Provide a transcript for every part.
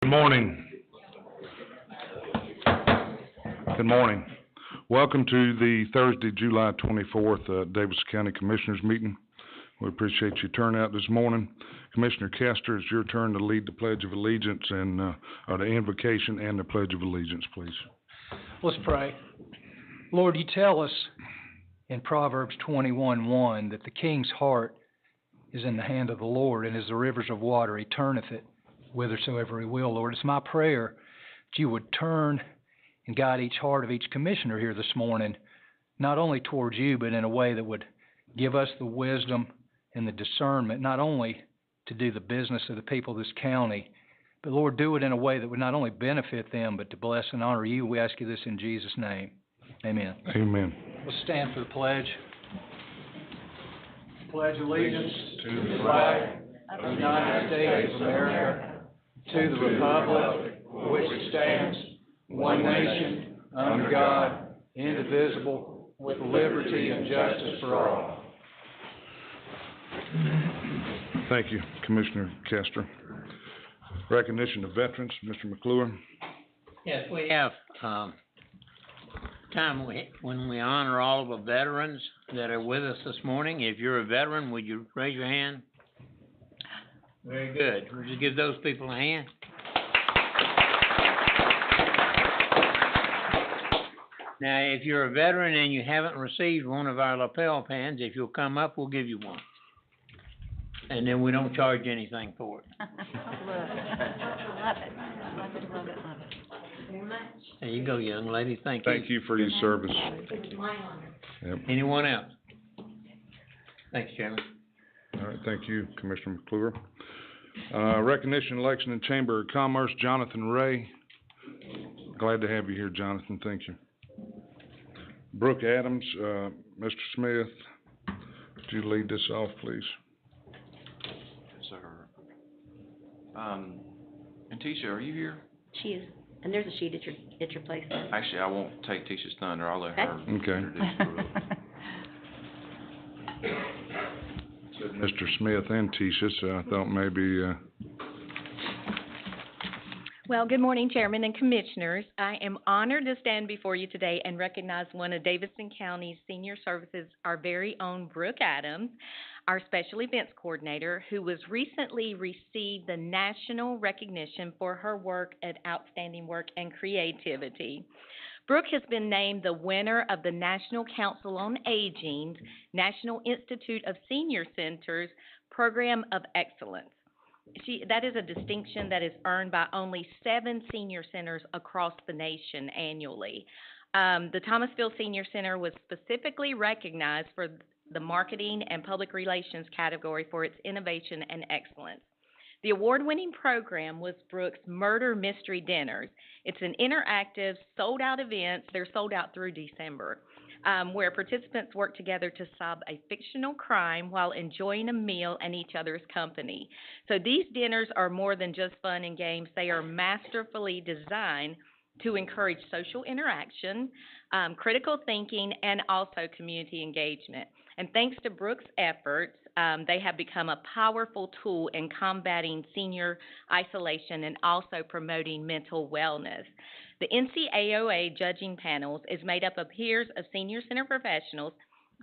Good morning. Good morning. Welcome to the Thursday, July 24th, Davidson County Commissioners meeting. We appreciate your turnout this morning. Commissioner Castor, it's your turn to lead the Pledge of Allegiance and or the Invocation and the Pledge of Allegiance, please. Let's pray. Lord, you tell us in Proverbs 21:1 that the king's heart is in the hand of the Lord, and as the rivers of water, he turneth it whithersoever he will. Lord, it's my prayer that you would turn and guide each heart of each commissioner here this morning, not only towards you, but in a way that would give us the wisdom and the discernment, not only to do the business of the people of this county, but Lord, do it in a way that would not only benefit them, but to bless and honor you. We ask you this in Jesus' name. Amen. Amen. Let's stand for the pledge. Pledge allegiance to the flag of the United States of America, to the republic for which it stands, one nation, under God, indivisible, with liberty and justice for all. Thank you, Commissioner Castor. Recognition of veterans, Mr. McClure. Yes, we have time when we honor all of the veterans that are with us this morning. If you're a veteran, would you raise your hand? Very good. We'll just give those people a hand. Now, if you're a veteran and you haven't received one of our lapel pins, if you'll come up, we'll give you one. And then we don't charge anything for it. Love it. There you go, young lady. Thank you. Thank you for your service. Yep. Anyone else? Thanks, Chairman. All right, thank you, Commissioner McClure. Recognition, election, and Chamber of Commerce, Jonathan Ray. Glad to have you here, Jonathan. Thank you. Brooke Adams, Mr. Smith, would you lead this off, please? Yes, sir. And Tisha, are you here? She is, and there's a sheet at your place there. Actually, I won't take Tisha's thunder. I'll let her Okay. introduce Brooke. Mr. Smith and Tisha, so I thought maybe, Well, good morning, Chairman and Commissioners. I am honored to stand before you today and recognize one of Davidson County's senior services, our very own Brooke Adams, our Special Events Coordinator, who was recently received the national recognition for her work at Outstanding Work and Creativity. Brooke has been named the winner of the National Council on Aging's National Institute of Senior Centers Program of Excellence. That is a distinction that is earned by only 7 senior centers across the nation annually. The Thomasville Senior Center was specifically recognized for the marketing and public relations category for its innovation and excellence. The award-winning program was Brooke's Murder Mystery Dinners. It's an interactive, sold-out event. They're sold out through December, where participants work together to solve a fictional crime while enjoying a meal and each other's company. So these dinners are more than just fun and games. They are masterfully designed to encourage social interaction, critical thinking, and also community engagement. And thanks to Brooke's efforts, they have become a powerful tool in combating senior isolation and also promoting mental wellness. The NCDOT judging panels is made up of peers of senior center professionals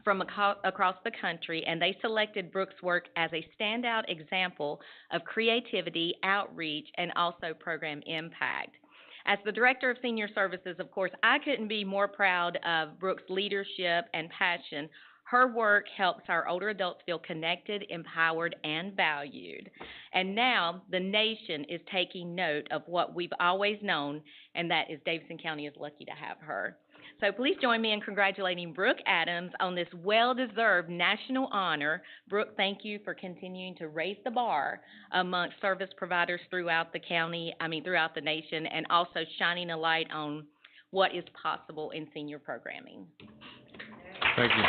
from across the country, and they selected Brooke's work as a standout example of creativity, outreach, and also program impact. As the Director of Senior Services, of course, I couldn't be more proud of Brooke's leadership and passion. Her work helps our older adults feel connected, empowered, and valued. And now the nation is taking note of what we've always known, and that is Davidson County is lucky to have her. So please join me in congratulating Brooke Adams on this well-deserved national honor. Brooke, thank you for continuing to raise the bar amongst service providers throughout the county, throughout the nation, and also shining a light on what is possible in senior programming. thank you.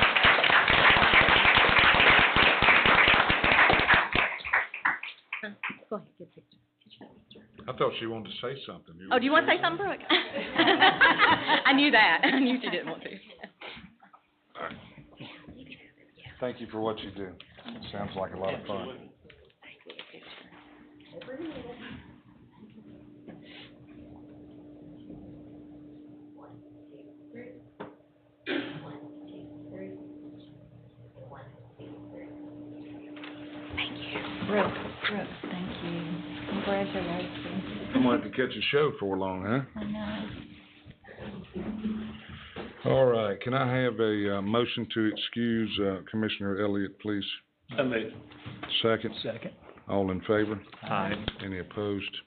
Go ahead, get a picture. I thought she wanted to say something. Oh, do you want to say something, Brooke? I knew that. I knew she didn't want to. All right. Thank you for what you do. It sounds like a lot of fun. I'm gonna have to catch a show before long, huh? I know. All right, can I have a, motion to excuse, Commissioner Elliott, please? So moved. Second, Second. all in favor? Aye. Any opposed?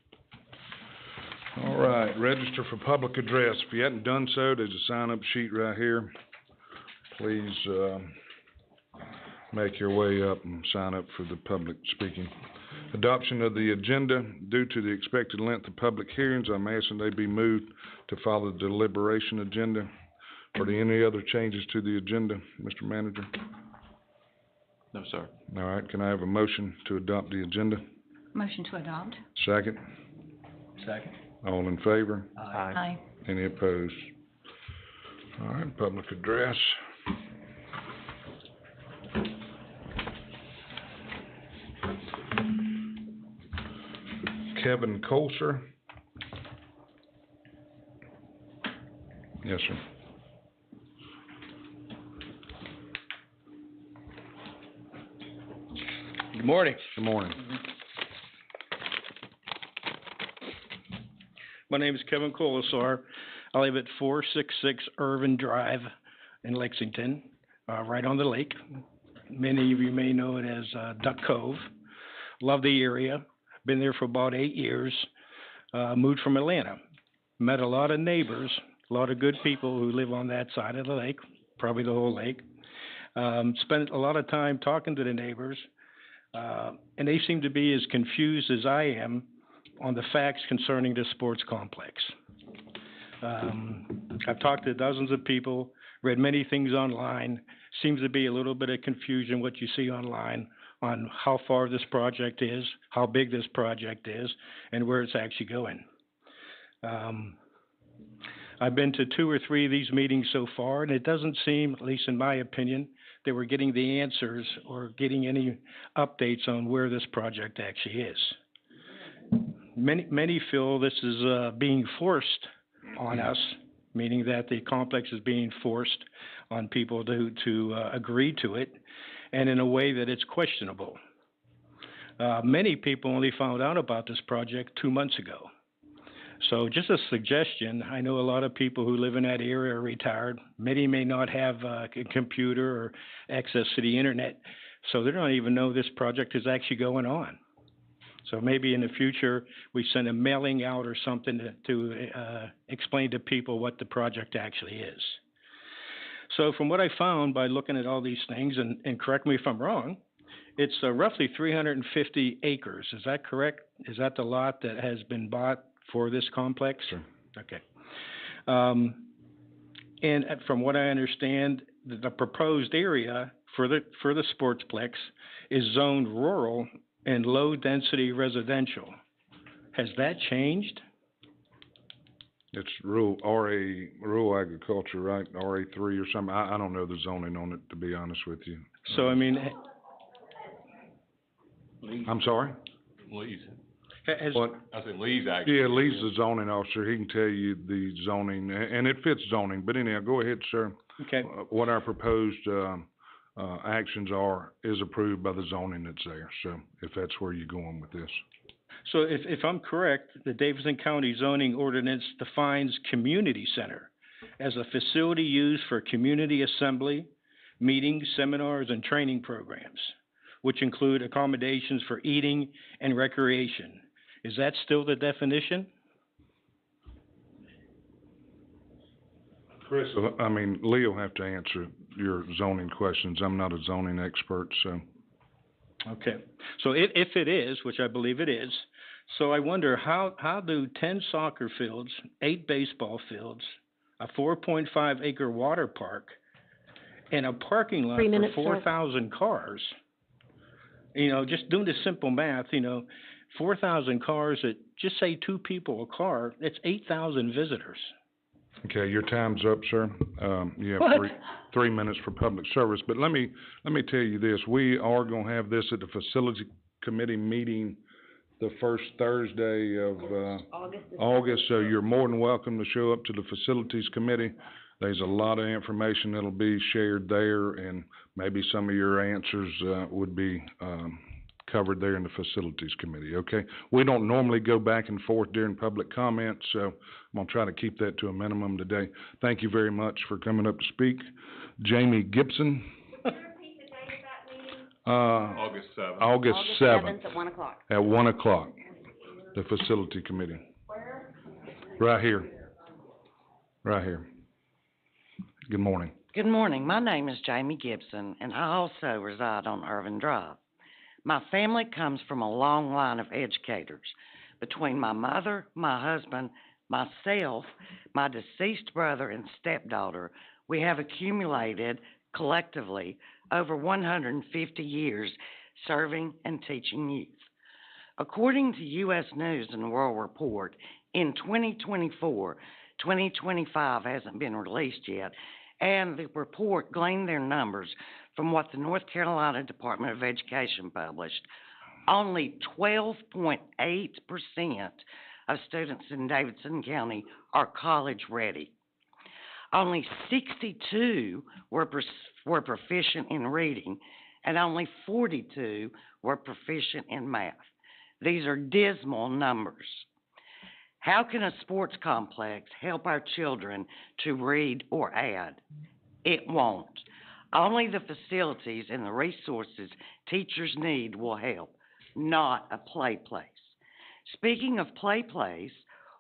All right, register for public address. If you hadn't done so, there's a sign-up sheet right here. Please, make your way up and sign up for the public speaking. Adoption of the agenda. Due to the expected length of public hearings, I'm asking they be moved to follow the deliberation agenda. Are there any other changes to the agenda, Mr. Manager? No, sir. All right, can I have a motion to adopt the agenda? Motion to adopt. Second, Second. all in favor? Aye. Any opposed? All right, public address. Kevin Colser. Yes, sir. Good morning. Good morning. My name is Kevin Colasar. I live at 466 Irvin Drive in Lexington, right on the lake. Many of you may know it as Duck Cove. Love the area. Been there for about 8 years. Moved from Atlanta. Met a lot of neighbors, a lot of good people who live on that side of the lake, probably the whole lake. Spent a lot of time talking to the neighbors, and they seem to be as confused as I am on the facts concerning the sports complex. I've talked to dozens of people, read many things online. Seems to be a little bit of confusion what you see online on how far this project is, how big this project is, and where it's actually going. I've been to 2 or 3 of these meetings so far, and it doesn't seem, at least in my opinion, that we're getting the answers or getting any updates on where this project actually is. Many feel this is being forced on us, meaning that the complex is being forced on people to agree to it, and in a way that it's questionable. Many people only found out about this project 2 months ago. So just a suggestion, I know a lot of people who live in that area are retired. Many may not have a computer or access to the internet, so they don't even know this project is actually going on. So maybe in the future, we send a mailing out or something to explain to people what the project actually is. So from what I found by looking at all these things, and correct me if I'm wrong, it's roughly 350 acres. Is that correct? Is that the lot that has been bought for this complex? Sure. Okay. And from what I understand, the proposed area for the sportsplex is zoned rural and low-density residential. Has that changed? It's rural, rural agriculture, right? RA3 or something. I don't know the zoning on it, to be honest with you. So, I mean, I'm sorry? Lee's. has, What? I said Lee's actually. Yeah, Lee's the zoning officer. He can tell you the zoning, and it fits zoning. But anyhow, go ahead, sir. okay, What our proposed, actions are is approved by the zoning that's there. So if that's where you're going with this. so if I'm correct, the Davidson County zoning ordinance defines community center as a facility used for community assembly, meetings, seminars, and training programs, which include accommodations for eating and recreation. Is that still the definition? Chris? I mean, Lee will have to answer your zoning questions. I'm not a zoning expert, so. Okay, so if it is, which I believe it is, so I wonder how do 10 soccer fields, 8 baseball fields, a 4.5 acre water park, and a parking lot 3 for minutes, sir. 4,000 cars, just doing the simple math, 4,000 cars at, just say 2 people a car, that's 8,000 visitors. Okay, your time's up, sir. You have What? 3 minutes for public service, but let me tell you this. We are gonna have this at the facility committee meeting the first Thursday of, August, so you're more than welcome to show up to the facilities committee. There's a lot of information that'll be shared there, and maybe some of your answers, would be, covered there in the Facilities Committee, okay? We don't normally go back and forth during public comment, so I'm gonna try to keep that to a minimum today. Thank you very much for coming up to speak. Jamie Gibson. August seventh. August seventh. At 1 o'clock. At 1 o'clock, the Facility Committee. Where? Right here. Right here. Good morning. Good morning. My name is Jamie Gibson, and I also reside on Irvin Drive. My family comes from a long line of educators. Between my mother, my husband, myself, my deceased brother, and stepdaughter, we have accumulated, collectively, over 150 years serving and teaching youth. According to U.S. News and World Report, in 2024, 2025 hasn't been released yet, and the report gleaned their numbers from what the North Carolina Department of Education published. Only 12.8% of students in Davidson County are college ready. Only 62 were proficient in reading, and only 42 were proficient in math. These are dismal numbers. How can a sports complex help our children to read or add? It won't. Only the facilities and the resources teachers need will help, not a play place. Speaking of play place,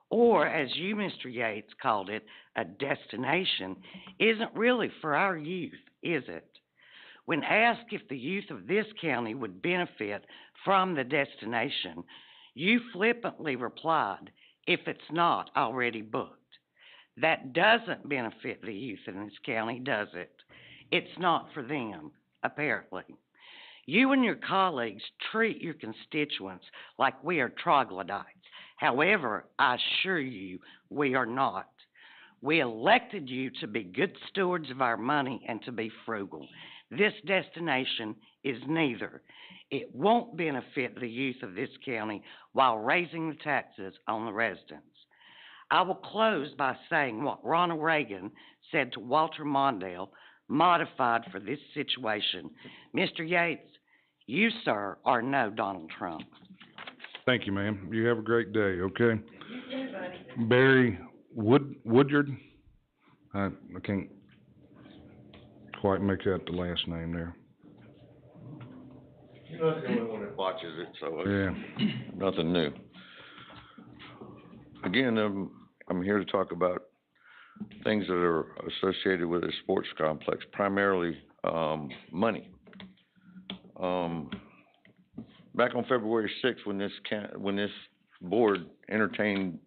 or as you, Mr. Yates, called it, a destination, isn't really for our youth, is it? When asked if the youth of this county would benefit from the destination, you flippantly replied, if it's not already booked. That doesn't benefit the youth in this county, does it? It's not for them, apparently. You and your colleagues treat your constituents like we are troglodytes. However, I assure you, we are not. We elected you to be good stewards of our money and to be frugal. This destination is neither. It won't benefit the youth of this county while raising the taxes on the residents. I will close by saying what Ronald Reagan said to Walter Mondale, modified for this situation. Mr. Yates, you, sir, are no Donald Trump. Thank you, ma'am. You have a great day, okay? You too, buddy. Barry Woodyard? I can't quite make out the last name there. You're not the only one that watches it, so Yeah. it's nothing new. Again, I'm here to talk about things that are associated with a sports complex, primarily money. Back on February 6th, when this board entertained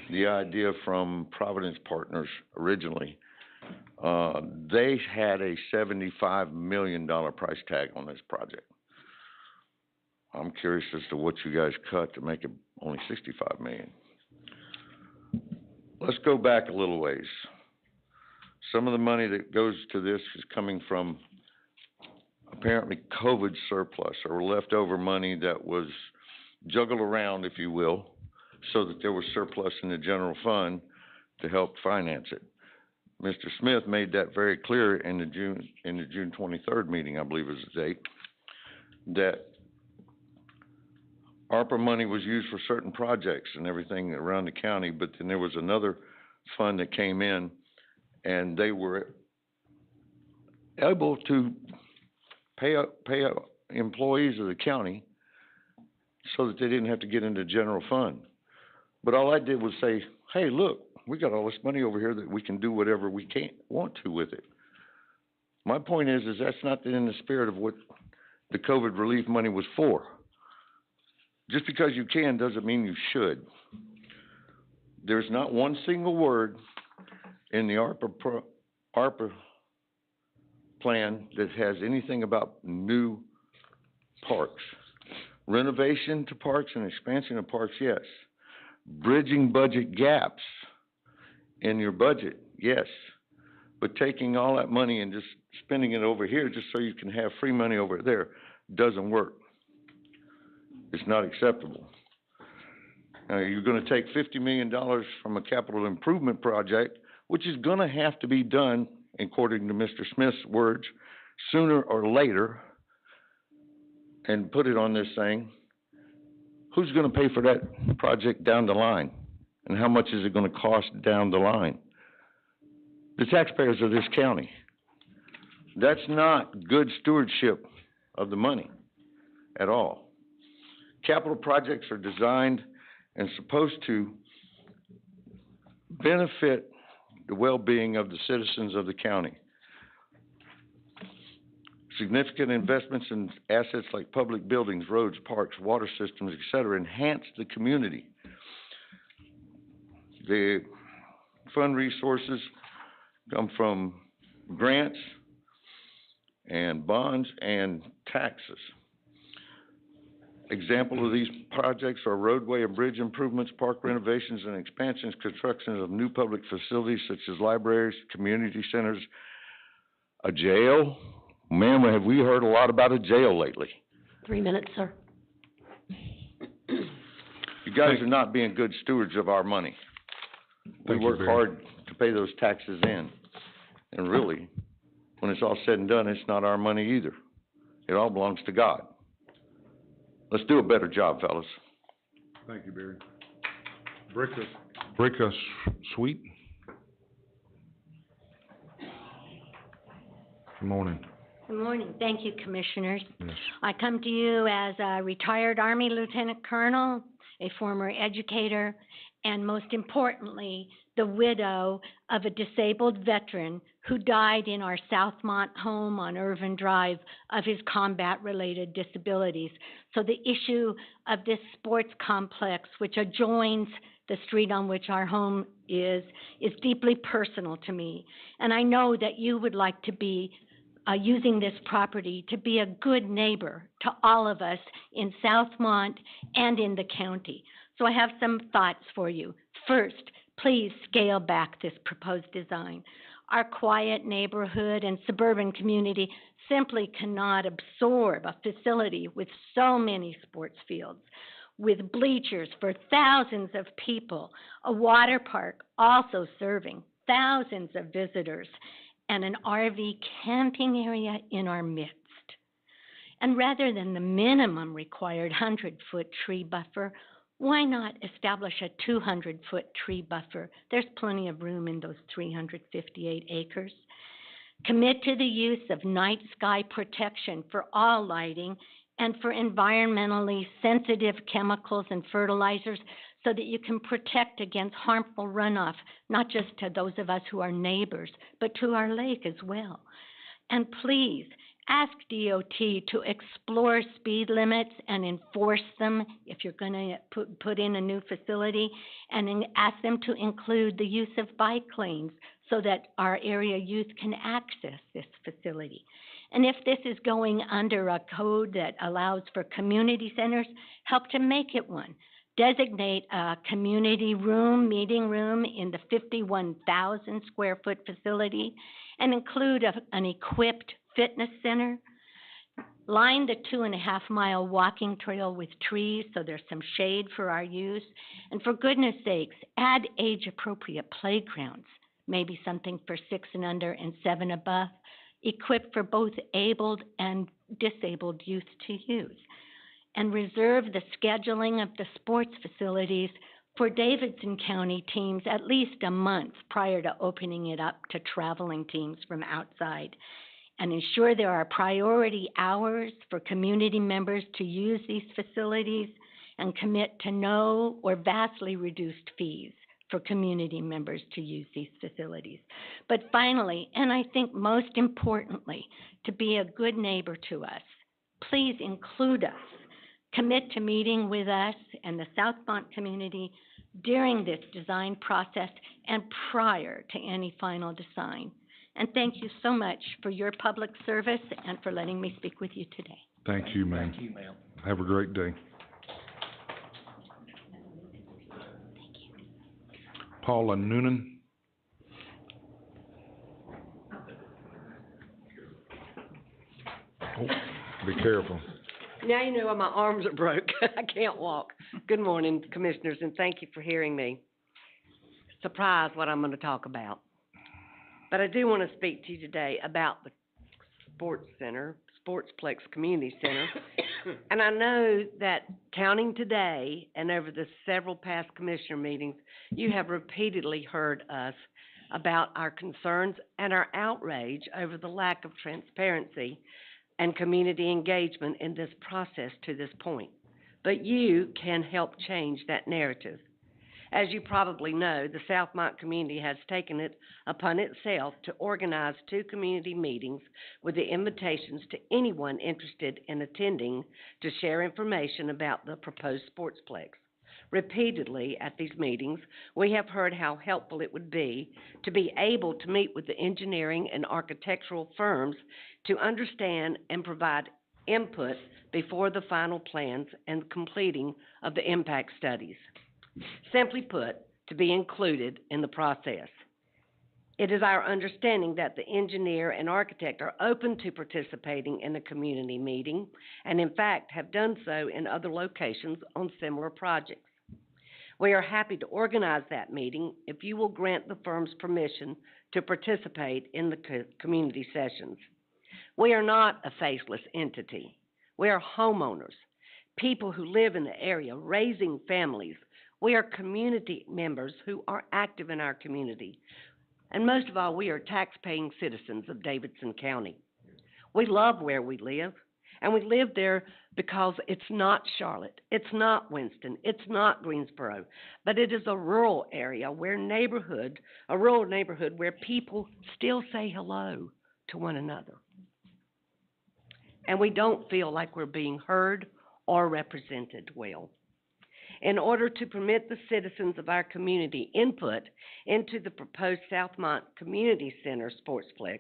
the idea from Providence Partners originally, they had a $75 million price tag on this project. I'm curious as to what you guys cut to make it only $65 million. Let's go back a little ways. Some of the money that goes to this is coming from apparently COVID surplus or leftover money that was juggled around, if you will, so that there was surplus in the general fund to help finance it. Mr. Smith made that very clear in the June 23rd meeting, I believe is the date, that ARPA money was used for certain projects and everything around the county, but then there was another fund that came in and they were able to pay employees of the county so that they didn't have to get into the general fund. But all I did was say, hey, look, we got all this money over here that we can do whatever we want to with it. My point is that's not in the spirit of what the COVID relief money was for. Just because you can doesn't mean you should. There's not one single word in the ARPA plan that has anything about new parks. Renovation to parks and expansion of parks, yes. Bridging budget gaps in your budget, yes. But taking all that money and just spending it over here just so you can have free money over there doesn't work. It's not acceptable. Now, you're going to take $50 million from a capital improvement project, which is going to have to be done, according to Mr. Smith's words, sooner or later. and put it on this thing, who's gonna pay for that project down the line? And how much is it gonna cost down the line? The taxpayers of this county. That's not good stewardship of the money at all. Capital projects are designed and supposed to benefit the well-being of the citizens of the county. Significant investments in assets like public buildings, roads, parks, water systems, et cetera, enhance the community. The fund resources come from grants and bonds and taxes. Example of these projects are roadway and bridge improvements, park renovations and expansions, construction of new public facilities such as libraries, community centers, a jail. Man, have we heard a lot about a jail lately? 3 minutes, sir. You guys are not being good stewards of our money. We Thank you, work Barry. hard to pay those taxes in. And really, when it's all said and done, it's not our money either. It all belongs to God. Let's do a better job, fellas. Thank you, Barry. Bricka Sweet. Good morning. Good morning. Thank you, Commissioners. Yes. I come to you as a retired Army Lieutenant Colonel, a former educator, and most importantly, the widow of a disabled veteran who died in our Southmont home on Irvin Drive of his combat-related disabilities. So the issue of this sports complex, which adjoins the street on which our home is deeply personal to me. And I know that you would like to be using this property to be a good neighbor to all of us in Southmont and in the county. So I have some thoughts for you. First, please scale back this proposed design. Our quiet neighborhood and suburban community simply cannot absorb a facility with so many sports fields, with bleachers for thousands of people, a water park also serving thousands of visitors, and an RV camping area in our midst. And rather than the minimum required 100-foot tree buffer, why not establish a 200-foot tree buffer? There's plenty of room in those 358 acres. Commit to the use of night sky protection for all lighting and for environmentally sensitive chemicals and fertilizers so that you can protect against harmful runoff, not just to those of us who are neighbors, but to our lake as well. And please, ask DOT to explore speed limits and enforce them if you're going to put in a new facility, and ask them to include the use of bike lanes so that our area youth can access this facility. And if this is going under a code that allows for community centers, help to make it one. Designate a community room, meeting room in the 51,000 square foot facility and include an equipped fitness center. Line the 2.5-mile walking trail with trees so there's some shade for our use. And for goodness sakes, add age-appropriate playgrounds, maybe something for 6 and under and 7 above, equipped for both abled and disabled youth to use. And reserve the scheduling of the sports facilities for Davidson County teams at least a month prior to opening it up to traveling teams from outside. And ensure there are priority hours for community members to use these facilities, and commit to no or vastly reduced fees for community members to use these facilities. But finally, and I think most importantly, to be a good neighbor to us, please include us. Commit to meeting with us and the Southmont community during this design process and prior to any final design. And thank you so much for your public service and for letting me speak with you today. Thank you, ma'am. Thank you, ma'am. Have a great day. Paula Noonan. Oh, be careful. Now you know why my arms are broke. I can't walk. Good morning, Commissioners, and thank you for hearing me. Surprise what I'm going to talk about. But I do want to speak to you today about the Sports Center, Sportsplex Community Center, And I know that counting today and over the several past commissioner meetings, you have repeatedly heard us about our concerns and our outrage over the lack of transparency and community engagement in this process to this point. But you can help change that narrative. As you probably know, the Southmont community has taken it upon itself to organize 2 community meetings with the invitations to anyone interested in attending to share information about the proposed sportsplex. Repeatedly at these meetings, we have heard how helpful it would be to be able to meet with the engineering and architectural firms to understand and provide input before the final plans and completing of the impact studies. Simply put, to be included in the process. It is our understanding that the engineer and architect are open to participating in a community meeting and in fact have done so in other locations on similar projects. We are happy to organize that meeting if you will grant the firm's permission to participate in the community sessions. We are not a faceless entity. We are homeowners, people who live in the area, raising families. We are community members who are active in our community. And most of all, we are tax-paying citizens of Davidson County. We love where we live, and we live there because it's not Charlotte, it's not Winston, it's not Greensboro, but it is a rural area where a rural neighborhood where people still say hello to one another. And we don't feel like we're being heard or represented well. In order to permit the citizens of our community input into the proposed Southmont Community Center Sportsplex,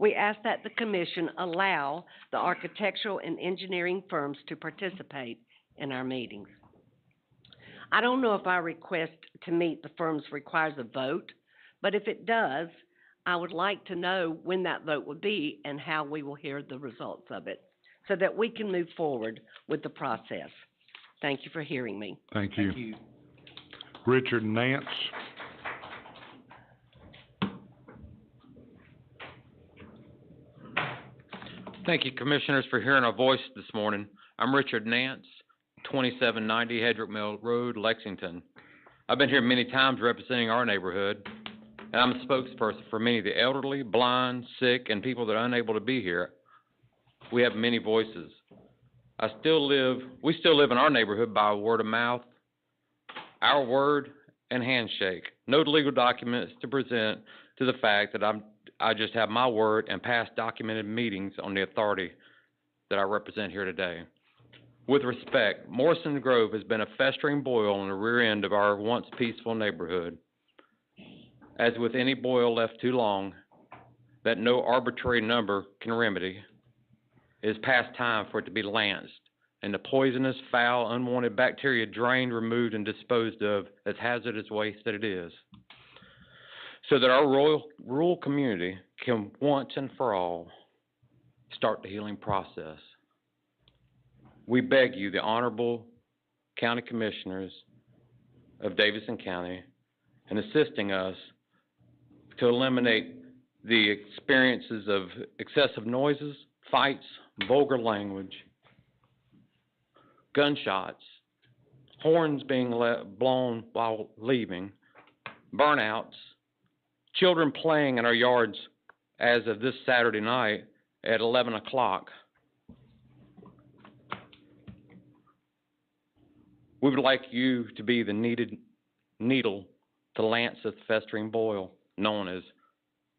we ask that the commission allow the architectural and engineering firms to participate in our meetings. I don't know if our request to meet the firms requires a vote, but if it does, I would like to know when that vote will be and how we will hear the results of it so that we can move forward with the process. Thank you for hearing me. Thank you. Richard Nance. Thank you, Commissioners, for hearing our voice this morning. I'm Richard Nance, 2790 Hedrick Mill Road, Lexington. I've been here many times representing our neighborhood, and I'm a spokesperson for many of the elderly, blind, sick, and people that are unable to be here. We have many voices. We still live in our neighborhood by word of mouth, our word and handshake. No legal documents to present to the fact that I just have my word and past documented meetings on the authority that I represent here today. With respect, Morrison Grove has been a festering boil on the rear end of our once peaceful neighborhood. As with any boil left too long, that no arbitrary number can remedy, it is past time for it to be lanced, and the poisonous, foul, unwanted bacteria drained, removed, and disposed of as hazardous waste that it is, so that our rural community can once and for all start the healing process. We beg you, the Honorable County Commissioners of Davidson County, in assisting us to eliminate the experiences of excessive noises, fights, vulgar language, gunshots, horns being blown while leaving, burnouts, children playing in our yards as of this Saturday night at 11 o'clock. We would like you to be the needed needle to lance the festering boil known as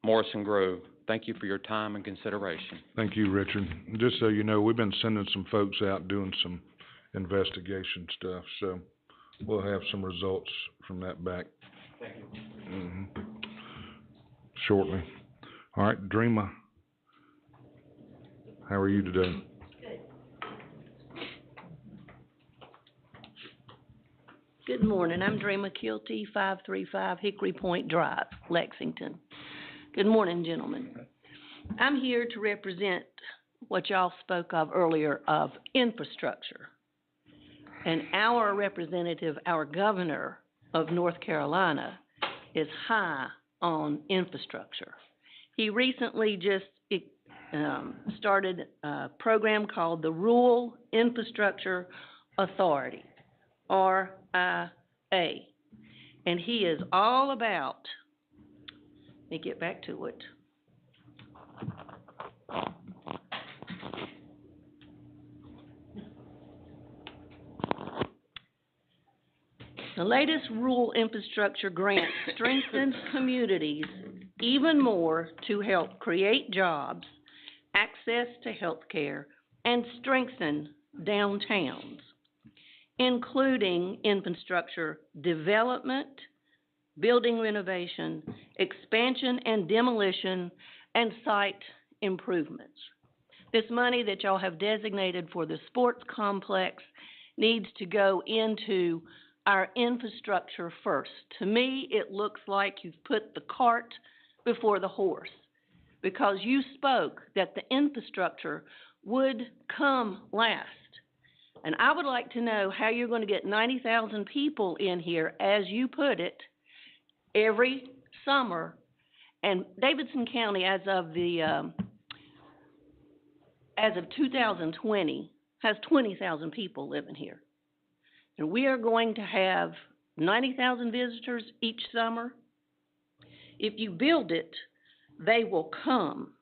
Morrison Grove. Thank you for your time and consideration. Thank you, Richard. Just so you know, we've been sending some folks out doing some investigation stuff, so we'll have some results from that back. Thank you. Shortly. All right, Dreama, how are you today? Good morning. I'm Dreama Kilty, 535 Hickory Point Drive, Lexington. Good morning, gentlemen. I'm here to represent what y'all spoke of earlier of infrastructure. And our representative, our governor of North Carolina, is high on infrastructure. He recently just, started a program called the Rural Infrastructure Authority, RIA. And he is all about, let me get back to it. The latest rural infrastructure grant strengthens communities even more to help create jobs, access to health care, and strengthen downtowns, including infrastructure development, building renovation, expansion and demolition, and site improvements. This money that y'all have designated for the sports complex needs to go into our infrastructure first. To me, it looks like you've put the cart before the horse, because you spoke that the infrastructure would come last. And I would like to know how you're going to get 90,000 people in here, as you put it, every summer. And Davidson County, as of 2020, has 20,000 people living here. And we are going to have 90,000 visitors each summer. If you build it, they will come.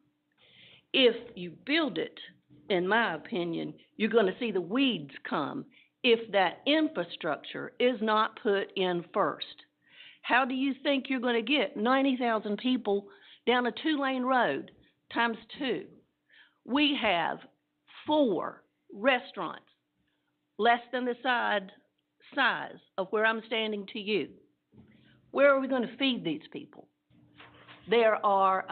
If you build it, in my opinion, you're going to see the weeds come if that infrastructure is not put in first. How do you think you're going to get 90,000 people down a 2-lane road times 2? We have 4 restaurants, less than the size of where I'm standing to you. Where are we going to feed these people? There are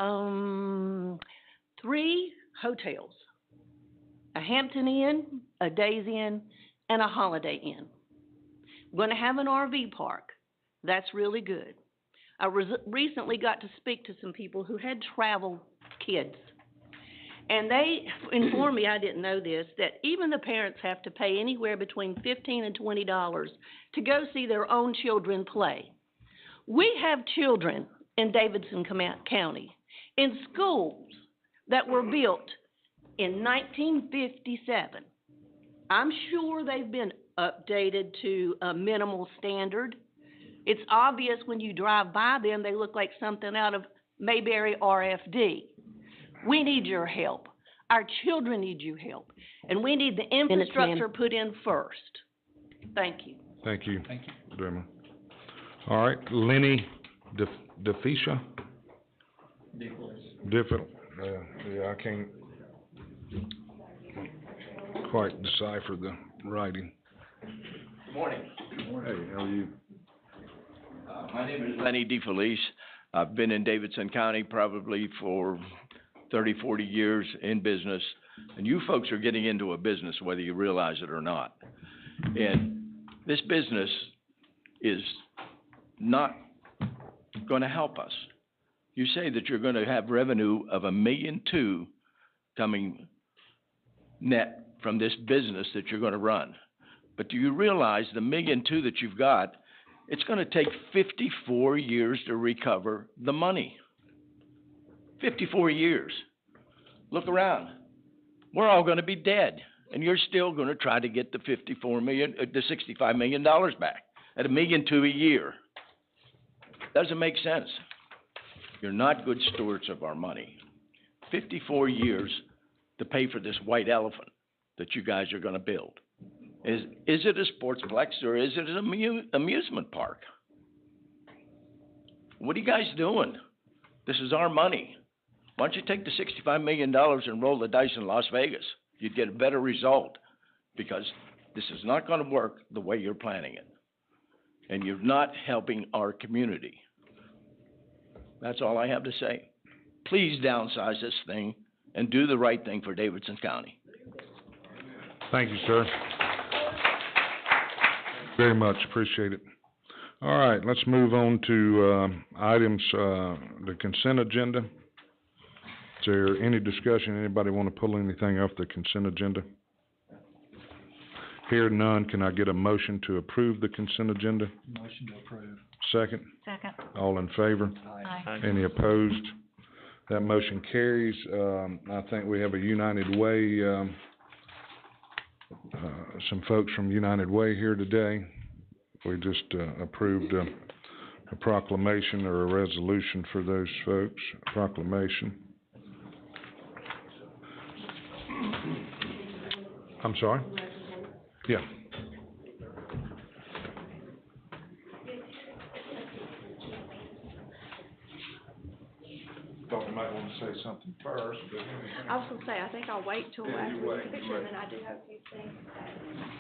3 hotels, a Hampton Inn, a Days Inn, and a Holiday Inn. We're going to have an RV park. That's really good. I recently got to speak to some people who had travel kids. And they informed me, I didn't know this, that even the parents have to pay anywhere between $15 and $20 to go see their own children play. We have children in Davidson County in schools that were built in 1957. I'm sure they've been updated to a minimal standard. It's obvious when you drive by them, they look like something out of Mayberry RFD. We need your help. Our children need your help. And we need the infrastructure put in first. Thank you. Thank you. Thank you. Draymond. All right, Lenny DeFisha? Difficult. Yeah, I can't quite decipher the writing. Good morning. Hey, how are you? My name is Lenny DeFelice. I've been in Davidson County probably for 30, 40 years in business, and you folks are getting into a business whether you realize it or not. And this business is not going to help us. You say that you're going to have revenue of $1.2 million coming net from this business that you're going to run. But do you realize the $1.2 million that you've got, it's going to take 54 years to recover the money. 54 years. Look around. We're all going to be dead, and you're still going to try to get the $65 million back at $1.2 million a year. Doesn't make sense. You're not good stewards of our money. 54 years to pay for this white elephant that you guys are going to build. Is it a sportsplex or is it an amusement park? What are you guys doing? This is our money. Why don't you take the $65 million and roll the dice in Las Vegas? You'd get a better result, because this is not going to work the way you're planning it. And you're not helping our community. That's all I have to say. Please downsize this thing and do the right thing for Davidson County. Thank you, sir. Very much, appreciate it. All right, let's move on to items, the consent agenda. Is there any discussion? Anybody want to pull anything off the consent agenda? Here none, can I get a motion to approve the consent agenda? Motion to approve. Second? Second. All in favor? Aye. Any opposed? That motion carries. I think we have a United Way, some folks from United Way here today. We just approved a proclamation or a resolution for those folks, proclamation. I'm sorry? Yeah. Thought you might want to say something first, but I was gonna say, I think I'll wait till Yeah, after you the wait, picture, you and wait. then I do have a few things.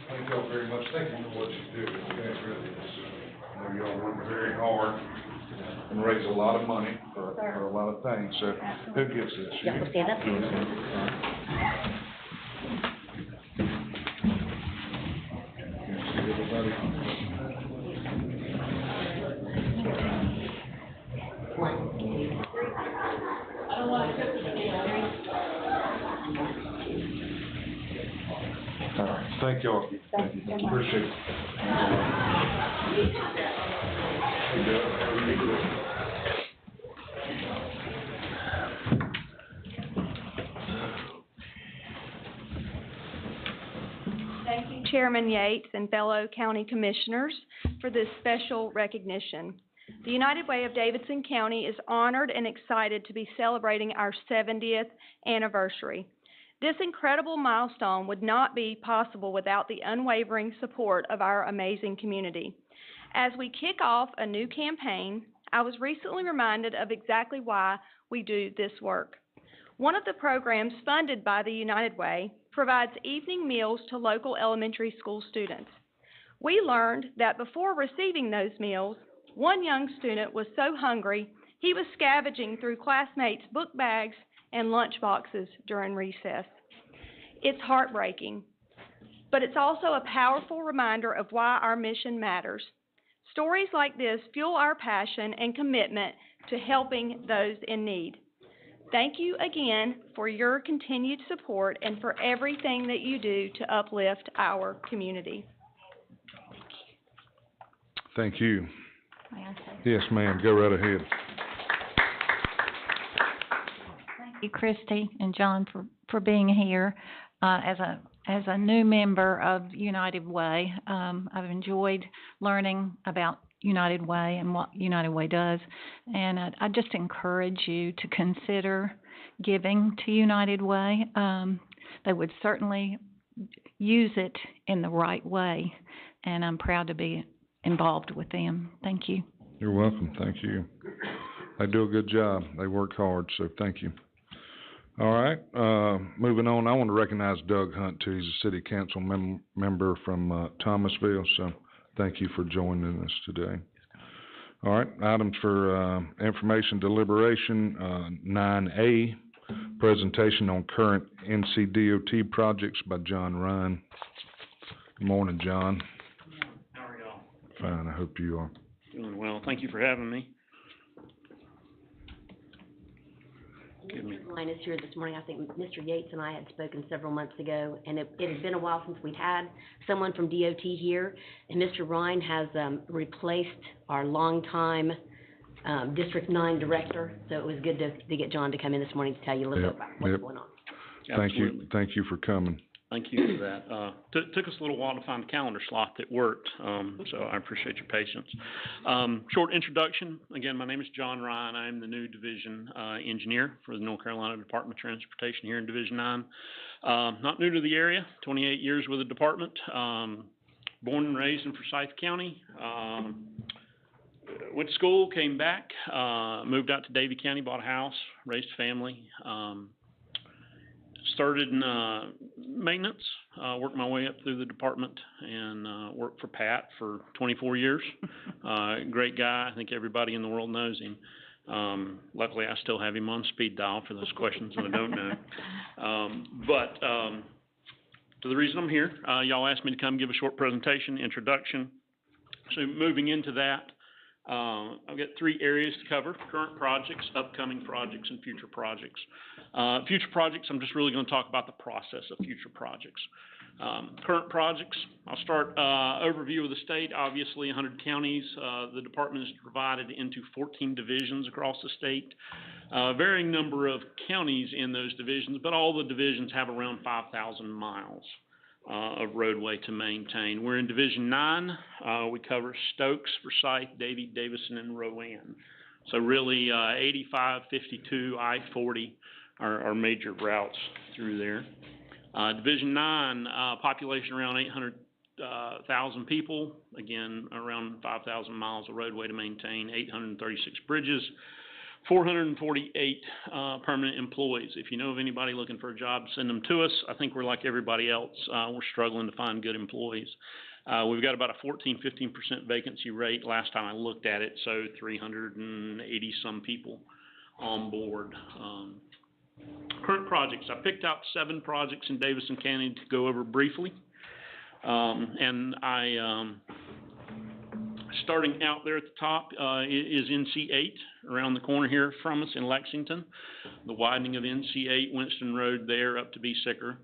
thank y'all very much. Thank you for what you do. Thank really. I know y'all work very hard and raise a lot of money for a lot of things. So who gets this? Yeah, we'll stand up. All right, thank y'all. Thank you. Appreciate it. Thank you, Chairman Yates and fellow county commissioners, for this special recognition. The United Way of Davidson County is honored and excited to be celebrating our 70th anniversary. This incredible milestone would not be possible without the unwavering support of our amazing community. As we kick off a new campaign, I was recently reminded of exactly why we do this work. One of the programs funded by the United Way provides evening meals to local elementary school students. We learned that before receiving those meals, one young student was so hungry he was scavenging through classmates' book bags and lunch boxes during recess. It's heartbreaking, but it's also a powerful reminder of why our mission matters. Stories like this fuel our passion and commitment to helping those in need. Thank you again for your continued support and for everything that you do to uplift our community. Thank you. May I say? Yes, ma'am, go right ahead. Thank you, Christy and John, for being here. As a new member of United Way, I've enjoyed learning about United Way and what United Way does. And I just encourage you to consider giving to United Way. They would certainly use it in the right way, and I'm proud to be involved with them. Thank you. You're welcome. Thank you. They do a good job. They work hard, so thank you. All right, moving on, I want to recognize Doug Hunt, too. He's a city council member from Thomasville, so thank you for joining us today. All right, items for information deliberation, 9A, presentation on current NCDOT projects by John Ryan. Good morning, John. How are y'all? Fine, I hope you are. Doing well. Thank you for having me. Line is here this morning. I think Mr. Yates and I had spoken several months ago, and it has been a while since we've had someone from DOT here. And Mr. Ryan has replaced our longtime District 9 director, so it was good to get John to come in this morning to tell you a little bit about what's going on. Absolutely. Thank you for coming. Thank you for that. Took us a little while to find a calendar slot that worked, so I appreciate your patience. Short introduction. Again, my name is John Ryan. I am the new division engineer for the North Carolina Department of Transportation here in Division 9. Not new to the area, 28 years with the department. Born and raised in Forsyth County. Went to school, came back, moved out to Davie County, bought a house, raised a family. Started in maintenance, worked my way up through the department, and worked for Pat for 24 years. Great guy. I think everybody in the world knows him. Luckily, I still have him on speed dial for those questions that I don't know. But to the reason I'm here, y'all asked me to come give a short presentation, introduction. So moving into that, I've got 3 areas to cover: current projects, upcoming projects, and future projects. Future projects, I'm just really going to talk about the process of future projects. Current projects, I'll start, overview of the state, obviously 100 counties. The department is divided into 14 divisions across the state. Varying number of counties in those divisions, but all the divisions have around 5,000 miles of roadway to maintain. We're in Division 9. We cover Stokes, Forsyth, Davie, Davidson, and Rowan. So really, 85, 52, I-40 are major routes through there. Division 9, population around 800,000 people. Again, around 5,000 miles of roadway to maintain, 836 bridges, 448 permanent employees. If you know of anybody looking for a job, send them to us. I think we're like everybody else. We're struggling to find good employees. We've got about a 14-15% vacancy rate last time I looked at it, so 380 some people on board. Current projects, I picked out 7 projects in Davidson County to go over briefly. Starting out there at the top is NC8 around the corner here from us in Lexington. The widening of NC8 Winston Road there up to be Sicker.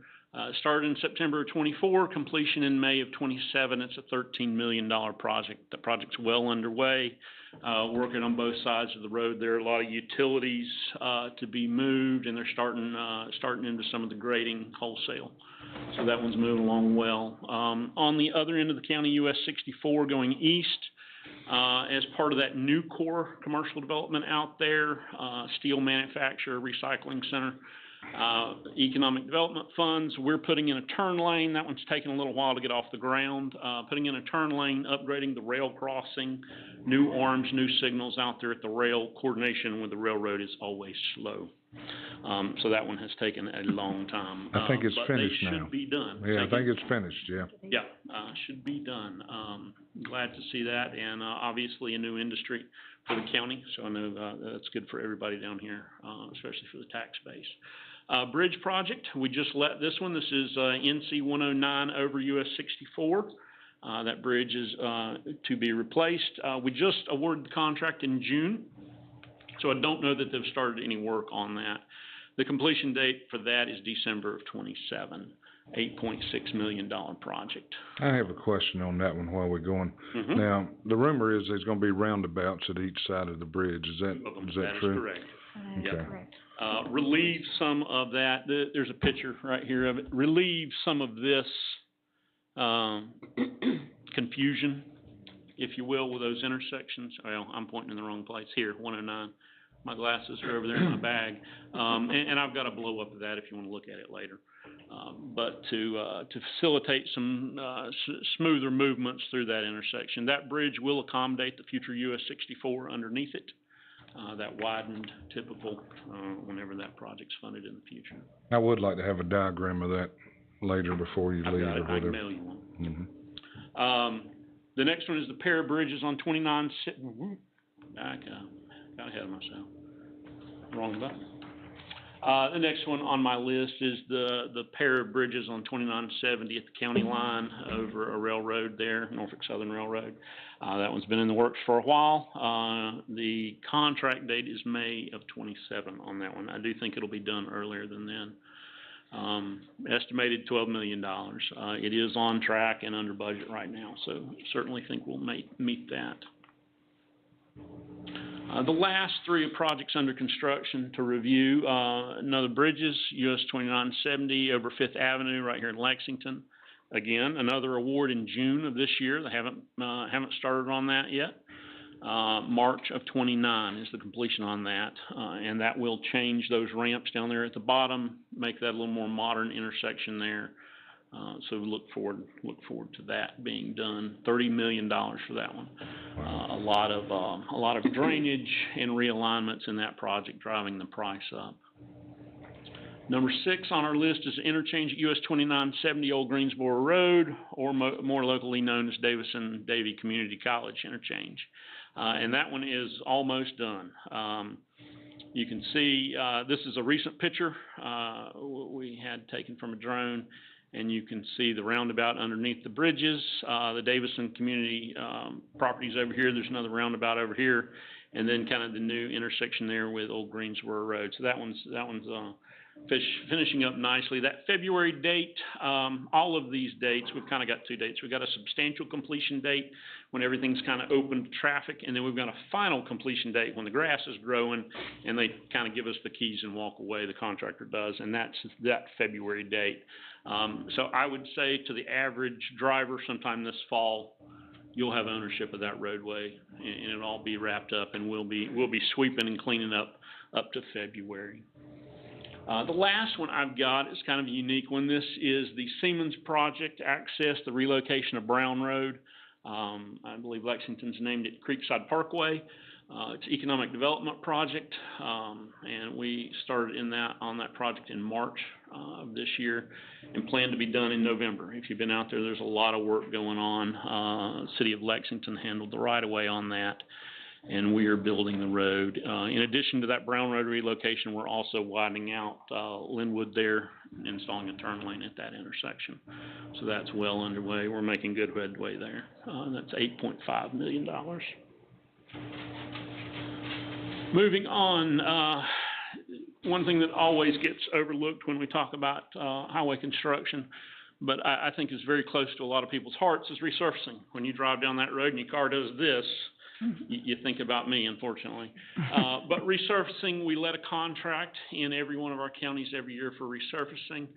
Started in September of 24, completion in May of 27. It's a $13 million project. The project's well underway, working on both sides of the road. There are a lot of utilities to be moved, and they're starting into some of the grading wholesale. So that one's moving along well. On the other end of the county, US 64 going east, as part of that new core commercial development out there, steel manufacturer, recycling center, economic development funds. We're putting in a turn lane. That one's taken a little while to get off the ground. Putting in a turn lane, upgrading the rail crossing, new arms, new signals out there at the rail. Coordination with the railroad is always slow. So that one has taken a long time. I think it's finished now. But they should be done. Yeah, I think it's finished, yeah. Yeah, should be done. Glad to see that, and obviously a new industry for the county, so I know that's good for everybody down here, especially for the tax base. Bridge project, we just let this one. This is NC 109 over US 64. That bridge is to be replaced. We just awarded the contract in June, so I don't know that they've started any work on that. The completion date for that is December of 27, $8.6 million project. I have a question on that one while we're going. Mhm. Now, the rumor is there's gonna be roundabouts at each side of the bridge. Is that true? That is correct. Okay. Relieve some of that, there's a picture right here of it, relieve some of this confusion, if you will, with those intersections. Well, I'm pointing in the wrong place here, 109. My glasses are over there in my bag. And I've got a blow up of that if you want to look at it later. But to facilitate some smoother movements through that intersection. That bridge will accommodate the future US 64 underneath it. That widened, typical, whenever that project's funded in the future. I would like to have a diagram of that later before you leave or I whatever. can mail you one. Mm-hmm. The next one is the pair of bridges on 29, got ahead of myself. Wrong button. The next one on my list is the pair of bridges on 2970 at the county line over a railroad there, Norfolk Southern Railroad. That one's been in the works for a while. The contract date is May of 27 on that one. I do think it'll be done earlier than then. Estimated $12 million. It is on track and under budget right now, so certainly think we'll meet that. The last 3 projects under construction to review, another bridges, US 2970 over 5th Avenue right here in Lexington. Again, another award in June of this year. They haven't started on that yet. March of 29 is the completion on that, and that will change those ramps down there at the bottom, make that a little more modern intersection there. So look forward to that being done. $30 million for that one. A lot of drainage and realignments in that project driving the price up. Number 6 on our list is interchange at US 2970 Old Greensboro Road, or more locally known as Davidson-Davie Community College interchange. And that one is almost done. You can see, this is a recent picture we had taken from a drone, and you can see the roundabout underneath the bridges. The Davidson community properties over here. There's another roundabout over here. and then kind of the new intersection there with Old Greensboro Road. So that one's finishing up nicely. That February date, all of these dates, we've kind of got two dates. We've got a substantial completion date when everything's kind of open to traffic, and then we've got a final completion date when the grass is growing and they kind of give us the keys and walk away, the contractor does, and that's that February date. So I would say to the average driver sometime this fall, you'll have ownership of that roadway and it'll all be wrapped up, and we'll be sweeping and cleaning up to February. The last one I've got is kind of a unique one. This is the Siemens project access, the relocation of Brown Road. I believe Lexington's named it Creekside Parkway. It's an economic development project, and we started on that project in March of this year and plan to be done in November. If you've been out there, there's a lot of work going on. City of Lexington handled the right-of-way on that, and we are building the road. In addition to that Brown Road relocation, we're also widening out Linwood there, installing a turn lane at that intersection. So that's well underway. We're making good headway there. That's $8.5 million. Moving on, one thing that always gets overlooked when we talk about highway construction, but I think is very close to a lot of people's hearts, is resurfacing. When you drive down that road and your car does this, you think about me, unfortunately. But resurfacing, we let a contract in every one of our counties every year for resurfacing.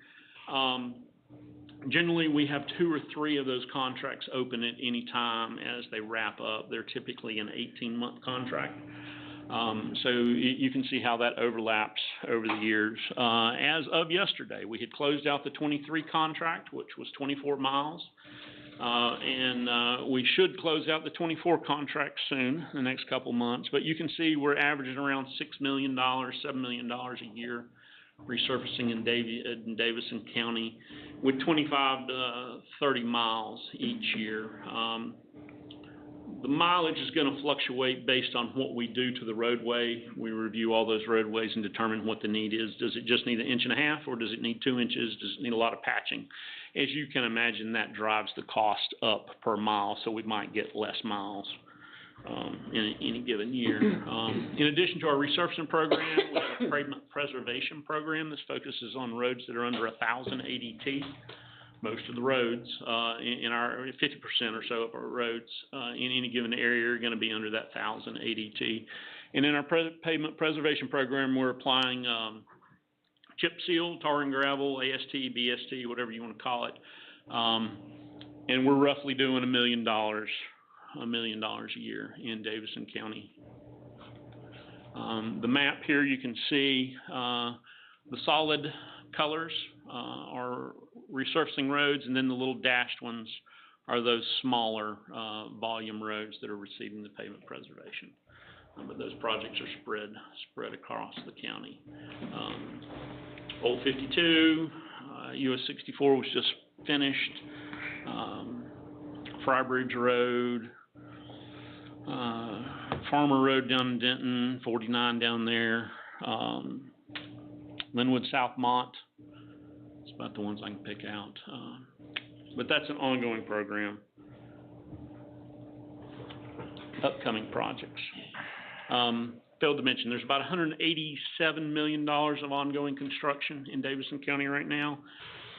Generally, we have 2 or 3 of those contracts open at any time as they wrap up. They're typically an 18-month contract. So you can see how that overlaps over the years. As of yesterday, we had closed out the 23 contract, which was 24 miles. And we should close out the 24 contract soon, the next couple months. But you can see we're averaging around $6 million, $7 million a year resurfacing in Davidson County with 25 to 30 miles each year. The mileage is going to fluctuate based on what we do to the roadway. We review all those roadways and determine what the need is. Does it just need 1.5 inches, or does it need 2 inches? Does it need a lot of patching? As you can imagine, that drives the cost up per mile, so we might get less miles in any given year. In addition to our resurfacing program, we have a pavement preservation program that focuses on roads that are under 1,000 ADT. Most of the roads, in our 50% or so of our roads in any given area are going to be under that 1,000 ADT. And in our pavement preservation program, we're applying chip seal, tar and gravel, AST, BST, whatever you want to call it. And we're roughly doing $1 million a year in Davidson County. The map here, you can see the solid colors are resurfacing roads, and then the little dashed ones are those smaller volume roads that are receiving the pavement preservation. But those projects are spread across the county. Old 52, US 64 was just finished. Frybridge Road, Farmer Road down in Denton, 49 down there. Linwood Southmont, it's about the ones I can pick out. But that's an ongoing program. Upcoming projects. Failed to mention, there's about $187 million of ongoing construction in Davidson County right now.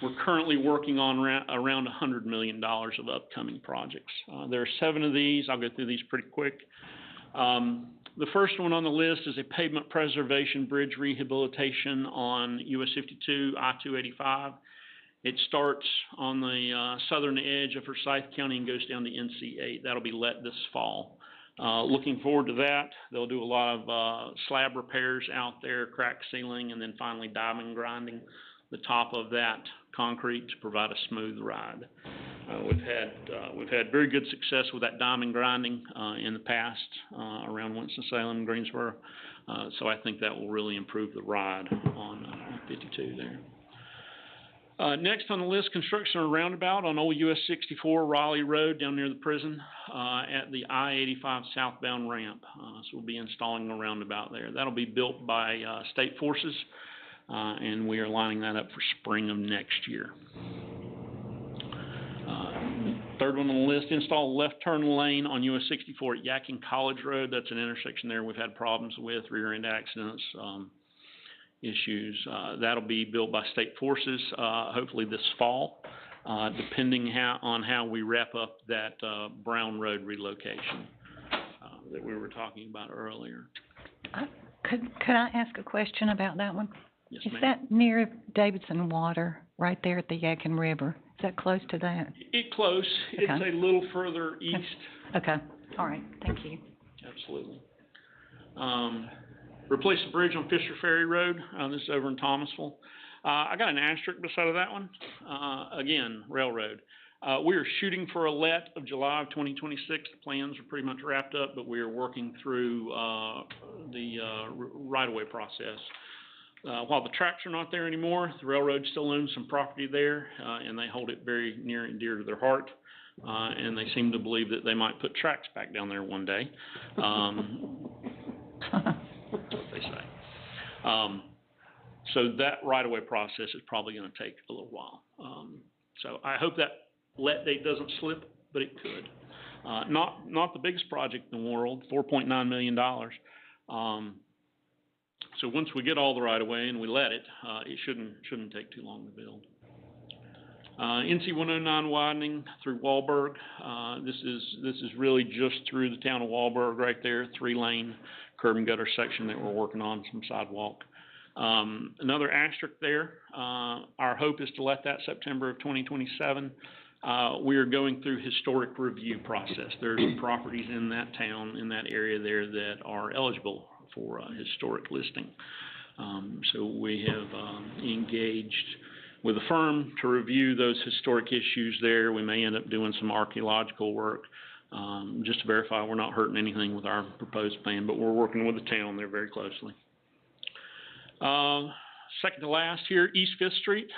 We're currently working on around $100 million of upcoming projects. There are 7 of these. I'll go through these pretty quick. The first one on the list is a pavement preservation bridge rehabilitation on US 52, I-285. It starts on the southern edge of Forsyth County and goes down to NC8. That'll be let this fall. Looking forward to that. They'll do a lot of slab repairs out there, crack sealing, and then finally diamond grinding the top of that concrete to provide a smooth ride. We've had very good success with that diamond grinding in the past around Winston-Salem and Greensboro. So I think that will really improve the ride on 52 there. Next on the list, construction of a roundabout on old US 64 Raleigh Road down near the prison at the I-85 southbound ramp. So we'll be installing a roundabout there. That'll be built by state forces, and we are lining that up for spring of next year. Third one on the list, install a left turn lane on US 64 at Yadkin College Road. That's an intersection there we've had problems with, rear end accidents, issues. That'll be built by state forces, hopefully this fall, depending on how we wrap up that, Brown Road relocation, that we were talking about earlier. Could I ask a question about that one? Yes, Is ma'am. that near Davidson Water, right there at the Yadkin River? Is that close to that? Close. Okay. It's a little further east. Okay, all right, thank you. Absolutely. Replace the bridge on Fisher Ferry Road, this is over in Thomasville. I got an asterisk beside of that one, again, railroad. We are shooting for a let of July of 2026. The plans are pretty much wrapped up, but we are working through, the right-of-way process. While the tracks are not there anymore, the railroad still owns some property there, and they hold it very near and dear to their heart. And they seem to believe that they might put tracks back down there one day. That's what they say. So that right-of-way process is probably gonna take a little while. So I hope that let date doesn't slip, but it could. Not the biggest project in the world, $4.9 million. So once we get all the right-of-way and we let it, it shouldn't take too long to build. NC 109 widening through Wahlberg. This is really just through the town of Wahlberg right there, 3-lane curb and gutter section that we're working on, some sidewalk. Another asterisk there, our hope is to let that September of 2027. We are going through historic review process. There's properties in that town, in that area there that are eligible for historic listing. So we have engaged with a firm to review those historic issues there. We may end up doing some archaeological work, just to verify we're not hurting anything with our proposed plan, but we're working with the town there very closely. Second to last here, East Fifth Street,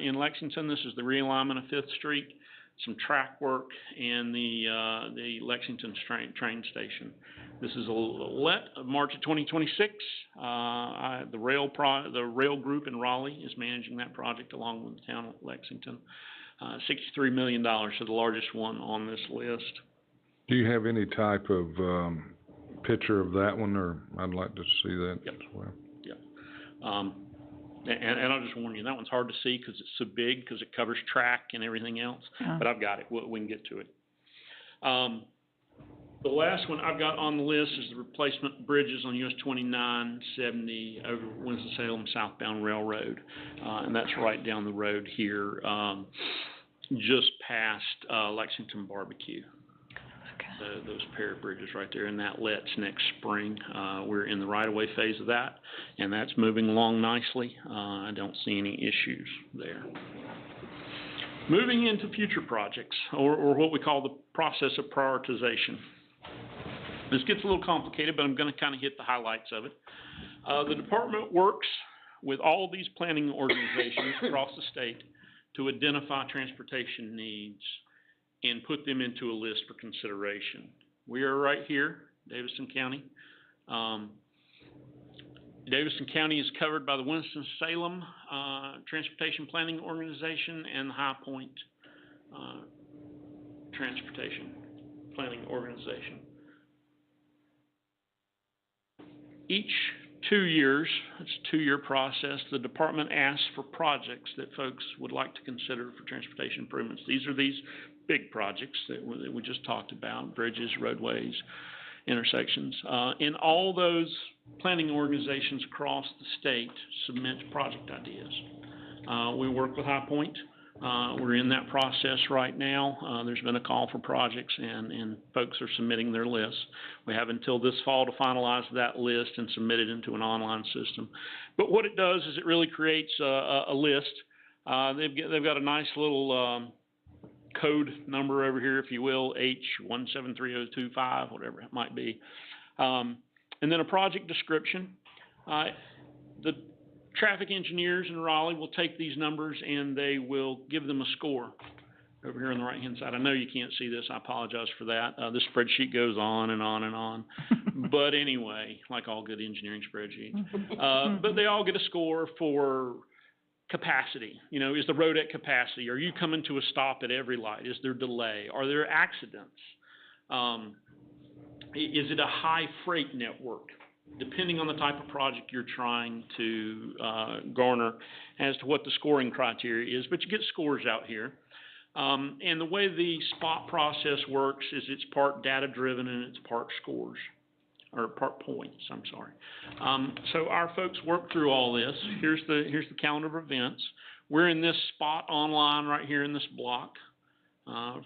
in Lexington. This is the realignment of Fifth Street, some track work, and the Lexington train station. This is a let of March of 2026. The rail group in Raleigh is managing that project along with the town of Lexington. $63 million, so the largest one on this list. Do you have any type of, picture of that one, or I'd like to see that as well? Yep. And I'll just warn you, that one's hard to see because it's so big, because it covers track and everything else, but I've got it. We can get to it. The last one I've got on the list is the replacement bridges on US 2970 over Winston-Salem southbound railroad. And that's right down the road here, just past Lexington Barbecue. Those pair of bridges right there, and that lets next spring. We're in the right-of-way phase of that, and that's moving along nicely. I don't see any issues there. Moving into future projects, or what we call the process of prioritization. This gets a little complicated, but I'm going to kind of hit the highlights of it. The department works with all these planning organizations across the state to identify transportation needs and put them into a list for consideration. We are right here, Davidson County. Davidson County is covered by the Winston-Salem Transportation Planning Organization and the High Point Transportation Planning Organization. Each 2 years, it's a 2-year process, the department asks for projects that folks would like to consider for transportation improvements. These are these big projects that we just talked about, bridges, roadways, intersections. And all those planning organizations across the state submit project ideas. We work with High Point. We're in that process right now. There's been a call for projects, and folks are submitting their lists. We have until this fall to finalize that list and submit it into an online system. But what it does is it really creates a list. They've got a nice little code number over here, if you will, H173025, whatever it might be. And then a project description. The traffic engineers in Raleigh will take these numbers and they will give them a score over here on the right-hand side. I know you can't see this. I apologize for that. This spreadsheet goes on and on and on. But anyway, like all good engineering spreadsheets. But they all get a score for capacity. You know, is the road at capacity? Are you coming to a stop at every light? Is there delay? Are there accidents? Is it a high freight network? Depending on the type of project you're trying to garner as to what the scoring criteria is, but you get scores out here. And the way the spot process works is it's part data-driven and it's part scores, or part points, I'm sorry. So our folks work through all this. Here's the calendar of events. We're in this spot online right here in this block.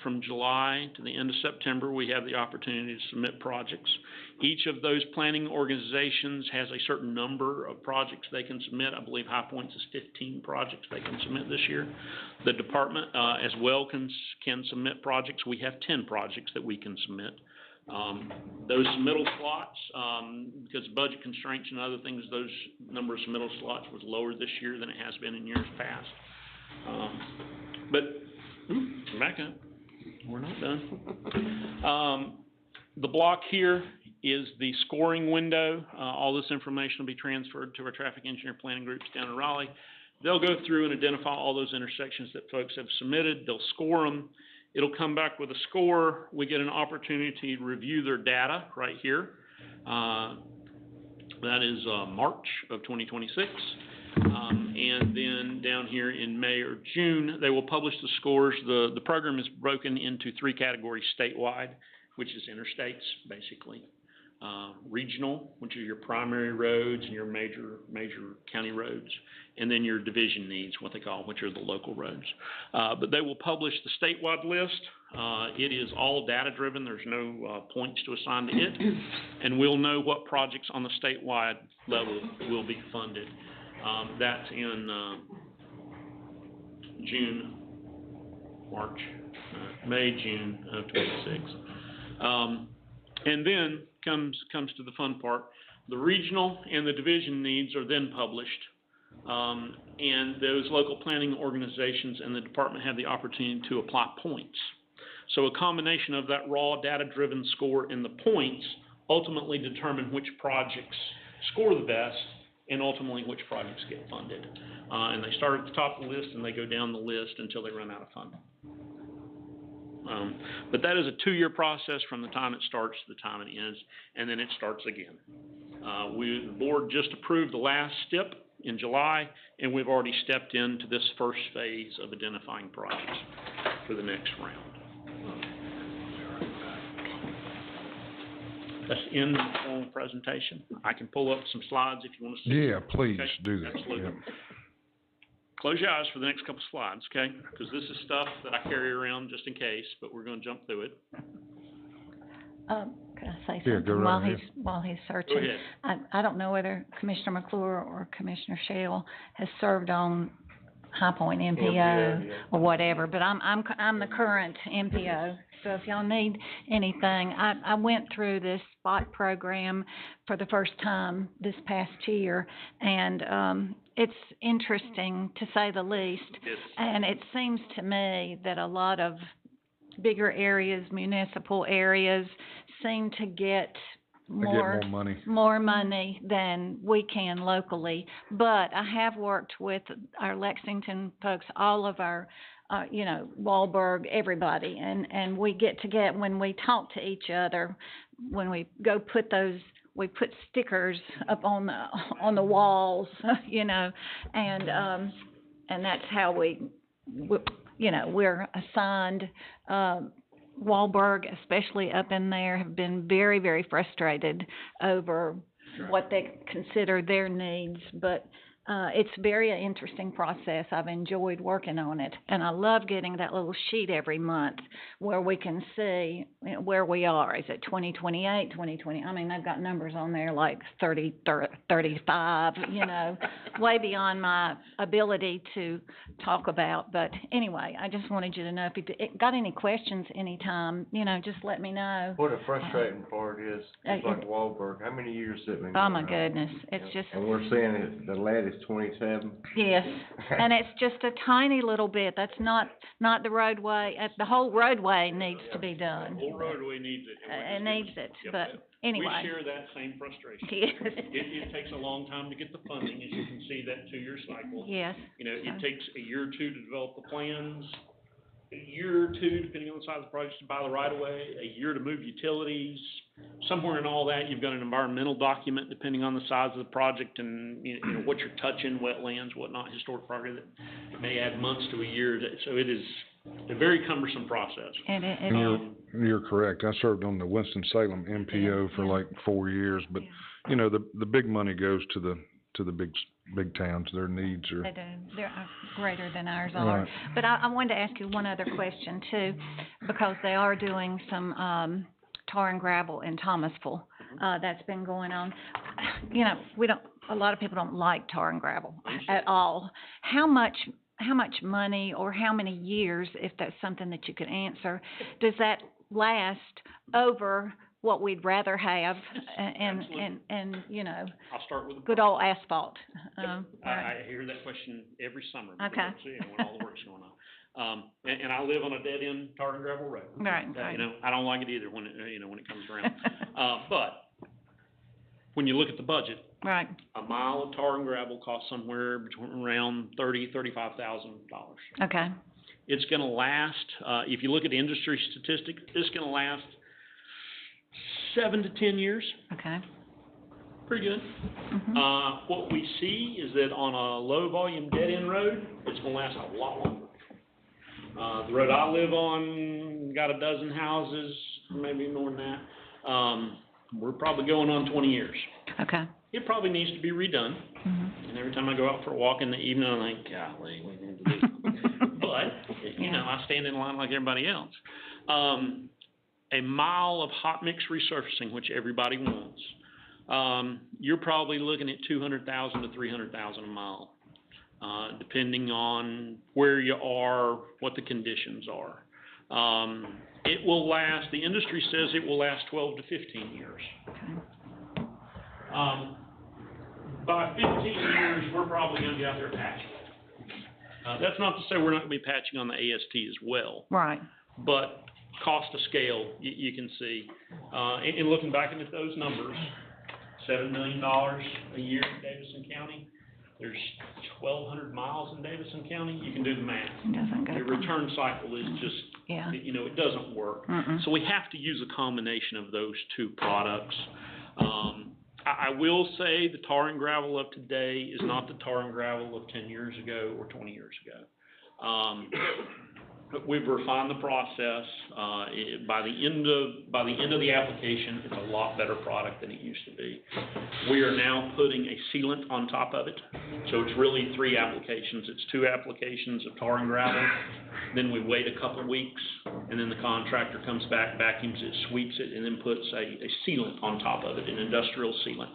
From July to the end of September, we have the opportunity to submit projects. Each of those planning organizations has a certain number of projects they can submit. I believe High Points is 15 projects they can submit this year. The department as well can submit projects. We have 10 projects that we can submit. Those submittal slots, because of budget constraints and other things, those number of submittal slots was lower this year than it has been in years past. Back up. We're not done. The block here is the scoring window. All this information will be transferred to our traffic engineer planning groups down in Raleigh. They'll go through and identify all those intersections that folks have submitted. They'll score them. It'll come back with a score. We get an opportunity to review their data right here. That is March of 2026. And then down here in May or June, they will publish the scores. The program is broken into 3 categories statewide, which is interstates, basically. Regional, which are your primary roads and your major county roads. And then your division needs, what they call, which are the local roads. But they will publish the statewide list. It is all data-driven. There's no points to assign to it. And we'll know what projects on the statewide level will be funded. That's in June, March, May, June of 26. And then comes to the fun part. The regional and the division needs are then published. And those local planning organizations and the department have the opportunity to apply points. So a combination of that raw data-driven score and the points ultimately determine which projects score the best and ultimately which projects get funded. And they start at the top of the list and they go down the list until they run out of funding. But that is a 2-year process from the time it starts to the time it ends, and then it starts again. The board just approved the last step in July, and we've already stepped into this first phase of identifying projects for the next round. That's in the formal presentation. I can pull up some slides if you want to see. Yeah, please Okay? do that. Absolutely. Yep. Close your eyes for the next couple slides, okay? Because this is stuff that I carry around just in case, but we're going to jump through it. Can I say Yeah, go something right while he's searching? Go ahead. I don't know whether Commissioner McClure or Commissioner Shell has served on High Point MPO or whatever, but I'm the current MPO. So if y'all need anything, I went through this spot program for the first time this past year, and it's interesting to say the least. And it seems to me that a lot of bigger areas, municipal areas, seem to get more money than we can locally. But I have worked with our Lexington folks, all of our, Wahlberg, everybody, and we get together when we talk to each other, when we go we put stickers up on the walls, and that's how we're assigned. Wahlberg, especially up in there, have been very, very frustrated over what they consider their needs, but it's a very interesting process. I've enjoyed working on it, and I love getting that little sheet every month where we can see where we are. Is it 2028, 2020? I mean, they've got numbers on there like 30, 35, way beyond my ability to talk about. But anyway, I just wanted you to know if you got any questions anytime, just let me know. What a frustrating part is, it's like Wahlberg, how many years have it been Oh going my on? goodness, it's just. And we're seeing it, the latest is 27? Yes, and it's just a tiny little bit, that's not the roadway, the whole roadway needs to be done. The whole roadway needs it. It needs it, Yep, but yep. anyway. We share that same frustration. Yes. It takes a long time to get the funding, as you can see, that 2-year cycle. Yes. You know, it takes a year or two to develop the plans, a year or two, depending on the size of the project, to buy the right of way, a year to move utilities. Somewhere in all that, you've got an environmental document, depending on the size of the project and, you know, what you're touching, wetlands, whatnot, historic property, that may add months to a year. So it is a very cumbersome process. And you're correct. I served on the Winston-Salem MPO for like 4 years, but, you know, the big money goes to the big towns. Their needs are. They do. They're greater than ours are. Right. But I wanted to ask you one other question too, because they are doing some, tar and gravel in Thomasville. That's been going on. You know, a lot of people don't like tar and gravel at all. How much money or how many years, if that's something that you could answer, does that last over what we'd rather have and you know, I'll start with good old asphalt? I hear that question every summer. Okay. When all the work's going on. And I live on a dead-end tar and gravel road. Right. You know, I don't like it either when it comes around. But when you look at the budget. Right. A mile of tar and gravel costs somewhere between around $35,000. Okay. It's gonna last, if you look at the industry statistics, it's gonna last 7 to 10 years. Okay. Pretty good. What we see is that on a low-volume dead-end road, it's gonna last a lot longer. The road I live on got a dozen houses, maybe more than that. We're probably going on 20 years. Okay. It probably needs to be redone. And every time I go out for a walk in the evening, I think, golly, we need to do something. But, you know, I stand in line like everybody else. A mile of hot mix resurfacing, which everybody wants, you're probably looking at $200,000 to $300,000 a mile, depending on where you are, what the conditions are. It will last, the industry says it will last 12 to 15 years. By 15 years, we're probably gonna be out there patching. That's not to say we're not gonna be patching on the AST as well. Right. But cost to scale, you can see. And looking back at those numbers, $7 million a year in Davidson County. There's 1,200 miles in Davidson County. You can do the math. It doesn't go. The return cycle is just, you know, it doesn't work. So we have to use a combination of those two products. I will say the tar and gravel of today is not the tar and gravel of 10 years ago or 20 years ago. But we've refined the process. By the end of the application, it's a lot better product than it used to be. We are now putting a sealant on top of it. So it's really 3 applications. It's 2 applications of tar and gravel. Then we wait a couple weeks, and then the contractor comes back, vacuums it, sweeps it, and then puts a sealant on top of it, an industrial sealant.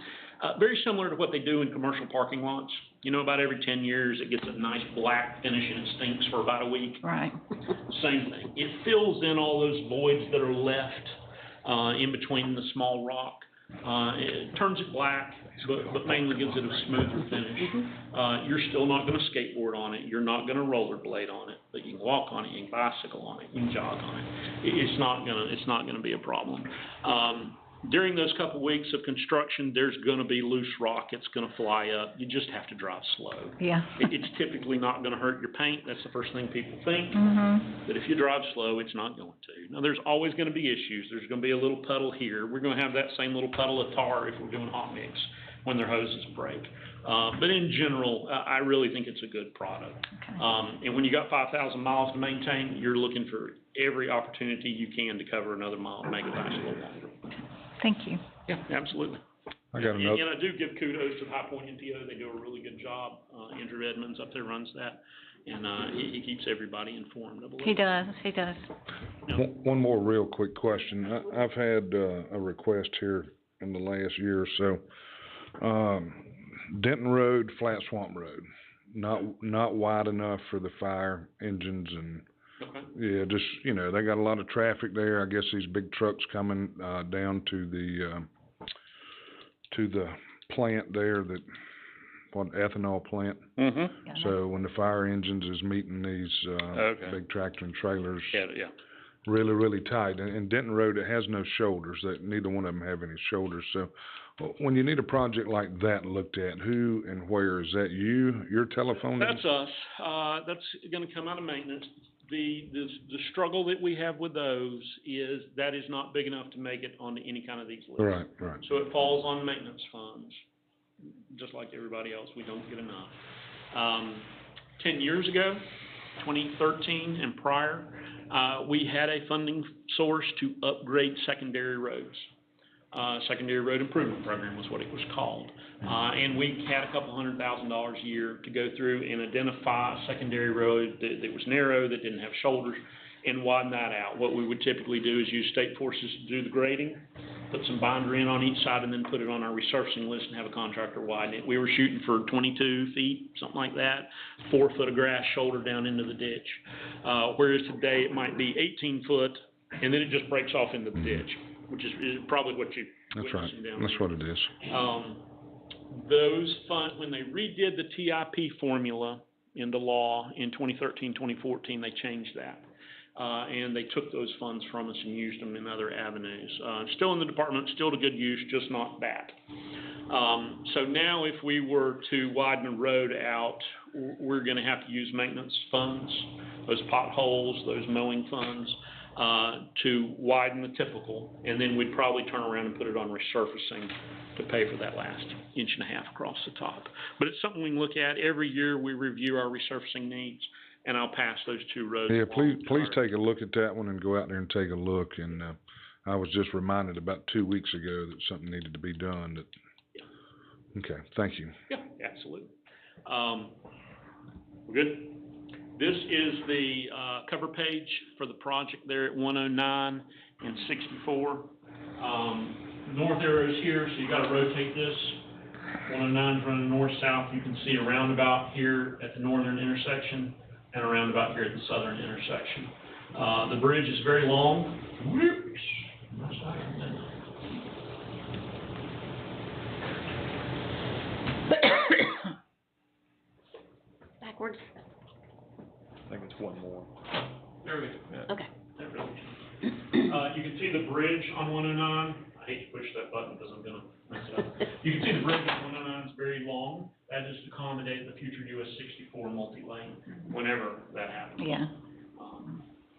Very similar to what they do in commercial parking lots. You know, about every 10 years, it gets a nice black finish and it stinks for about a week. Right. Same thing. It fills in all those voids that are left in between the small rock. It turns it black, but mainly gives it a smoother finish. You're still not going to skateboard on it. You're not going to rollerblade on it, but you can walk on it, you can bicycle on it, you can jog on it. It's not going to be a problem. During those couple weeks of construction, there's going to be loose rock. It's going to fly up. You just have to drive slow. Yeah. It's typically not going to hurt your paint. That's the first thing people think. But if you drive slow, it's not going to. Now, there's always going to be issues. There's going to be a little puddle here. We're going to have that same little puddle of tar if we're doing hot mix when their hoses break. But in general, I really think it's a good product. And when you got 5,000 miles to maintain, you're looking for every opportunity you can to cover another mile and make it last a little longer. Thank you. Yeah, absolutely. I got another. And I do give kudos to the High Point NPO. They do a really good job. Andrew Edmonds up there runs that, and he keeps everybody informed. He does. He does. One more real quick question. I've had a request here in the last year or so. Denton Road, Flat Swamp Road, not wide enough for the fire engines and. Okay. Yeah, just, you know, they got a lot of traffic there. I guess these big trucks coming down to the plant there that ethanol plant. Mm-hmm. So when the fire engines is meeting these, Okay. big tractor and trailers, Yeah. really, really tight. And Denton Road, it has no shoulders, that neither one of them have any shoulders. So when you need a project like that looked at, who and where? Is that you, your telephone? That's us. That's gonna come out of maintenance. The struggle that we have with those is that is not big enough to make it onto any kind of these lists. Right. So it falls on maintenance funds, just like everybody else. We don't get enough. 10 years ago, 2013 and prior, we had a funding source to upgrade secondary roads. Secondary Road Improvement Program was what it was called. And we had a couple $100,000 a year to go through and identify a secondary road that was narrow, that didn't have shoulders, and widen that out. What we would typically do is use state forces to do the grading, put some binder in on each side, and then put it on our resurfacing list and have a contractor widen it. We were shooting for 22 feet, something like that, 4 foot of grass shoulder down into the ditch. Whereas today it might be 18 foot, and then it just breaks off into the ditch, which is probably what you're witnessing down there. That's what it is. Those funds, when they redid the TIP formula into law in 2013, 2014, they changed that. And they took those funds from us and used them in other avenues. Still in the department, still to good use, just not that. So now if we were to widen a road out, we're gonna have to use maintenance funds, those potholes, those mowing funds, to widen the typical, and then we'd probably turn around and put it on resurfacing to pay for that last 1.5 inches across the top. But it's something we can look at. Every year we review our resurfacing needs, and I'll pass those 2 roads. Yeah, please take a look at that one and go out there and take a look. And, I was just reminded about 2 weeks ago that something needed to be done that. Yeah. Okay, thank you. Yeah, absolutely. We're good? This is the, cover page for the project there at 109 and 64. North arrow is here, so you gotta rotate this. 109 is running north-south. You can see a roundabout here at the northern intersection and a roundabout here at the southern intersection. The bridge is very long. Whoops. Backwards? I think it's one more. There we go. Yeah. Okay. There we go. You can see the bridge on 109. I hate to push that button because I'm gonna mess it up. You can see the bridge on 109 is very long. That is to accommodate the future US 64 multi-lane whenever that happens. Yeah.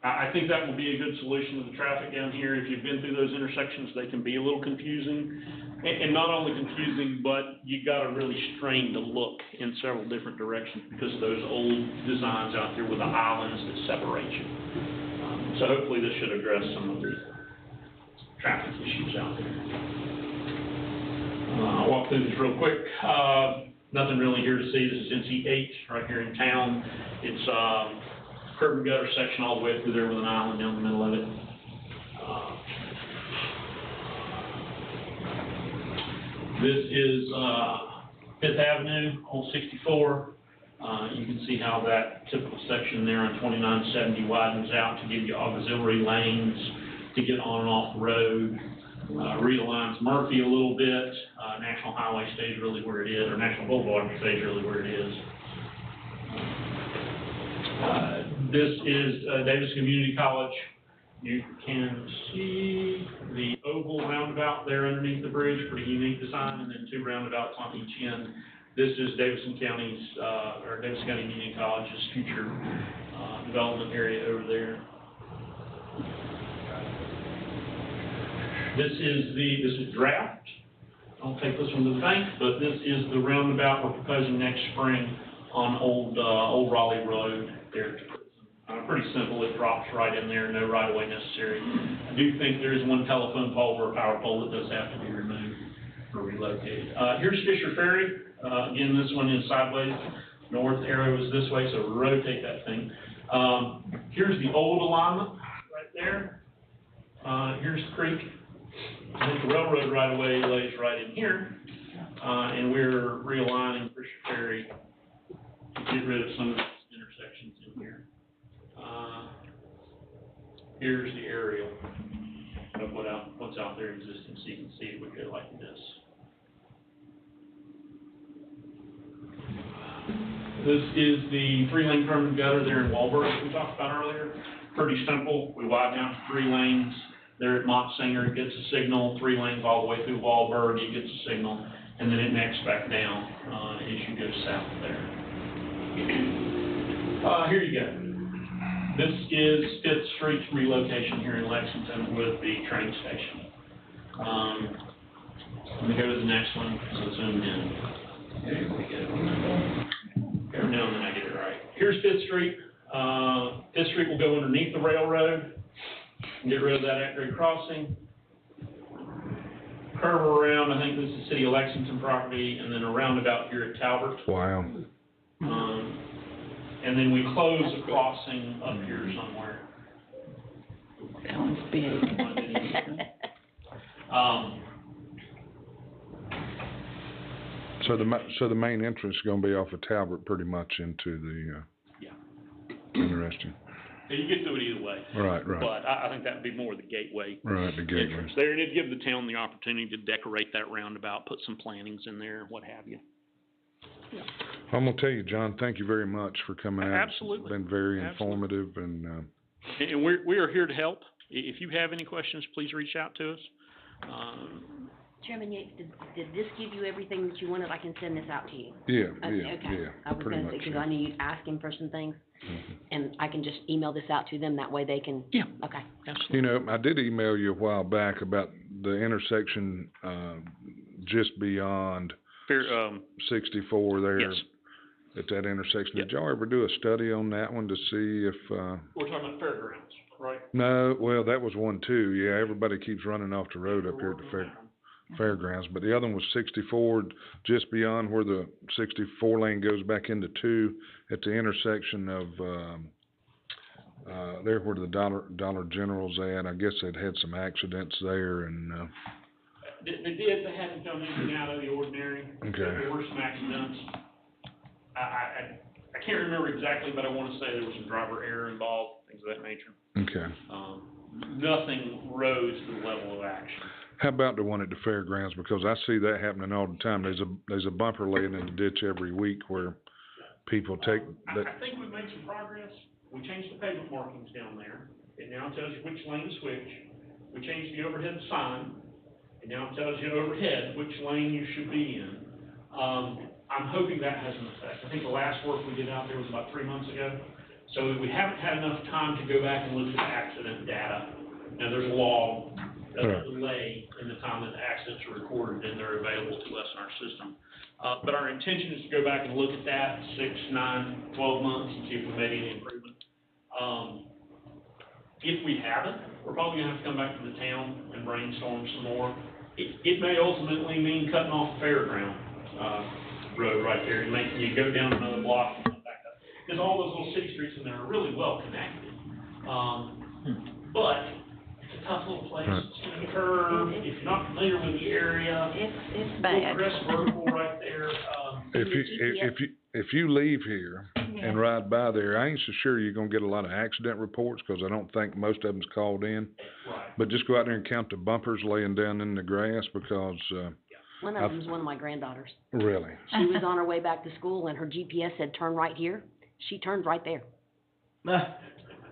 I think that will be a good solution to the traffic down here. If you've been through those intersections, they can be a little confusing. And not only confusing, but you gotta really strain to look in several different directions because of those old designs out there with the islands that separate you. So hopefully this should address some of the traffic issues out there. I'll walk through this real quick. Nothing really here to see. This is NC8 right here in town. It's curb and gutter section all the way through there with an island down the middle of it. This is 5th Avenue, Old 64. You can see how that typical section there on 2970 widens out to give you auxiliary lanes to get on and off the road. Realigns Murphy a little bit. National Highway stays really where it is, or National Boulevard stays really where it is. This is Davidson Community College. You can see the oval roundabout there underneath the bridge, pretty unique design, and then 2 roundabouts on each end. This is Davidson County's, or Davidson County Community College's future development area over there. This is draft. I'll take this one to the bank, but this is the roundabout we're proposing next spring on Old Raleigh Road there. Pretty simple, it drops right in there, no right of way necessary. I do think there is one telephone pole or a power pole that does have to be removed or relocated. Here's Fisher Ferry. Again, this one is sideways. North arrow is this way, so rotate that thing. Here's the old alignment right there. Here's the creek. I think the railroad right of way lays right in here. And we're realigning Fisher Ferry to get rid of some of these intersections in here. Here's the aerial of what's out there existing, so you can see it would go like this. This is the three-lane curb and gutter there in Walberg we talked about earlier. Pretty simple. We widen out to 3 lanes. There at Motsinger, it gets a signal, 3 lanes all the way through Walberg, it gets a signal, and then it necks back down, as you go south there. Here you go. This is Fifth Street's relocation here in Lexington with the train station. Let me go to the next one, so zoom in. There we go. Every now and then I get it right. Here's Fifth Street. Fifth Street will go underneath the railroad, get rid of that at-grade crossing. Curve around, I think this is City of Lexington property, and then a roundabout here at Talbot. Wow. And then we close the crossing up here somewhere. That one's big. So the main entrance is gonna be off of Talbot pretty much into the, Yeah. Interesting. Yeah, you get through it either way. Right. But I think that would be more the gateway. Right, the gateway. Entrance there, and it'd give the town the opportunity to decorate that roundabout, put some plantings in there, what have you. I'm gonna tell you, John, thank you very much for coming out. Absolutely. It's been very Absolutely. informative and, And we are here to help. If you have any questions, please reach out to us. Chairman Yates, did this give you everything that you wanted? I can send this out to you. yeah, Okay. I was pretty gonna say, much, cause yeah. I knew you'd ask him for some things, Mhm. and I can just email this out to them, that way they can. Yeah. Okay. Absolutely. You know, I did email you a while back about the intersection, just beyond Fair, 64 there. yes. At that intersection. Yep. Did y'all ever do a study on that one to see if, We're talking about fairgrounds, right? no, well, that was one too. Yeah, everybody keeps running off the road up here at the fairgrounds. But the other one was 64, just beyond where the 64 lane goes back into 2 at the intersection of, there where the Dollar General's at. I guess they'd had some accidents there and, They haven't done anything out of the ordinary. Okay. There were some accidents. I can't remember exactly, but I wanna say there was some driver error involved, things of that nature. okay. Nothing rose to the level of action. How about the one at the fairgrounds? Because I see that happening all the time. There's a bumper laying in the ditch every week where people take that. I think we've made some progress. We changed the pavement markings down there. It now tells you which lane to switch. We changed the overhead sign. It now tells you overhead which lane you should be in. I'm hoping that has an effect. I think the last work we did out there was about 3 months ago. So we haven't had enough time to go back and look at the accident data. Now, there's a log, a delay in the time that the accidents are recorded and they're available to us in our system. But our intention is to go back and look at that 6, 9, 12 months and see if we made any improvement. If we haven't, we're probably gonna have to come back to the town and brainstorm some more. It may ultimately mean cutting off the fairground, road right there and making you go down another block and come back up. Because all those little city streets in there are really well connected. But it's a tough little place. It's gonna curve. If you're not familiar with the area, It's little bad. crest vertical right there. If you leave here and ride by there, I ain't so sure you're gonna get a lot of accident reports, cause I don't think most of them's called in. Right. But just go out there and count the bumpers laying down in the grass, because, One of them's one of my granddaughters. really. She was on her way back to school and her GPS said, turn right here. She turned right there.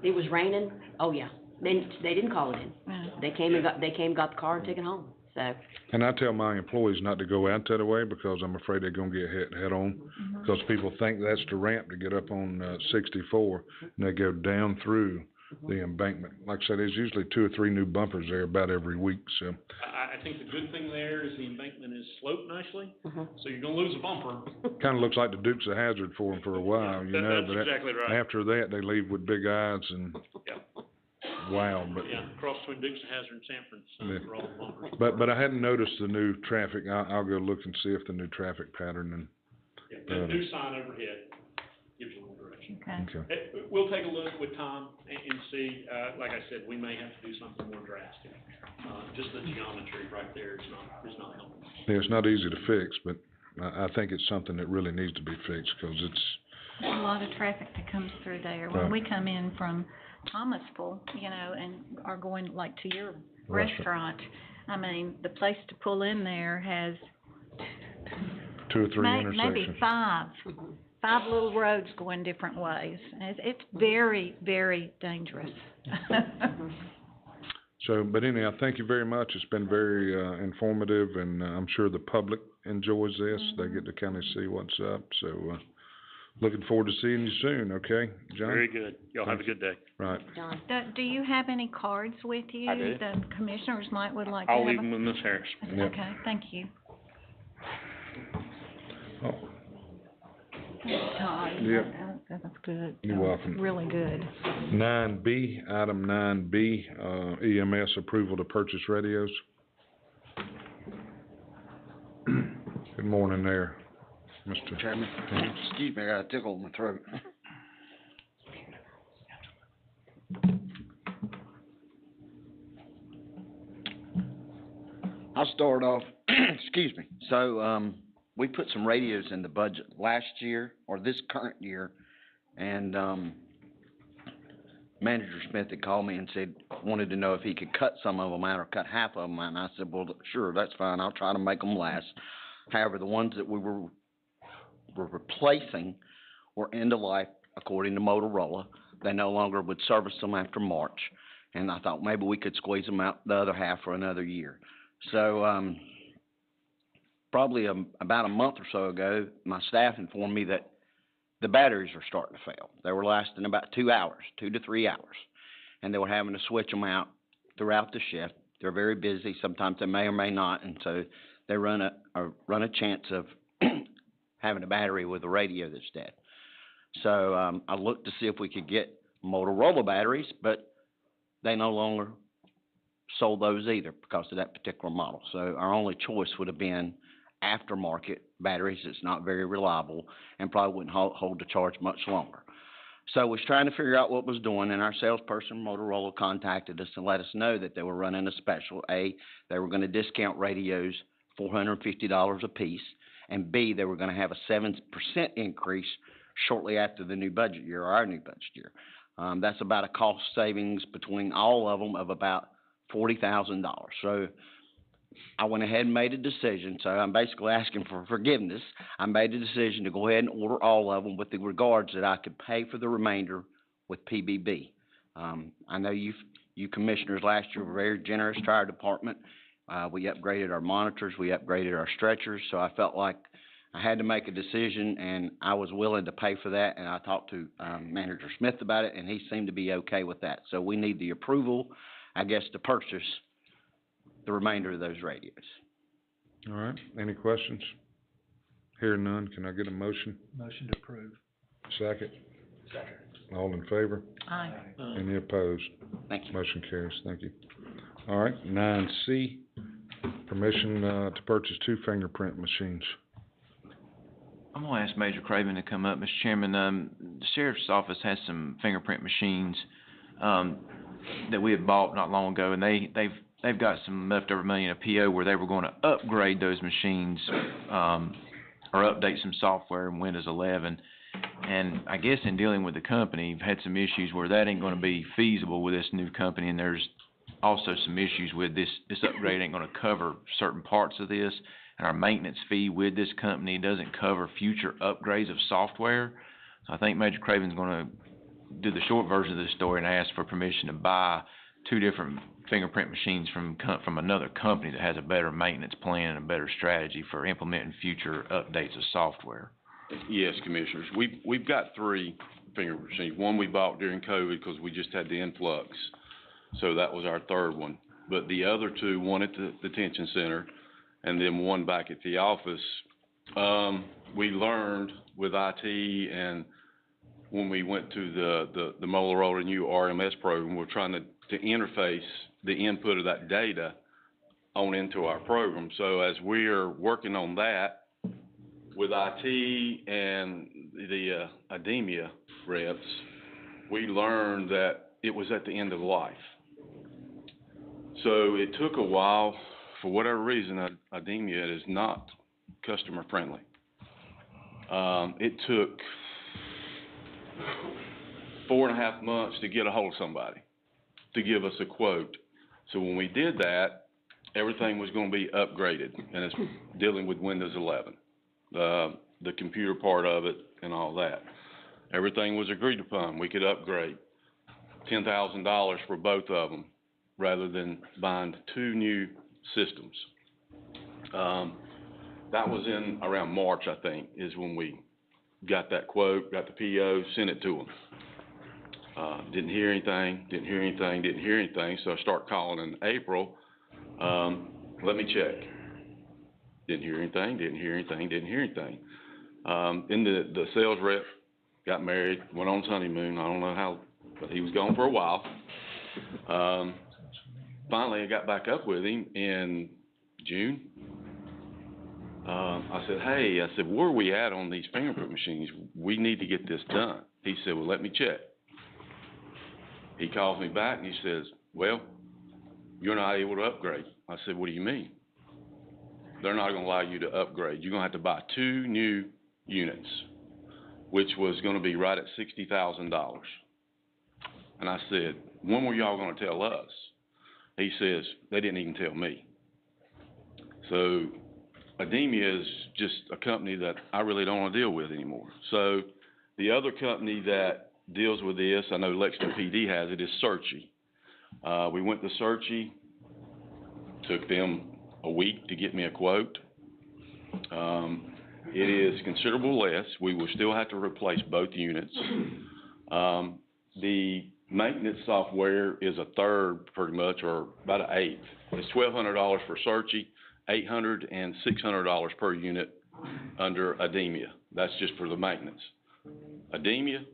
It was raining. Oh, yeah. They didn't call it in. They came and got the car and took it home, so. And I tell my employees not to go out that way, because I'm afraid they're gonna get hit head on. Because people think that's the ramp to get up on, 64, and they go down through the embankment. Like I said, there's usually 2 or 3 new bumpers there about every week, so. I think the good thing there is the embankment is sloped nicely, so you're gonna lose a bumper. Kinda looks like the Dukes of Hazzard for them for a while, you know, That's but exactly right. after that, they leave with big eyes and, wow, but. Yeah, cross between Dukes and Hazzard and Sanford, for all the bumpers. But I hadn't noticed the new traffic. I'll go look and see if the new traffic pattern and. The new sign overhead gives you a little direction. Okay. We'll take a look with Tom and see, like I said, we may have to do something more drastic. Just the geometry right there is not helping. Yeah, it's not easy to fix, but I think it's something that really needs to be fixed, cause it's. There's a lot of traffic that comes through there. When we come in from Thomasville, you know, and are going like to your restaurant, I mean, the place to pull in there has 2 or 3 intersections. maybe five 5 little roads going different ways. And it's very, very dangerous. So, but anyhow, thank you very much. It's been very, informative, and I'm sure the public enjoys this. They get to kind of see what's up, so, looking forward to seeing you soon, okay, John? Very good. Y'all have a good day. Right. Do you have any cards with you? I do. The commissioners would like to have? I'll leave them with Ms. Harris. Yep. Okay, thank you. Oh, Todd. Yep. That's good. You're welcome. Really good. 9B, item 9B, EMS approval to purchase radios. Good morning there, Mr. Chairman, excuse me, I got a tickle in my throat. I'll start off, excuse me, so, we put some radios in the budget last year, or this current year, and, Manager Smith had called me and said, wanted to know if he could cut some of them out or cut half of them out, and I said, well, sure, that's fine, I'll try to make them last. However, the ones that we were replacing were end of life, according to Motorola. They no longer would service them after March, and I thought maybe we could squeeze them out the other half for another year. So, probably about a month or so ago, my staff informed me that the batteries were starting to fail. They were lasting about 2 hours, 2 to 3 hours, and they were having to switch them out throughout the shift. They're very busy. Sometimes they may or may not, and so they run a chance of having a battery with a radio that's dead. So, I looked to see if we could get Motorola batteries, but they no longer sold those either because of that particular model. So our only choice would have been aftermarket batteries that's not very reliable and probably wouldn't hold the charge much longer. So we was trying to figure out what was doing, and our salesperson, Motorola, contacted us and let us know that they were running a special. A, they were going to discount radios $450 a piece, and B, they were going to have a 7% increase shortly after the new budget year, or our new budget year. That's about a cost savings between all of them of about $40,000. So I went ahead and made a decision, so I'm basically asking for forgiveness. I made a decision to go ahead and order all of them with the regards that I could pay for the remainder with PBB. I know you commissioners last year were very generous to our department. We upgraded our monitors, we upgraded our stretchers, so I felt like I had to make a decision, and I was willing to pay for that, and I talked to Manager Smith about it, and he seemed to be okay with that. So we need the approval, I guess, to purchase the remainder of those radios. All right, any questions? Hearing none, can I get a motion? Motion to approve. Second? Second. All in favor? Aye. Any opposed? Thank you. Motion carries, thank you. All right, 9C, permission, to purchase 2 fingerprint machines. I'm gonna ask Major Craven to come up, Mr. Chairman. The sheriff's office has some fingerprint machines, that we had bought not long ago, and they've got some leftover money in a PO where they were gonna upgrade those machines, or update some software in Windows 11. And I guess in dealing with the company, we've had some issues where that ain't gonna be feasible with this new company, and there's also some issues with this upgrade ain't gonna cover certain parts of this, and our maintenance fee with this company doesn't cover future upgrades of software. So I think Major Craven's gonna do the short version of this story and ask for permission to buy 2 different fingerprint machines from another company that has a better maintenance plan and a better strategy for implementing future updates of software. Yes, Commissioners. We've got 3 fingerprint machines. One we bought during COVID because we just had the influx. So that was our 3rd one. But the other 2, one at the detention center and then one back at the office, we learned with IT, and when we went to the Motorola new RMS program, we're trying to interface the input of that data on into our program. So as we're working on that with IT and the IDEMIA reps, we learned that it was at the end of life. So it took a while. For whatever reason, IDEMIA is not customer friendly. It took 4.5 months to get a hold of somebody to give us a quote. So when we did that, everything was going to be upgraded, and it's dealing with Windows 11, the computer part of it and all that. Everything was agreed upon. We could upgrade $10,000 for both of them rather than buying 2 new systems. That was in around March, I think, is when we got that quote, got the PO, sent it to them. Didn't hear anything, so I start calling in April, let me check. Didn't hear anything. Then the sales rep got married, went on his honeymoon, I don't know how, but he was gone for a while. Finally, I got back up with him in June. I said, hey, where are we at on these fingerprint machines? We need to get this done. He said, well, let me check. He calls me back and he says, well, you're not able to upgrade. I said, what do you mean? They're not gonna allow you to upgrade. You're gonna have to buy 2 new units, which was gonna be right at $60,000. And I said, when were y'all gonna tell us? He says, they didn't even tell me. So Ademia is just a company that I really don't wanna deal with anymore. So the other company that deals with this, I know Lexington PD has it, is Searchy. We went to Searchy, took them a week to get me a quote. It is considerable less. We will still have to replace both units. The maintenance software is a third pretty much, or about an eighth. It's $1,200 for Searchy, $800 and $600 per unit under Ademia. That's just for the maintenance. Ademia,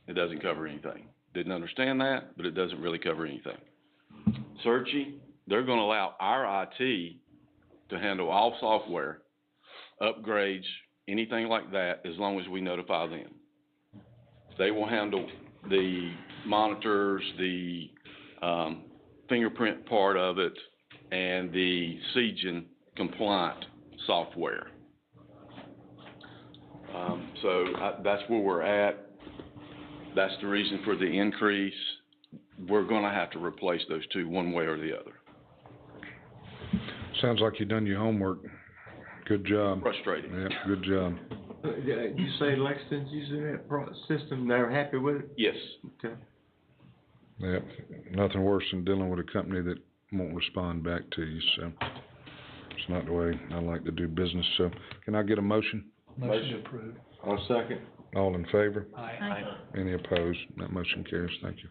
it doesn't cover anything. Didn't understand that, but it doesn't really cover anything. Searchy, they're gonna allow our IT to handle all software, upgrades, anything like that, as long as we notify them. They will handle the monitors, the fingerprint part of it, and the CGN compliant software. That's where we're at. That's the reason for the increase. We're gonna have to replace those 2 one way or the other. Sounds like you done your homework. Good job. Frustrating. Yeah, good job. You say Lexington's using that system, they're happy with it? Yes. Okay. Yeah, nothing worse than dealing with a company that won't respond back to you, so it's not the way I like to do business. So can I get a motion? Motion approved. I'll second. All in favor? Aye. Any opposed? That motion carries. Thank you.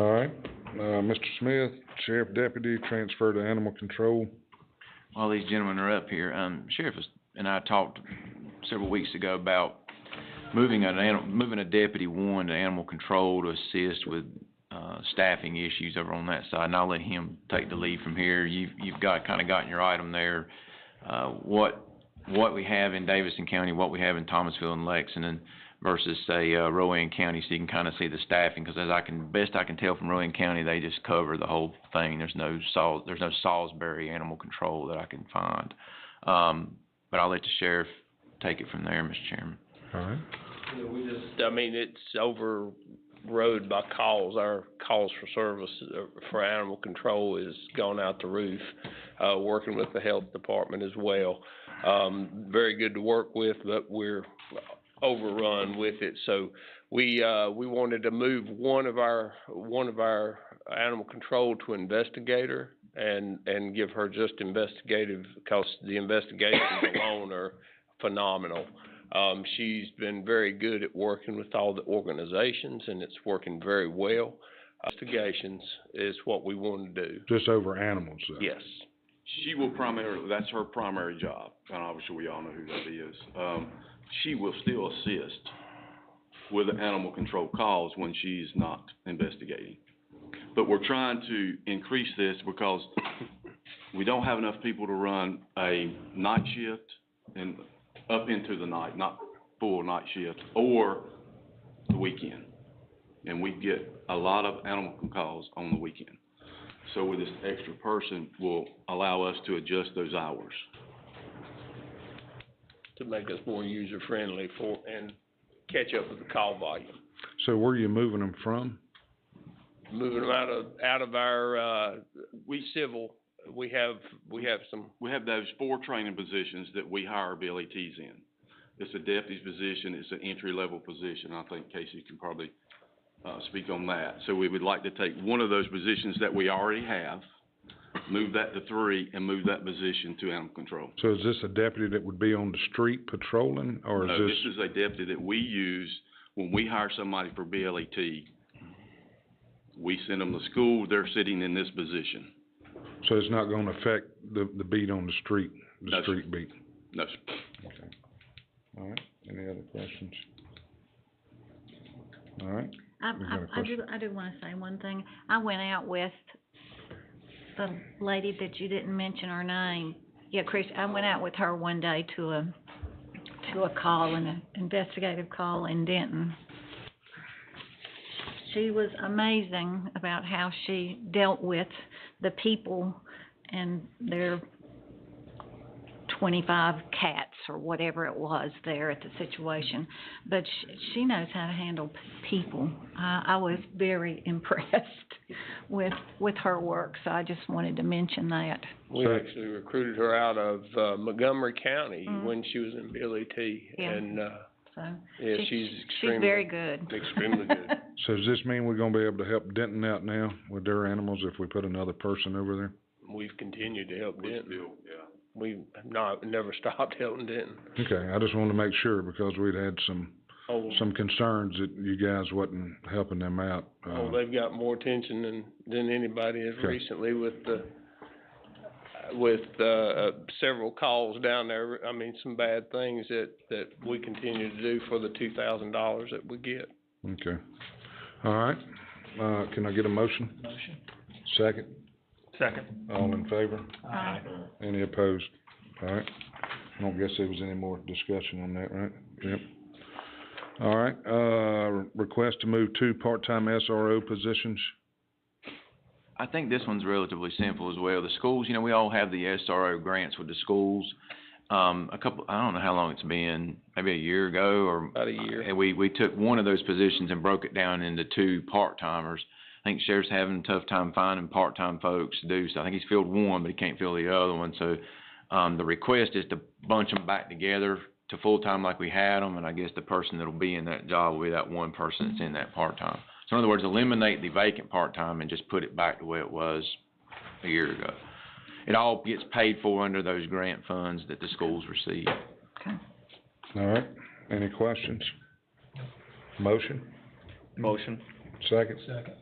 All right, Mr. Smith, Sheriff Deputy, transfer to Animal Control. While these gentlemen are up here, Sheriff and I talked several weeks ago about moving a Deputy 1 to Animal Control to assist with staffing issues over on that side, and I'll let him take the lead from here. You've gotten your item there. What we have in Davidson County, what we have in Thomasville and Lexington versus, say, Rowan County, so you can kind of see the staffing, because best I can tell from Rowan County, they just cover the whole thing. There's no Salisbury Animal Control that I can find. But I'll let the Sheriff take it from there, Mr. Chairman. All right. It's overrode by calls. Our calls for service for animal control has gone out the roof, working with the health department as well. Very good to work with, but we're overrun with it. So we wanted to move one of our animal control to investigator and give her just investigative, because the investigations alone are phenomenal. She's been very good at working with all the organizations, and it's working very well. Investigations is what we want to do. Just over animals, though. Yes. She will that's her primary job, and obviously we all know who that is. She will still assist with the animal control calls when she's not investigating. But we're trying to increase this because we don't have enough people to run a night shift and up into the night, not full night shift, or the weekend. And we get a lot of animal calls on the weekend. So with this extra person will allow us to adjust those hours. To make us more user-friendly and catch up with the call volume. So where are you moving them from? Moving them out of our, civil, we have some. We have those 4 training positions that we hire BLETs in. It's a deputy's position, it's an entry-level position. I think Casey can probably, speak on that. So we would like to take one of those positions that we already have, move that to 3, and move that position to animal control. So is this a deputy that would be on the street patrolling, or is No, this? this is a deputy that we use when we hire somebody for BLET. We send them to school, they're sitting in this position. So it's not gonna affect the beat on the street, No, sir. street beat? No, sir. Okay. All right, any other questions? All right. You got a question? I do wanna say one thing. I went out with the lady that you didn't mention her name. Yeah, Chris, I went out with her one day to a call, an investigative call in Denton. She was amazing about how she dealt with the people and their 25 cats or whatever it was there at the situation. But she knows how to handle people. I was very impressed with her work, so I just wanted to mention that. We actually recruited her out of, Montgomery County Mm. when she was in BLET. Yeah. And, So yeah, she's extremely. very good. Extremely good. So does this mean we're gonna be able to help Denton out now with their animals if we put another person over there? We've continued to help Denton. Yeah. We've never stopped helping Denton. Okay, I just wanted to make sure because we'd had some concerns that you guys wasn't helping them out. They've got more attention than anybody has Okay. recently with several calls down there. I mean, some bad things that we continue to do for the $2,000 that we get. Okay. All right, can I get a motion? Motion. Second? Second. All in favor? Aye. Any opposed? All right. I don't guess there was any more discussion on that, right? Yep. All right, request to move 2 part-time SRO positions. I think this one's relatively simple as well. The schools, we all have the SRO grants with the schools. I don't know how long it's been, maybe a year ago or. About a year. And we took one of those positions and broke it down into 2 part-timers. I think Sheriff's having a tough time finding part-time folks to do, so I think he's filled one, but he can't fill the other one. So, the request is to bunch them back together to full-time like we had them, and I guess the person that'll be in that job will be that one person that's in that part-time. So in other words, eliminate the vacant part-time and just put it back the way it was a year ago. It all gets paid for under those grant funds that the schools receive. Okay. All right, any questions? Motion? Motion. Second? Second.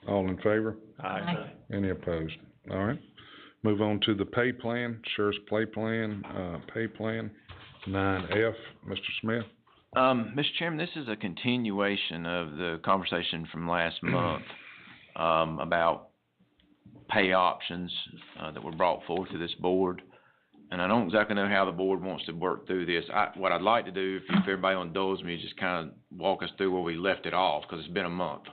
All in favor? Aye. Any opposed? All right. Move on to the pay plan, Sheriff's pay plan, 9F, Mr. Smith. Mr. Chairman, this is a continuation of the conversation from last month, about pay options, that were brought forth to this board. And I don't exactly know how the board wants to work through this. What I'd like to do, if everybody indulges me, is just kind of walk us through where we left it off, because it's been a month.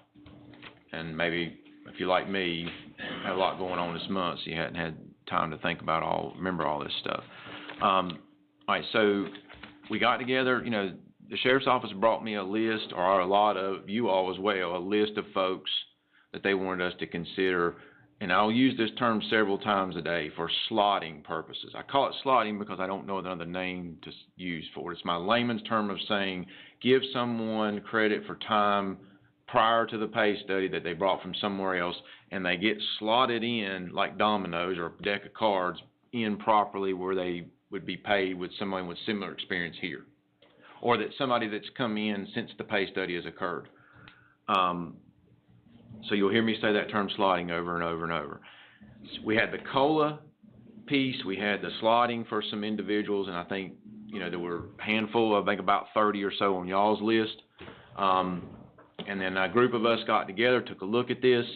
And maybe, if you're like me, you had a lot going on this month, so you hadn't had time to remember all this stuff. All right, so we got together, the sheriff's office brought me a list, or a lot of you all as well, a list of folks that they wanted us to consider. And I'll use this term several times a day for slotting purposes. I call it slotting because I don't know another name to use for it. It's my layman's term of saying give someone credit for time prior to the pay study that they brought from somewhere else, and they get slotted in like dominoes or a deck of cards in properly where they would be paid with someone with similar experience here, or that somebody that's come in since the pay study has occurred. So you'll hear me say that term slotting over and over and over. We had the COLA piece, we had the slotting for some individuals, and I think, there were a handful, I think about 30 or so on y'all's list. And then a group of us got together, took a look at this,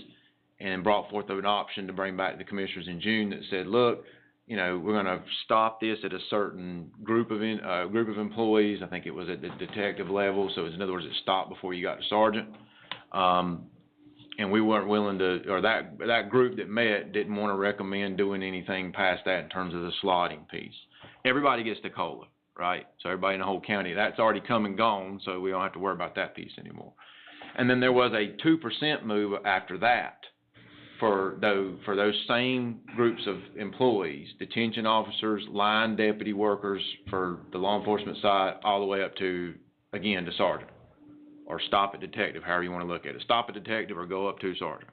and brought forth an option to bring back to the commissioners in June that said, look, we're gonna stop this at a certain group of employees. I think it was at the detective level, so in other words, it stopped before you got to sergeant. And we weren't willing to, or that group that met didn't want to recommend doing anything past that in terms of the slotting piece. Everybody gets the COLA, right? So everybody in the whole county, that's already come and gone, so we don't have to worry about that piece anymore. And then there was a 2% move after that for those same groups of employees, detention officers, line deputy workers for the law enforcement side, all the way up to, again, to sergeant, or stop at detective, however you want to look at it. Stop at detective or go up to sergeant.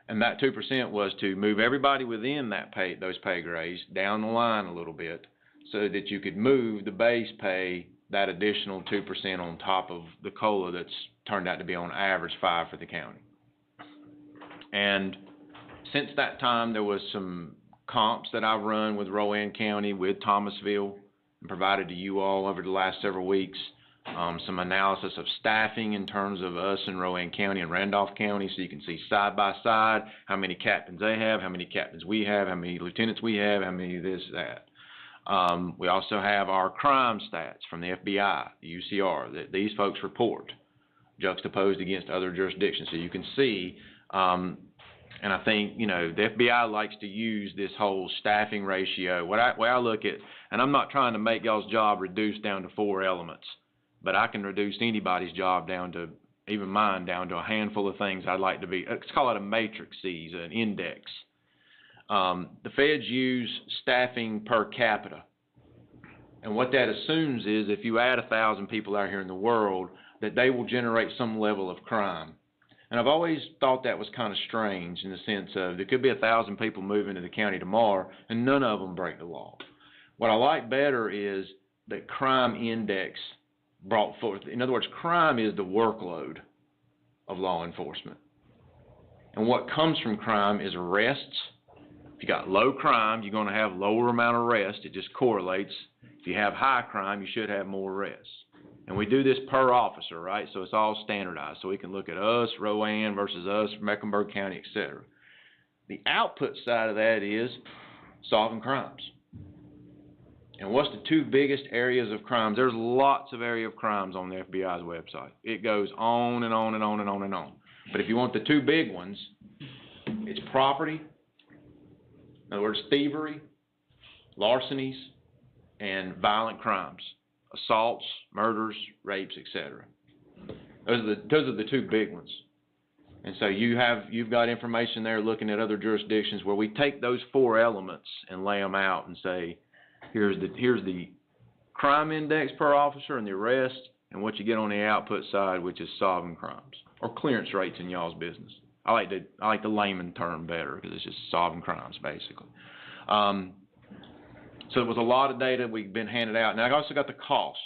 And that 2% was to move everybody within those pay grades down the line a little bit, so that you could move the base pay that additional 2% on top of the COLA that's turned out to be on average 5 for the county. And since that time, there was some comps that I've run with Rowan County, with Thomasville, and provided to you all over the last several weeks. Some analysis of staffing in terms of us in Rowan County and Randolph County, so you can see side by side how many captains they have, how many captains we have, how many lieutenants we have, how many this, that. We also have our crime stats from the FBI, the UCR, that these folks report, juxtaposed against other jurisdictions. So you can see, and I think, you know, the FBI likes to use this whole staffing ratio. Way I look at, and I'm not trying to make y'all's job reduced down to 4 elements, but I can reduce anybody's job down to, even mine, down to a handful of things I'd like to be. Let's call it a matrix, an index. The feds use staffing per capita. And what that assumes is if you add 1,000 people out here in the world, that they will generate some level of crime. And I've always thought that was kind of strange in the sense of there could be 1,000 people move into the county tomorrow and none of them break the law. What I like better is that crime index brought forth. In other words, crime is the workload of law enforcement. And what comes from crime is arrests. If you got low crime, you're going to have lower amount of arrests. It just correlates. If you have high crime, you should have more arrests. And we do this per officer, right? So it's all standardized. So we can look at us, Rowan versus us, Mecklenburg County, et cetera. The output side of that is solving crimes. And what's the 2 biggest areas of crimes? There's lots of area of crimes on the FBI's website. It goes on and on and on and on and on. But if you want the 2 big ones, it's property. In other words, thievery, larcenies, and violent crimes, assaults, murders, rapes, etc. Those are the 2 big ones. And so you've got information there looking at other jurisdictions where we take those 4 elements and lay them out and say, here's the crime index per officer and the arrest, and what you get on the output side, which is solving crimes or clearance rates in y'all's business. I like the layman term better because it's just solving crimes, basically. So it was a lot of data we've been handed out. Now I also got the costs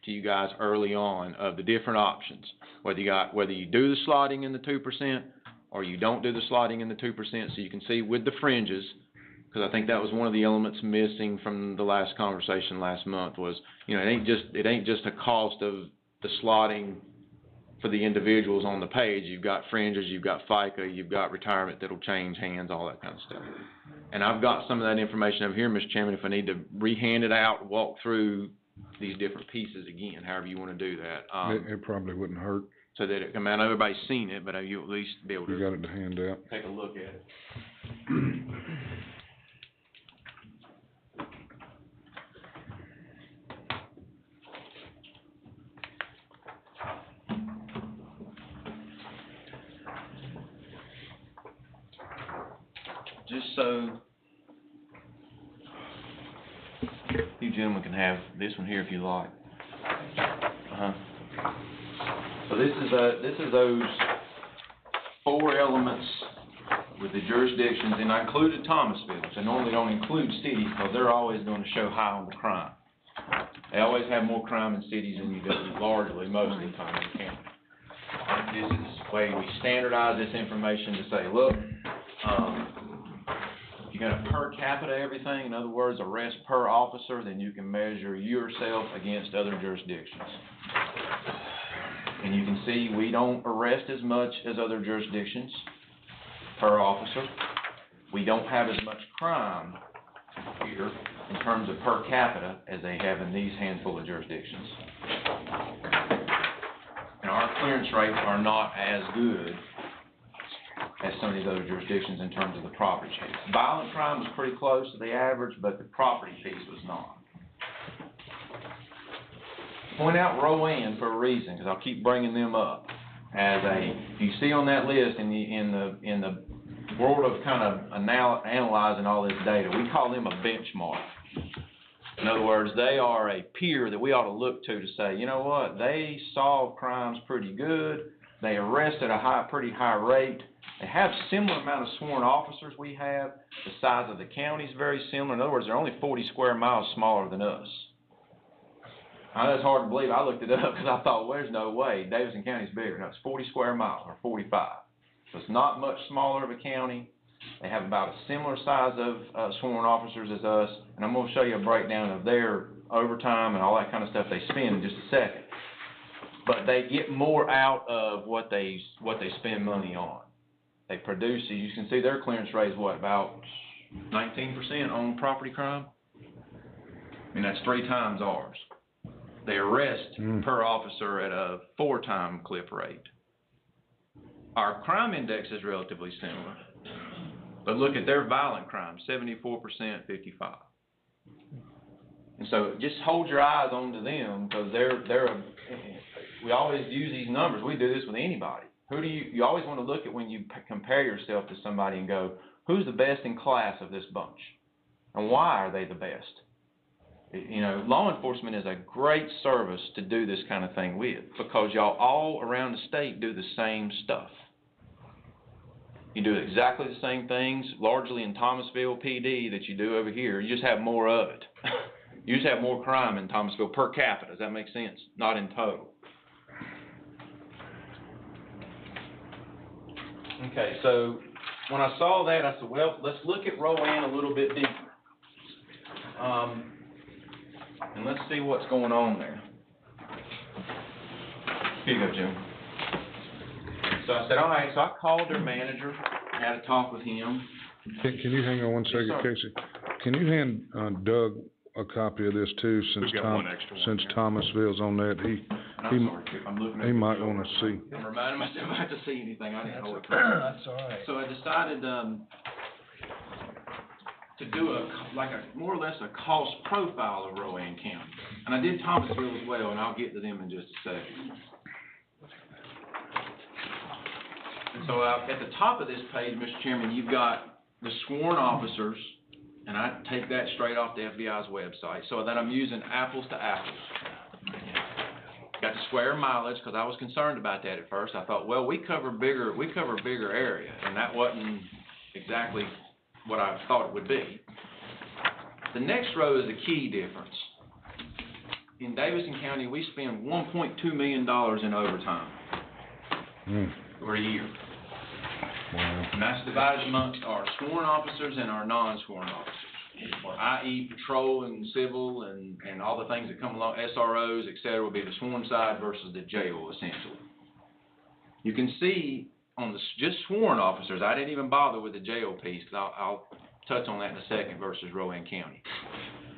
to you guys early on of the different options, whether you do the slotting in the 2% or you don't do the slotting in the 2%. So you can see with the fringes, because I think that was one of the elements missing from the last conversation last month was, you know, it ain't just a cost of the slotting for the individuals on the page. You've got fringes, you've got FICA, you've got retirement that'll change hands, all that kind of stuff. And I've got some of that information over here, Mr. Chairman, if I need to re-hand it out, walk through these different pieces again, however you want to do that. It probably wouldn't hurt. So that I know everybody's seen it, but you at least be able to. You got it to hand out. Take a look at it. Just so you gentlemen can have this one here if you like. So this is those 4 elements with the jurisdictions, and I included Thomasville, which I normally don't include cities because they're always going to show high on the crime. They always have more crime in cities than you do, largely, most of the time in the county. This is the way we standardize this information to say, look, you got a per capita everything, in other words, arrest per officer, then you can measure yourself against other jurisdictions. And you can see we don't arrest as much as other jurisdictions per officer. We don't have as much crime here in terms of per capita as they have in these handful of jurisdictions. And our clearance rates are not as good as some of these other jurisdictions in terms of the property chase. Violent crime was pretty close to the average, but the property piece was not. Point out Rowan for a reason, because I'll keep bringing them up as you see on that list in the world of kind of analyzing all this data, we call them a benchmark. In other words, they are a peer that we ought to look to say, you know what, they solve crimes pretty good, they arrest at a pretty high rate, they have similar amount of sworn officers we have, the size of the county is very similar. In other words, they're only 40 square miles smaller than us. I know it's hard to believe. I looked it up because I thought, well, there's no way. Davidson County is bigger. No, it's 40 square miles, or 45. So it's not much smaller of a county. They have about a similar size of sworn officers as us, and I'm going to show you a breakdown of their overtime and all that kind of stuff they spend in just a second. But they get more out of what they spend money on. They produce, as you can see, their clearance rate is what, about 19% on property crime? I mean, that's 3 times ours. They arrest per officer at a 4-time clip rate. Our crime index is relatively similar. But look at their violent crime, 74%, 55. And so just hold your eyes on to them, because we always use these numbers. We do this with anybody. You always want to look at when you compare yourself to somebody and go, who's the best in class of this bunch? And why are they the best? You know, law enforcement is a great service to do this kind of thing with, because y'all all around the state do the same stuff. You do exactly the same things, largely in Thomasville PD, that you do over here. You just have more of it. You just have more crime in Thomasville per capita. Does that make sense? Not in total. Okay, so when I saw that, I said, well, let's look at Rowan a little bit deeper. And let's see what's going on there. Here you go, Jim. So I said, all right, so I called their manager, had a talk with him. Can you hang on one second, Yes, sir. Casey? Can you hand Doug a copy of this too, since Thomasville's on that? He might want to see. I'm reminding myself not to see anything. I didn't know what. That's all right. So I decided to do more or less a cost profile of Rowan County. And I did Thomasville as well, and I'll get to them in just a second. And so at the top of this page, Mr. Chairman, you've got the sworn officers, and I take that straight off the FBI's website, so that I'm using apples to apples. Got the square mileage, because I was concerned about that at first. I thought, well, we cover bigger area, and that wasn't exactly what I thought it would be. The next row is the key difference. In Davidson County, we spend $1.2 million in overtime per year. Wow. And that's divided amongst our sworn officers and our non-sworn officers, i.e. patrol and civil and all the things that come along, SROs, et cetera, will be the sworn side versus the jail, essentially. You can see on the just sworn officers, I didn't even bother with the jail piece, because I'll touch on that in a second, versus Rowan County.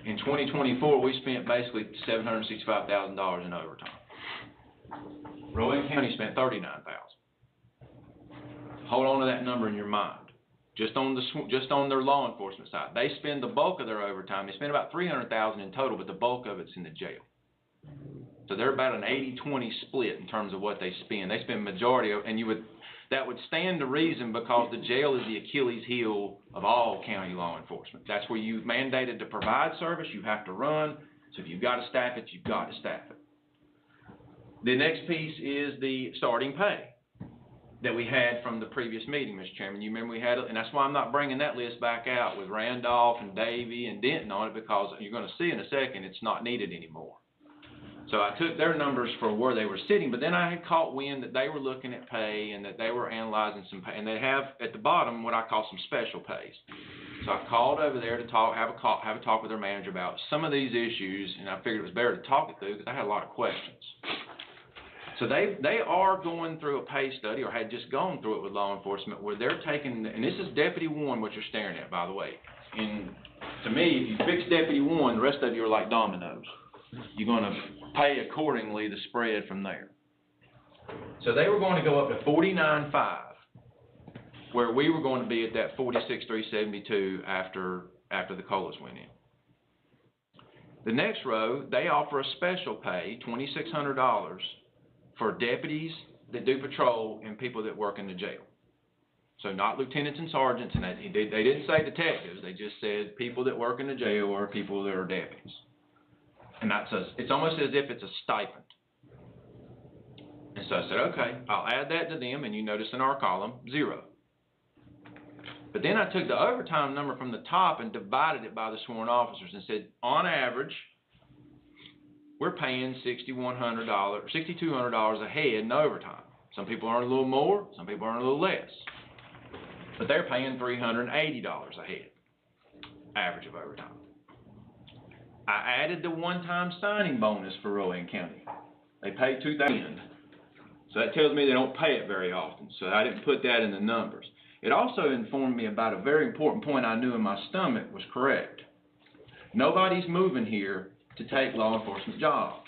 In 2024, we spent basically $765,000 in overtime. Rowan County spent $39,000. Hold on to that number in your mind. Just on their law enforcement side, they spend the bulk of their overtime. They spend about $300,000 in total, but the bulk of it's in the jail. So they're about an 80-20 split in terms of what they spend. They spend majority of, and that would stand to reason, because the jail is the Achilles heel of all county law enforcement. That's where you've mandated to provide service, you have to run. So if you've got to staff it, you've got to staff it. The next piece is the starting pay that we had from the previous meeting, Mr. Chairman. You remember we had it, and that's why I'm not bringing that list back out with Randolph and Davey and Denton on it, because you're going to see in a second it's not needed anymore. So I took their numbers for where they were sitting, but then I had caught wind that they were looking at pay and that they were analyzing some pay, and they have at the bottom what I call some special pays. So I called over there to have a talk with their manager about some of these issues, and I figured it was better to talk it through because I had a lot of questions. So they are going through a pay study, or had just gone through it with law enforcement, where they're taking, and this is Deputy 1, what you're staring at, by the way. And to me, if you fix Deputy 1, the rest of you are like dominoes. You're going to pay accordingly the spread from there. So they were going to go up to $49,500, where we were going to be at that $46,372 after the COLAs went in. The next row, they offer a special pay, $2,600, for deputies that do patrol and people that work in the jail. So not lieutenants and sergeants, and they didn't say detectives, they just said people that work in the jail or people that are deputies. And it's almost as if it's a stipend. And so I said, okay, I'll add that to them, and you notice in our column, 0. But then I took the overtime number from the top and divided it by the sworn officers and said, on average, we're paying $6,200 a head in overtime. Some people earn a little more, some people earn a little less. But they're paying $380 a head, average of overtime. I added the one-time signing bonus for Rowan County. They pay $2,000. So that tells me they don't pay it very often. So I didn't put that in the numbers. It also informed me about a very important point I knew in my stomach was correct. Nobody's moving here to take law enforcement jobs,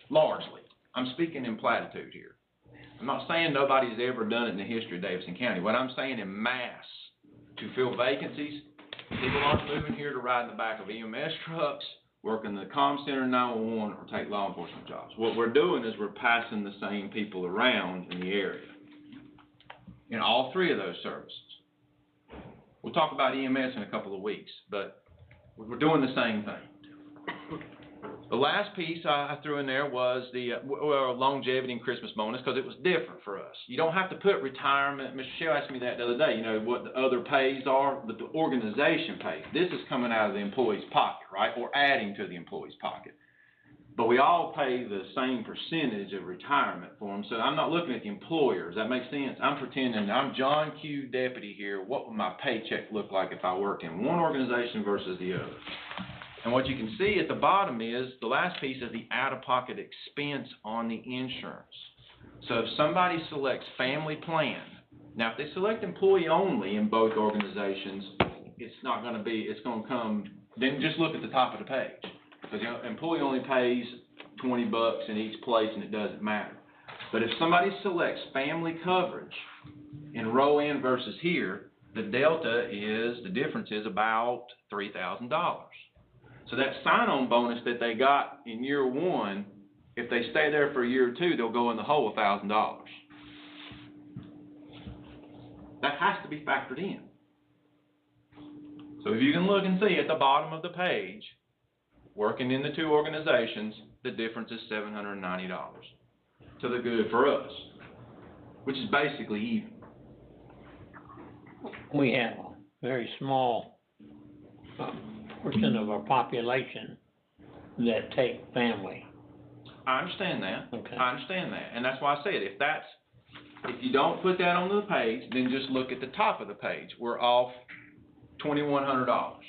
largely. I'm speaking in platitude here. I'm not saying nobody's ever done it in the history of Davidson County. What I'm saying in mass, to fill vacancies, people aren't moving here to ride in the back of EMS trucks, work in the comm center 911, or take law enforcement jobs. What we're doing is we're passing the same people around in the area, in all 3 of those services. We'll talk about EMS in a couple of weeks, but we're doing the same thing. The last piece I threw in there was the longevity and Christmas bonus, because it was different for us. You don't have to put retirement. Mr. Shell asked me that the other day, you know, what the other pays are, but the organization pays. This is coming out of the employee's pocket, right, or adding to the employee's pocket. But we all pay the same percentage of retirement for them, so I'm not looking at the employer. Does that make sense? I'm pretending I'm John Q. Deputy here. What would my paycheck look like if I worked in one organization versus the other? And what you can see at the bottom is, the last piece is the out-of-pocket expense on the insurance. So if somebody selects family plan, now if they select employee only in both organizations, it's not going to be, it's going to come, then just look at the top of the page. Because employee only pays $20 in each place and it doesn't matter. But if somebody selects family coverage in row N versus here, the delta is, the difference is about $3,000. So that sign-on bonus that they got in year 1, if they stay there for a year or 2, they'll go in the hole $1,000. That has to be factored in. So if you can look and see at the bottom of the page, working in the 2 organizations, the difference is $790 to the good for us, which is basically even. We have a very small portion of our population that take family. I understand that. Okay. I understand that. And that's why I said, if you don't put that on the page, then just look at the top of the page. We're off $2,100.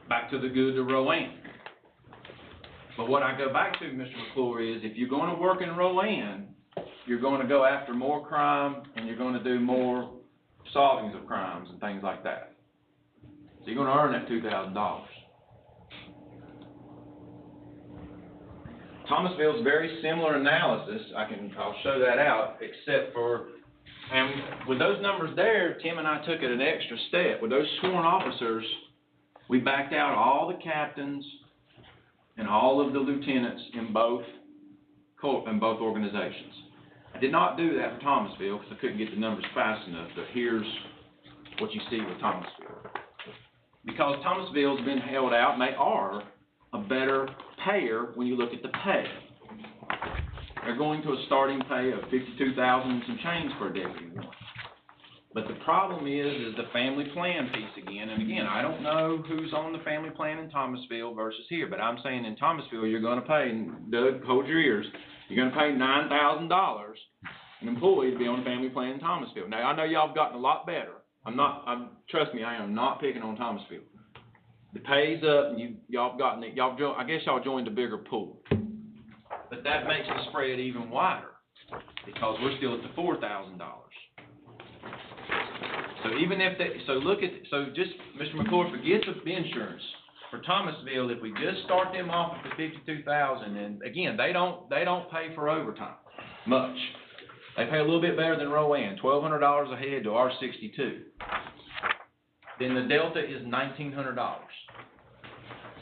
Back to the good to Rowan. But what I go back to, Mr. McClure, is if you're going to work in Rowan, you're going to go after more crime and you're going to do more solvings of crimes and things like that. So you're going to earn that $2,000. Thomasville's very similar analysis. I'll show that out, except for, and with those numbers there, Tim and I took it an extra step. With those sworn officers, we backed out all the captains and all of the lieutenants in both organizations. I did not do that for Thomasville because I couldn't get the numbers fast enough, but here's what you see with Thomasville. Because Thomasville's been held out, and they are a better payer when you look at the pay. They're going to a starting pay of $52,000 and some change for a deputy one. But the problem is the family plan piece again. And again, I don't know who's on the family plan in Thomasville versus here, but I'm saying in Thomasville you're going to pay, and Doug, hold your ears, you're going to pay $9,000 an employee to be on the family plan in Thomasville. Now, I know y'all have gotten a lot better. Trust me, I am not picking on Thomasville. The pay's up, and y'all gotten it. I guess y'all joined a bigger pool. But that makes the spread even wider because we're still at the $4,000. So even if just Mr. McClure, forget the insurance for Thomasville. If we just start them off at the $52,000, and again, they don't pay for overtime much. They pay a little bit better than Rowan, $1,200 a head to our $62,000. Then the delta is $1,900.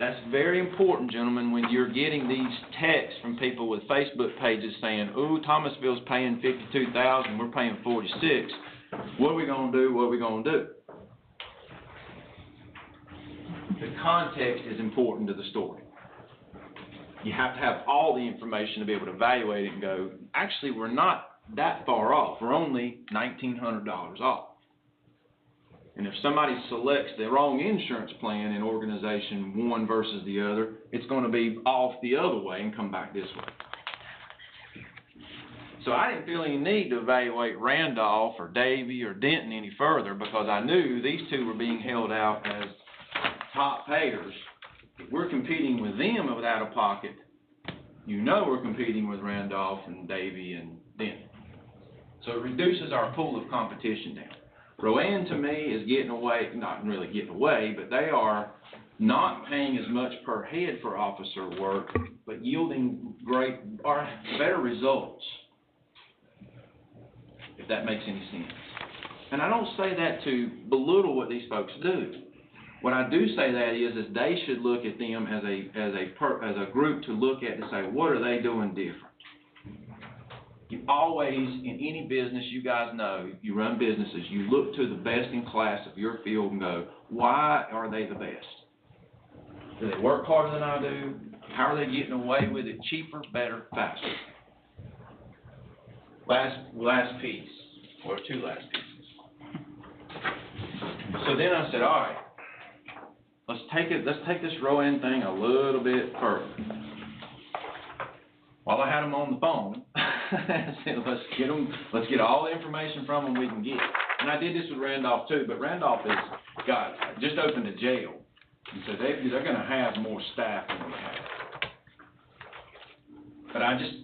That's very important, gentlemen, when you're getting these texts from people with Facebook pages saying, ooh, Thomasville's paying $52,000, we're paying $46. What are we gonna do? What are we gonna do? The context is important to the story. You have to have all the information to be able to evaluate it and go, actually, we're not that far off. We're only $1,900 off. And if somebody selects the wrong insurance plan in organization one versus the other, it's going to be off the other way and come back this way. So I didn't feel any need to evaluate Randolph or Davie or Denton any further because I knew these two were being held out as top payers. If we're competing with them with out of pocket, you know we're competing with Randolph and Davie and Denton. So it reduces our pool of competition down. Rowan to me is getting away, not really getting away, but they are not paying as much per head for officer work, but yielding great or better results, if that makes any sense. And I don't say that to belittle what these folks do. What I do say that is they should look at them as a group to look at and say, what are they doing different? You always, in any business, you guys know, you run businesses, you look to the best in class of your field and go, why are they the best? Do they work harder than I do? How are they getting away with it cheaper, better, faster? Last piece, or two last pieces. So then I said, all right, let's take this Rowan thing a little bit further. While I had them on the phone, I said, let's get all the information from them we can get. And I did this with Randolph too, but Randolph just opened a jail. And so they're going to have more staff than we have. But I just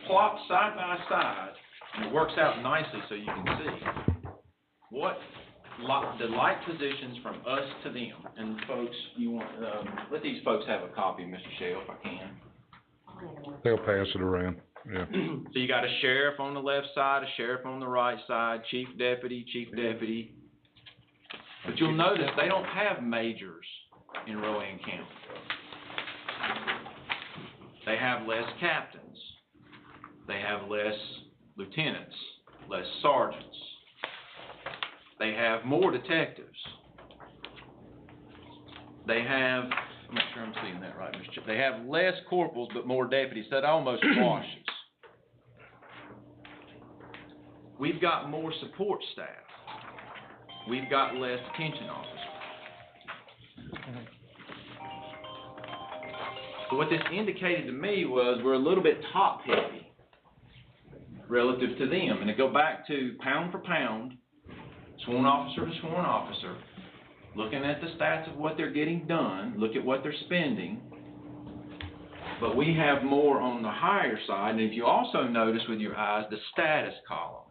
plopped side by side, and it works out nicely so you can see what the like positions from us to them. And folks, you want let these folks have a copy, Mr. Shell, if I can. They'll pass it around, yeah. So you got a sheriff on the left side, a sheriff on the right side, chief deputy. But you'll notice they don't have majors in Rowan County. They have less captains. They have less lieutenants, less sergeants. They have more detectives. They have, I'm not sure I'm seeing that right, Mr. They have less corporals but more deputies. That almost washes. We've got more support staff. We've got less detention officers. So what this indicated to me was we're a little bit top heavy relative to them. And to go back to pound for pound, sworn officer to sworn officer, looking at the stats of what they're getting done, look at what they're spending. But we have more on the higher side. And if you also notice with your eyes, the status column,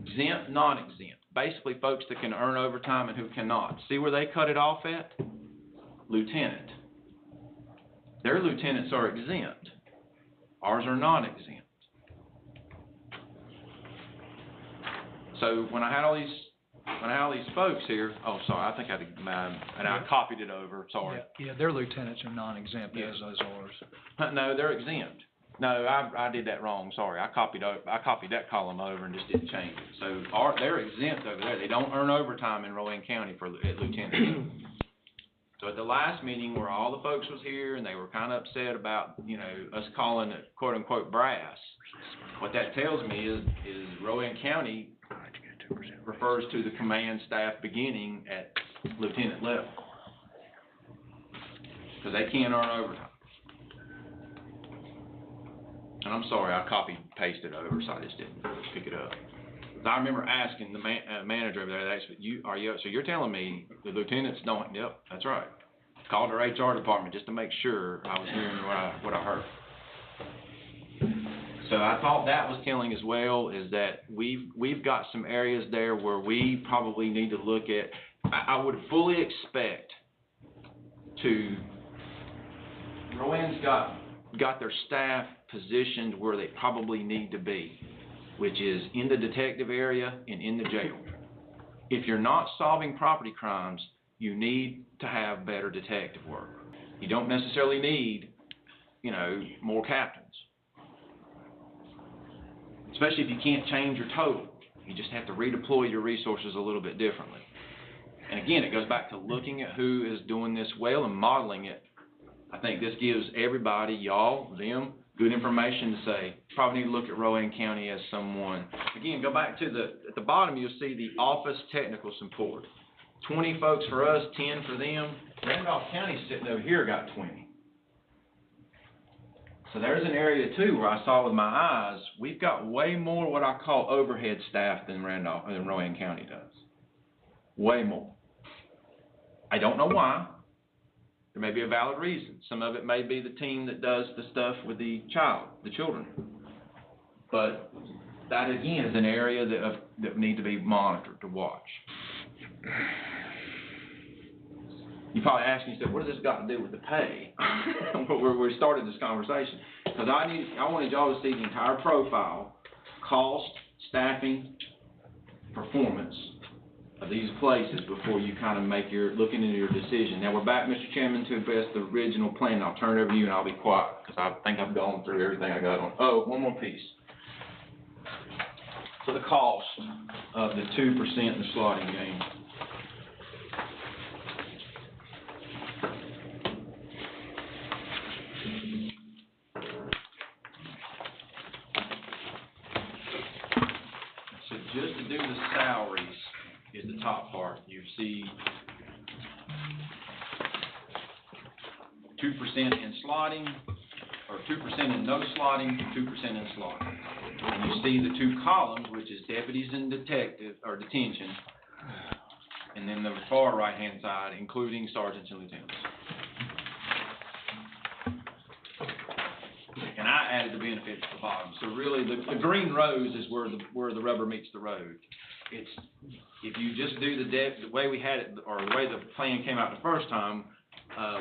exempt, non-exempt. Basically folks that can earn overtime and who cannot. See where they cut it off at? Lieutenant. Their lieutenants are exempt. Ours are non-exempt. So when I had all these folks here, oh, sorry, I think I copied it over, sorry. Yeah, their lieutenants are non-exempt, as is ours. No, they're exempt. No, I did that wrong, sorry. I copied that column over and just didn't change it. So they're exempt over there. They don't earn overtime in Rowan County for lieutenants. So at the last meeting where all the folks was here and they were kind of upset about, us calling it quote unquote brass, what that tells me is Rowan County refers to the command staff beginning at lieutenant level. Because they can't earn overtime. And I'm sorry, I copied and pasted over, so I just didn't pick it up. I remember asking the manager over there, so you're telling me the lieutenants don't, yep, that's right. Called our HR department just to make sure I was hearing what I heard. So I thought that was telling as well, is that we've got some areas there where we probably need to look at. I would fully expect Rowan's got their staff positioned where they probably need to be, which is in the detective area and in the jail. If you're not solving property crimes, you need to have better detective work. You don't necessarily need, you know, more captains. Especially if you can't change your total. You just have to redeploy your resources a little bit differently. And again, it goes back to looking at who is doing this well and modeling it. I think this gives everybody, y'all, them, good information to say, probably need to look at Rowan County as someone. Again, go back to at the bottom, you'll see the office technical support. 20 folks for us, 10 for them. Randolph County sitting over here got 20. So there's an area too where I saw with my eyes, we've got way more what I call overhead staff than Rowan County does. Way more. I don't know why. There may be a valid reason. Some of it may be the team that does the stuff with the children. But that again is an area that need to be monitored, to watch. You probably asking yourself, what does this got to do with the pay? we started this conversation. Because I wanted y'all to see the entire profile, cost, staffing, performance of these places before you kind of looking into your decision. Now we're back, Mr. Chairman, to address the original plan. I'll turn it over to you and I'll be quiet because I think I've gone through everything I got on. Oh, one more piece. So the cost of the 2% in the slotting game. So just to do the salaries is the top part. You see 2% in slotting, or 2% in no slotting, 2% in slotting. And you see the two columns, which is deputies and detention, and then the far right-hand side, including sergeants and lieutenants. And I added the benefits at the bottom. So really, the green rows is where the rubber meets the road. It's if you just do the way we had it, or the way the plan came out the first time,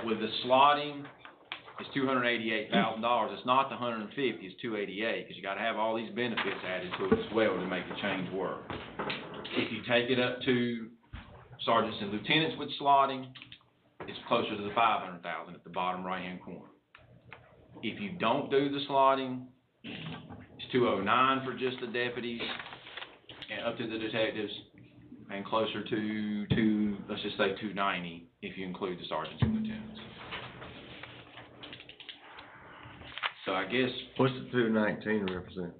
with the slotting, it's $288,000. It's not the $150, it's $288, because you got to have all these benefits added to it as well to make the change work. If you take it up to sergeants and lieutenants with slotting, it's closer to the $500,000 at the bottom right-hand corner. If you don't do the slotting, it's $209 for just the deputies, and up to the detectives, and closer to let's just say $290 if you include the sergeants and lieutenants. So I guess. What's the 219 represent?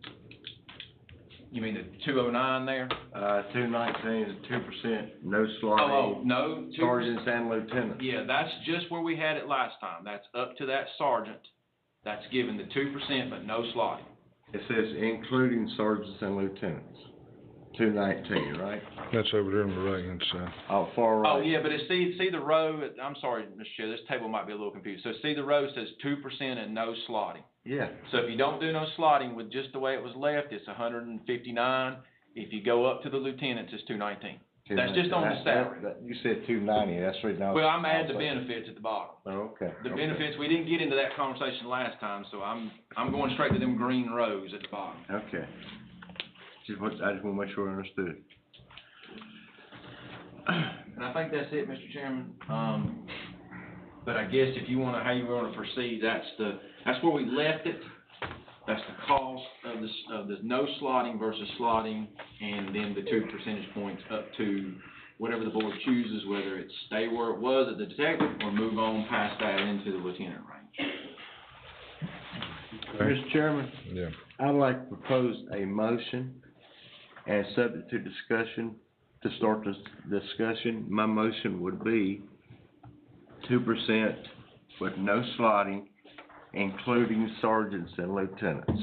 You mean the 209 there? 219 is 2%, no slotting. No. Sergeants and lieutenants. Yeah, that's just where we had it last time. That's up to that sergeant. That's given the 2%, but no slotting. It says including sergeants and lieutenants. 219, right? That's over there on the right-hand side. Oh, far right. Oh, yeah, but see the row, I'm sorry, Mr. Chair, this table might be a little confused. So see the row says 2% and no slotting. Yeah. So if you don't do no slotting with just the way it was left, it's 159. If you go up to the lieutenants, it's 219. That's just on the salary. You said 290, that's right now. Well, I'm adding the benefits at the bottom. Oh, okay. The benefits, we didn't get into that conversation last time, so I'm going straight to them green rows at the bottom. Okay. I just want to make sure I understood. And I think that's it, Mr. Chairman. But I guess if you how you want to proceed, that's where we left it. That's the cost of the no slotting versus slotting, and then the 2 percentage points up to whatever the board chooses, whether it's stay where it was at the detective or move on past that into the lieutenant range. Okay. Mr. Chairman? Yeah. I'd like to propose a motion and subject to discussion, to start this discussion. My motion would be 2% with no slotting, including sergeants and lieutenants.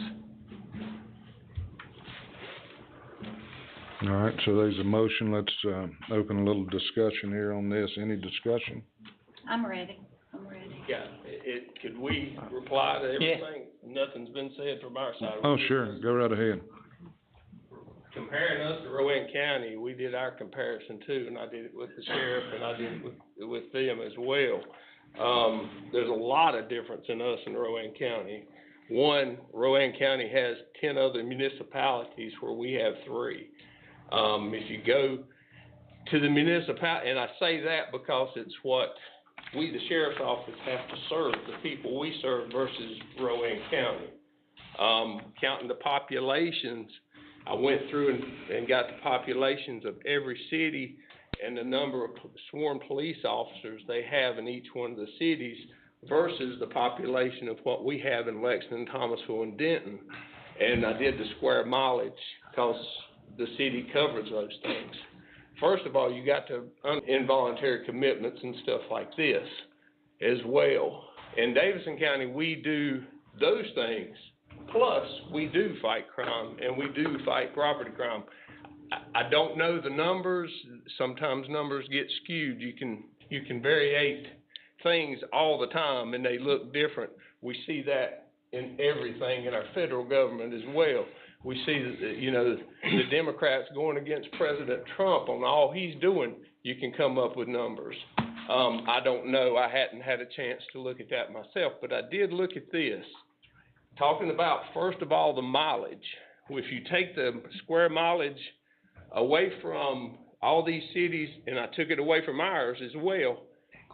All right, so there's a motion. Let's open a little discussion here on this. Any discussion? I'm ready. Yeah, could we reply to everything? Nothing's been said from our side. Oh, sure. Go right ahead. Comparing us to Rowan County, we did our comparison too, and I did it with the sheriff, and I did it with them as well. There's a lot of difference in us and Rowan County. One, Rowan County has 10 other municipalities where we have 3. If you go to the municipality, and I say that because it's what we, the sheriff's office, have to serve the people we serve versus Rowan County. Counting the populations, I went through and got the populations of every city and the number of sworn police officers they have in each one of the cities versus the population of what we have in Lexington, Thomasville, and Denton. And I did the square mileage because the city covers those things. First of all, you got to involuntary commitments and stuff like this as well. In Davidson County, we do those things, plus we do fight crime and we do fight property crime. I don't know the numbers. Sometimes numbers get skewed. You can variate things all the time and they look different. We see that in everything in our federal government as well. We see that, you know, the Democrats going against President Trump on all he's doing, you can come up with numbers. I don't know. I hadn't had a chance to look at that myself, but I did look at this. Talking about, first of all, the mileage. If you take the square mileage away from all these cities, and I took it away from ours as well,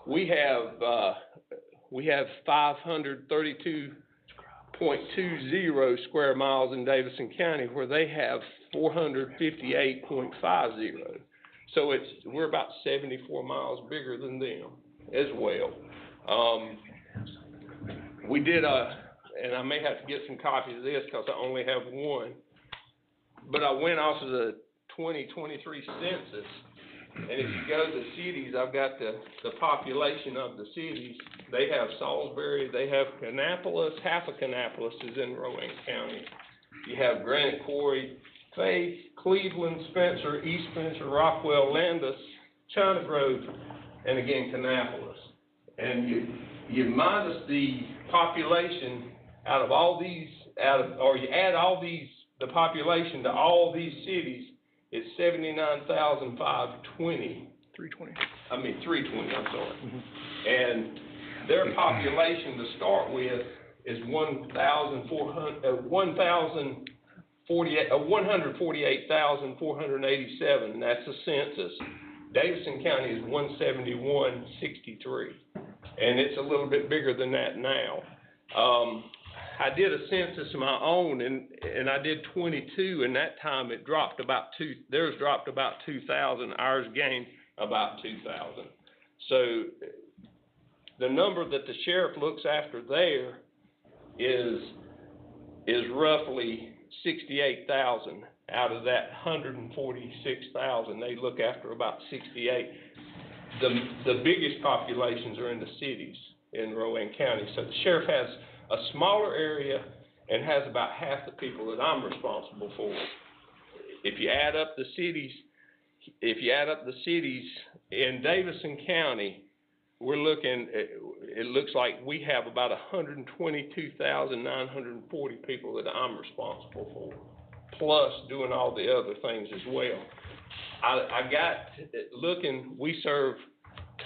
we have 532.20 square miles in Davidson County, where they have 458.50. So we're about 74 miles bigger than them as well. We did and I may have to get some copies of this because I only have one, but I went off of the 2023 census, and if you go to the cities, I've got the population of the cities. They have Salisbury, they have Kannapolis, half of Kannapolis is in Rowan County. You have Granite Quarry, Faith, Cleveland, Spencer, East Spencer, Rockwell, Landis, China Grove, and again Kannapolis. And you minus the population out of all these, or you add all these, the population to all these cities, it's 79,520. 320, I'm sorry. And their population to start with is 148,487, and that's the census. Davidson County is 171,63, and it's a little bit bigger than that now. I did a census of my own, and I did 22, and that time it dropped theirs dropped about 2,000, ours gained about 2,000. So the number that the sheriff looks after there is roughly 68,000 out of that 146,000. They look after about 68. The biggest populations are in the cities in Rowan County. So the sheriff has a smaller area and has about half the people that I'm responsible for. If you add up the cities in Davidson County, we're looking at, it looks like we have about 122,940 people that I'm responsible for, plus doing all the other things as well. I got looking, we serve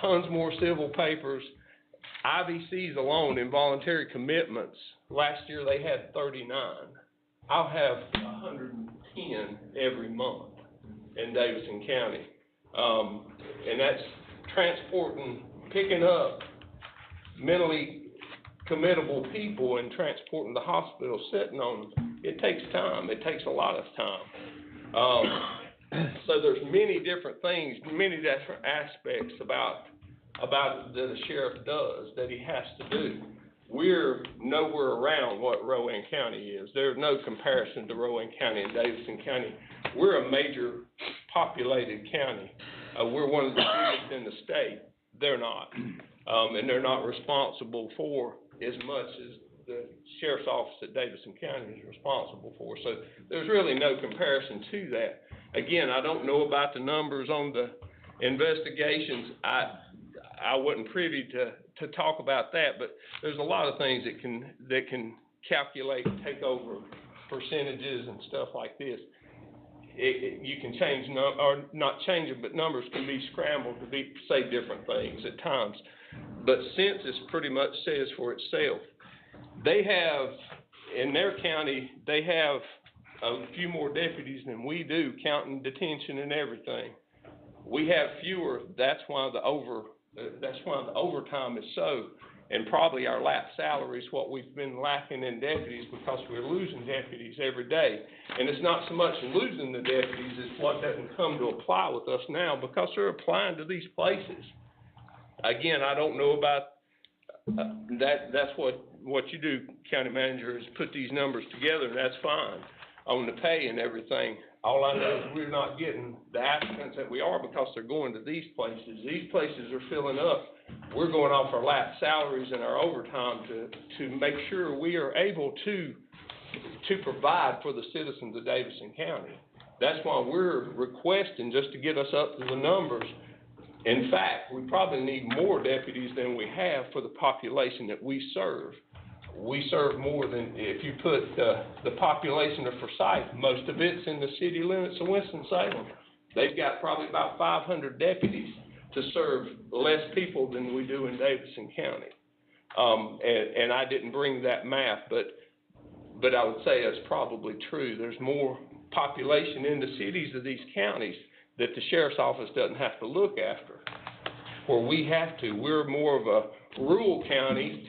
tons more civil papers. IVCs alone, involuntary commitments, last year they had 39. I'll have 110 every month in Davidson County. And that's transporting, picking up mentally committable people and transporting the hospital, sitting on them. It takes time. It takes a lot of time. So there's many different things, many different aspects about that the sheriff does, that he has to do. We're nowhere around what Rowan County is. There's no comparison to Rowan County and Davidson County. We're a major populated county. We're one of the biggest in the state. They're not. And they're not responsible for as much as the sheriff's office at Davidson County is responsible for. So there's really no comparison to that. Again, I don't know about the numbers on the investigations. I wasn't privy to talk about that, but there's a lot of things that can calculate and take over percentages and stuff like this. You can change, or not change it, but numbers can be scrambled to say different things at times. But census pretty much says for itself. They have, in their county, they have a few more deputies than we do, counting detention and everything. We have fewer. That's why the That's why the overtime is so, and probably our lap salary is what we've been lacking in deputies because we're losing deputies every day. And it's not so much losing the deputies, it's what doesn't come to apply with us now because they're applying to these places. Again, I don't know about, that's what you do, county manager, is put these numbers together, and that's fine on the pay and everything. All I know is we're not getting the applicants that we are because they're going to these places. These places are filling up. We're going off our lap salaries and our overtime to make sure we are able to provide for the citizens of Davidson County. That's why we're requesting just to get us up to the numbers. In fact, we probably need more deputies than we have for the population that we serve. We serve more than, if you put the population of Forsyth, most of it's in the city limits of Winston-Salem. They've got probably about 500 deputies to serve less people than we do in Davidson County. And I didn't bring that math, but I would say it's probably true. There's more population in the cities of these counties that the sheriff's office doesn't have to look after, where we have to. We're more of a rural county,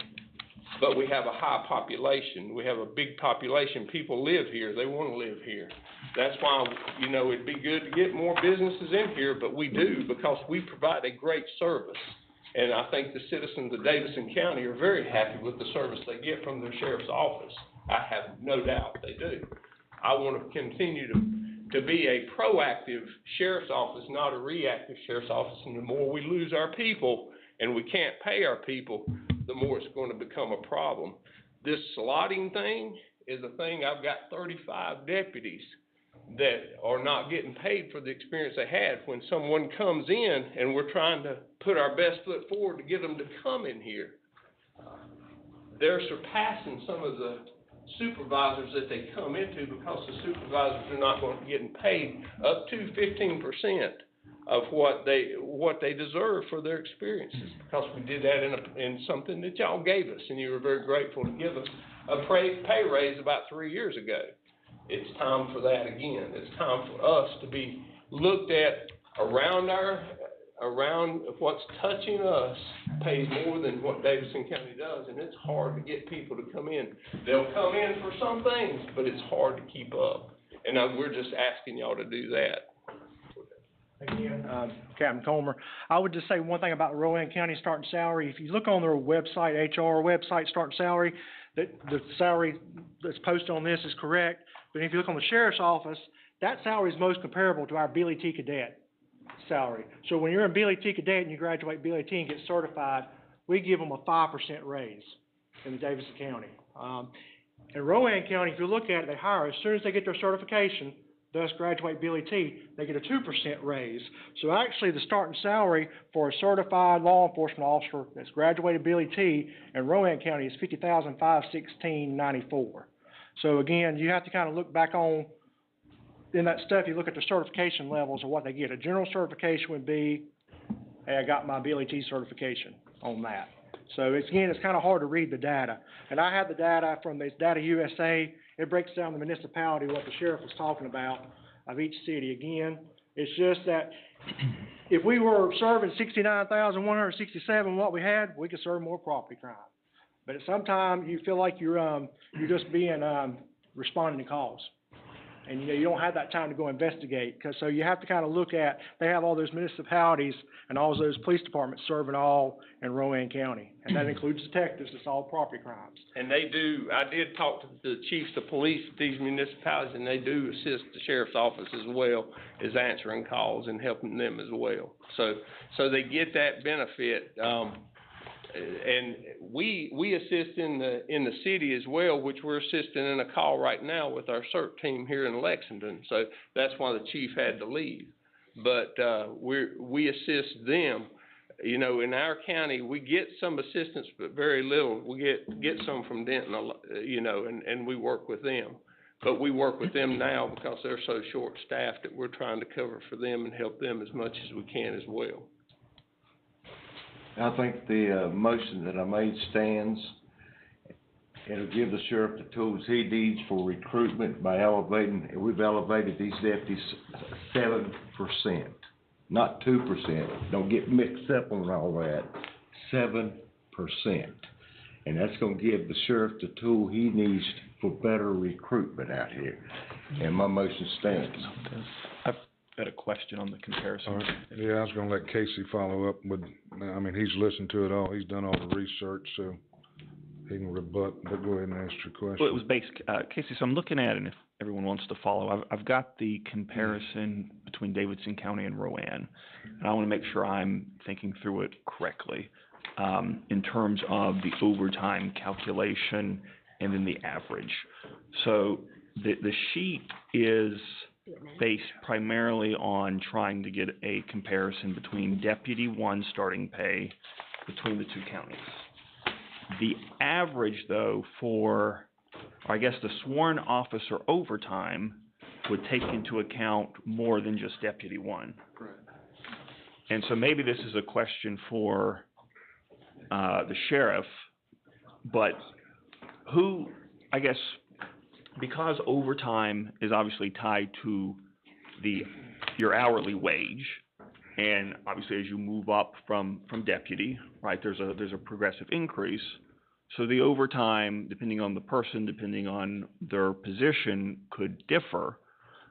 but we have a high population. We have a big population. People live here. They want to live here. That's why, it'd be good to get more businesses in here, but we do because we provide a great service. And I think the citizens of Davidson County are very happy with the service they get from their sheriff's office. I have no doubt they do. I want to continue to be a proactive sheriff's office, not a reactive sheriff's office. And the more we lose our people and we can't pay our people, the more it's going to become a problem. This slotting thing is a thing. I've got 35 deputies that are not getting paid for the experience they had. When someone comes in and we're trying to put our best foot forward to get them to come in here, they're surpassing some of the supervisors that they come into because the supervisors are not going to get paid up to 15% of what they deserve for their experiences, because we did that in something that y'all gave us, and you were very grateful to give us a pay raise about 3 years ago. It's time for that again. It's time for us to be looked at around what's touching us pays more than what Davidson County does, and it's hard to get people to come in. They'll come in for some things, but it's hard to keep up, and we're just asking y'all to do that. Again, Captain Comer, I would just say one thing about Rowan County starting salary. If you look on their website, HR website, starting salary, the salary that's posted on this is correct. But if you look on the sheriff's office, that salary is most comparable to our BLET cadet salary. So when you're in BLET cadet and you graduate BLET and get certified, we give them a 5% raise in Davidson County. In Rowan County, if you look at it, they hire as soon as they get their certification, thus graduate BLET, they get a 2% raise. So actually the starting salary for a certified law enforcement officer that's graduated BLET in Rowan County is $50,516.94. So again, you have to kind of look back on, in that stuff, you look at the certification levels of what they get. A general certification would be, hey, I got my BLET certification on that. So it's kind of hard to read the data. And I have the data from this Data USA. It breaks down the municipality, what the sheriff was talking about of each city. Again, it's just that if we were serving 69,167, what we had, we could serve more property crime. But sometimes you feel like you're just being responding to calls, and you don't have that time to go investigate. So you have to kind of look at, they have all those municipalities and all those police departments serving all in Rowan County, and that includes detectives. It's all property crimes. And they do. I did talk to the chiefs of police at these municipalities, and they do assist the sheriff's office as well as answering calls and helping them as well. So they get that benefit. And we assist in the city as well, which we're assisting in a call right now with our CERT team here in Lexington. So that's why the chief had to leave. But we assist them. In our county, we get some assistance, but very little. We get some from Denton, and we work with them. But we work with them now because they're so short-staffed that we're trying to cover for them and help them as much as we can as well. I think the motion that I made stands. It'll give the sheriff the tools he needs for recruitment by we've elevated these deputies 7%. not 2%, don't get mixed up on all that, 7%. And that's gonna give the sheriff the tool he needs for better recruitment out here. And my motion stands. I've got a question on the comparison. All right. Yeah, I was gonna let Casey follow up with, I mean, he's listened to it all, he's done all the research, so he can rebut, but go ahead and ask your question. Well, it was Casey, so I'm looking at it, and if everyone wants to follow, I've got the comparison between Davidson County and Rowan, and I wanna make sure I'm thinking through it correctly, in terms of the overtime calculation and then the average. So, the sheet is based primarily on trying to get a comparison between Deputy 1 starting pay between the two counties. The average, though, for, I guess, the sworn officer overtime would take into account more than just Deputy 1. Correct. And so maybe this is a question for the sheriff, but who, I guess, because overtime is obviously tied to your hourly wage, and obviously as you move up from deputy, right, there's a progressive increase. So the overtime, depending on the person, depending on their position, could differ.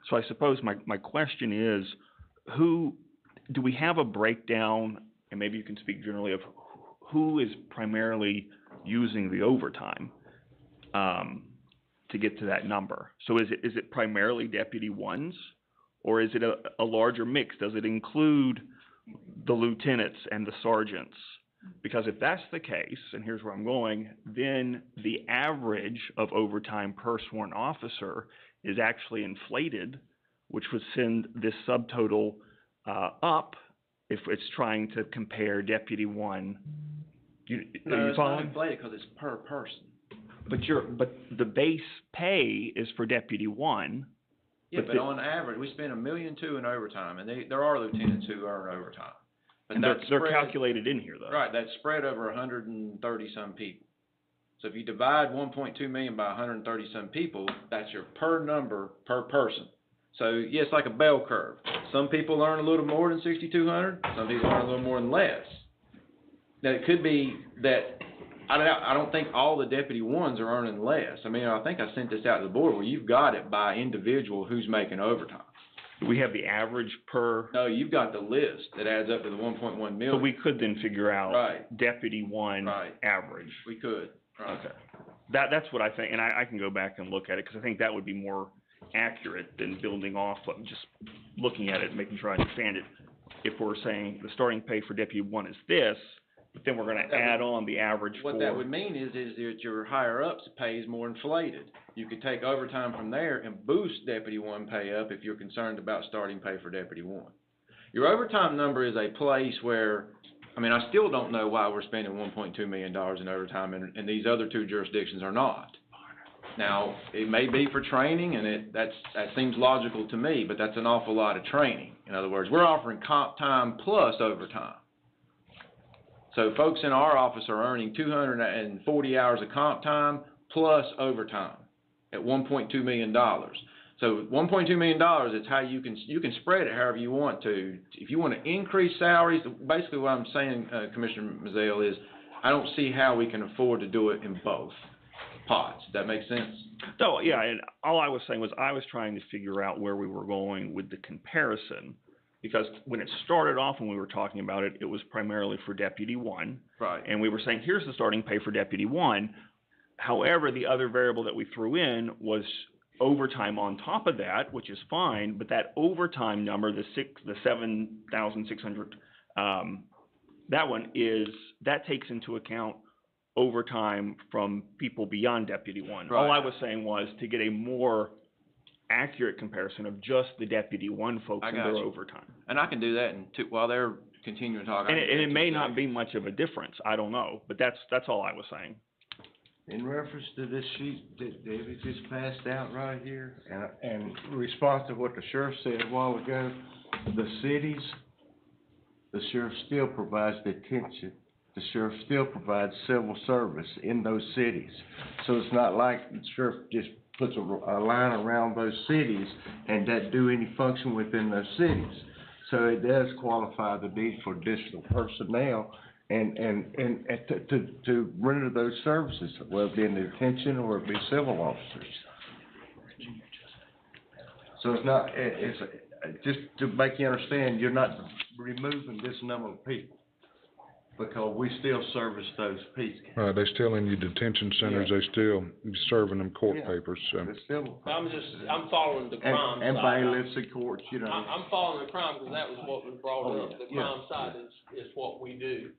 So I suppose my question is, do we have a breakdown, and maybe you can speak generally, of who is primarily using the overtime to get to that number? So is it primarily Deputy 1s, or is it a larger mix? Does it include the lieutenants and the sergeants? Because if that's the case, and here's where I'm going, then the average of overtime per sworn officer is actually inflated, which would send this subtotal up if it's trying to compare Deputy 1. No, it's not inflated because it's per person. But the base pay is for Deputy 1. Yeah, but on average, we spend $1.2 million in overtime, and there are lieutenants who earn overtime. But And they're calculated in here, though. Right, that's spread over 130-some people. So if you divide 1.2 million by 130-some people, that's your per number per person. So, yeah, it's like a bell curve. Some people earn a little more than 6,200. Some people earn a little more than less. Now, it could be that I don't think all the Deputy 1s are earning less. I mean, I think I sent this out to the board where you've got it by individual who's making overtime. Do we have the average per? No, you've got the list that adds up to the 1.1 million. So we could then figure out Right. Deputy 1 Right. average. We could. Right. Okay. That's what I think, and I can go back and look at it, because I think that would be more accurate than building off of just looking at it and making sure I understand it. If we're saying the starting pay for Deputy 1 is this, but then we're gonna add on the average for. What that would mean is that your higher ups pay is more inflated. You could take overtime from there and boost Deputy 1 pay up if you're concerned about starting pay for Deputy 1. Your overtime number is a place where, I mean, I still don't know why we're spending $1.2 million in overtime and these other two jurisdictions are not. Now, it may be for training, and that seems logical to me, but that's an awful lot of training. In other words, we're offering comp time plus overtime. So folks in our office are earning 240 hours of comp time plus overtime at $1.2 million. So $1.2 million is how you can spread it however you want to. If you want to increase salaries, basically what I'm saying, Commissioner Mazzell, is I don't see how we can afford to do it in both pots. Does that make sense? No, yeah, and all I was saying was I was trying to figure out where we were going with the comparison, because when it started off, when we were talking about it, it was primarily for Deputy 1. Right. And we were saying, here's the starting pay for Deputy 1. However, the other variable that we threw in was overtime on top of that, which is fine, but that overtime number, the 7,600, that takes into account overtime from people beyond Deputy 1. Right. All I was saying was to get a more accurate comparison of just the Deputy 1 folks and their overtime. And I can do that while they're continuing to talk. And it may not be much of a difference, I don't know, but that's all I was saying. In reference to this sheet that David just passed out right here, and in response to what the sheriff said a while ago, the cities, the sheriff still provides detention. The sheriff still provides civil service in those cities. So it's not like the sheriff just puts a line around those cities and doesn't do any function within those cities. So it does qualify the need for additional personnel and to render those services, whether it be in detention or it be civil officers. So it's not, it's, just to make you understand, you're not removing this number of people, because we still service those people. Right, they still in your detention centers, Yeah. they still serving them court Yeah. papers, so. It's still, I'm following the crime and side. bailiffs and courts, you know. I'm following the crime, because that was what was brought Oh, up. yeah. The Yeah. crime side is what we do.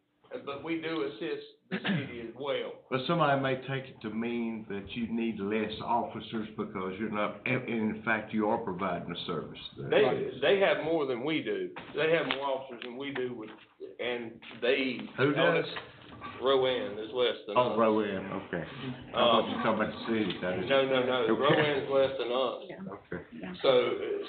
But we do assist the city as well. But somebody may take it to mean that you need less officers because you're not, in fact, you are providing a service. They have more than we do. They have more officers than we do with, and they. Who does? Rowan is less than us. Oh, Rowan, okay. I thought you were talking about the city, that is. No, Okay. Rowan's less than us. Okay.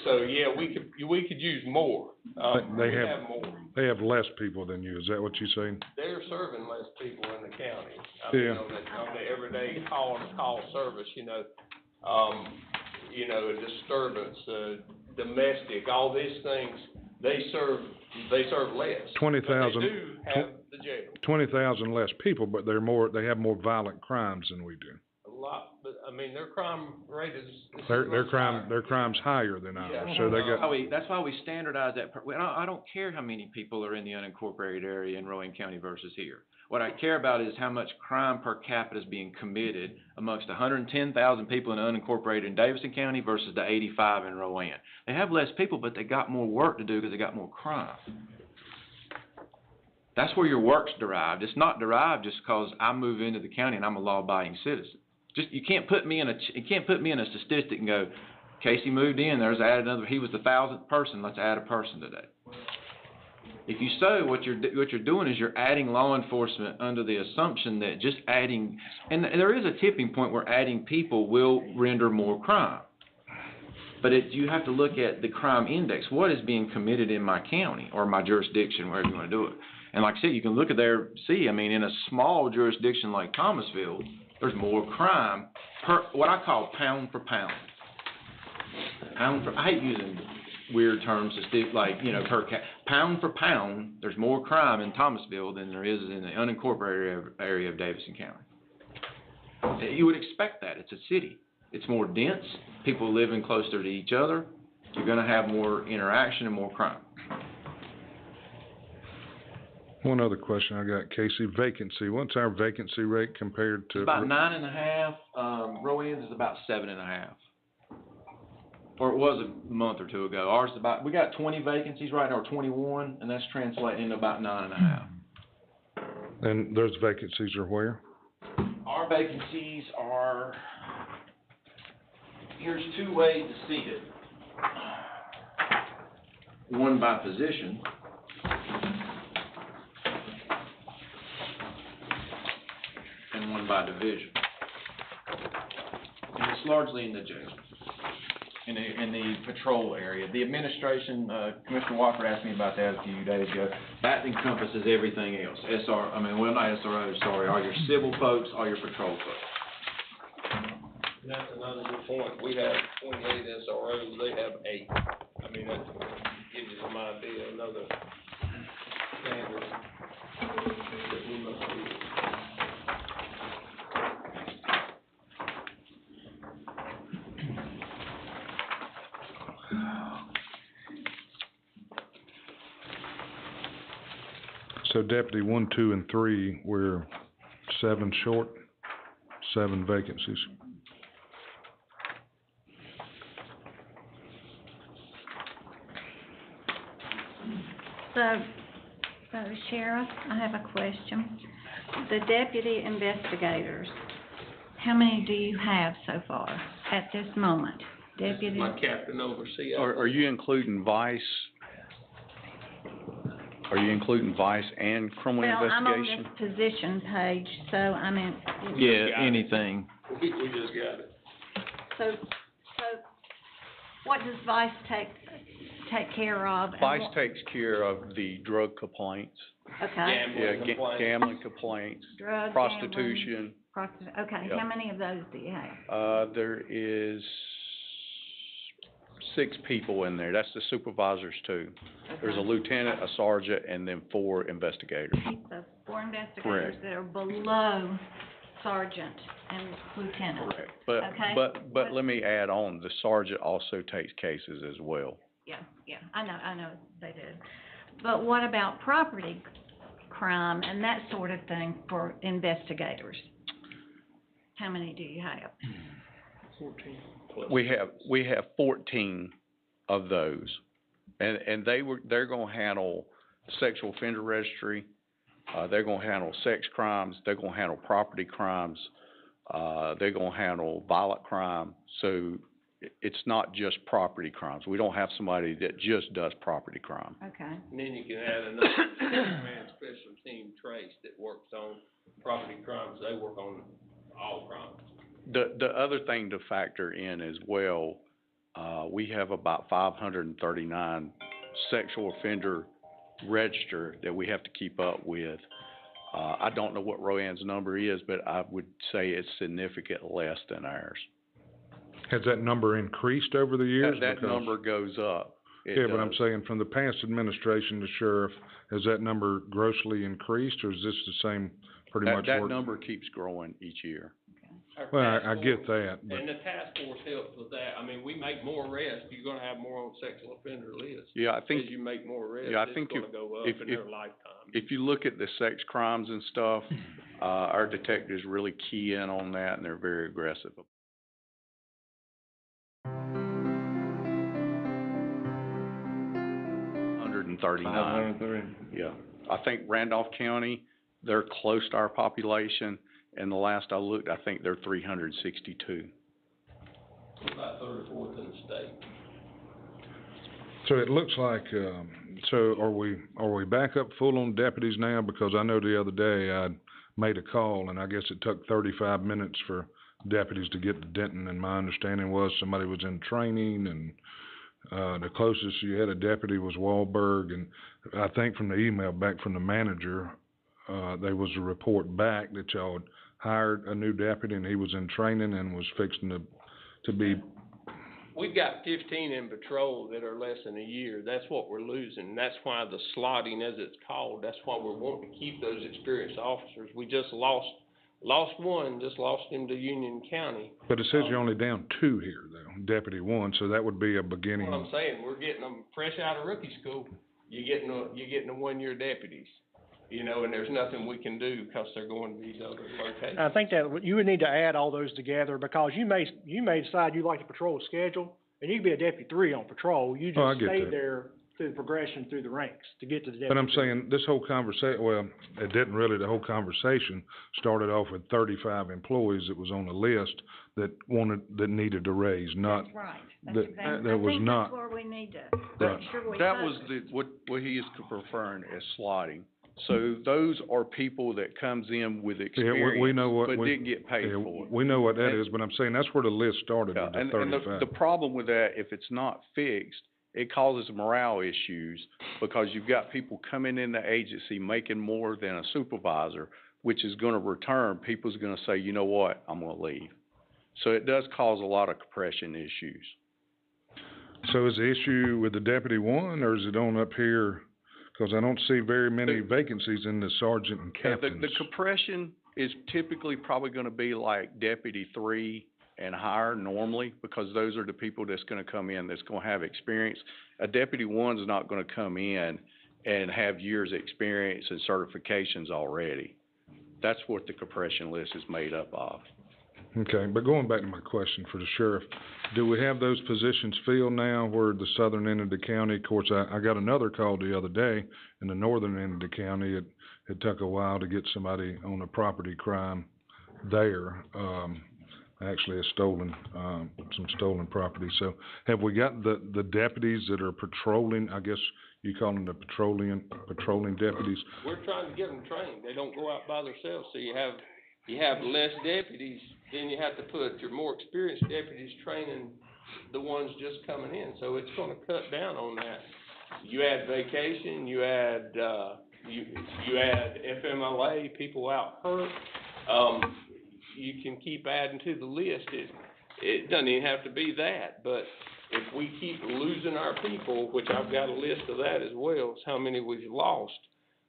So, yeah, we could use more. They We have, more. they have less people than you, is that what you're saying? They're serving less people in the county. Yeah. On the everyday call service, you know, a disturbance, domestic, all these things, they serve less. 20,000 But they do have the jail. 20,000 less people, but they have more violent crimes than we do. A lot, but, I mean, their crime rate is. Their crime's higher than ours, so they got. That's why we standardize that. I don't care how many people are in the unincorporated area in Rowan County versus here. What I care about is how much crime per capita is being committed amongst 110,000 people in unincorporated in Davidson County versus the 85 in Rowan. They have less people, but they got more work to do because they got more crime. That's where your work's derived. It's not derived just because I move into the county and I'm a law-abiding citizen. You can't put me in a statistic and go, Casey moved in, he was the 1,000th person, let's add a person today. If you so, what you're doing is you're adding law enforcement under the assumption that just adding, and there is a tipping point where adding people will render more crime. But you have to look at the crime index. What is being committed in my county or my jurisdiction, wherever you want to do it? And like I said, you can look at there, in a small jurisdiction like Thomasville, there's more crime per, what I call pound for pound. I hate using weird terms, pound for pound, there's more crime in Thomasville than there is in the unincorporated area of Davidson County. You would expect that. It's a city. It's more dense. People living closer to each other. You're going to have more interaction and more crime. One other question I got, Casey, vacancy. What's our vacancy rate compared to? It's about 9.5. Rowan's is about 7.5. Or it was a month or two ago. Ours is we got 20 vacancies right now, or 21, and that's translating into about 9.5. And those vacancies are where? Our vacancies are, here's two ways to see it. One by position. And one by division. And it's largely in the jail. In the patrol area. The administration, Commissioner Walker asked me about that a few days ago. That encompasses everything else. Not SROs, sorry, all your civil folks, all your patrol folks. That's another good point. We have 28 SROs, they have 8. I mean, that gives you some idea, another standard that we must use. So Deputy 1, 2, and 3, we're 7 short, 7 vacancies. So, Sheriff, I have a question. The deputy investigators, how many do you have so far at this moment? Deputy? My captain oversees. Are you including vice? Are you including vice and criminal investigation? Well, I'm on this position page, so I mean. Yeah, anything. We just got it. So what does vice take care of? and Vice what- takes care of the drug complaints. Okay. Gambling complaints, Drug, prostitution. Okay, Yep. how many of those do you have? There is 6 people in there. That's the supervisors too. There's a Okay. lieutenant, a sergeant, and then 4 investigators. So 4 investigators Correct. that are below sergeant and lieutenant. Correct. But, Okay. but let me add on, the sergeant also takes cases as well. Yeah, I know they do. But what about property crime and that sort of thing for investigators? How many do you have? 14. We have 14 of those. And they're gonna handle sexual offender registry, they're gonna handle sex crimes, they're gonna handle property crimes, they're gonna handle violent crime. So it's not just property crimes. We don't have somebody that just does property crime. Okay. And then you can add another man special team, Trace, that works on property crimes. They work on all crimes. The other thing to factor in as well, we have about 539 sexual offender register that we have to keep up with. I don't know what Roanne's number is, but I would say it's significantly less than ours. Has that number increased over the years? That Because- number goes up. It Yeah, but I'm does. saying from the past administration, the sheriff, has that number grossly increased, or is this the same pretty much? That work- number keeps growing each year. Our Well, task I get force- that, but- And the task force helps with that. I mean, we make more arrests, you're gonna have more on sexual offender lists. Yeah, I think- As you make more arrests, Yeah, I it's think gonna go up if- in if- their lifetime. If you look at the sex crimes and stuff, our detectives really key in on that, and they're very aggressive. 139. Yeah. I think Randolph County, they're close to our population, and the last I looked, I think they're 362. We're about 34th in the state. So it looks like, so are we back up full on deputies now? Because I know the other day I made a call, and I guess it took 35 minutes for deputies to get to Denton, and my understanding was somebody was in training, and the closest you had a deputy was Wahlberg, and I think from the email back from the manager, there was a report back that y'all had hired a new deputy, and he was in training and was fixing to be. We've got 15 in patrol that are less than a year. That's what we're losing. That's why the slotting, as it's called, that's why we're wanting to keep those experienced officers. We just lost one, just lost him to Union County. But it says you're only down 2 here, though, Deputy 1, so that would be a beginning. What I'm saying, we're getting them fresh out of rookie school. You're getting the 1-year deputies, you know, and there's nothing we can do because they're going to these other locations. I think that you would need to add all those together, because you may decide you like the patrol schedule, and you could be a deputy 3 on patrol. You Oh, I just get stay that. there through the progression through the ranks to get to the deputy. But I'm 3. saying, this whole conversation, well, it didn't really, the whole conversation started off with 35 employees that was on the list that needed a raise, not. That's right. That was not. That's where we need to Right. make sure we That was focus. what he is referring as slotting. So those are people that comes in with Yeah, experience, we know what. but we- didn't get paid yeah, for it. We know what that And- is, but I'm saying that's where the list started, Yeah, with the and 35. the problem with that, if it's not fixed, it causes morale issues, because you've got people coming in the agency making more than a supervisor, which is gonna return, people's gonna say, you know what, I'm gonna leave. So it does cause a lot of compression issues. So is the issue with the Deputy 1, or is it on up here? Because I don't see very many vacancies in the sergeant and captains. The compression is typically probably gonna be like deputy 3 and higher normally, because those are the people that's gonna come in, that's gonna have experience. A deputy 1's not gonna come in and have years' experience and certifications already. That's what the compression list is made up of. Okay, but going back to my question for the sheriff, do we have those positions filled now where the southern end of the county? Of course, I got another call the other day in the northern end of the county. It took a while to get somebody on a property crime there. Actually some stolen property. So have we got the deputies that are patrolling, I guess you call them the patrolling deputies? We're trying to get them trained. They don't go out by themselves, so you have less deputies, then you have to put your more experienced deputies training the ones just coming in, so it's gonna cut down on that. You add vacation, you add FMLA, people out hurt, you can keep adding to the list. It doesn't even have to be that, but if we keep losing our people, which I've got a list of that as well, is how many we've lost.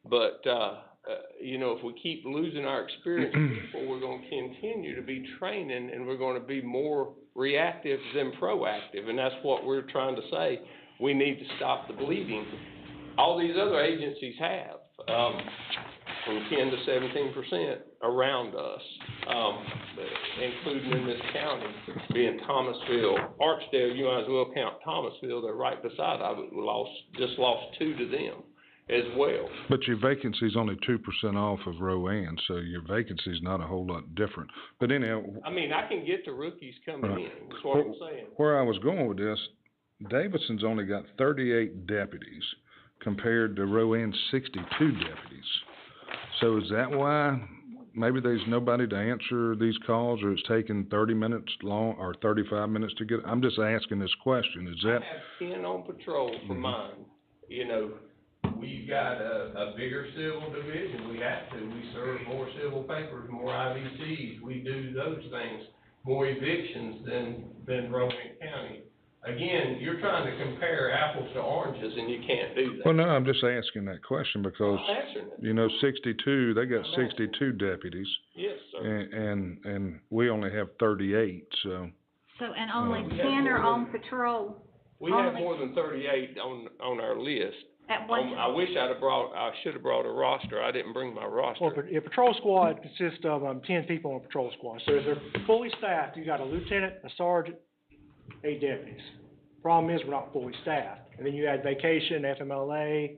But, you know, if we keep losing our experienced people, we're gonna continue to be training, and we're gonna be more reactive than proactive, and that's what we're trying to say. We need to stop the bleeding. All these other agencies have, from 10 to 17% around us, including in this county, being Thomasville, Archdale. You might as well count Thomasville, they're right beside of it. Just lost 2 to them as well. But your vacancy's only 2% off of Rowan, so your vacancy's not a whole lot different. But anyhow. I mean, I can get the rookies coming in, that's what I'm saying. Where I was going with this, Davidson's only got 38 deputies compared to Rowan's 62 deputies. So is that why maybe there's nobody to answer these calls, or it's taking 30 minutes long or 35 minutes to get? I'm just asking this question. Is that? I have 10 on patrol for mine. You know, we've got a bigger civil division. We have to. We serve more civil papers, more IVCs. We do those things, more evictions than Rowan County. Again, you're trying to compare apples to oranges, and you can't do that. Well, no, I'm just asking that question because, you know, 62, they got 62 deputies. Yes, sir. And we only have 38, so. So, and only 10 are on patrol? We have more than 38 on our list. At one I wish I should have brought a roster. I didn't bring my roster. Well, a patrol squad consists of, 10 people on a patrol squad. So if they're fully staffed, you got a lieutenant, a sergeant, 8 deputies. Problem is, we're not fully staffed. And then you add vacation, FMLA,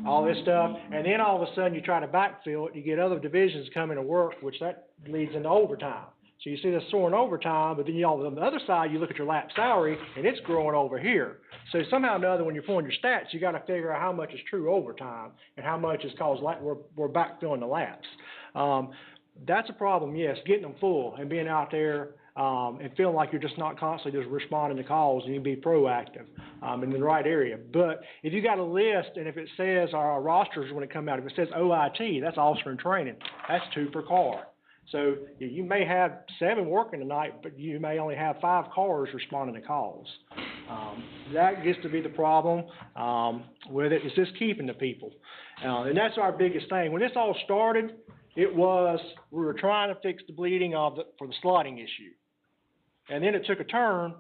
all this stuff, and then all of a sudden you try to backfill it, you get other divisions coming to work, which that leads into overtime. So you see this soaring overtime, but then you all, on the other side, you look at your lap salary, and it's growing over here. So somehow or another, when you're pulling your stats, you gotta figure out how much is true overtime, and how much is cause we're backfilling the laps. That's a problem, yes, getting them full and being out there, and feeling like you're just not constantly just responding to calls, and you be proactive, in the right area. But if you got a list, and if it says our rosters when it come out, if it says OIT, that's officer in training, that's 2 per car. So you may have 7 working tonight, but you may only have 5 cars responding to calls. That gets to be the problem, with it, is just keeping the people. And that's our biggest thing. When this all started, it was, we were trying to fix the bleeding for the slotting issue. And then it took a turn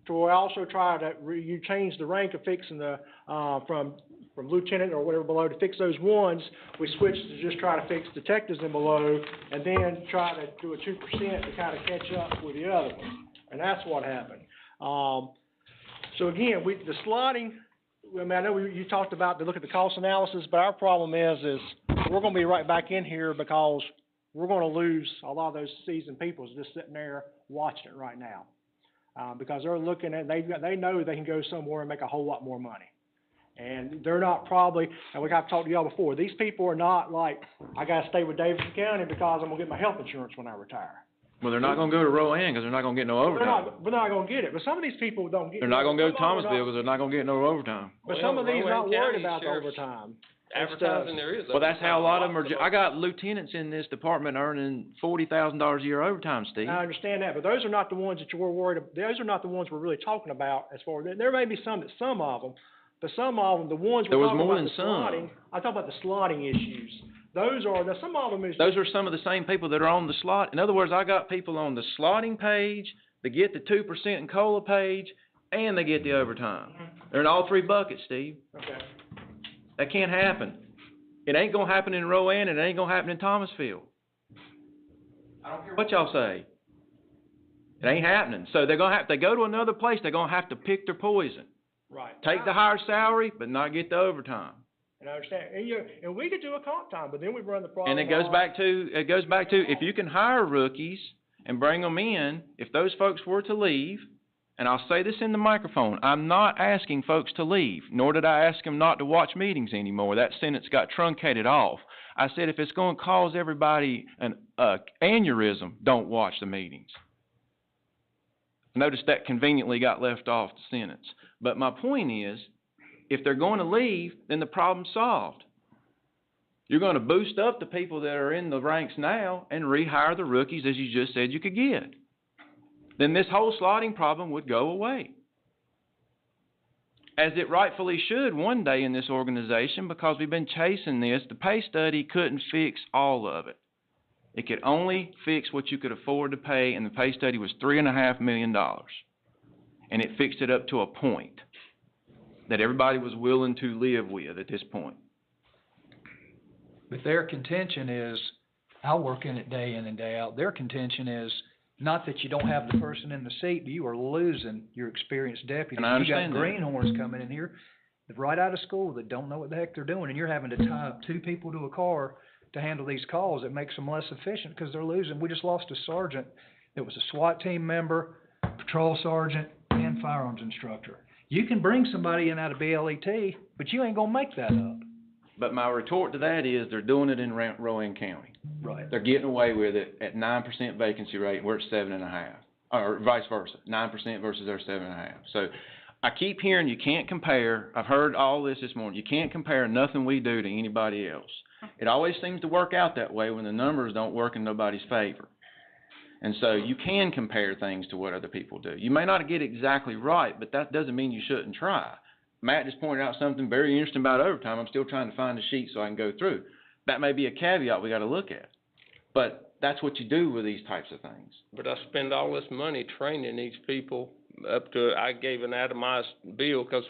to where I also tried to, you change the rank of fixing the, from lieutenant or whatever below to fix those ones. We switched to just try to fix detectives and below, and then try to do a 2% to kind of catch up with the other one. And that's what happened. So again, the slotting, I mean, I know you talked about to look at the cost analysis, but our problem is we're going to be right back in here because we're going to lose a lot of those seasoned people just sitting there watching it right now. Because they're looking at, they know they can go somewhere and make a whole lot more money. And they're not probably, and like I've talked to y'all before, these people are not like, I got to stay with Davidson County because I'm going to get my health insurance when I retire. Well, they're not gonna go to Rowan because they're not gonna get no overtime. They're not going to get it. But some of these people don't get it. They're not gonna go to Thomasville because they're not gonna get no overtime. But some of these are not worried about the overtime. Advertising there is. Well, that's how a lot of them are. I got lieutenants in this department earning $40,000 a year overtime, Steve. I understand that, but those are not the ones that you're worried about. Those are not the ones we're really talking about as far as, there may be some of them, but some of them, the ones we're talking about the slotting, I talk about the slotting issues. Those are, now some of them is. Those are some of the same people that are on the slot. In other words, I got people on the slotting page, they get the 2% and COLA page, and they get the overtime. They're in all 3 buckets, Steve. Okay. That can't happen. It ain't gonna happen in Rowan, and it ain't gonna happen in Thomasville. I don't care what y'all say. It ain't happening. So they're gonna have, if they go to another place, they're gonna have to pick their poison. Right. Take the higher salary, but not get the overtime. And I understand, and we could do a comp time, but then we run the problem. And it goes back to if you can hire rookies and bring them in, if those folks were to leave, and I'll say this in the microphone, I'm not asking folks to leave, nor did I ask them not to watch meetings anymore. That sentence got truncated off. I said if it's going to cause everybody an aneurysm, don't watch the meetings. Notice that conveniently got left off the sentence. But my point is, if they're going to leave, then the problem's solved. You're going to boost up the people that are in the ranks now and rehire the rookies, as you just said you could get. Then this whole slotting problem would go away. as it rightfully should one day in this organization, because we've been chasing this. The pay study couldn't fix all of it. It could only fix what you could afford to pay, and the pay study was $3.5 million. And it fixed it up to a point that everybody was willing to live with at this point. But their contention is, I work in it day in and day out, their contention is not that you don't have the person in the seat, but you are losing your experienced deputy. And I understand that. You got greenhorns coming in here, right out of school, that don't know what the heck they're doing, and you're having to tie up 2 people to a car to handle these calls. It makes them less efficient because they're losing. We just lost a sergeant that was a SWAT team member, patrol sergeant, and firearms instructor. You can bring somebody in out of BLET, but you ain't gonna make that up. But my retort to that is they're doing it in Rowan County. Right. They're getting away with it at 9% vacancy rate, we're at 7.5%, or vice versa, 9% versus their 7.5%. So I keep hearing you can't compare. I've heard all this morning. You can't compare nothing we do to anybody else. It always seems to work out that way when the numbers don't work in nobody's favor. And so you can compare things to what other people do. You may not get exactly right, but that doesn't mean you shouldn't try. Matt just pointed out something very interesting about overtime. I'm still trying to find the sheet so I can go through. That may be a caveat we got to look at. But that's what you do with these types of things. But I spend all this money training these people up to, I gave an itemized bill, because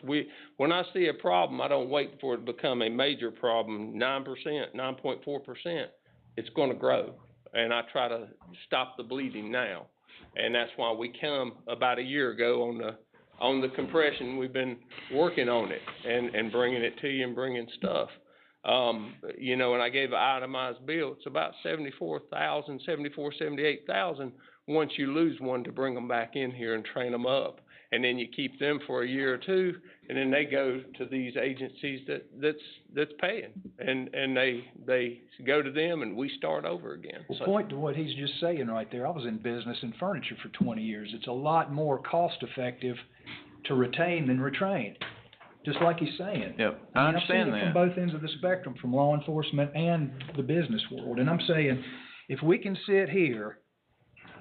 when I see a problem, I don't wait for it to become a major problem. 9%, 9.4%, it's going to grow. And I try to stop the bleeding now. And that's why we come about a year ago on the compression. We've been working on it and bringing it to you and bringing stuff. You know, and I gave an itemized bill. It's about $78,000 once you lose one, to bring them back in here and train them up. And then you keep them for a year or two, and then they go to these agencies that's paying, and they go to them, and we start over again. Well, point to what he's just saying right there. I was in business and furniture for 20 years. It's a lot more cost effective to retain than retrain. Just like he's saying. Yep, I understand I've seen it that. from both ends of the spectrum, from law enforcement and the business world. And I'm saying, if we can sit here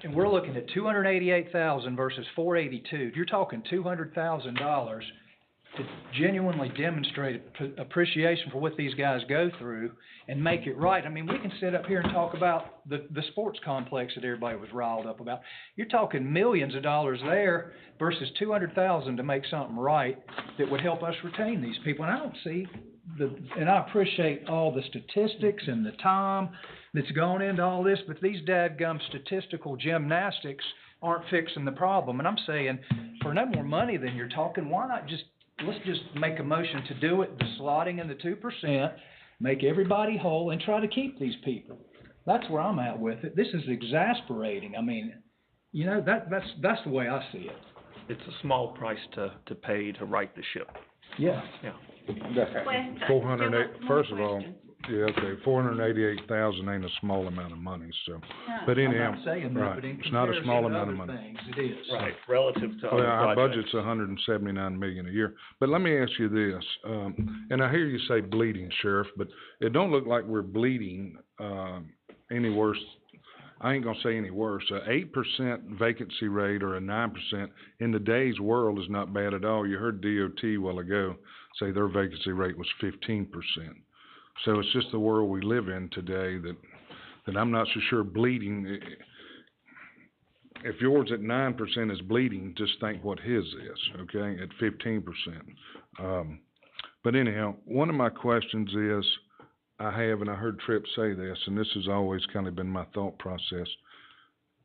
and we're looking at $288,000 versus $482, you're talking $200,000 to genuinely demonstrate appreciation for what these guys go through and make it right. I mean, we can sit up here and talk about the sports complex that everybody was riled up about. You're talking millions of dollars there versus $200,000 to make something right that would help us retain these people. And I don't see and I appreciate all the statistics and the time that's gone into all this, but these dadgum statistical gymnastics aren't fixing the problem. And I'm saying, for no more money than you're talking, why not let's just make a motion to do it, the slotting in the 2%, make everybody whole, and try to keep these people. That's where I'm at with it. This is exasperating. I mean, you know, that's the way I see it. It's a small price to pay to right the ship. Yeah. Yeah. Question. 408, first of all, yeah, okay, 488,000 ain't a small amount of money, so, but anyhow, I'm not saying that, right, but in it's not a small comparison to amount of other money. things, it is. Right, relative to Well, other our projects. budget's $179 million a year, but let me ask you this, and I hear you say bleeding, Sheriff, but it don't look like we're bleeding, any worse. I ain't gonna say any worse. 8% vacancy rate or a 9% in today's world is not bad at all. You heard DOT a while ago say their vacancy rate was 15%. So it's just the world we live in today that I'm not so sure bleeding. If yours at 9% is bleeding, just think what his is, okay, at 15%. But anyhow, one of my questions is, I have, and I heard Tripp say this, and this has always kind of been my thought process.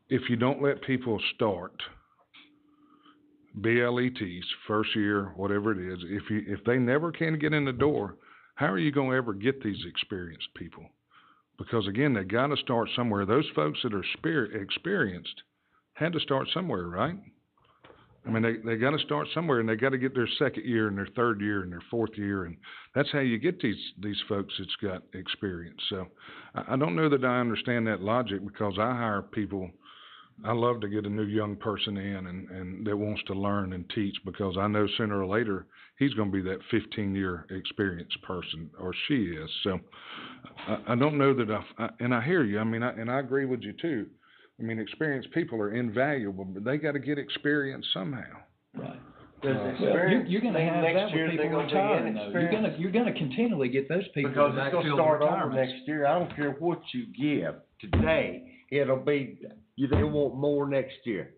If you don't let people start BLETs, first year, whatever it is, if they never can get in the door, how are you going to ever get these experienced people? Because again, they got to start somewhere. Those folks that are experienced had to start somewhere, right? I mean, they got to start somewhere, and they got to get their second year and their third year and their fourth year, and that's how you get these folks that's got experience. So I don't know that I understand that logic, because I hire people. I love to get a new young person in and that wants to learn and teach, because I know sooner or later he's going to be that 15-year experienced person, or she is. So I don't know that and I hear you. I mean, and I agree with you too. I mean, experienced people are invaluable, but they got to get experience somehow. Right. Does Well, experience you're gonna mean have next that year with they're people gonna be retiring though. inexperienced? You're gonna continually get those people Because to it's gonna backfill start over retirements. next year, I don't care what you give today, it'll be, they want more next year.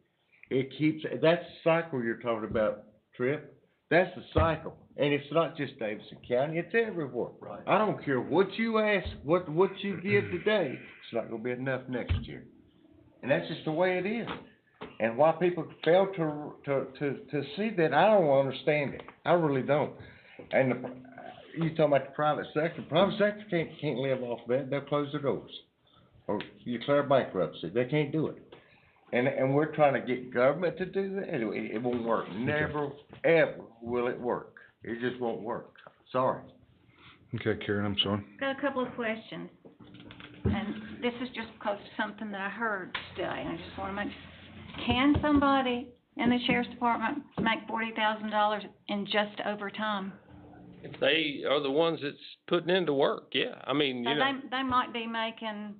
It keeps, that's the cycle you're talking about, Tripp, that's the cycle, and it's not just Davidson County, it's everywhere. Right. I don't care what you ask, what you give today, it's not gonna be enough next year. And that's just the way it is. And why people fail to see that, I don't understand it. I really don't. And you talking about the private sector can't live off that. They'll close their doors. Or you declare bankruptcy. They can't do it. And we're trying to get government to do that. It won't work. Never, ever will it work. It just won't work. Sorry. Okay, Karen, I'm sorry. Got a couple of questions, and this is just because of something that I heard today, and I just wanna make, can somebody in the sheriff's department make $40,000 in just overtime? If they are the ones that's putting into work, yeah, I mean, So you know. they might be making,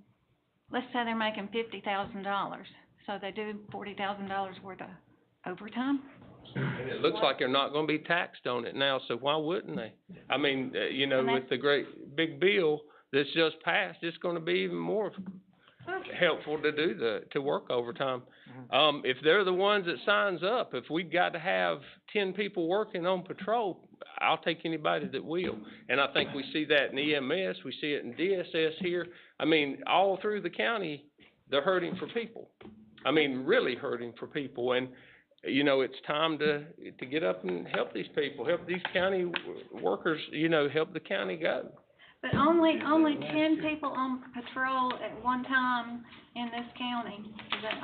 let's say they're making $50,000, so they do $40,000 worth of overtime? And it looks like they're not gonna be taxed on it now, so why wouldn't they? I mean, you know, And with the great big bill that's just passed, it's gonna be even more helpful to work overtime. If they're the ones that signs up, if we've got to have 10 people working on patrol, I'll take anybody that will. And I think we see that in EMS, we see it in DSS here. I mean, all through the county, they're hurting for people. I mean, really hurting for people. And, you know, it's time to get up and help these people, help these county workers, you know, help the county go. But only 10 people on patrol at one time in this county, is that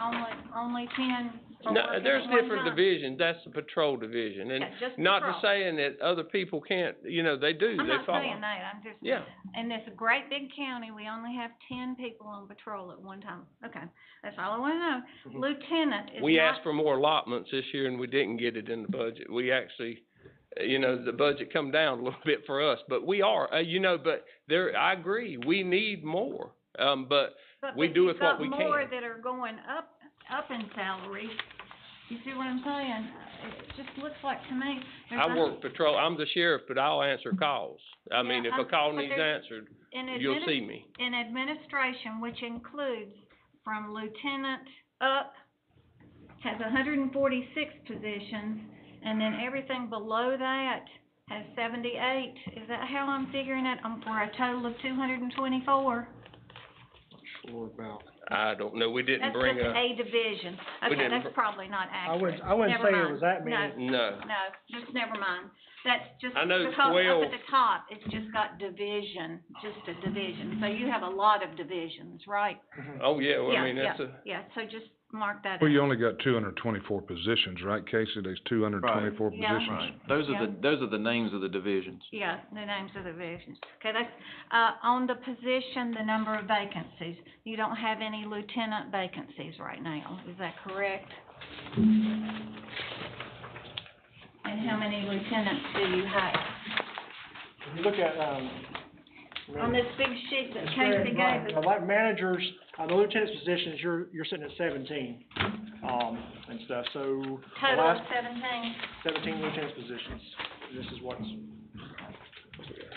only 10 are No, working there's at one different time? divisions, that's the patrol division, and Yeah, just not patrol. saying that other people can't, you know, they do, I'm they not follow. saying that, I'm just, Yeah. in this great big county, we only have 10 people on patrol at one time. Okay, that's all I wanna know. Lieutenant is We not, asked for more allotments this year and we didn't get it in the budget. We actually, you know, the budget come down a little bit for us, but we are, you know, but there, I agree, we need more. But we do with what we But you've got more can. that are going up in salary. You see what I'm saying? It just looks like to me, there's I work patrol, I'm the sheriff, but I'll answer calls. I mean, if a call needs answered, you'll see me. In administration, which includes from lieutenant up, has 146 positions, and then everything below that has 78. Is that how I'm figuring it? For a total of 224? Sure about. I don't know, we didn't bring That's just a, a division. we Okay, didn't that's probably not I accurate. wouldn't Never say mind. it was that many. no. No, just never mind. That's just I know because up 12 at the top, it's just got division, just a division. So you have a lot of divisions, right? Oh, yeah, well, Yeah, I mean, that's yeah, a, yeah, so just mark that Well, you out. only got 224 positions, right, Casey? There's 224 Yeah. positions. Right, those Yeah. are the names of the divisions. Yeah, the names of the divisions. Okay, that's, on the position, the number of vacancies. You don't have any lieutenant vacancies right now, is that correct? And how many lieutenants do you have? If you look at, On this big sheet that it's Casey very- gave right, us? you know, like managers, the lieutenant's positions, you're sitting at 17, and stuff, so. the Total of last 17? 17 lieutenant's positions, this is what's.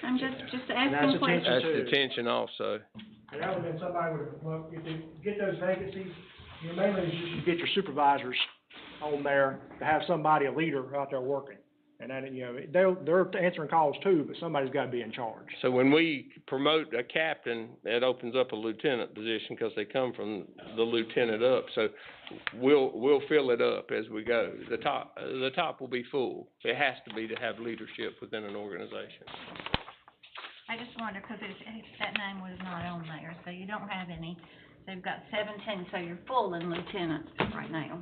I'm just And asking that's questions. that's too. detention also. And that would've been somebody would, well, if they get those vacancies, you know, mainly you should get your supervisors on there to have somebody, a leader out there working. And that, you know, they're answering calls too, but somebody's gotta be in charge. So when we promote a captain, that opens up a lieutenant position, cause they come from the lieutenant up, so we'll fill it up as we go. The top will be full. It has to be to have leadership within an organization. I just wonder, because that name was not on there, so you don't have any. So you've got 17, so you're full in lieutenants right now.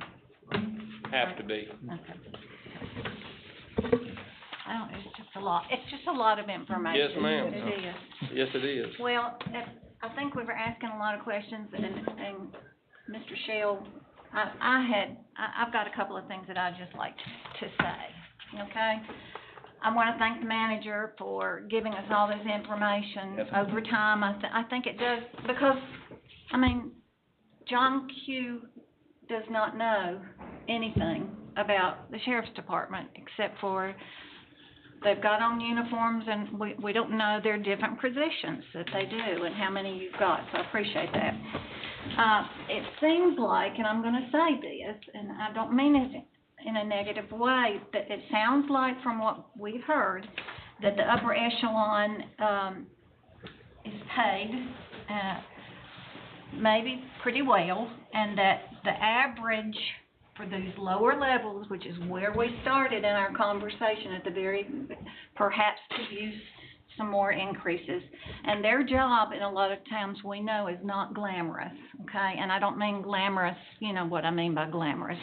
Have to be. Okay. It's just a lot, of information. Yes, ma'am. It is. Yes, it is. Well, I think we were asking a lot of questions, and Mr. Shell, I've got a couple of things that I'd just like to say, okay? I wanna thank the manager for giving us all this information over time. I think it does, because, I mean, John Q. does not know anything about the sheriff's department, except for they've got on uniforms and we don't know their different positions that they do and how many you've got, so I appreciate that. It seems like, and I'm gonna say this, and I don't mean it in a negative way, but it sounds like from what we've heard, that the upper echelon, is paid, maybe pretty well, and that the average for these lower levels, which is where we started in our conversation at the very, perhaps could use some more increases. And their job in a lot of towns we know is not glamorous, okay? And I don't mean glamorous, you know what I mean by glamorous.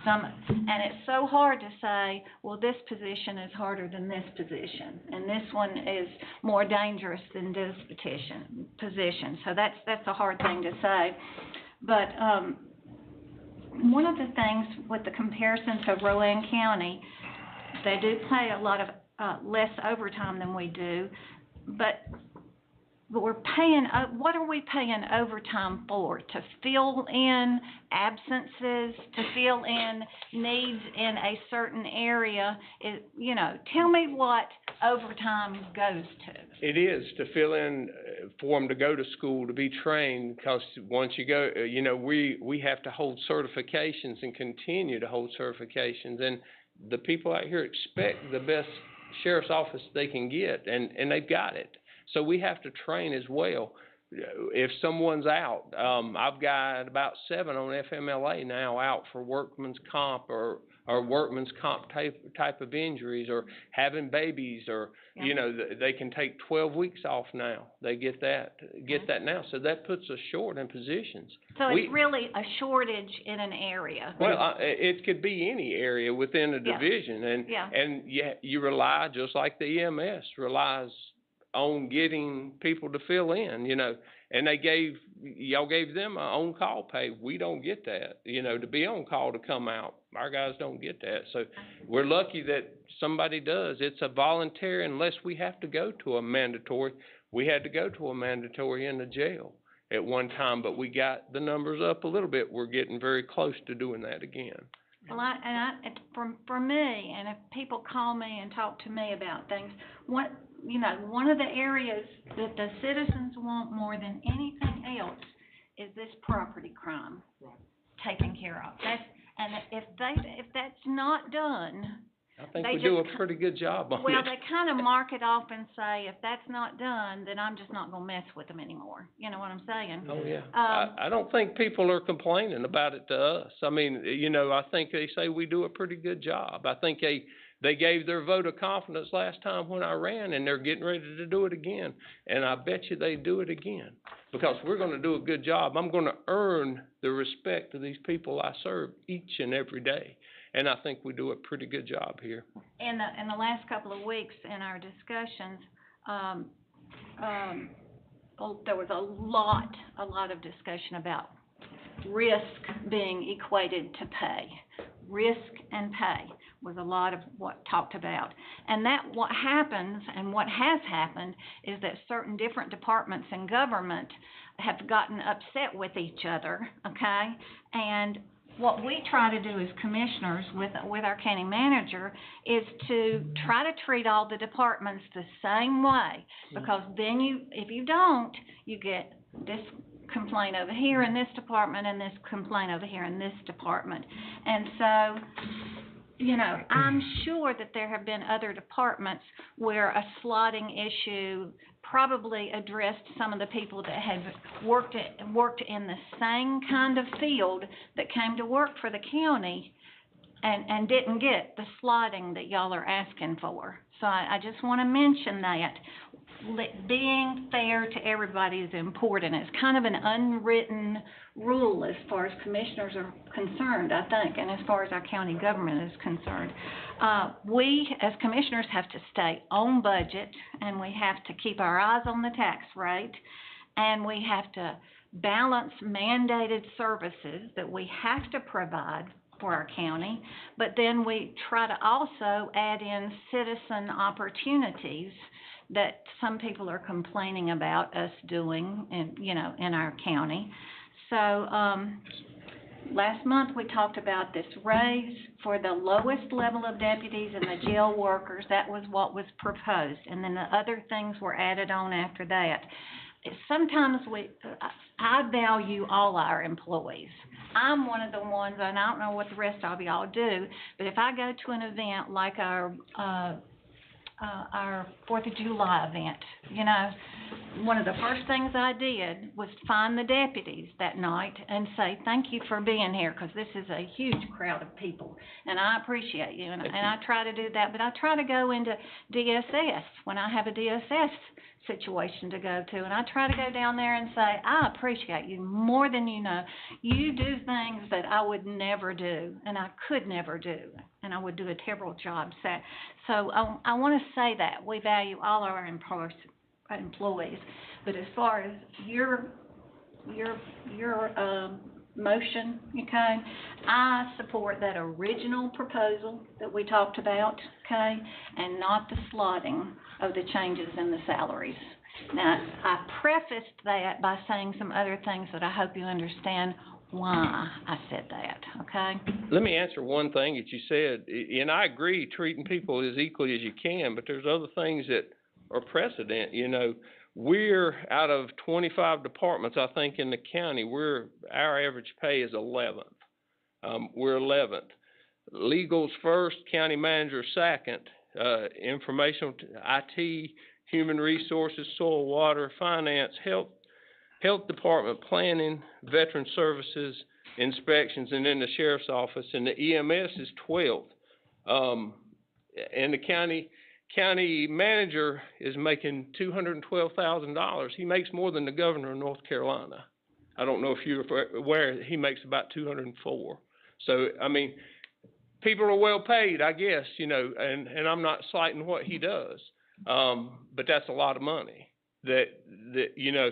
And it's so hard to say, well, this position is harder than this position, and this one is more dangerous than this position. So that's a hard thing to say. But one of the things with the comparison to Rowan County, they do pay a lot of less overtime than we do, but we're paying, what are we paying overtime for? To fill in absences, to fill in needs in a certain area? You know, tell me what overtime goes to. It is to fill in for them to go to school, to be trained, because once you go, you know, we have to hold certifications and continue to hold certifications, and the people out here expect the best sheriff's office they can get, and they've got it. So we have to train as well. If someone's out, I've got about 7 on FMLA now out for workman's comp or workman's comp type of injuries, or having babies, or you know, they can take 12 weeks off now. They get that now. So that puts us short in positions. So it's really a shortage in an area. Well, it could be any area within a division, and you rely, just like the EMS relies on getting people to fill in, you know, and y'all gave them a on-call pay. We don't get that, you know, to be on call to come out. Our guys don't get that. So we're lucky that somebody does. It's a voluntary unless we have to go to a mandatory. We had to go to a mandatory in the jail at one time, but we got the numbers up a little bit. We're getting very close to doing that again. Well, for me, and if people call me and talk to me about things, one of the areas that the citizens want more than anything else is this property crime taken care of. And if that's not done, I think we do a pretty good job on it. Well, they kind of mark it off and say, if that's not done, then I'm just not going to mess with them anymore. You know what I'm saying? Oh, yeah. I don't think people are complaining about it to us. I mean, you know, I think they say we do a pretty good job. I think they gave their vote of confidence last time when I ran, and they're getting ready to do it again. And I bet you they do it again, because we're going to do a good job. I'm going to earn the respect of these people I serve each and every day. And I think we do a pretty good job here. In the last couple of weeks in our discussions, there was a lot of discussion about risk being equated to pay. Risk and pay was a lot of what talked about. And what happens and what has happened is that certain different departments in government have gotten upset with each other, okay? And what we try to do as commissioners with our county manager is to try to treat all the departments the same way, because then if you don't, you get this complaint over here in this department and this complaint over here in this department. And so, you know, I'm sure that there have been other departments where a slotting issue probably addressed some of the people that had worked in the same kind of field that came to work for the county and didn't get the slotting that y'all are asking for. So I just want to mention that. Being fair to everybody is important. It's kind of an unwritten rule as far as commissioners are concerned, I think, and as far as our county government is concerned. We, as commissioners, have to stay on budget, and we have to keep our eyes on the tax rate, and we have to balance mandated services that we have to provide for our county, but then we try to also add in citizen opportunities that some people are complaining about us doing in our county. So, last month, we talked about this raise for the lowest level of deputies and the jail workers. That was what was proposed, and then the other things were added on after that. Sometimes I value all our employees. I'm one of the ones, and I don't know what the rest of y'all do, but if I go to an event like our 4th of July event, you know, one of the first things I did was find the deputies that night and say, thank you for being here, because this is a huge crowd of people, and I appreciate you, and I try to do that, but I try to go into DSS when I have a DSS situation to go to, and I try to go down there and say, I appreciate you more than you know. You do things that I would never do, and I could never do, and I would do a terrible job. So I want to say that we value all our employees, but as far as your motion, okay, I support that original proposal that we talked about, okay, and not the slotting of the changes in the salaries. Now, I prefaced that by saying some other things that I hope you understand why I said that, okay? Let me answer one thing that you said, and I agree treating people as equally as you can, but there's other things that are precedent. You know, we're out of 25 departments, I think, in the county, our average pay is 11th. We're 11th. Legal's first, county manager second, information, IT, human resources, soil, water, finance, health department, planning, veteran services, inspections, and then the sheriff's office, and the EMS is 12th. And the county manager is making $212,000. He makes more than the governor of North Carolina. I don't know if you're aware, he makes about 204. So, I mean, people are well paid, I guess, you know, and I'm not slighting what he does. But that's a lot of money that, you know,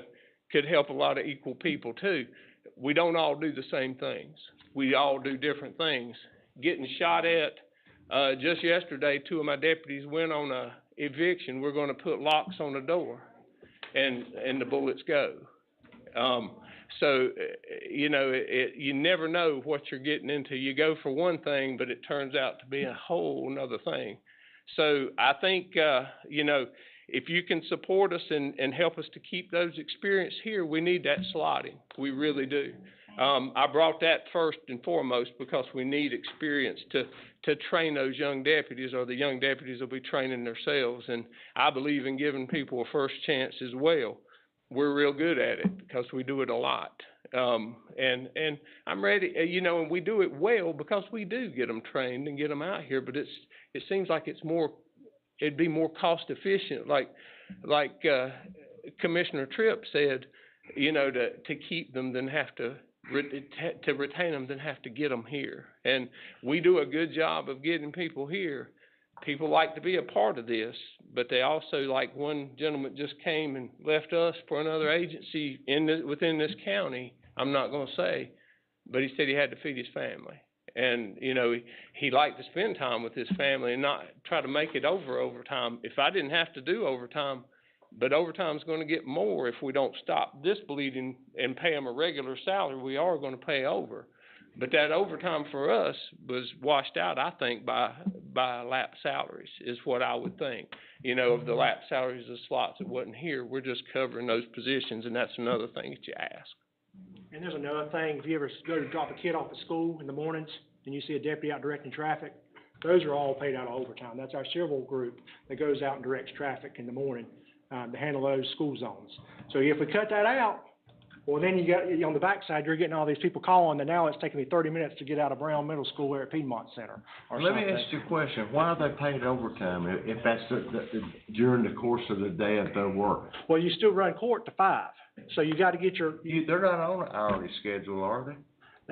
could help a lot of equal people too. We don't all do the same things. We all do different things. Getting shot at, just yesterday, 2 of my deputies went on a eviction. We're going to put locks on the door, and the bullets go. So, you know, you never know what you're getting into. You go for one thing, but it turns out to be a whole nother thing. So I think, you know, if you can support us and help us to keep those experience here, we need that slotting. We really do. I brought that first and foremost because we need experience to train those young deputies, or the young deputies will be training themselves. And I believe in giving people a first chance as well. We're real good at it because we do it a lot. And I'm ready, you know, and we do it well because we do get them trained and get them out here, but it seems like it'd be more cost efficient, like Commissioner Tripp said, you know, to keep them than have to retain them than have to get them here. And we do a good job of getting people here. People like to be a part of this, but they also, like one gentleman just came and left us for another agency within this county, I'm not going to say, but he said he had to feed his family. And, you know, he liked to spend time with his family and not try to make it overtime. If I didn't have to do overtime, but overtime's going to get more if we don't stop this bleeding and pay them a regular salary, we are going to pay over. But that overtime for us was washed out, I think, by lap salaries, is what I would think. You know, of the lap salaries of slots that wasn't here, we're just covering those positions, and that's another thing that you ask. And there's another thing, if you ever go to drop a kid off at school in the mornings and you see a deputy out directing traffic, those are all paid out of overtime. That's our civil group that goes out and directs traffic in the morning to handle those school zones. So if we cut that out, well, then you got, on the backside, you're getting all these people calling, and now it's taking me 30 minutes to get out of Brown Middle School here at Piedmont Center. Let me ask you a question. Why are they paid overtime if that's during the course of the day of their work? Well, you still run court to 5, so you got to get your... They're not on an hourly schedule, are they?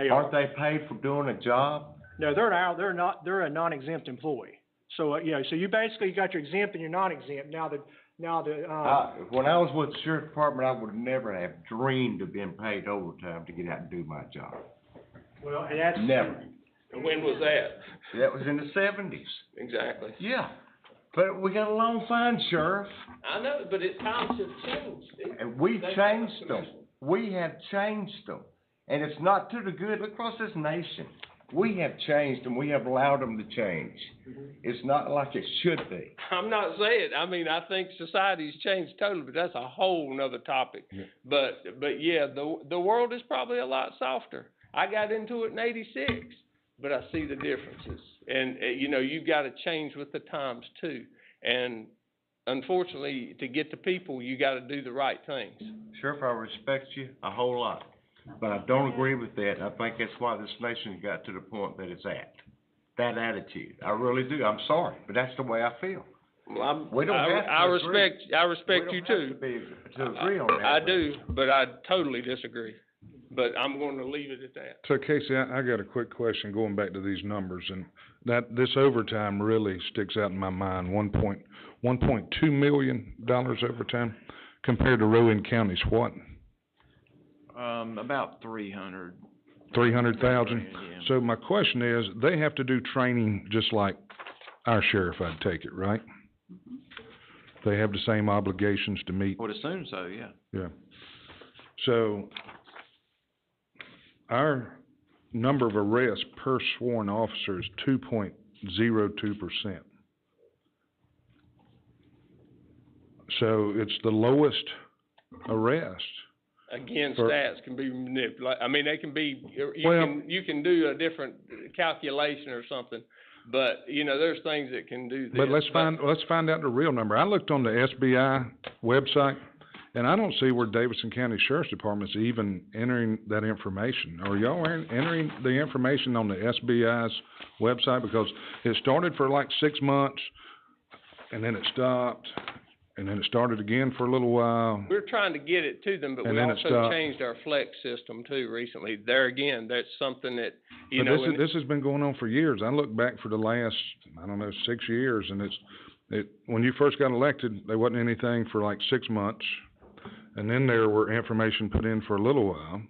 They are. Aren't they paid for doing a job? No, they're a non-exempt employee. So, you know, so you basically got your exempt and your non-exempt. When I was with the sheriff's department, I would never have dreamed of being paid overtime to get out and do my job. Well, and that's... Never. When was that? That was in the 70s. Exactly. Yeah. But we got along fine, Sheriff. I know, but times have changed. And we changed them. We have changed them. And it's not to the good across this nation. We have changed and we have allowed them to change. It's not like it should be. I'm not saying, I mean, I think society's changed totally, but that's a whole nother topic. But yeah, the world is probably a lot softer. I got into it in '86, but I see the differences. And, you know, you've got to change with the times too. And unfortunately, to get the people, you got to do the right things. Sheriff, I respect you a whole lot, but I don't agree with that. I think that's why this nation got to the point that it's at. That attitude. I really do. I'm sorry, but that's the way I feel. Well, We don't have to agree. I respect you too. To agree on that. I do, but I totally disagree. But I'm going to leave it at that. So Casey, I got a quick question going back to these numbers, and this overtime really sticks out in my mind. $1.2 million overtime compared to Rowan County's what? About 300. 300,000? Yeah. So my question is, they have to do training just like our sheriff, I'd take it, right? They have the same obligations to meet? Would assume so, yeah. Yeah. So, our number of arrests per sworn officer is 2.02%. So, it's the lowest arrest. Again, For- stats can be manipulated. I mean, they can be, Well- you can do a different calculation or something, but, you know, there's things that can do this. But let's find out the real number. I looked on the SBI website, and I don't see where Davidson County Sheriff's Department's even entering that information. Are y'all entering the information on the SBI's website? Because it started for like 6 months, and then it stopped, and then it started again for a little while. We're trying to get it to them, but And we then it also stopped. changed our flex system too recently. There again, that's something that, you But know. this has been going on for years. I look back for the last, 6 years, and when you first got elected, there wasn't anything for like 6 months. And then there were information put in for a little while.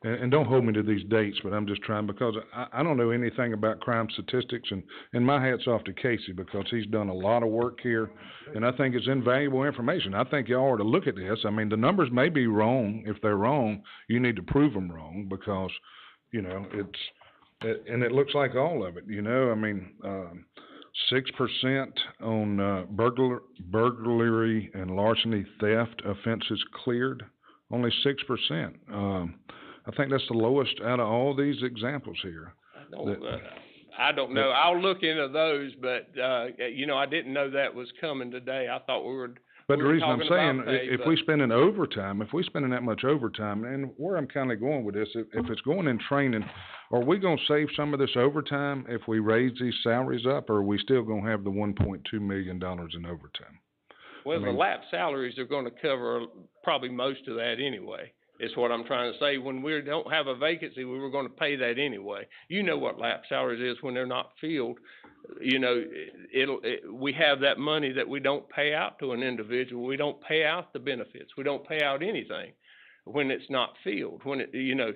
And don't hold me to these dates, but I'm just trying, because I don't know anything about crime statistics, and my hat's off to Casey, because he's done a lot of work here, and I think it's invaluable information. I think y'all ought to look at this. I mean, the numbers may be wrong. If they're wrong, you need to prove them wrong, because, you know, and it looks like all of it, you know. I mean, 6% on burglary and larceny theft offenses cleared, only 6%. I think that's the lowest out of all these examples here. I don't know. I'll look into those, but, you know, I didn't know that was coming today. I thought we were. But we the were reason I'm talking saying, about pay, if but- we spending overtime, if we spending that much overtime, and where I'm kinda going with this, if it's going in training, are we gonna save some of this overtime if we raise these salaries up, or are we still gonna have the $1.2 million in overtime? Well, I mean- the lap salaries are gonna cover probably most of that anyway, is what I'm trying to say. When we don't have a vacancy, we were gonna pay that anyway. You know what lap salaries is when they're not filled. You know, we have that money that we don't pay out to an individual. We don't pay out the benefits. We don't pay out anything when it's not filled, you know.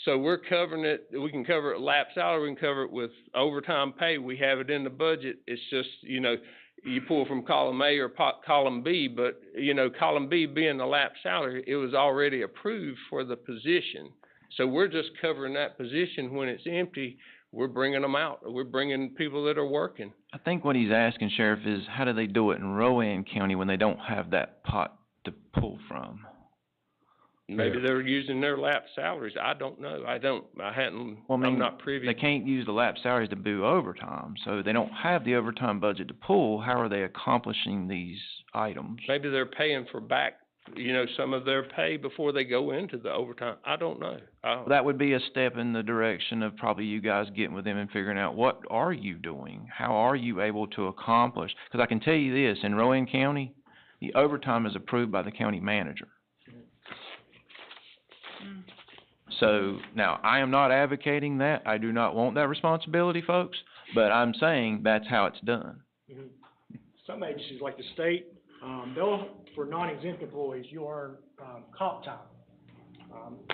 So we're covering it. We can cover it lap salary, we can cover it with overtime pay. We have it in the budget. It's just, you know, you pull from column A or column B, but, you know, column B being the lap salary, it was already approved for the position. So we're just covering that position. When it's empty, we're bringing them out. We're bringing people that are working. I think what he's asking, Sheriff, is how do they do it in Rowan County when they don't have that pot to pull from? Maybe they're using their lap salaries. I don't know. I'm not privy. They can't use the lap salaries to do overtime, so they don't have the overtime budget to pull. How are they accomplishing these items? Maybe they're paying for back, you know, some of their pay before they go into the overtime. I don't know. Well, that would be a step in the direction of probably you guys getting with them and figuring out, what are you doing? How are you able to accomplish? Because I can tell you this, in Rowan County, the overtime is approved by the county manager. So, now, I am not advocating that. I do not want that responsibility, folks, but I'm saying that's how it's done. Some agencies, like the state, they'll, for non-exempt employees, you earn, comp time.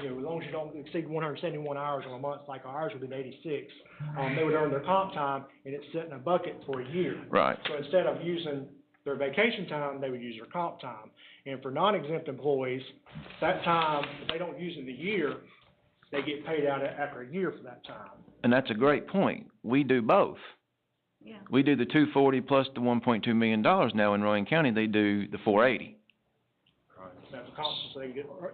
You know, as long as you don't exceed 171 hours in a month, like ours would be 86, they would earn their comp time, and it's set in a bucket for a year. Right. So instead of using their vacation time, they would use their comp time. And for non-exempt employees, that time, if they don't use in the year, they get paid out after a year for that time. And that's a great point. We do both. Yeah. We do the 240 plus the $1.2 million now in Rowan County, they do the 480. That's a cost, so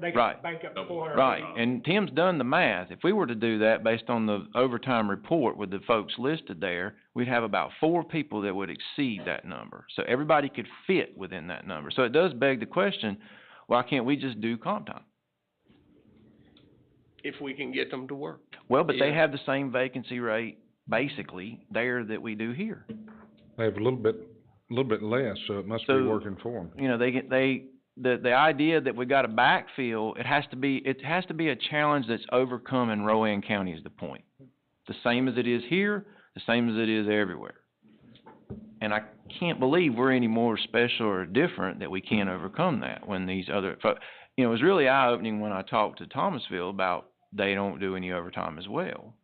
they Right. can bank up to 400. Right, and Tim's done the math. If we were to do that based on the overtime report with the folks listed there, we'd have about 4 people that would exceed that number. So everybody could fit within that number. So it does beg the question, why can't we just do comp time? If we can get them to work. Well, but they Yeah. have the same vacancy rate, basically, there that we do here. They have a little bit less, so it must be So, working for them. You know, the idea that we got to backfill, it has to be a challenge that's overcome in Rowan County is the point. The same as it is here, the same as it is everywhere. And I can't believe we're any more special or different that we can't overcome that when these other folks, you know, it was really eye-opening when I talked to Thomasville about they don't do any overtime as well.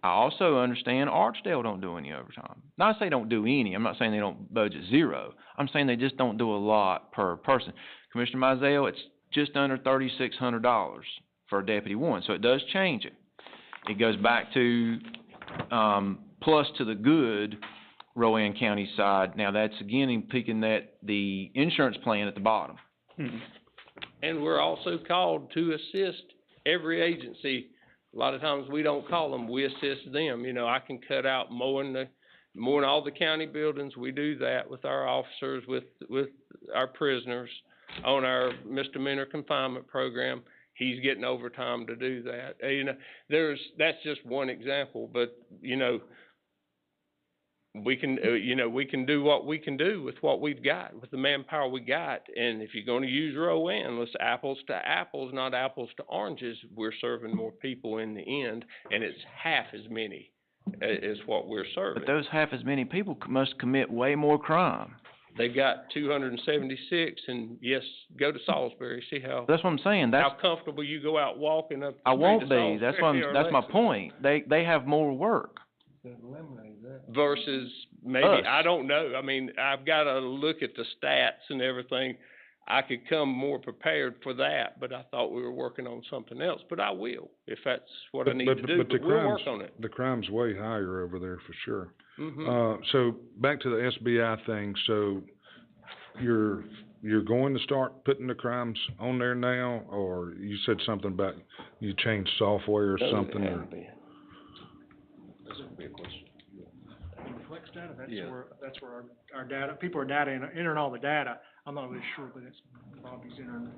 I also understand Archdale don't do any overtime. Not say don't do any, I'm not saying they don't budget zero. I'm saying they just don't do a lot per person. Commissioner Mizell, it's just under $3,600 for a Deputy 1, so it does change it. It goes back to, plus to the good Rowan County side. Now that's again in picking the insurance plan at the bottom. And we're also called to assist every agency. A lot of times we don't call them, we assist them. You know, I can cut out mowing all the county buildings. We do that with our officers, with our prisoners on our misdemeanor confinement program. He's getting overtime to do that. You know, that's just one example, but you know, we can do what we can do with what we've got, with the manpower we got. And if you're gonna use Rowan, let's apples to apples, not apples to oranges. We're serving more people in the end, and it's half as many as what we're serving. But those half as many people must commit way more crime. They've got 276, and yes, go to Salisbury, see how. That's what I'm saying. How comfortable you go out walking up the I street won't of be. That's my Salisbury. point. They have more work. Versus maybe, Us. I don't know. I mean, I've got to look at the stats and everything. I could come more prepared for that, but I thought we were working on something else. But I will, if that's what I need to do. But the But we'll work crime's, on it. the crime's way higher over there for sure. Mhm. So back to the SBI thing, so you're going to start putting the crimes on there now, or you said something about you changed software or something, or? Flex data, Yeah. that's where our data, people are entering all the data. I'm not really sure, but it's Bobby's entering,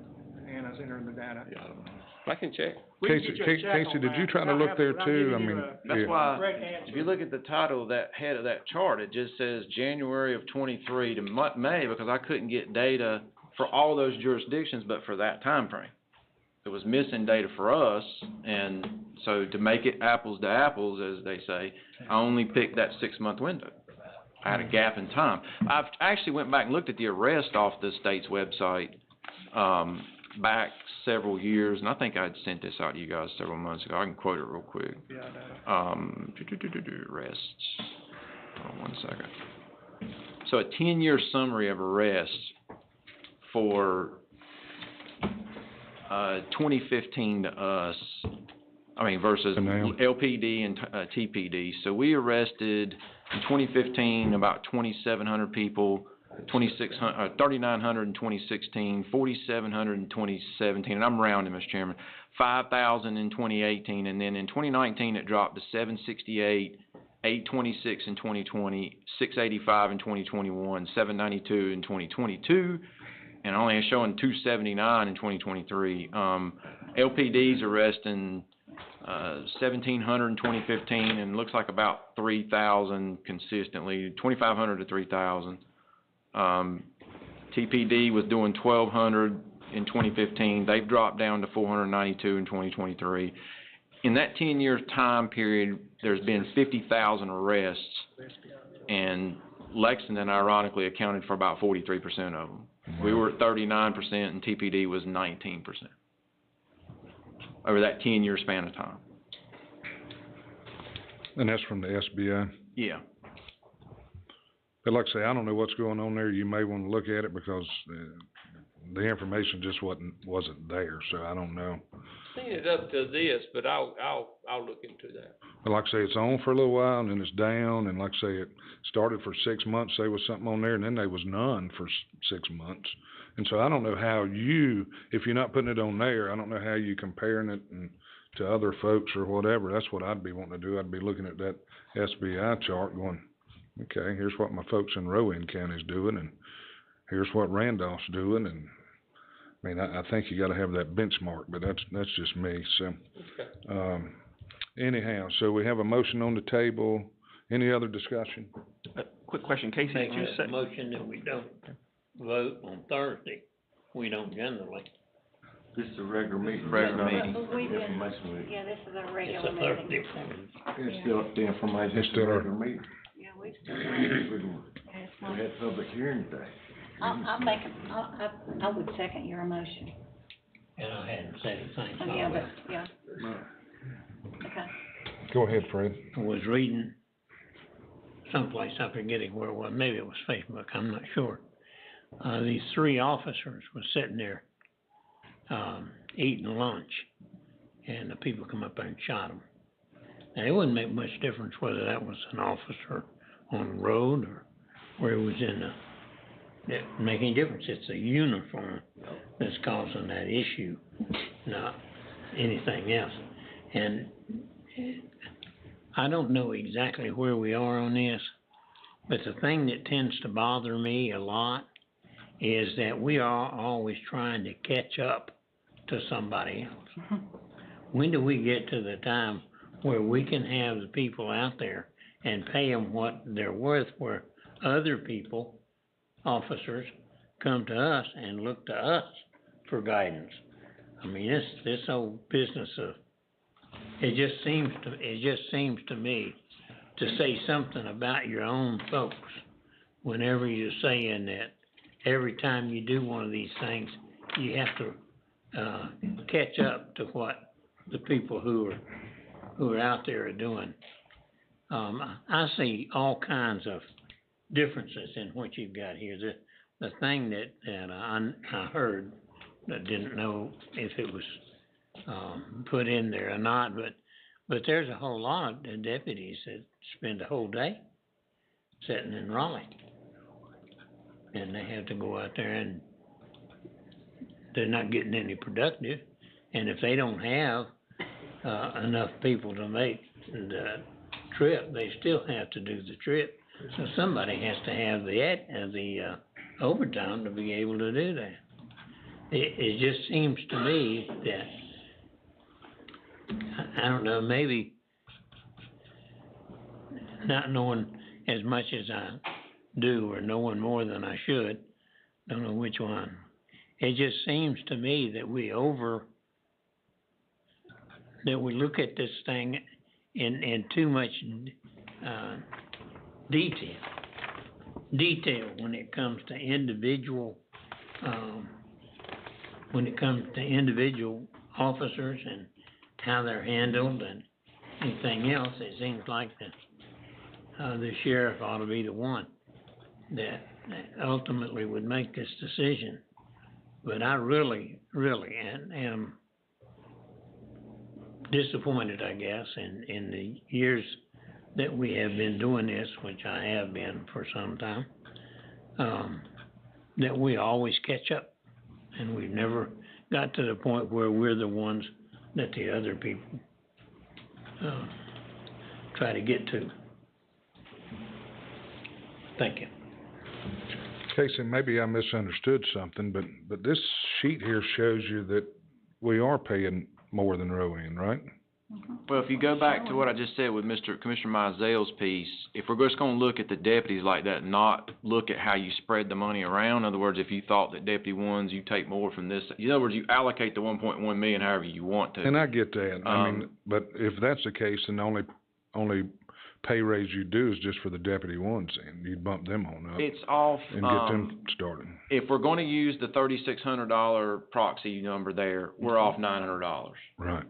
Anna's entering the data. I can check. We can Casey, get you a check Casey, on did you that try to without look having- there without too? giving I you mean, a- That's yeah. why, correct answer. if you look at the title of that head of that chart, it just says January of 23 to May, because I couldn't get data for all those jurisdictions, but for that time frame. It was missing data for us, and so to make it apples to apples, as they say, I only picked that 6-month window. I had a gap in time. I've actually went back and looked at the arrest off the state's website, back several years, and I think I'd sent this out to you guys several months ago. I can quote it real quick. Arrests. Hold on 1 second. So a 10-year summary of arrests for 2015 to us, versus LPD and TPD. So we arrested in 2015 about 2,700 people, 3,900 in 2016, 4,700 in 2017, and I'm rounding, Mr. Chairman, 5,000 in 2018, and then in 2019 it dropped to 768, 826 in 2020, 685 in 2021, 792 in 2022, and only showing 279 in 2023. LPD's arresting 1,700 in 2015, and looks like about 3,000 consistently, 2,500 to 3,000. TPD was doing 1,200 in 2015. They've dropped down to 492 in 2023. In that 10-year time period, there's been 50,000 arrests, and Lexington ironically accounted for about 43% of them. We were at 39%, and TPD was 19% over that 10-year span of time. And that's from the SBI? Yeah. But like I say, I don't know what's going on there. You may want to look at it because the information just wasn't there, so I don't know. seen it up to this, but I'll look into that. But like I say, it's on for a little while and then it's down, and like I say, it started for 6 months, there was something on there, and then there was none for 6 months. And so I don't know how you, if you're not putting it on there, I don't know how you comparing it to other folks or whatever. That's what I'd be wanting to do. I'd be looking at that SBI chart going, okay, here's what my folks in Rowan County's doing, and here's what Randolph's doing, and I mean, I think you gotta have that benchmark, but that's just me, so. Anyhow, so we have a motion on the table. Any other discussion? Quick question, Casey, Make did you a say? motion that we don't vote on Thursday. We don't generally. This is a regular meeting. Regular It's not meeting. an information meeting. Yeah, this is a It's regular a meeting. Thursday for me. It's still, the information, It's it's a still our- regular meeting. Yeah, we've still We had public hearing today. I'll make, I would second your motion. And I hadn't said anything. Oh, yeah, but, yeah, okay. Go ahead, Fred. I was reading someplace, I'm forgetting where it was, maybe it was Facebook, I'm not sure. These 3 officers were sitting there, eating lunch, and the people come up there and shot them. Now, it wouldn't make much difference whether that was an officer on the road or where he was in the, it doesn't make any difference, it's the uniform that's causing that issue, not anything else. And I don't know exactly where we are on this, but the thing that tends to bother me a lot is that we are always trying to catch up to somebody else. When do we get to the time where we can have the people out there and pay them what they're worth, where other people, officers, come to us and look to us for guidance? I mean, this whole business of, it just seems to me to say something about your own folks whenever you're saying that every time you do one of these things, you have to catch up to what the people who are out there are doing. I see all kinds of differences in what you've got here. The thing that I heard, I didn't know if it was put in there or not, but there's a whole lot of deputies that spend a whole day sitting in Raleigh. And they have to go out there and they're not getting any productive. And if they don't have enough people to make the trip, they still have to do the trip. So somebody has to have the overtime to be able to do that. It just seems to me that, I don't know, maybe not knowing as much as I do or knowing more than I should, don't know which one. It just seems to me that we look at this thing in too much detail when it comes to individual officers and how they're handled and anything else. It seems like the sheriff ought to be the one that ultimately would make this decision. But I really am disappointed, I guess, in the years that we have been doing this, which I have been for some time, that we always catch up. And we've never got to the point where we're the ones that the other people try to get to. Thank you. Casey, maybe I misunderstood something, but this sheet here shows you that we are paying more than Rowan, right? Well, if you go back to what I just said with Commissioner Mizell's piece, if we're just gonna look at the deputies like that, not look at how you spread the money around, in other words, if you thought that deputy ones, you take more from this, in other words, you allocate the 1.1 million however you want to. And I get that, I mean, but if that's the case, then the only pay raise you do is just for the deputy ones, and you bump them on up. It's off, and get them started. if we're gonna use the $3,600 proxy number there, we're off $900. Right.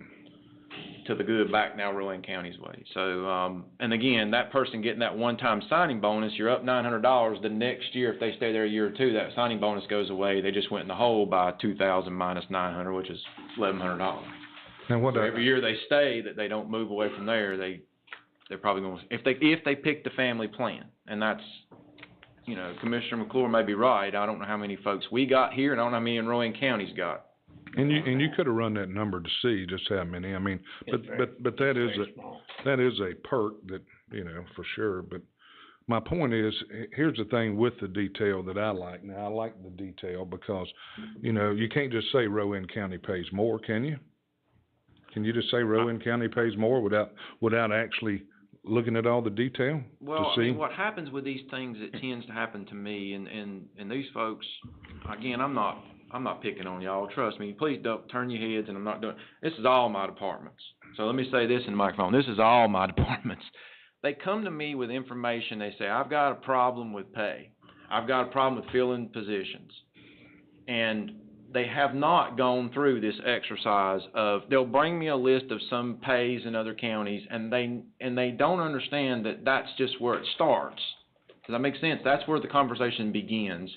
To the good back now Rowan County's way. So, and again, that person getting that one-time signing bonus, you're up $900. The next year, if they stay there a year or two, that signing bonus goes away. They just went in the hole by $2,000 minus $900, which is $1,100. And what, So every year they stay, that they don't move away from there, they're probably gonna, if they pick the family plan, and that's, you know, Commissioner McClure may be right, I don't know how many folks we got here, and I don't know how many in Rowan County's got. and you could have run that number to see just how many, I mean, but that is a perk that, you know, for sure, but my point is, here's the thing with the detail that I like. Now, I like the detail because, you know, you can't just say Rowan County pays more, can you? Can you just say Rowan County pays more without actually looking at all the detail Well, to I see? mean, what happens with these things, it tends to happen to me, and these folks, again, I'm not picking on y'all, trust me, please don't turn your heads, and I'm not doing, this is all my departments. So let me say this in the microphone, this is all my departments. They come to me with information, they say, I've got a problem with pay, I've got a problem with filling positions, and they have not gone through this exercise of, they'll bring me a list of some pays in other counties, and they don't understand that that's just where it starts. Does that make sense? That's where the conversation begins.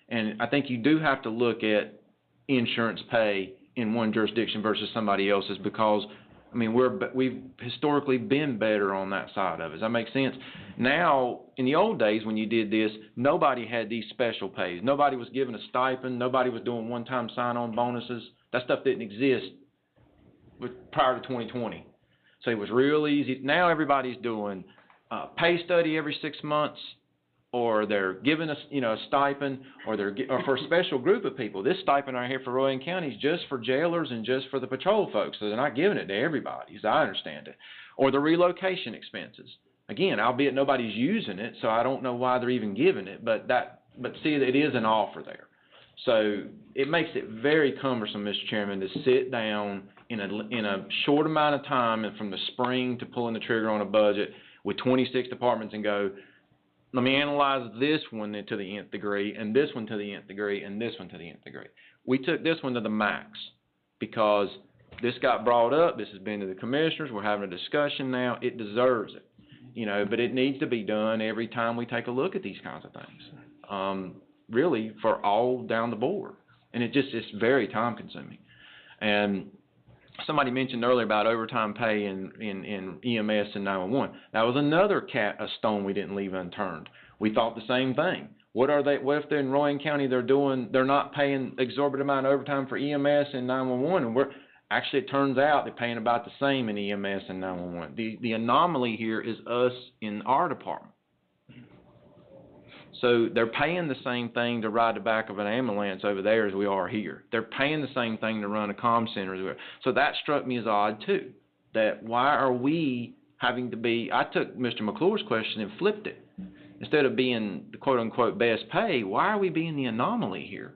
And I think you do have to look at insurance pay in one jurisdiction versus somebody else's, because, I mean, we've historically been better on that side of it. Does that make sense? Now, in the old days when you did this, nobody had these special pays. Nobody was given a stipend. Nobody was doing one-time sign-on bonuses. That stuff didn't exist prior to 2020. So it was real easy. Now everybody's doing a pay study every 6 months, or they're giving us, you know, a stipend, or or for a special group of people. This stipend right here for Rowan County is just for jailers and just for the patrol folks, so they're not giving it to everybody, as I understand it. Or the relocation expenses. Again, albeit nobody's using it, so I don't know why they're even giving it, but see, it is an offer there. So it makes it very cumbersome, Mr. Chairman, to sit down in a short amount of time, and from the spring to pulling the trigger on a budget with 26 departments and go, let me analyze this one to the nth degree, and this one to the nth degree, and this one to the nth degree. We took this one to the max because this got brought up. This has been to the commissioners. We're having a discussion now. It deserves it, you know, but it needs to be done every time we take a look at these kinds of things, really for all down the board. And it's very time consuming. And somebody mentioned earlier about overtime pay in EMS and 911. That was another a stone we didn't leave unturned. We thought the same thing. What if they're in Rowan County, they're not paying exorbitant amount of overtime for EMS and 911, and actually it turns out they're paying about the same in EMS and 911. The anomaly here is us in our department. So they're paying the same thing to ride the back of an ambulance over there as we are here. They're paying the same thing to run a comm center as we are. So that struck me as odd too. That why are we having to be, I took Mr. McClure's question and flipped it. Instead of being the quote unquote best pay, why are we being the anomaly here?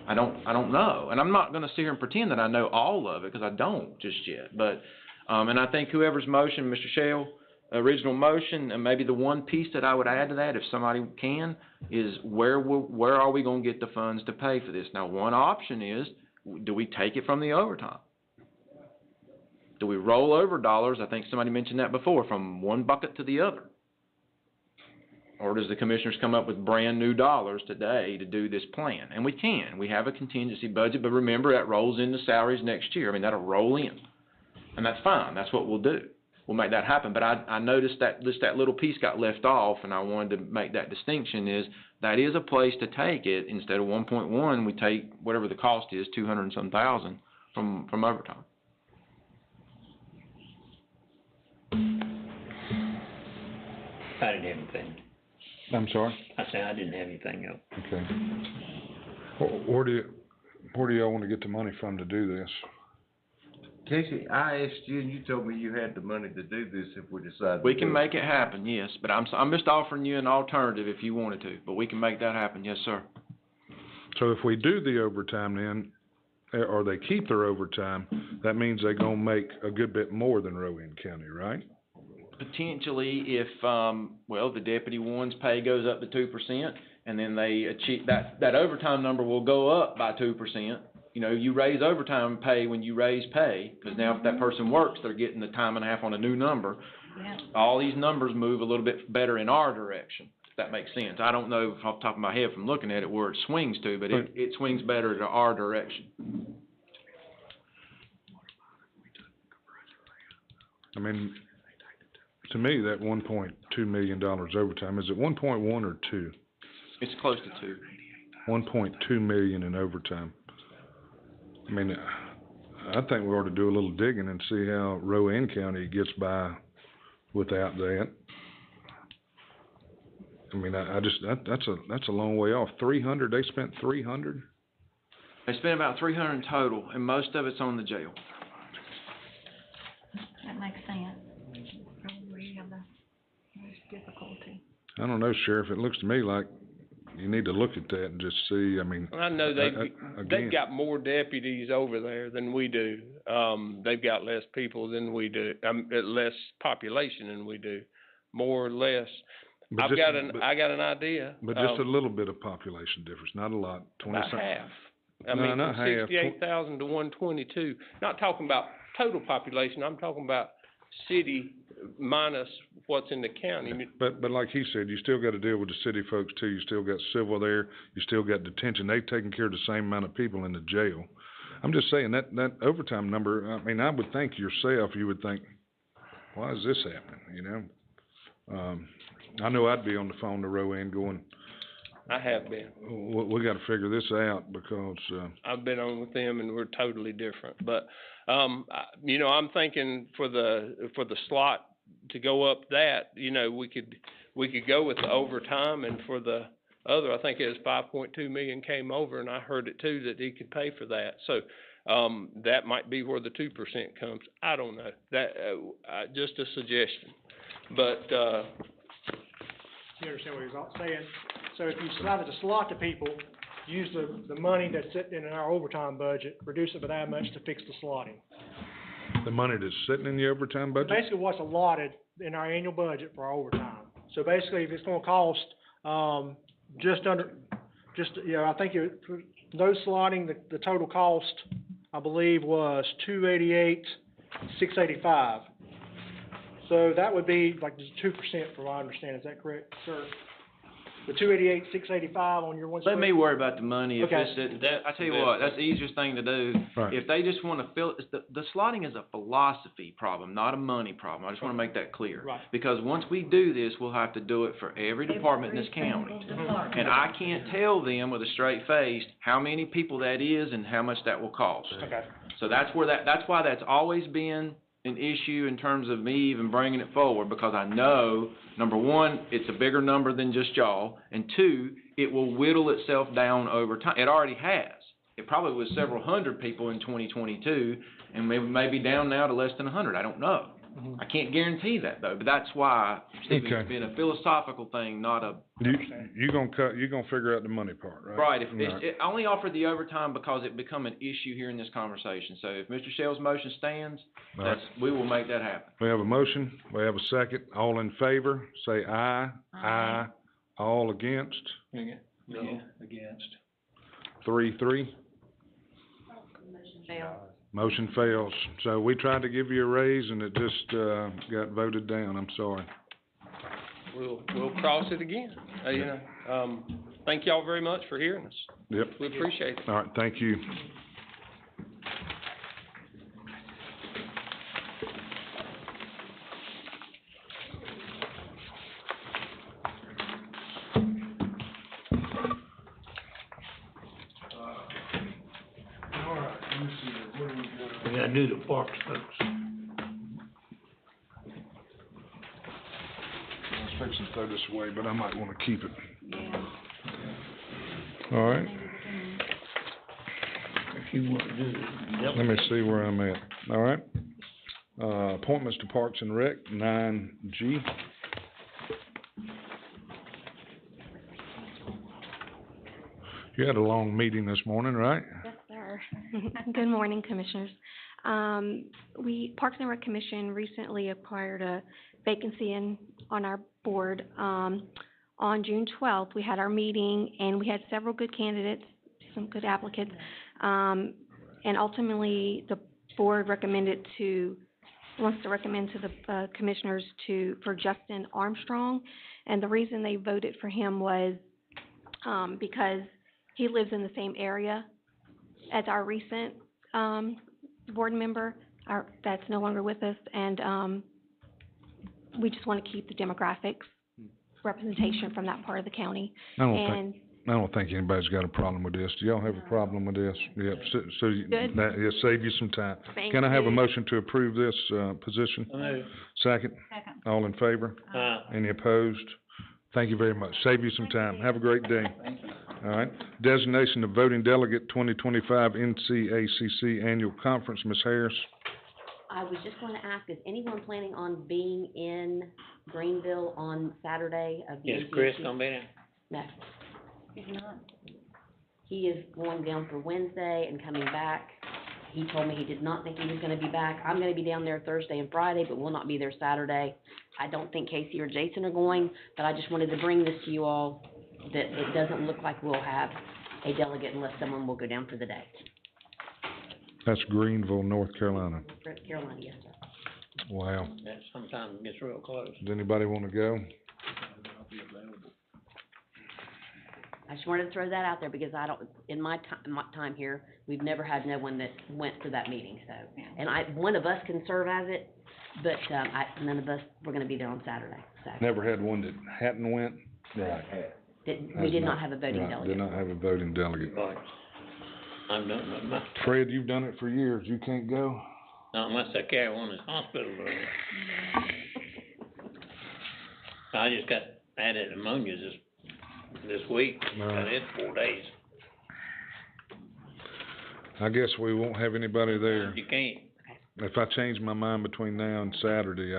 I don't know. And I'm not going to sit here and pretend that I know all of it, because I don't just yet. But, and I think whoever's motion, Mr. Shell, original motion, and maybe the one piece that I would add to that, if somebody can, is where are we going to get the funds to pay for this? Now, one option is, do we take it from the overtime? Do we roll over dollars? I think somebody mentioned that before, from one bucket to the other. Or does the commissioners come up with brand new dollars today to do this plan? And we can. We have a contingency budget, but remember, that rolls into salaries next year. I mean, that'll roll in. And that's fine. That's what we'll do. We'll make that happen. But I noticed that just that little piece got left off, and I wanted to make that distinction, is that is a place to take it. Instead of 1.1, we take whatever the cost is, 200 and some thousand from overtime. I didn't have anything. I'm sorry? I said I didn't have anything else. Okay. Where do y'all want to get the money from to do this? Casey, I asked you, and you told me you had the money to do this if we decide. We can make it happen, yes, but I'm just offering you an alternative if you wanted to, but we can make that happen, yes, sir. So if we do the overtime then, or they keep their overtime, that means they're gonna make a good bit more than Rowan County, right? Potentially, if, the deputy one's pay goes up to 2%, and then they achieve, that overtime number will go up by 2%. You know, you raise overtime pay when you raise pay, because now if that person works, they're getting the time and a half on a new number. Yeah. All these numbers move a little bit better in our direction, if that makes sense. I don't know off the top of my head from looking at it where it swings to, but it swings better to our direction. I mean, to me, that $1.2 million overtime, is it 1.1 or 2? It's close to 2. 1.2 million in overtime. I mean, I think we ought to do a little digging and see how Rowan County gets by without that. I mean, that's a long way off. 300, they spent 300? They spent about 300 in total, and most of it's on the jail. That makes sense. Probably have the most difficulty. I don't know, Sheriff, it looks to me like you need to look at that and just see, I mean. I know again, they've got more deputies over there than we do. They've got less people than we do, less population than we do, more or less. I got an idea. But just a little bit of population difference, not a lot, 20 about something. half. No, from not half. 68,000 to 122. Not talking about total population, I'm talking about city minus what's in the county. But like he said, you still gotta deal with the city folks too. You still got civil there, you still got detention. They've taken care of the same amount of people in the jail. I'm just saying that overtime number, I mean, I would think yourself, you would think, why is this happening, you know? I know I'd be on the phone to Rowan going, I have been. we gotta figure this out because, I've been on with them and we're totally different. But, you know, I'm thinking for the slot to go up that, you know, we could go with the overtime, and for the other, I think it was 5.2 million came over, and I heard it too, that he could pay for that. So, that might be where the 2% comes. I don't know. That, just a suggestion. But, You understand what he's saying? So if you decided to slot the people, use the money that's sitting in our overtime budget, reduce it by that much to fix the slotting. the money that's sitting in the overtime budget? Basically what's allotted in our annual budget for our overtime. So basically, if it's gonna cost, I think for those slotting, the total cost, I believe, was $288,685. So that would be like 2% from what I understand, is that correct, sir? The $288,685 on your one. Let me worry about the money. If Okay. I tell you what, that's the easiest thing to do. Right. If they just wanna fill, the slotting is a philosophy problem, not a money problem. I just wanna make that clear. Right. Because once we do this, we'll have to do it for every department in this county. And I can't tell them with a straight face how many people that is and how much that will cost. Okay. So that's why that's always been an issue in terms of me even bringing it forward, because I know, number one, it's a bigger number than just y'all, and two, it will whittle itself down over time. It already has. It probably was several hundred people in 2022, and maybe down now to less than 100. I don't know. I can't guarantee that though, but that's why, Stephen, Okay. it's been a philosophical thing, not a. You gonna figure out the money part, right? Right, Right. I only offered the overtime because it become an issue here in this conversation. So if Mr. Shell's motion stands, All right. we will make that happen. We have a motion, we have a second, all in favor, say aye. Aye. All against, No, against. 3-3. Motion fails. So we tried to give you a raise and it just, got voted down, I'm sorry. we'll cross it again. You know, thank y'all very much for hearing us. Yep. We appreciate it. All right, thank you. We gotta do the parks folks. I was fixing to throw this away, but I might wanna keep it. All right. If you wanna do it. Let me see where I'm at. All right. Appointments to Parks and Rec, 9G. You had a long meeting this morning, right? Yes, sir. Good morning, Commissioners. Parks and Rec Commission recently acquired a vacancy on our board. On June 12th, we had our meeting and we had several good candidates, some good applicants. And ultimately, the board wants to recommend to the commissioners for Justin Armstrong. And the reason they voted for him was, because he lives in the same area as our recent, board member. that's no longer with us, and, we just wanna keep the demographics representation from that part of the county. I don't think anybody's got a problem with this. Do y'all have a problem with this? Yep, Good. yeah, save you some time. Thank Can I have a you. motion to approve this, position? Second? Second. All in favor? Any opposed? Thank you very much. Save you some time. Have a great day. All right. Designation of voting delegate 2025 NCACC Annual Conference, Ms. Harris. I was just going to ask, is anyone planning on being in Greenville on Saturday of the Is NCACC? Chris gonna be there? No. He's not. He is going down for Wednesday and coming back. He told me he did not think he was gonna be back. I'm gonna be down there Thursday and Friday, but will not be there Saturday. I don't think Casey or Jason are going, but I just wanted to bring this to you all, that it doesn't look like we'll have a delegate unless someone will go down for the day. That's Greenville, North Carolina. Carolina, yes, sir. Wow. That sometimes gets real close. Does anybody wanna go? I just wanted to throw that out there because I don't, in my time here, we've never had no one that went to that meeting, so. And one of us can serve as it, but, none of us, we're gonna be there on Saturday, so. Never had one that hadn't went? Right. We did not have a voting Right, delegate. did not have a voting delegate. I'm done with my, Fred, you've done it for years. You can't go? not unless I carry one in the hospital room. I just got added pneumonia this week, got it 4 days. I guess we won't have anybody there. You can't. If I change my mind between now and Saturday,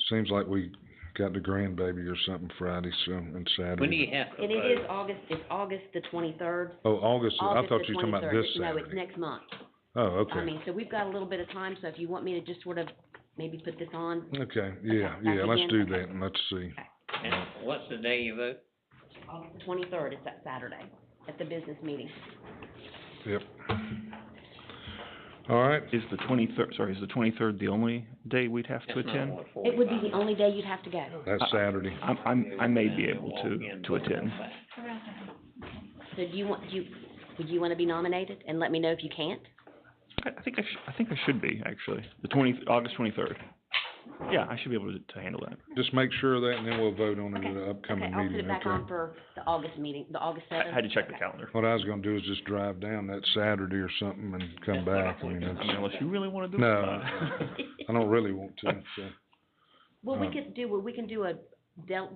seems like we got the grandbaby or something Friday, so, and Saturday. When do you have to And vote? it is August the 23rd. Oh, August, I August thought the you were talking about 23rd. this No, Saturday. it's next month. Oh, okay. I mean, so we've got a little bit of time, so if you want me to just sort of maybe put this on. Okay, yeah, let's do that and let's see. And what's the day you vote? August the 23rd, it's that Saturday, at the business meeting. Yep. All right. Is the 23rd the only day we'd have to attend? It would be the only day you'd have to go. That's Saturday. I may be able to attend. So would you wanna be nominated and let me know if you can't? I think I should be, actually. August 23rd. Yeah, I should be able to handle that. Just make sure of that and then we'll vote on it at the upcoming Okay, I'll meeting, put it back on for the August meeting, the August 7th. I had to check the calendar. What I was gonna do is just drive down that Saturday or something and come back. I mean, unless you really wanna do it. No, I don't really want to, so. Well, we can do a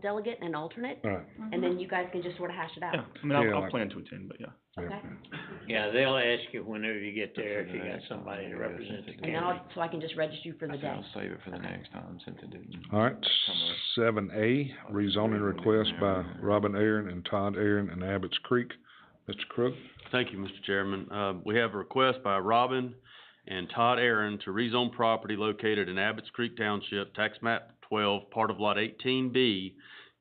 delegate and alternate, All right. and then you guys can just sort of hash it out. Yeah, I mean, I'll plan to attend, but yeah. Okay? Yeah, they'll ask you whenever you get there if you got somebody to represent the And then county. so I can just register you for the day. I'll save it for the next time since it didn't. All right, 7A, rezoning request by Robin Aaron and Todd Aaron and Abbott's Creek. Mr. Crook? Thank you, Mr. Chairman. We have a request by Robin and Todd Aaron to rezone property located in Abbott's Creek Township, tax map 12, part of lot 18B,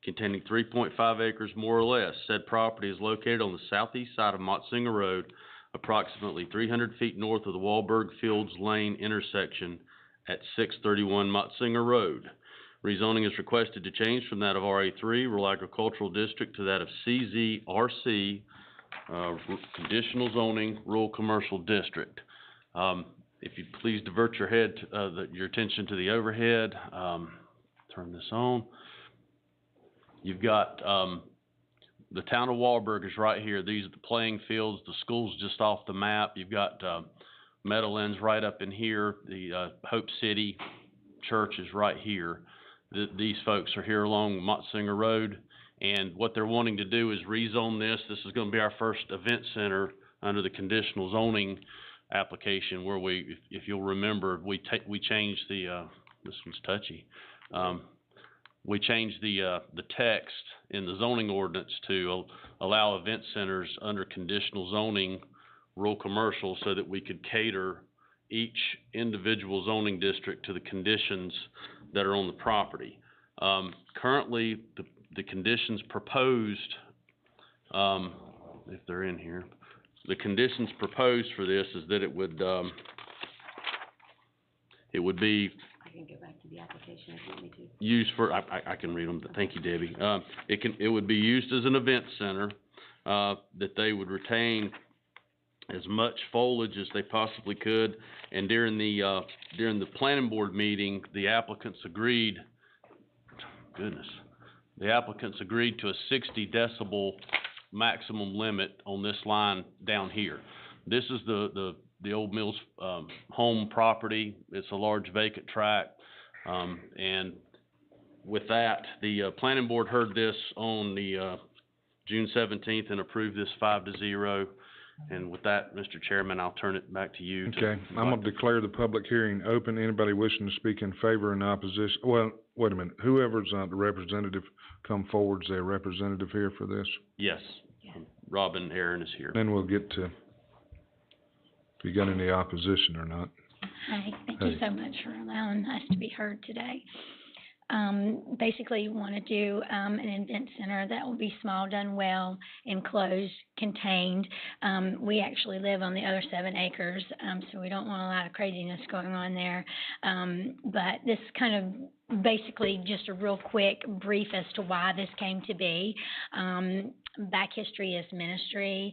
containing 3.5 acres more or less. Said property is located on the southeast side of Motsinger Road, approximately 300 feet north of the Wahlberg Fields Lane intersection at 631 Motsinger Road. Rezoning is requested to change from that of RA3, Rural Agricultural District, to that of CZRC, Conditional Zoning, Rural Commercial District. If you'd please divert your your attention to the overhead, turn this on. You've got, the town of Wahlberg is right here. These are the playing fields. The school's just off the map. You've got, Meadowlands right up in here. The, Hope City Church is right here. These folks are here along Motsinger Road. And what they're wanting to do is rezone this. This is gonna be our first event center under the conditional zoning application where if you'll remember, we changed the, this one's touchy. We changed the text in the zoning ordinance to allow event centers under conditional zoning, rural commercial, so that we could cater each individual zoning district to the conditions that are on the property. Currently, the conditions proposed, if they're in here, the conditions proposed for this is that it would be I can go back to the application if you want me to. used for, I can read them, but thank you, Debbie. It would be used as an event center, that they would retain as much foliage as they possibly could. And during the planning board meeting, the applicants agreed to a 60 decibel maximum limit on this line down here. This is the old Mills, home property. It's a large vacant tract. And with that, the, planning board heard this on the, June 17th and approved this 5-0. And with that, Mr. Chairman, I'll turn it back to you. Okay, I'm gonna declare the public hearing open. Anybody wishing to speak in favor or in opposition? Well, wait a minute. Whoever's, the representative come forward, is there a representative here for this? Yes. Robin Aaron is here. Then we'll get to, if you got any opposition or not. Hi, thank you so much for allowing us to be heard today. Basically, want to do, an event center that will be small, done well, enclosed, contained. We actually live on the other 7 acres, so we don't want a lot of craziness going on there. But this kind of basically just a real quick brief as to why this came to be. Back history is ministry.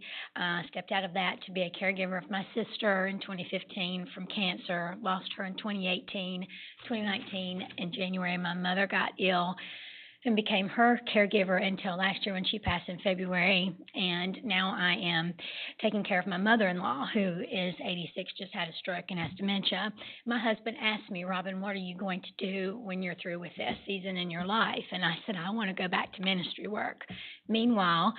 Stepped out of that to be a caregiver of my sister in 2015 from cancer. Lost her in 2018. 2019, in January, my mother got ill and became her caregiver until last year when she passed in February. And now I am taking care of my mother-in-law, who is 86, just had a stroke and has dementia. My husband asked me, Robin, what are you going to do when you're through with this season in your life? And I said, I want to go back to ministry work. Meanwhile,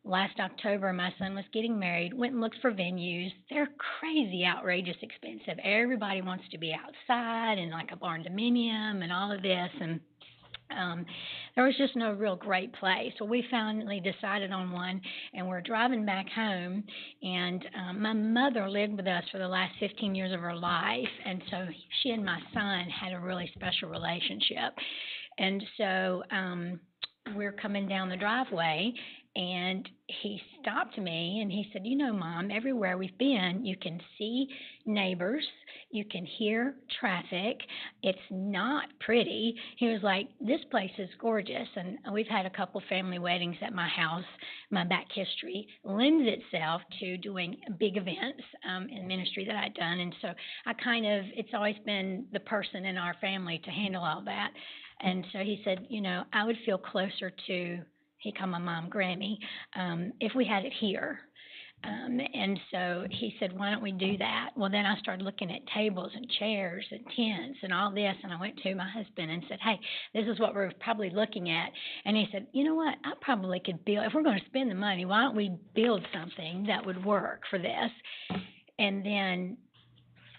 last October, my son was getting married, went and looked for venues. They're crazy, outrageous expensive. Everybody wants to be outside and like a barn dominium and all of this. And there was just no real great place. So we finally decided on one, and we're driving back home. And my mother lived with us for the last 15 years of her life. And so she and my son had a really special relationship. And so we're coming down the driveway, and he stopped me and he said, you know, Mom, everywhere we've been, you can see neighbors, you can hear traffic. It's not pretty. He was like, this place is gorgeous. And we've had a couple family weddings at my house. My back history lends itself to doing big events in ministry that I've done. And so it's always been the person in our family to handle all that. And so he said, you know, I would feel closer to, he called my mom Grammy, if we had it here. And so he said, why don't we do that? Well, then I started looking at tables and chairs and tents and all this, and I went to my husband and said, hey, this is what we're probably looking at. And he said, you know what, I probably could build, if we're going to spend the money, why don't we build something that would work for this? And then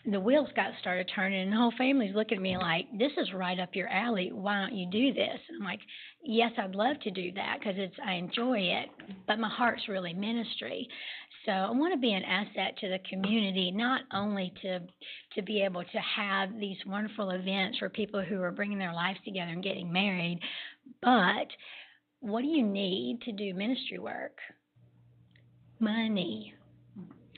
the wheels started turning, and the whole family's looking at me like, this is right up your alley. Why don't you do this? And I'm like, yes, I'd love to do that because I enjoy it, but my heart's really ministry. So I want to be an asset to the community, not only to be able to have these wonderful events for people who are bringing their lives together and getting married, but what do you need to do ministry work? Money.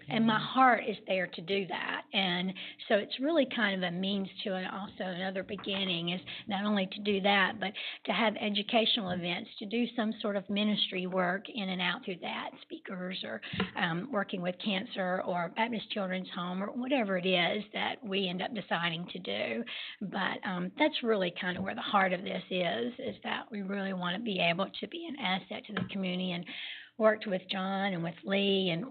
And my heart is there to do that. And so it's really kind of a means to, and also another beginning is not only to do that, but to have educational events, to do some sort of ministry work in and out through that, speakers or working with cancer or Baptist Children's Home or whatever it is that we end up deciding to do. But that's really kind of where the heart of this is that we really want to be able to be an asset to the community. And worked with John and with Lee, and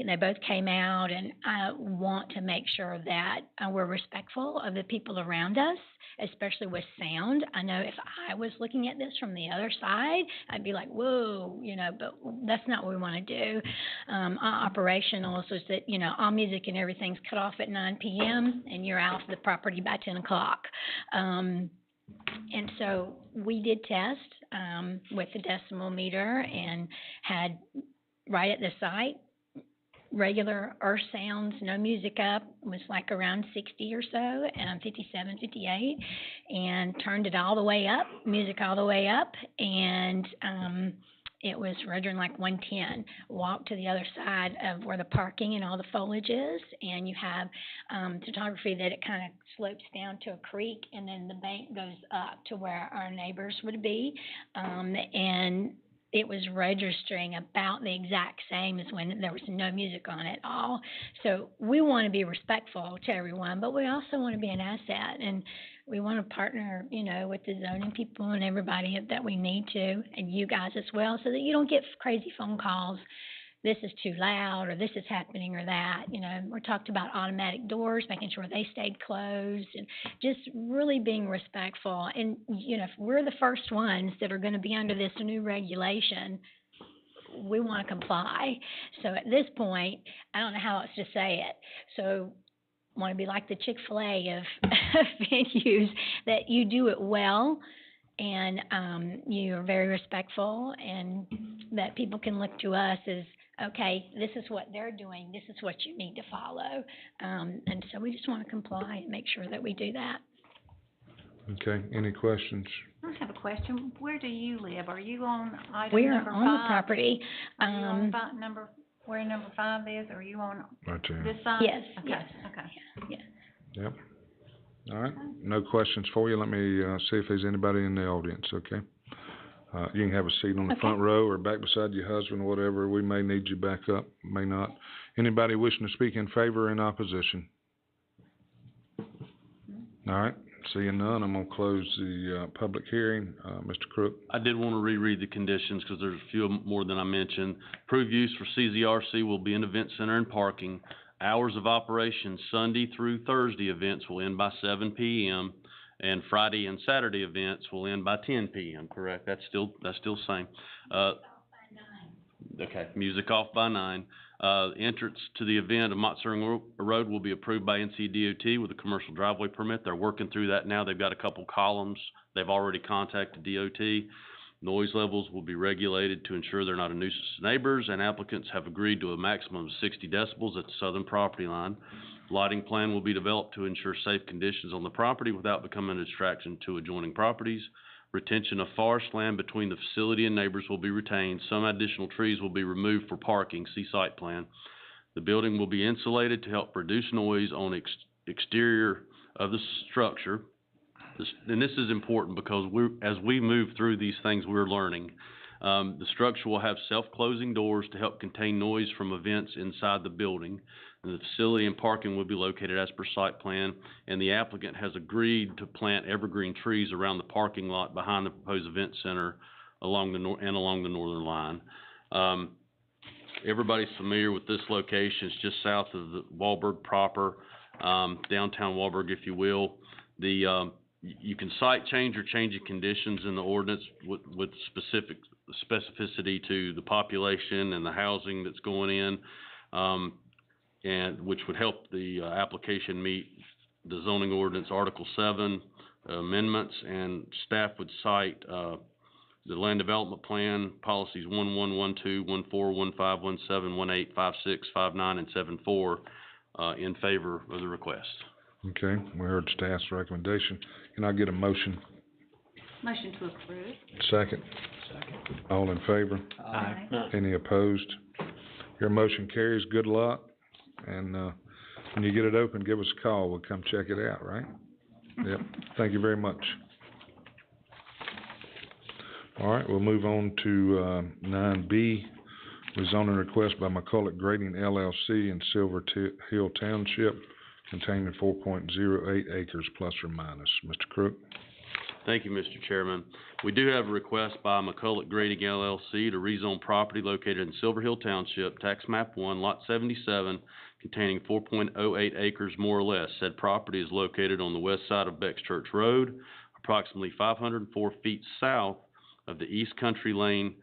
they both came out, and I want to make sure that we're respectful of the people around us, especially with sound. I know if I was looking at this from the other side, I'd be like, whoa, you know, but that's not what we want to do. Operational is that, you know, all music and everything's cut off at 9 p.m., and you're out of the property by 10 o'clock. And so we did test with the decimal meter and had right at the site regular earth sounds, no music up, was like around 60 or so, 57, 58, and turned it all the way up, music all the way up, and it was rendering like 110. Walk to the other side of where the parking and all the foliage is, and you have photography that it kind of slopes down to a creek, and then the bank goes up to where our neighbors would be. And it was registering about the exact same as when there was no music on at all. So we want to be respectful to everyone, but we also want to be an asset, and we want to partner, you know, with the zoning people and everybody that we need to, and you guys as well, so that you don't get crazy phone calls. This is too loud, or this is happening, or that. You know, we talked about automatic doors, making sure they stayed closed, and just really being respectful. And, you know, if we're the first ones that are going to be under this new regulation, we want to comply. So at this point, I don't know how else to say it. So want to be like the Chick-fil-A of venues, that you do it well, and you are very respectful, and that people can look to us as, okay, this is what they're doing, this is what you need to follow. And so we just want to comply and make sure that we do that. Okay, any questions? I have a question. Where do you live? Are you on item We are number on the 5? property. Are you on where number 5 is? Are you on Right there. this side? Yes, Okay, yes. okay. Yep. All right, no questions for you. Let me, see if there's anybody in the audience, okay? You can have a seat on the front row or back beside your husband, whatever. We may need you back up, may not. Anybody wishing to speak in favor or in opposition? All right, seeing none, I'm gonna close the, public hearing. Mr. Crook? I did want to reread the conditions, because there's a few more than I mentioned. Approved use for CZRC will be an event center and parking. Hours of operation, Sunday through Thursday events will end by 7 p.m. and Friday and Saturday events will end by 10 p.m., correct? That's still the same. Okay, music off by 9. Entrance to the event of Montserrat Road will be approved by NCDOT with a commercial driveway permit. They're working through that now. They've got a couple columns. They've already contacted DOT. Noise levels will be regulated to ensure they're not a nuisance to neighbors, and applicants have agreed to a maximum of 60 decibels at the southern property line. Lighting plan will be developed to ensure safe conditions on the property without becoming a distraction to adjoining properties. Retention of forest land between the facility and neighbors will be retained. Some additional trees will be removed for parking. See site plan. The building will be insulated to help reduce noise on exterior of the structure. And this is important because as we move through these things, we're learning. The structure will have self-closing doors to help contain noise from events inside the building. And the facility and parking will be located as per site plan, and the applicant has agreed to plant evergreen trees around the parking lot behind the proposed event center along the northern line. Everybody's familiar with this location. It's just south of the Wahlberg proper, downtown Wahlberg, if you will. You can site change or change the conditions in the ordinance with specificity to the population and the housing that's going in, and which would help the application meet the zoning ordinance Article 7 amendments, and staff would cite the land development plan, policies 11, 12, 14, 15, 17, 18, 56, 59, and 74 in favor of the request. Okay, we heard staff's recommendation. Can I get a motion? Motion to approve. Second? All in favor? Aye. Any opposed? Your motion carries. Good luck. And, when you get it open, give us a call. We'll come check it out, right? Yep. Thank you very much. All right, we'll move on to, 9B, rezoning request by McCulloch Grading LLC in Silver Hill Township, containing 4.08 acres plus or minus. Mr. Crook? Thank you, Mr. Chairman. We do have a request by McCulloch Grading LLC to rezone property located in Silver Hill Township, tax map 1, lot 77, containing 4.08 acres more or less. Said property is located on the west side of Beck's Church Road, approximately 504 feet south of the East Country Lane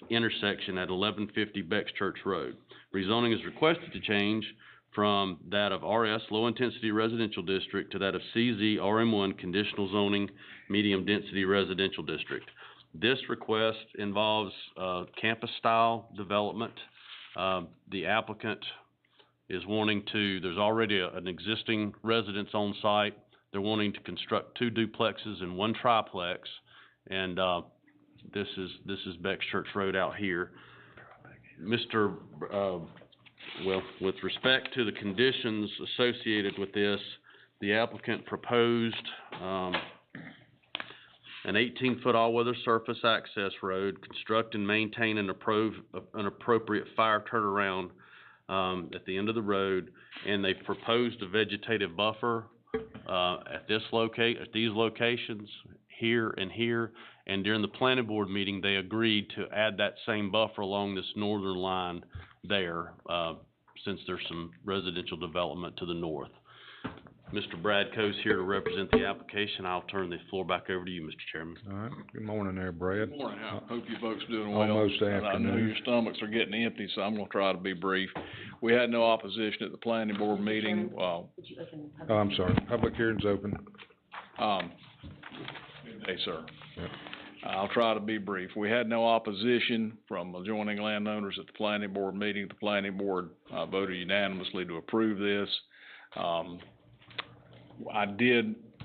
intersection at 1150 Beck's Church Road. Rezoning is requested to change from that of RS Low Intensity Residential District to that of CZ RM1 Conditional Zoning Medium Density Residential District. This request involves campus style development. The applicant is wanting to, there's already an existing residence on site. They're wanting to construct 2 duplexes and 1 triplex, and this is Beck's Church Road out here. Well, with respect to the conditions associated with this, the applicant proposed an 18-foot all-weather surface access road, construct and maintain an appropriate fire turnaround, at the end of the road, and they've proposed a vegetative buffer, at these locations, here and here, and during the planning board meeting, they agreed to add that same buffer along this northern line there, since there's some residential development to the north. Mr. Brad Coe's here to represent the application. I'll turn the floor back over to you, Mr. Chairman. All right, good morning there, Brad. Good morning, I hope you folks are doing well. Almost And I know afternoon. your stomachs are getting empty, so I'm gonna try to be brief. We had no opposition at the planning board meeting, Oh, I'm sorry, public hearing's open. Good day, sir. Yep. I'll try to be brief. We had no opposition from adjoining landowners at the planning board meeting. The planning board, voted unanimously to approve this.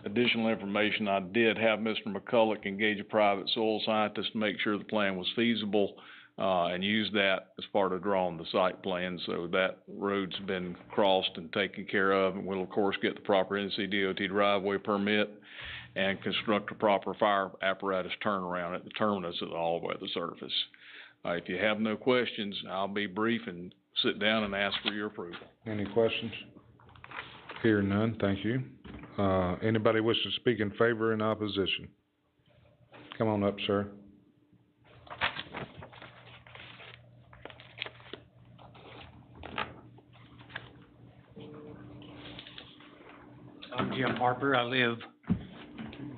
Additional information, I did have Mr. McCulloch engage a private soil scientist to make sure the plan was feasible, and use that as part of drawing the site plan, so that road's been crossed and taken care of, and we'll of course get the proper NCDOT driveway permit and construct a proper fire apparatus turnaround at the terminus of the all-weather surface. If you have no questions, I'll be brief and sit down and ask for your approval. Any questions? Hearing none, thank you. Anybody wish to speak in favor or in opposition? Come on up, sir. I'm Jim Harper. I live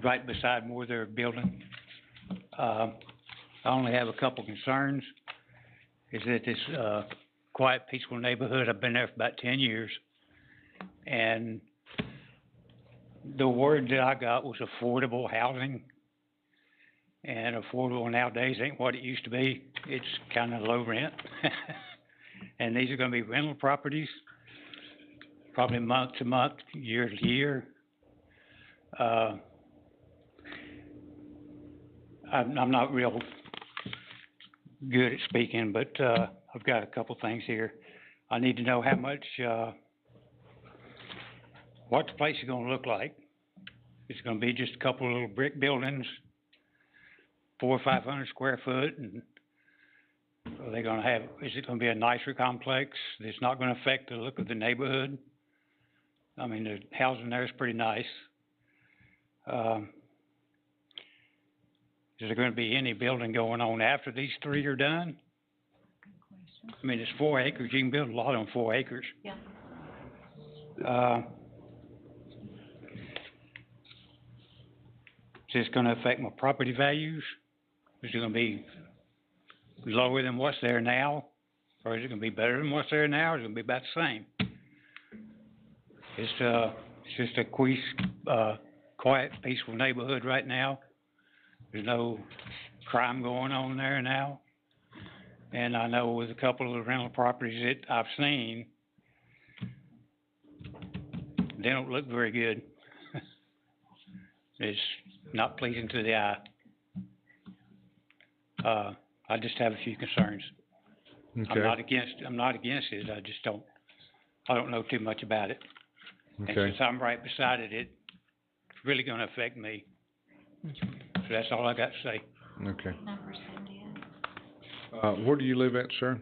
right beside where they're building. I only have a couple concerns. Is that this, quiet, peaceful neighborhood, I've been there for about 10 years. And the word that I got was affordable housing. And affordable nowadays ain't what it used to be. It's kind of low rent. And these are gonna be rental properties, probably month to month, year to year. I'm not real good at speaking, but, I've got a couple things here. I need to know how much, what the place is gonna look like. It's gonna be just a couple of little brick buildings, 400 or 500 square foot, and are they gonna have, is it gonna be a nicer complex that's not gonna affect the look of the neighborhood? I mean, the housing there is pretty nice. Is there gonna be any building going on after these three are done? I mean, it's 4 acres, you can build a lot on 4 acres. Yeah. Is this gonna affect my property values? Is it gonna be lower than what's there now? Or is it gonna be better than what's there now, or is it gonna be about the same? It's just a quiet, peaceful neighborhood right now. There's no crime going on there now. And I know with a couple of the rental properties that I've seen, they don't look very good. It's not pleasing to the eye. I just have a few concerns. Okay. I'm not against it, I don't know too much about it. And Okay. since I'm right beside it, it's really gonna affect me. So that's all I got to say. Okay. Where do you live at, sir?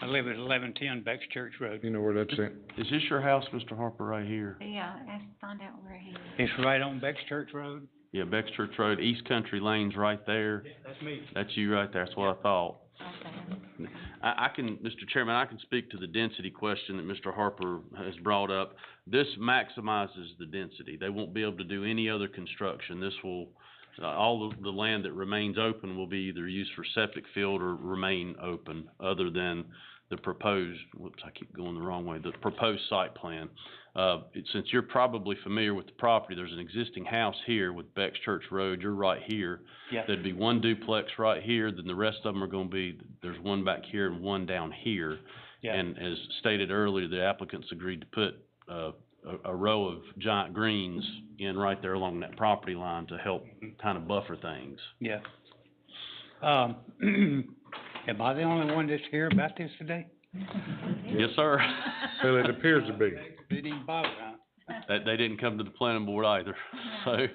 I live at 1110 Bex Church Road. You know where that's at? Is this your house, Mr. Harper, right here? Yeah, find out where he is. It's right on Bex Church Road. Yeah, Bex Church Road, East Country Lane's right there. That's me. That's you right there, that's what I thought. Okay. I can, Mr. Chairman, I can speak to the density question that Mr. Harper has brought up. This maximizes the density. They won't be able to do any other construction. This will, all the land that remains open will be either used for septic field or remain open, other than the proposed, whoops, I keep going the wrong way, the proposed site plan. Since you're probably familiar with the property, there's an existing house here with Bex Church Road, you're right here. Yeah. There'd be one duplex right here, then the rest of them are gonna be, there's one back here and one down here. Yeah. And as stated earlier, the applicants agreed to put, a row of giant greens in right there along that property line to help kind of buffer things. Yeah. Am I the only one that's here about this today? Yes, sir. Well, it appears to be. Didn't even bother, huh? They didn't come to the planning board either, so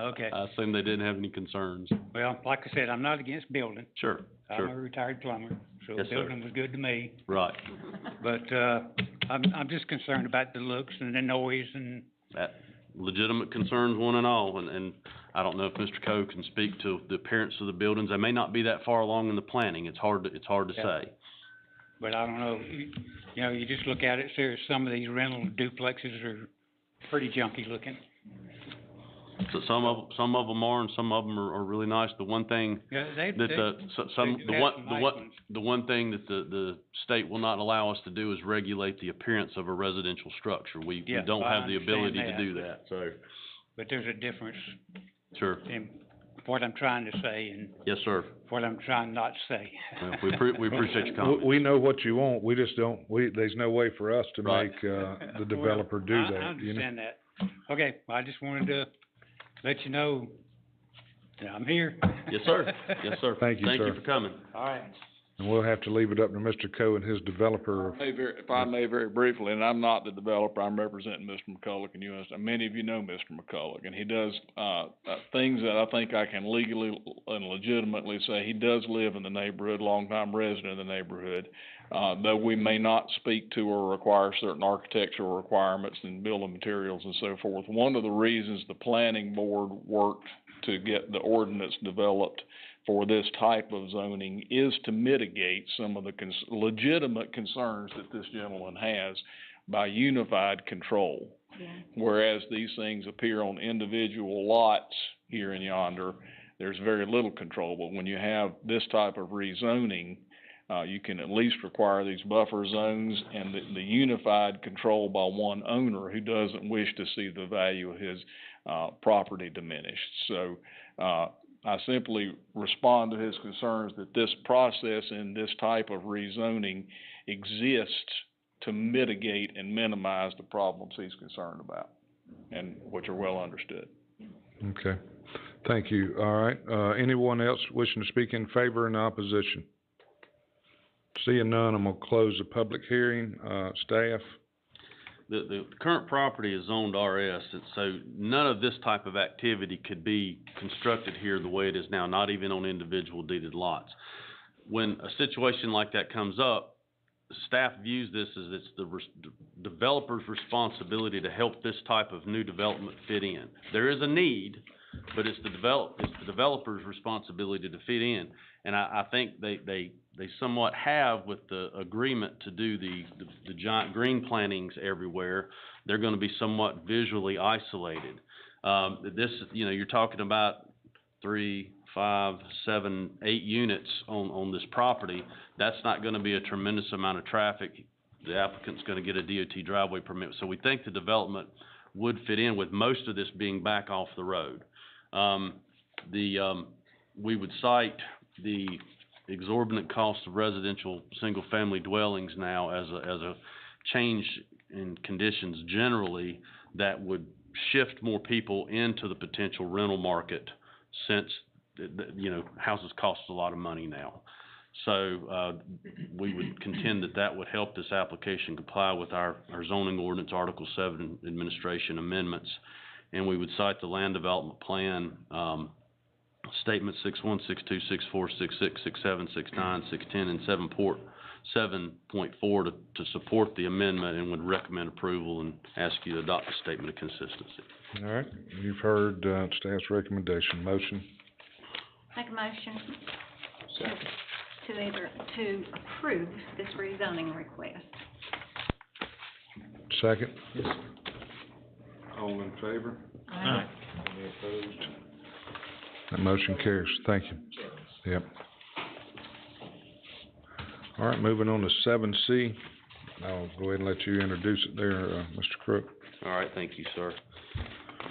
Okay. I assume they didn't have any concerns. Well, like I said, I'm not against building. Sure, I'm sure. a retired plumber, so Yes, sir. building was good to me. Right. But, I'm just concerned about the looks and the noise and, That legitimate concerns, one and all, and I don't know if Mr. Coe can speak to the appearance of the buildings. They may not be that far along in the planning. It's hard to Yeah. say. but I don't know, you know, you just look at it, see, some of these rental duplexes are pretty junky looking. So some of them are, and some of them are really nice. The one thing Yeah, that they the do have some nice ones. the one thing that the state will not allow us to do is regulate the appearance of a residential structure. We Yeah, don't I have the understand ability to that, do but- that, so. But there's a difference Sure. in what I'm trying to say and Yes, sir. what I'm trying not to say. Well, we appreciate your comments. We know what you want, we just don't, there's no way for us to Right. make, the developer do Well, that, I you know? understand that. Okay, I just wanted to let you know that I'm here. Yes, sir. Yes, sir. Thank you, Thank sir. you for coming. All right. And we'll have to leave it up to Mr. Coe and his developer. If I may very briefly, and I'm not the developer, I'm representing Mr. McCulloch, and many of you know Mr. McCulloch, and he does, things that I think I can legally and legitimately say. He does live in the neighborhood, longtime resident of the neighborhood. Though we may not speak to or require certain architectural requirements and building materials and so forth. One of the reasons the planning board worked to get the ordinance developed for this type of zoning is to mitigate some of the legitimate concerns that this gentleman has by unified control. Yeah. Whereas these things appear on individual lots here and yonder, there's very little control. But when you have this type of rezoning, you can at least require these buffer zones and the unified control by one owner who doesn't wish to see the value of his property diminished. So I simply respond to his concerns that this process and this type of rezoning exists to mitigate and minimize the problems he's concerned about, and which are well understood. Okay, thank you. All right, anyone else wishing to speak in favor or in opposition? Seeing none, I'm gonna close the public hearing. Staff? The current property is zoned RS, and so none of this type of activity could be constructed here the way it is now, not even on individual deeded lots. When a situation like that comes up, staff views this as it's the developer's responsibility to help this type of new development fit in. There is a need, but it's the developer's responsibility to fit in. And I think they somewhat have with the agreement to do the giant green plantings everywhere. They're gonna be somewhat visually isolated. This, you're talking about 3, 5, 7, 8 units on this property. That's not gonna be a tremendous amount of traffic. The applicant's gonna get a DOT driveway permit. So we think the development would fit in with most of this being back off the road. We would cite the exorbitant cost of residential single-family dwellings now as a change in conditions generally that would shift more people into the potential rental market since, houses cost a lot of money now. So, we would contend that would help this application comply with our zoning ordinance, Article 7 administration amendments. And we would cite the land development plan, Statement 6.1, 6.2, 6.4, 6.6, 6.7, 6.9, 6.10, and 7.4 to support the amendment, and would recommend approval and ask you to adopt a statement of consistency. All right, you've heard, staff's recommendation. Motion? Make a motion to approve this rezoning request. Second? All in favor? Aye. Any opposed? That motion carries. Thank you. Yep. All right, moving on to 7C. I'll go ahead and let you introduce it there, Mr. Crook. All right, thank you, sir.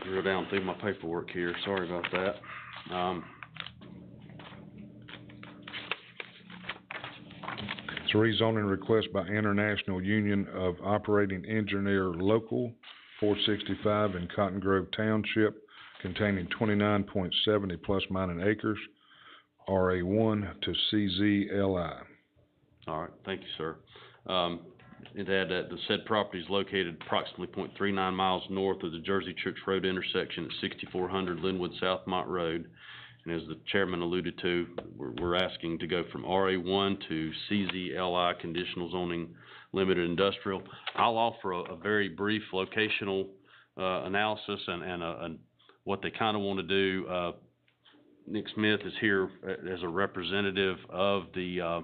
Drill down through my paperwork here. Sorry about that. It's a rezoning request by International Union of Operating Engineer Local 465 in Cotton Grove Township, containing 29.70 plus minus acres, RA1 to CZLI. All right, thank you, sir. it had that the said property is located approximately 0.39 miles north of the Jersey Church Road intersection at 6400 Linwood South Mott Road. And as the chairman alluded to, we're asking to go from RA1 to CZLI, conditional zoning limited industrial. I'll offer a very brief locational analysis and what they kind of want to do. Nick Smith is here as a representative of the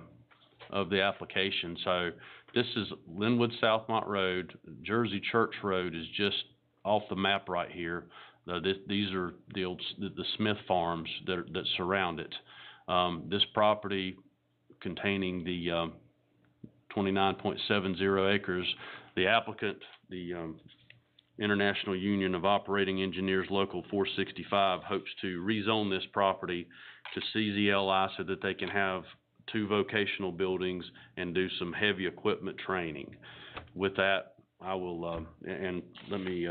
application. So this is Linwood South Mott Road. Jersey Church Road is just off the map right here. These are the Smith farms that surround it. This property containing the 29.70 acres, the applicant, the International Union of Operating Engineers Local 465, hopes to rezone this property to CZLI so that they can have 2 vocational buildings and do some heavy equipment training. With that, I will, and let me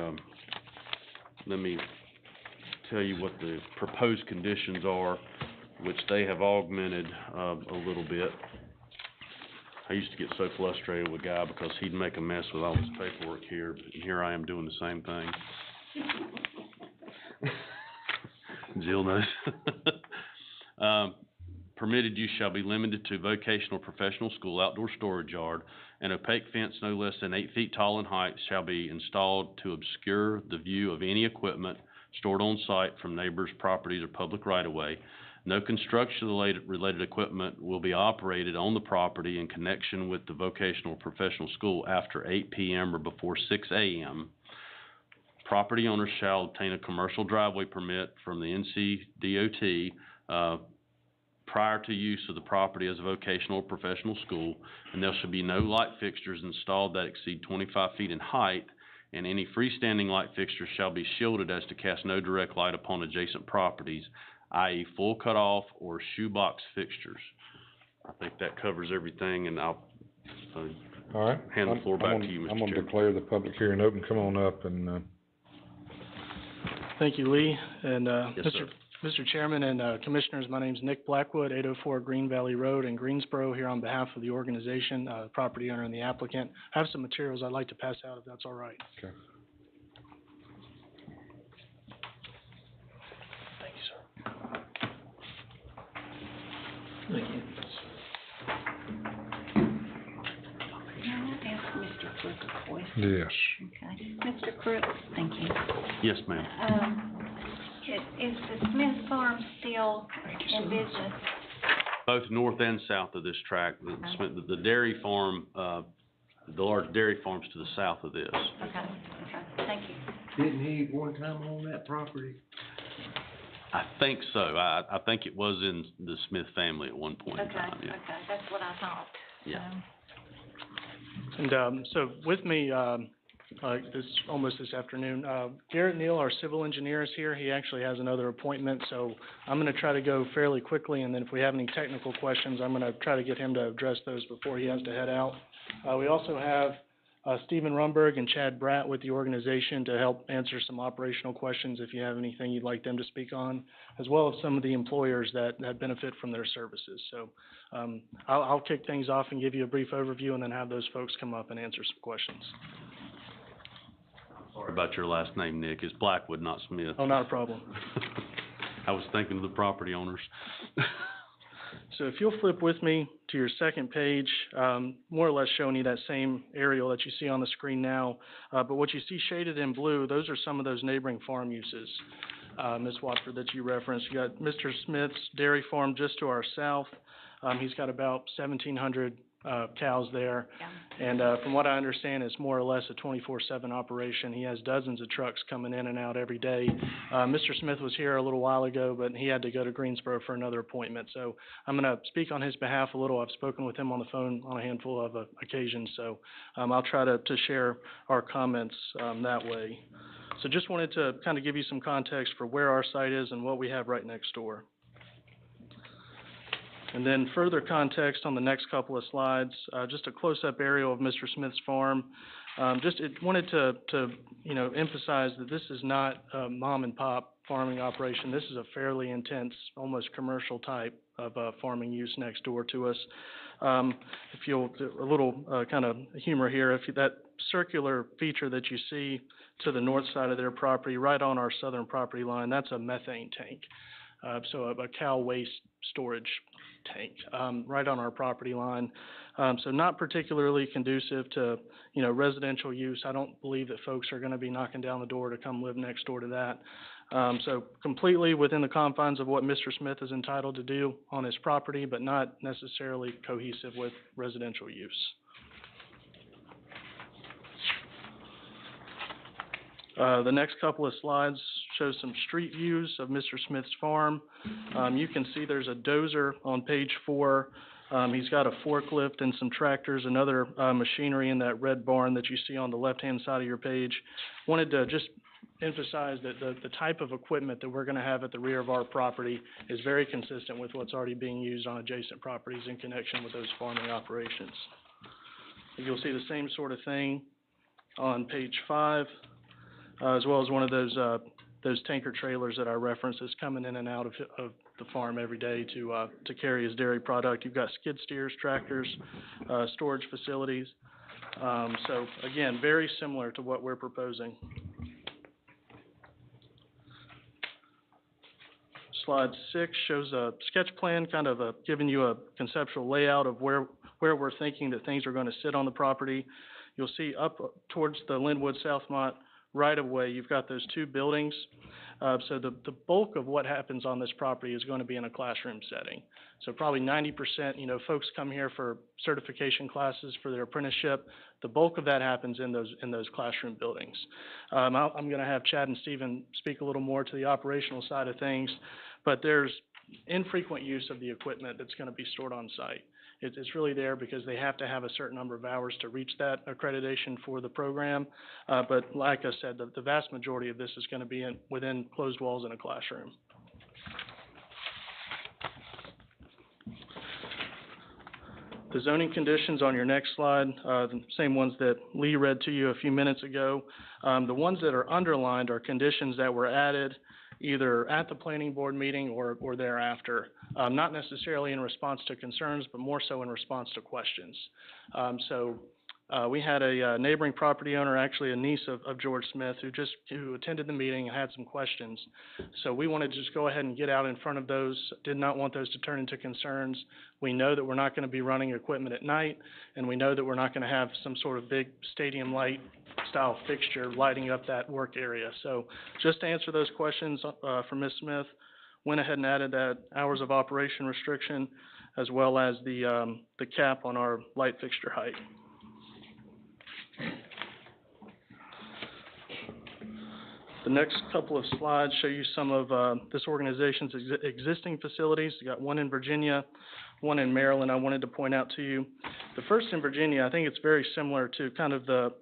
tell you what the proposed conditions are, which they have augmented a little bit. I used to get so frustrated with Guy because he'd make a mess with all his paperwork here, and here I am doing the same thing. Jill knows. Permitted use shall be limited to vocational professional school outdoor storage yard. An opaque fence no less than 8 feet tall in height shall be installed to obscure the view of any equipment stored on site from neighbors' properties or public right-of-way. No construction-related equipment will be operated on the property in connection with the vocational professional school after 8 p.m. or before 6 a.m. Property owners shall obtain a commercial driveway permit from the NCDOT prior to use of the property as a vocational or professional school, and there shall be no light fixtures installed that exceed 25 feet in height, and any freestanding light fixtures shall be shielded as to cast no direct light upon adjacent properties, i.e. full cutoff or shoebox fixtures. I think that covers everything, and I'll All right. hand the floor back to you, Mr. Chairman. I'm gonna declare the public hearing open. Come on up and, Thank you, Lee, and, Yes, sir. Mr. Chairman and, Commissioners, my name's Nick Blackwood, 804 Green Valley Road in Greensboro, here on behalf of the organization, property owner and the applicant. I have some materials I'd like to pass out, if that's all right. Okay. Thank you, sir. Thank you. Can I ask Mr. Crook a question? Yes. Okay. Mr. Crook, thank you. Yes, ma'am. Is the Smith Farm still in business? Both north and south of this tract, the dairy farm, the large dairy farms to the south of this. Okay, thank you. Didn't he one time own that property? I think so. I think it was in the Smith family at one point in time, yeah. Okay, that's what I thought. Yeah. And, so with me, almost this afternoon, Garrett Neal, our civil engineer, is here. He actually has another appointment, so I'm gonna try to go fairly quickly, and then if we have any technical questions, I'm gonna try to get him to address those before he has to head out. We also have, Stephen Rumberg and Chad Bratt with the organization to help answer some operational questions if you have anything you'd like them to speak on, as well as some of the employers that benefit from their services. So, I'll kick things off and give you a brief overview, and then have those folks come up and answer some questions. Sorry about your last name, Nick. It's Blackwood, not Smith. Oh, not a problem. I was thinking of the property owners. So if you'll flip with me to your second page, more or less showing you that same aerial that you see on the screen now, but what you see shaded in blue, those are some of those neighboring farm uses, Ms. Watford, that you referenced. You got Mr. Smith's dairy farm just to our south. He's got about 1,700 cows there. And from what I understand, it's more or less a 24/7 operation. He has dozens of trucks coming in and out every day. Mr. Smith was here a little while ago, but he had to go to Greensboro for another appointment. So I'm going to speak on his behalf a little. I've spoken with him on the phone on a handful of occasions, so I'll try to share our comments that way. So just wanted to kind of give you some context for where our site is and what we have right next door. And then further context on the next couple of slides, just a close-up aerial of Mr. Smith's farm. Wanted to emphasize that this is not a mom-and-pop farming operation. This is a fairly intense, almost commercial type of farming use next door to us. If you'll, a little, kind of humor here, if that circular feature that you see to the north side of their property, right on our southern property line, that's a methane tank. So a cow waste storage tank, right on our property line. So not particularly conducive to, residential use. I don't believe that folks are gonna be knocking down the door to come live next door to that. So completely within the confines of what Mr. Smith is entitled to do on his property, but not necessarily cohesive with residential use. The next couple of slides show some street views of Mr. Smith's farm. You can see there's a dozer on page 4. He's got a forklift and some tractors and other machinery in that red barn that you see on the left-hand side of your page. Wanted to just emphasize that the type of equipment that we're gonna have at the rear of our property is very consistent with what's already being used on adjacent properties in connection with those farming operations. You'll see the same sort of thing on page 5. As well as one of those tanker trailers that I referenced that's coming in and out of the farm every day to carry his dairy product. You've got skid steers, tractors, storage facilities. So again, very similar to what we're proposing. Slide 6 shows a sketch plan, kind of giving you a conceptual layout of where we're thinking that things are going to sit on the property. You'll see up towards the Linwood Southmont right of way, you've got those 2 buildings. So the bulk of what happens on this property is going to be in a classroom setting. So probably 90%, folks come here for certification classes for their apprenticeship. The bulk of that happens in those classroom buildings. I'm going to have Chad and Stephen speak a little more to the operational side of things, but there's infrequent use of the equipment that's going to be stored on site. It's really there because they have to have a certain number of hours to reach that accreditation for the program. But like I said, the vast majority of this is going to be within closed walls in a classroom. The zoning conditions on your next slide, the same ones that Lee read to you a few minutes ago. The ones that are underlined are conditions that were added either at the planning board meeting or thereafter, not necessarily in response to concerns, but more so in response to questions. We had a neighboring property owner, actually a niece of George Smith, who attended the meeting and had some questions. So we wanted to just go ahead and get out in front of those, did not want those to turn into concerns. We know that we're not going to be running equipment at night, and we know that we're not going to have some sort of big stadium light style fixture lighting up that work area. So just to answer those questions from Ms. Smith, went ahead and added that hours of operation restriction as well as the cap on our light fixture height. The next couple of slides show you some of this organization's existing facilities. You got one in Virginia, one in Maryland I wanted to point out to you. The first in Virginia, I think it's very similar to kind of the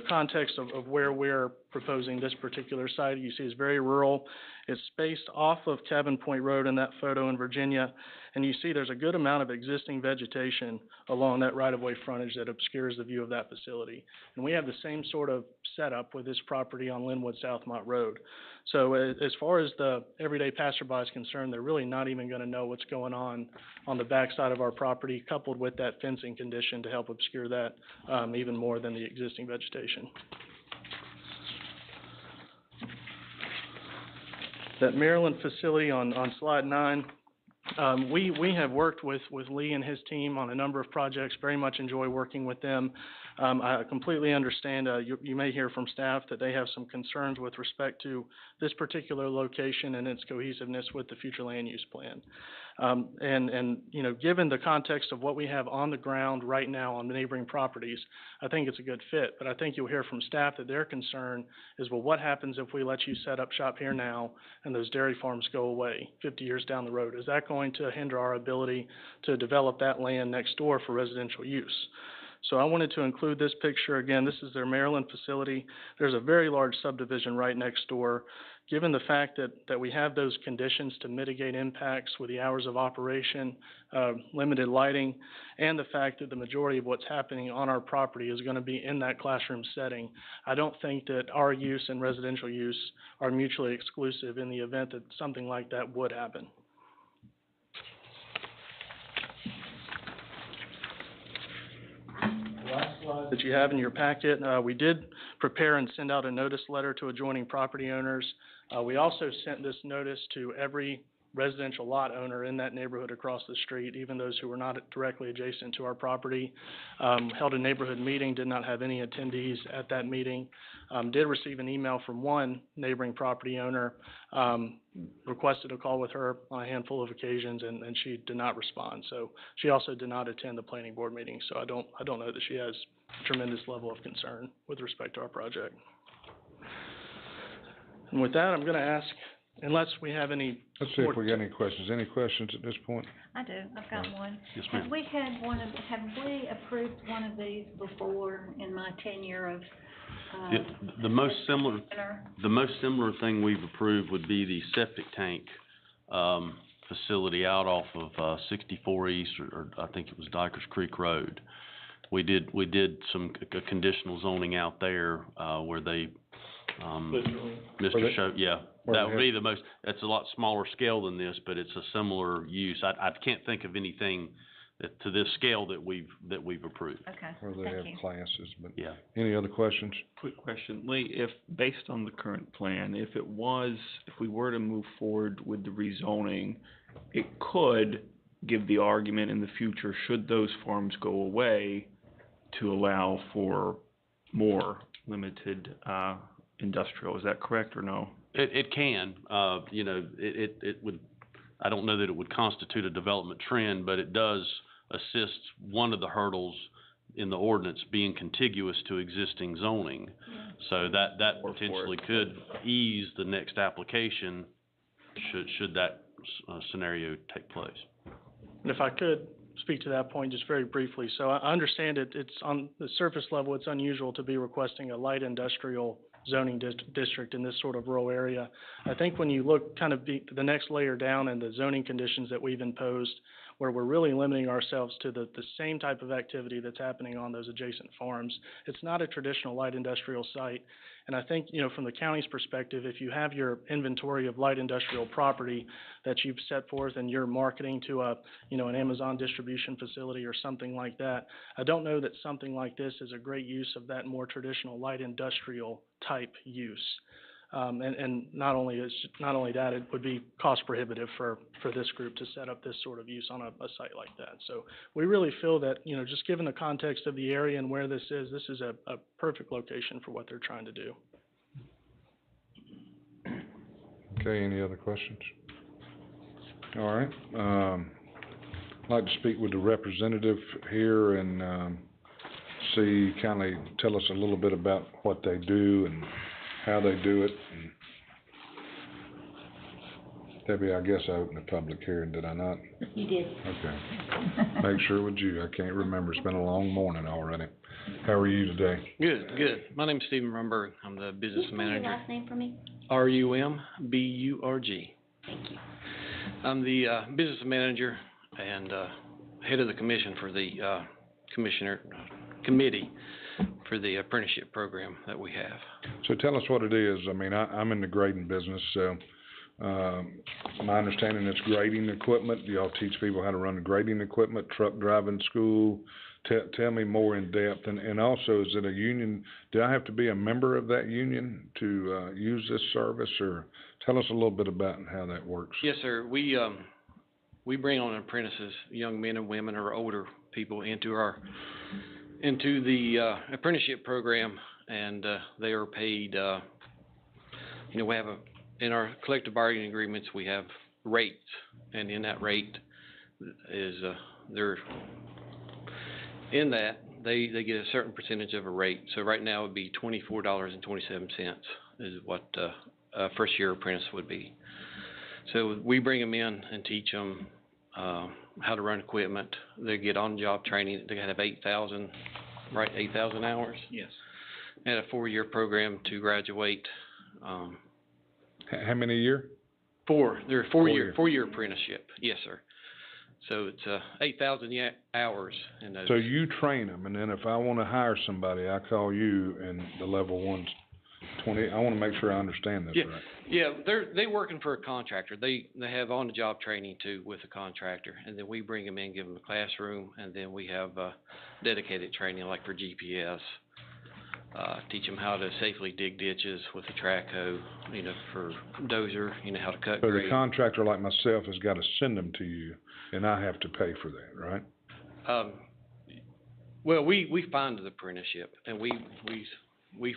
context of where we're proposing this particular site. You see it's very rural. It's spaced off of Cabin Point Road in that photo in Virginia, and you see there's a good amount of existing vegetation along that right-of-way frontage that obscures the view of that facility. And we have the same sort of setup with this property on Linwood Southmont Road. So as far as the everyday passerby is concerned, they're really not even going to know what's going on the backside of our property, coupled with that fencing condition to help obscure that even more than the existing vegetation. That Maryland facility on slide 9, we have worked with Lee and his team on a number of projects, very much enjoy working with them. I completely understand, you may hear from staff that they have some concerns with respect to this particular location and its cohesiveness with the future land use plan. Given the context of what we have on the ground right now on the neighboring properties, I think it's a good fit. But I think you'll hear from staff that their concern is, well, what happens if we let you set up shop here now and those dairy farms go away 50 years down the road? Is that going to hinder our ability to develop that land next door for residential use? So I wanted to include this picture. Again, this is their Maryland facility. There's a very large subdivision right next door. Given the fact that we have those conditions to mitigate impacts with the hours of operation, limited lighting, and the fact that the majority of what's happening on our property is going to be in that classroom setting, I don't think that our use and residential use are mutually exclusive in the event that something like that would happen. that you have in your packet. We did prepare and send out a notice letter to adjoining property owners. We also sent this notice to every residential lot owner in that neighborhood across the street, even those who were not directly adjacent to our property. Held a neighborhood meeting, did not have any attendees at that meeting. Did receive an email from one neighboring property owner, requested a call with her on a handful of occasions, and she did not respond. So she also did not attend the planning board meeting, so I don't know that she has a tremendous level of concern with respect to our project. And with that, I'm gonna ask, unless we have any. Let's see if we got any questions. Any questions at this point? I do, I've got one. Yes, ma'am. Have we approved one of these before in my tenure of, The most similar thing we've approved would be the septic tank, facility out off of, 64 East, or I think it was Dykers Creek Road. We did some conditional zoning out there, where they, Mr. Sho, yeah. That would be the most, that's a lot smaller scale than this, but it's a similar use. I can't think of anything to this scale that we've approved. okay, Where they thank have you. classes, but. Yeah. Any other questions? Quick question, Lee, if, based on the current plan, if we were to move forward with the rezoning, it could give the argument in the future, should those farms go away, to allow for more limited, industrial, is that correct or no? It can, you know, it would, I don't know that it would constitute a development trend, but it does assist one of the hurdles in the ordinance being contiguous to existing zoning. So that potentially could ease the next application should that scenario take place. And if I could speak to that point just very briefly. So I understand it's on the surface level, it's unusual to be requesting a light industrial zoning district in this sort of rural area. I think when you look kind of the next layer down in the zoning conditions that we've imposed, where we're really limiting ourselves to the same type of activity that's happening on those adjacent farms, it's not a traditional light industrial site. And I think, you know, from the county's perspective, if you have your inventory of light industrial property that you've set forth and you're marketing to a, you know, an Amazon distribution facility or something like that, I don't know that something like this is a great use of that more traditional light industrial type use. And not only that, it would be cost prohibitive for this group to set up this sort of use on a site like that. So we really feel that, you know, just given the context of the area and where this is a perfect location for what they're trying to do. Okay, any other questions? All right, I'd like to speak with the representative here and, kindly tell us a little bit about what they do and how they do it. And Debbie, I guess I opened the public hearing, did I not? You did. Okay. Make sure it was you. I can't remember. It's been a long morning already. How are you today? Good. My name's Stephen Rumberg. I'm the business Can you spell manager. your last name for me? Rumburg. Thank you. I'm the business manager and head of the commission for the committee for the apprenticeship program that we have. So tell us what it is. I mean, I'm in the grading business, so, my understanding it's grading equipment. Do y'all teach people how to run the grading equipment, truck driving school? Tell me more in depth. And also, is it a union? Do I have to be a member of that union to, use this service, or tell us a little bit about how that works? Yes, sir. We bring on apprentices, young men and women or older people into the apprenticeship program, and they are paid, you know, we have in our collective bargaining agreements, we have rates, and in that rate is, they get a certain percentage of a rate. So right now it would be $24.27 is what a first year apprentice would be. So we bring them in and teach them how to run equipment. They get on-job training. They have 8,000 hours. Yes. And a 4-year program to graduate. How many a year? 4. They're a 4-year apprenticeship. Yes, sir. So it's 8,000 hours in those. So you train them, and then if I want to hire somebody, I call you, and the level one's 20. I want to make sure I understand this right. Yeah, they're working for a contractor. They have on-the-job training too with a contractor, and then we bring them in, give them a classroom, and then we have dedicated training, like for GPS. Teach them how to safely dig ditches with a track hoe, you know, for dozer, you know, how to cut So grade. the contractor like myself has gotta send them to you, and I have to pay for that, right? Well, we find the apprenticeship, and we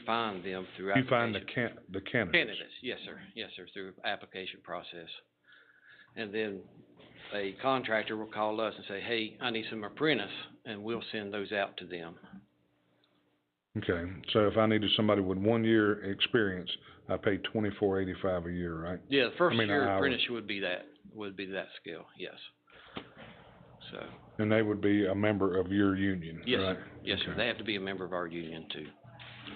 find them through You find application. the candidates? Yes, sir, through application process. And then a contractor will call us and say, hey, I need some apprentice, and we'll send those out to them. Okay, so if I needed somebody with 1 year experience, I pay $24.85 a year, right? Yeah, the first I mean, an year hour. apprentice would be that scale, yes. So, And they would be a member of your union, yes, right? sir, yes, sir, Okay. they have to be a member of our union too.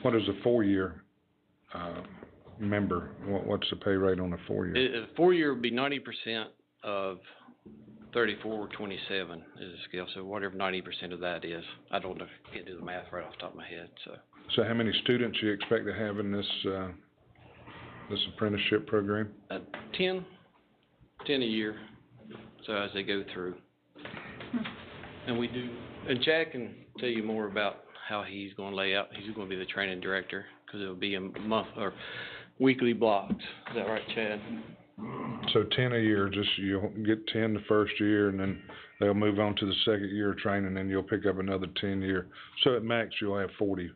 What is a 4-year, member? What's the pay rate on a 4-year? A 4-year would be 90% of 34.27 is the scale, so whatever 90% of that is. I don't know, can't do the math right off the top of my head, so. So how many students you expect to have in this apprenticeship program? 10 a year, so as they go through. And we do, and Chad can tell you more about how he's gonna lay out, he's gonna be the training director, cause it'll be a month or weekly blocks. Is that right, Chad? So 10 a year, just you'll get 10 the first year, and then they'll move on to the second year of training, and you'll pick up another 10 year. So at max, you'll have 40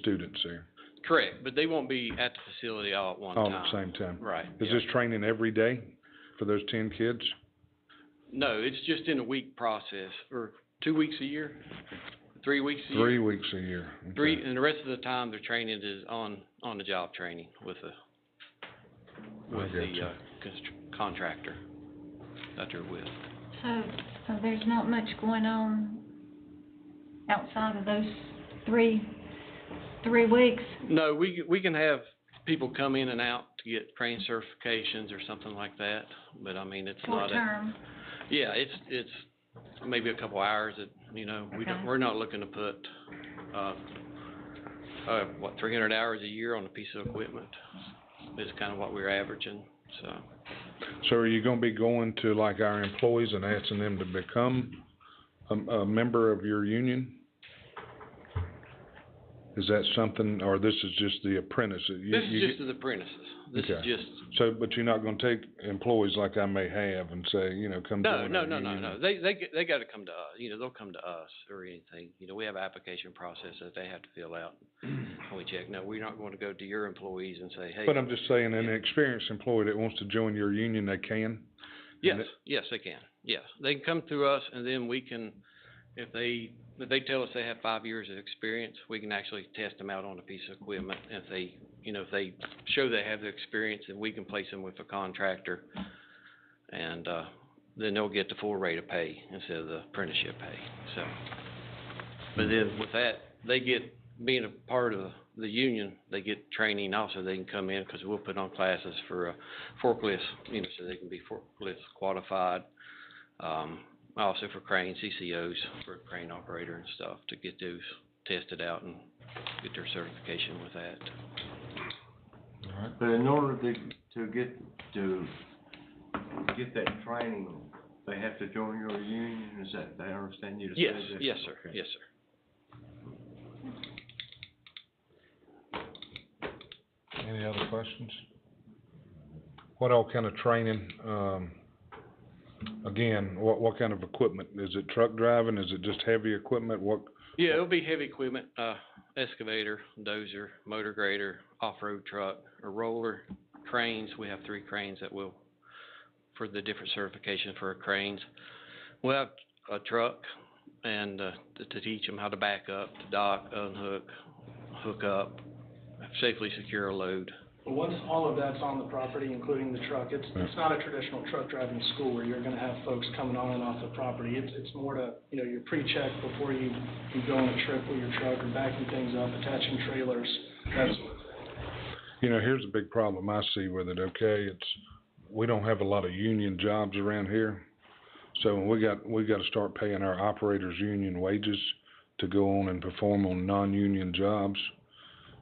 students there. Correct, but they won't be at the facility all at one time. All at the same time. Right. Is yeah. this training every day for those 10 kids? No, it's just in a week process, or 2 weeks a year, 3 weeks a year. 3 weeks a year. Okay. And the rest of the time, their training is on the job training with the contractor that they're with. So there's not much going on outside of those three weeks? No, we can have people come in and out to get crane certifications or something like that, but I mean, it's not Short term? Yeah, it's maybe a couple hours that, you know, we're not looking to put, 300 hours a year on a piece of equipment is kind of what we're averaging, so. So are you gonna be going to like our employees and asking them to become a member of your union? Is that something, or this is just the apprentice? This is just the apprentices. This is Okay. just. So, but you're not gonna take employees like I may have and say, you know, come join No. our union? They gotta come to us, you know, they'll come to us or anything. You know, we have an application process that they have to fill out. And we check. No, we're not going to go to your employees and say, hey. But I'm just saying, an experienced employee that wants to join your union, they can? Yes, they can. Yes, they can come through us, and then we can, if they tell us they have 5 years of experience, we can actually test them out on a piece of equipment. If they, you know, if they show they have the experience, then we can place them with a contractor, and then they'll get the full rate of pay instead of the apprenticeship pay. So, but then with that, they get, being a part of the union, they get training also. They can come in, because we'll put on classes for forklifts, you know, so they can be forklift qualified. Also for crane CCOs, for a crane operator and stuff, to get those tested out and get their certification with that. But in order to get that training, they have to join your union, is that, I understand you to say that? Yes, sir, Okay. yes, sir. Any other questions? What all kind of training, again, what kind of equipment? Is it truck driving? Is it just heavy equipment? Yeah, it'll be heavy equipment, excavator, dozer, motor grader, off-road truck, a roller, cranes. We have 3 cranes that will, for the different certification for cranes. We'll have a truck, and to teach them how to back up, to dock, unhook, hook up, safely secure a load. But once all of that's on the property, including the truck, it's not a traditional truck driving school where you're gonna have folks coming on and off the property. It's more to, you know, you're pre-checked before you go on a trip with your truck, or backing things up, attaching trailers, that sort of thing. You know, here's a big problem I see with it, okay? We don't have a lot of union jobs around here. So we got to start paying our operators union wages to go on and perform on non-union jobs.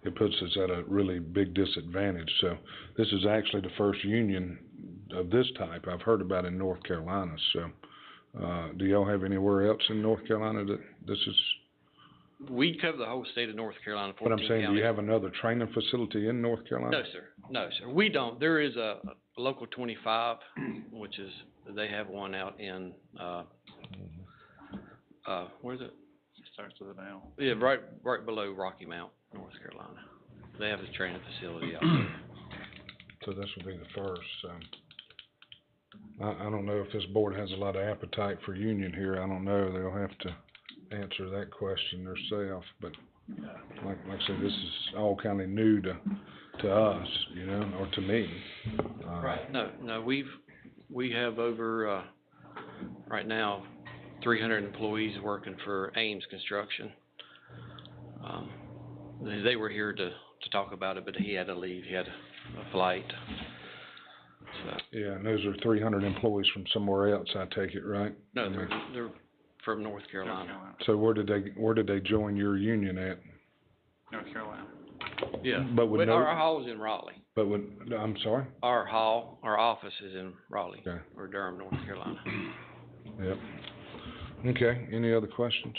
It puts us at a really big disadvantage. So this is actually the first union of this type I've heard about in North Carolina. So Do y'all have anywhere else in North Carolina that this is, We cover the whole state of North Carolina, what 14 I'm saying, do you counties. have another training facility in North Carolina? No, sir. No, sir. We don't. There is a local 25, which is, they have one out in, where is it? Starts with an L. Yeah, right below Rocky Mount, North Carolina. They have a training facility out there. So this will be the first, so. I don't know if this board has a lot of appetite for union here. I don't know. They'll have to answer that question themselves, but like I said, this is all kind of new to us, you know, or to me. Right. No, we have over, right now, 300 employees working for Ames Construction. They were here to talk about it, but he had to leave. He had a flight. So. Yeah, and those are 300 employees from somewhere else, I take it, right? No, they're from North Carolina. So where did they join your union at? North Carolina. Yeah, But with no, our hall is in Raleigh. but with, I'm sorry? Our office is in Raleigh, Okay. or Durham, North Carolina. Yep. Okay, any other questions?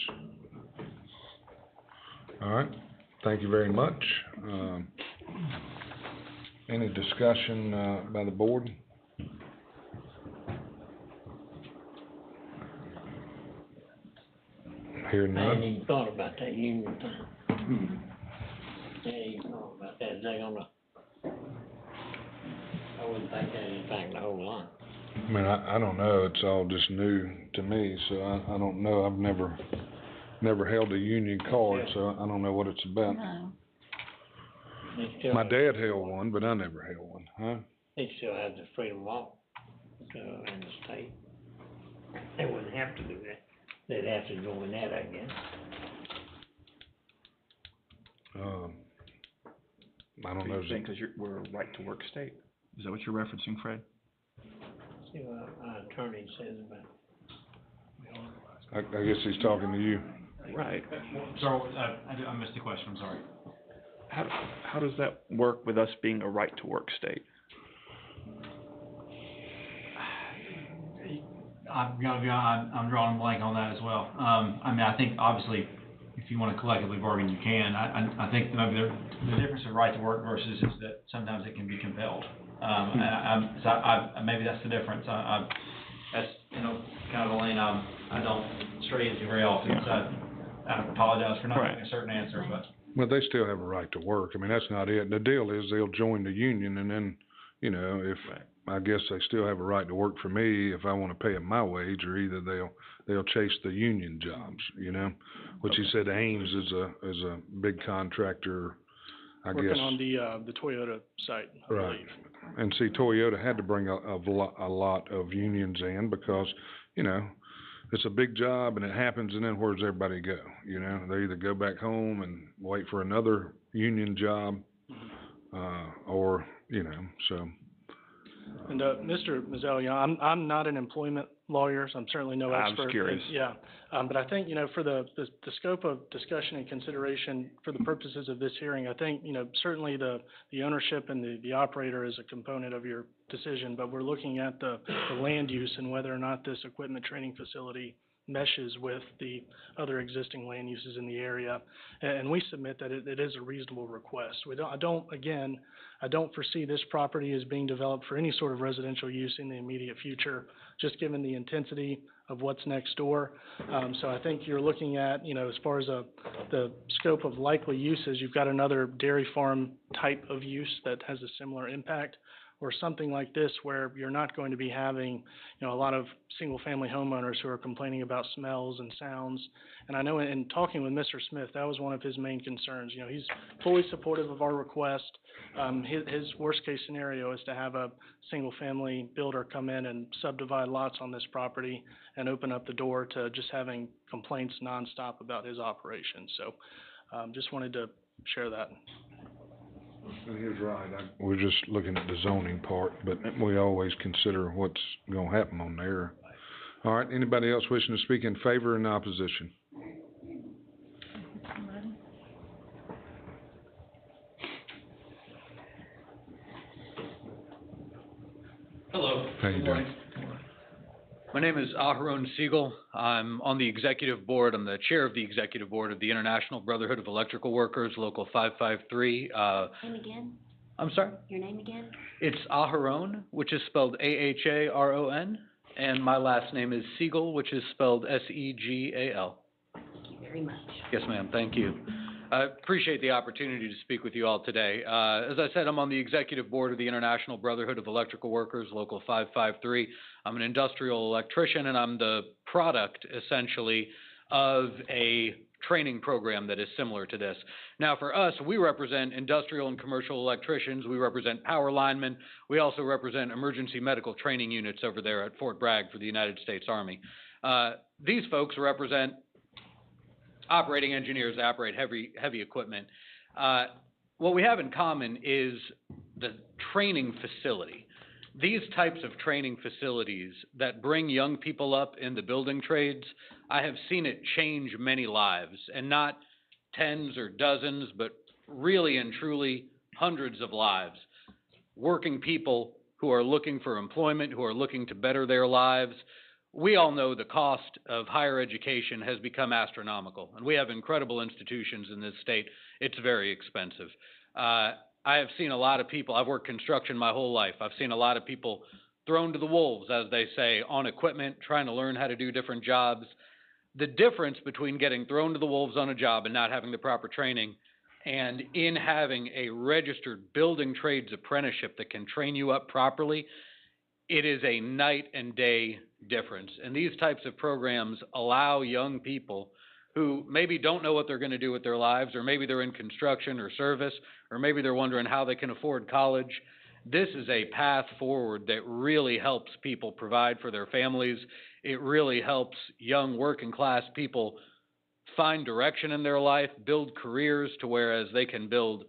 All right, thank you very much. Any discussion, by the board? Hearing I hadn't none? even thought about that union thing. I hadn't even thought about that. Is they gonna, I wouldn't think that impacted the whole lot. I mean, I don't know, it's all just new to me, so I don't know, I've never held a union card, so I don't know what it's about. No. They still My have- dad held one, but I never held one, huh? They still have the freedom walk, in the state. They wouldn't have to do that. They'd have to join that, I guess. I don't know. Because we're a right-to-work state. Is that what you're referencing, Fred? See what our attorney says about I guess he's talking to you. Right. So, I missed the question, I'm sorry. How does that work with us being a right-to-work state? I'm gonna be honest, I'm drawing a blank on that as well. I mean, I think obviously, if you wanna collectively bargain, you can. I think maybe the difference of right to work versus is that sometimes it can be compelled. Maybe that's the difference. That's, kind of a lane I don't stray into very often, so I apologize for not having a certain answer, but. Well, they still have a right to work. I mean, that's not it. The deal is they'll join the union and then, if, I guess they still have a right to work for me if I wanna pay them my wage, or either they'll chase the union jobs, Which he said Ames is a big contractor, I guess. Working on the Toyota site, I Right. believe. And see, Toyota had to bring a lot of unions in because, it's a big job and it happens, and then where's everybody go? They either go back home and wait for another union job, or, so. And, Mr. Mazzelli, I'm not an employment lawyer, so I'm certainly no expert. I was curious. Yeah, but I think, for the scope of discussion and consideration for the purposes of this hearing, I think, certainly the ownership and the operator is a component of your decision, but we're looking at the land use and whether or not this equipment training facility meshes with the other existing land uses in the area. And we submit that it is a reasonable request. I don't foresee this property as being developed for any sort of residential use in the immediate future, just given the intensity of what's next door. So I think you're looking at, as far as the scope of likely uses, you've got another dairy farm type of use that has a similar impact, or something like this where you're not going to be having, a lot of single-family homeowners who are complaining about smells and sounds. And I know in talking with Mr. Smith, that was one of his main concerns. He's fully supportive of our request. His worst-case scenario is to have a single-family builder come in and subdivide lots on this property and open up the door to just having complaints nonstop about his operation. So, just wanted to share that. And he was right. We're just looking at the zoning part, but we always consider what's gonna happen on there. All right, anybody else wishing to speak in favor or in opposition? Hello. How you doing? My name is Aharon Siegel. I'm on the executive board. I'm the chair of the executive board of the International Brotherhood of Electrical Workers, Local 553. Name again? I'm sorry? Your name again? It's Aharon, which is spelled A-H-A-R-O-N, and my last name is Siegel, which is spelled S-E-G-A-L. Thank you very much. Yes, ma'am. Thank you. I appreciate the opportunity to speak with you all today. As I said, I'm on the executive board of the International Brotherhood of Electrical Workers, Local 553. I'm an industrial electrician, and I'm the product, essentially, of a training program that is similar to this. Now, for us, we represent industrial and commercial electricians. We represent power linemen. We also represent emergency medical training units over there at Fort Bragg for the United States Army. These folks represent operating engineers that operate heavy equipment. What we have in common is the training facility. These types of training facilities that bring young people up in the building trades, I have seen it change many lives, and not tens or dozens, but really and truly hundreds of lives. Working people who are looking for employment, who are looking to better their lives. We all know the cost of higher education has become astronomical, and we have incredible institutions in this state. It's very expensive. I have seen a lot of people, I've worked construction my whole life, I've seen a lot of people thrown to the wolves, as they say, on equipment, trying to learn how to do different jobs. The difference between getting thrown to the wolves on a job and not having the proper training, and in having a registered building trades apprenticeship that can train you up properly, it is a night and day difference. And these types of programs allow young people who maybe don't know what they're going to do with their lives, or maybe they're in construction or service, or maybe they're wondering how they can afford college. This is a path forward that really helps people provide for their families. It really helps young working class people find direction in their life, build careers to whereas they can build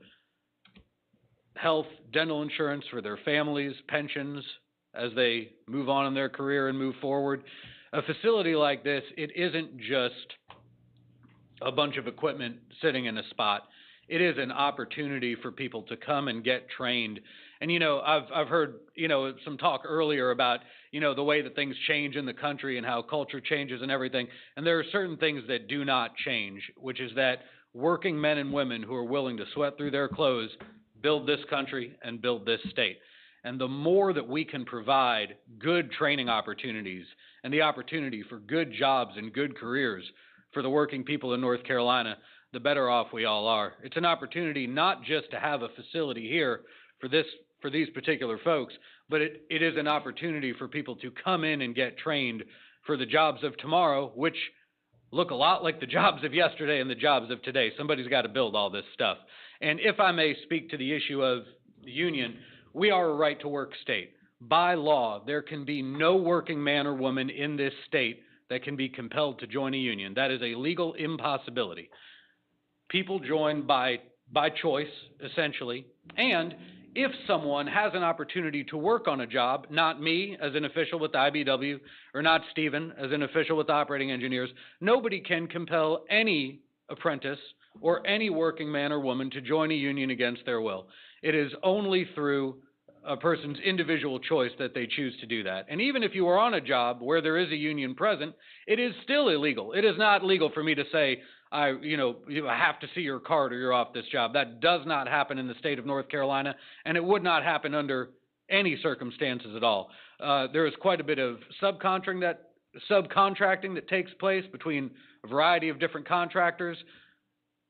health, dental insurance for their families, pensions, as they move on in their career and move forward. A facility like this, it isn't just a bunch of equipment sitting in a spot. It is an opportunity for people to come and get trained. And, you know, I've heard, you know, some talk earlier about, you know, the way that things change in the country and how culture changes and everything. And there are certain things that do not change, which is that working men and women who are willing to sweat through their clothes build this country and build this state. And the more that we can provide good training opportunities and the opportunity for good jobs and good careers for the working people in North Carolina, the better off we all are. It's an opportunity not just to have a facility here for these particular folks, but it is an opportunity for people to come in and get trained for the jobs of tomorrow, which look a lot like the jobs of yesterday and the jobs of today. Somebody's got to build all this stuff. And if I may speak to the issue of the union, we are a right-to-work state. By law, there can be no working man or woman in this state that can be compelled to join a union. That is a legal impossibility. People join by choice, essentially, and if someone has an opportunity to work on a job, not me as an official with the IBW, or not Stephen as an official with the operating engineers, nobody can compel any apprentice or any working man or woman to join a union against their will. It is only through a person's individual choice that they choose to do that. And even if you are on a job where there is a union present, it is still illegal. It is not legal for me to say, I have to see your card or you're off this job. That does not happen in the state of North Carolina, and it would not happen under any circumstances at all. There is quite a bit of subcontracting that takes place between a variety of different contractors.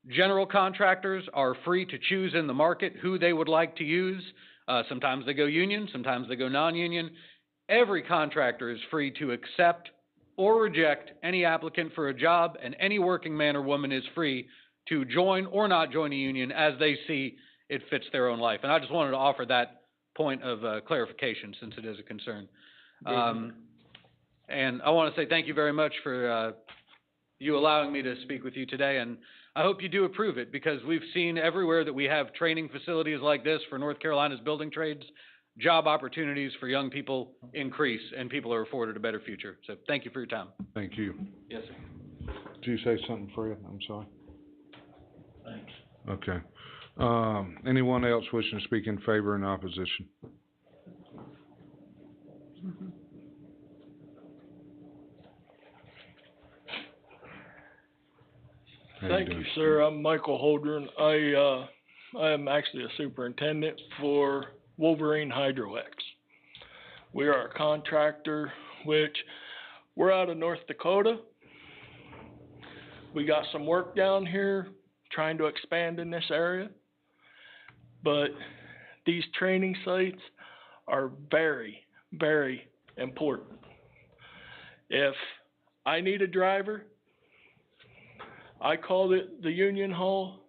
General contractors are free to choose in the market who they would like to use. Sometimes they go union, sometimes they go non-union. Every contractor is free to accept or reject any applicant for a job, and any working man or woman is free to join or not join a union as they see it fits their own life. And I just wanted to offer that point of clarification since it is a concern. And I want to say thank you very much for you allowing me to speak with you today, and I hope you do approve it, because we've seen everywhere that we have training facilities like this for North Carolina's building trades, job opportunities for young people increase, and people are afforded a better future. So thank you for your time. Thank you. Yes, sir. Did you say something, Fred? I'm sorry. Thanks. Okay. Anyone else wishing to speak in favor or in opposition? How Thank doing? you, sir. I'm Michael Holdren. I am actually a superintendent for Wolverine Hydro X. We are a contractor, which we're out of North Dakota. We got some work down here, trying to expand in this area. But these training sites are very, very important. If I need a driver, I call it the Union Hall,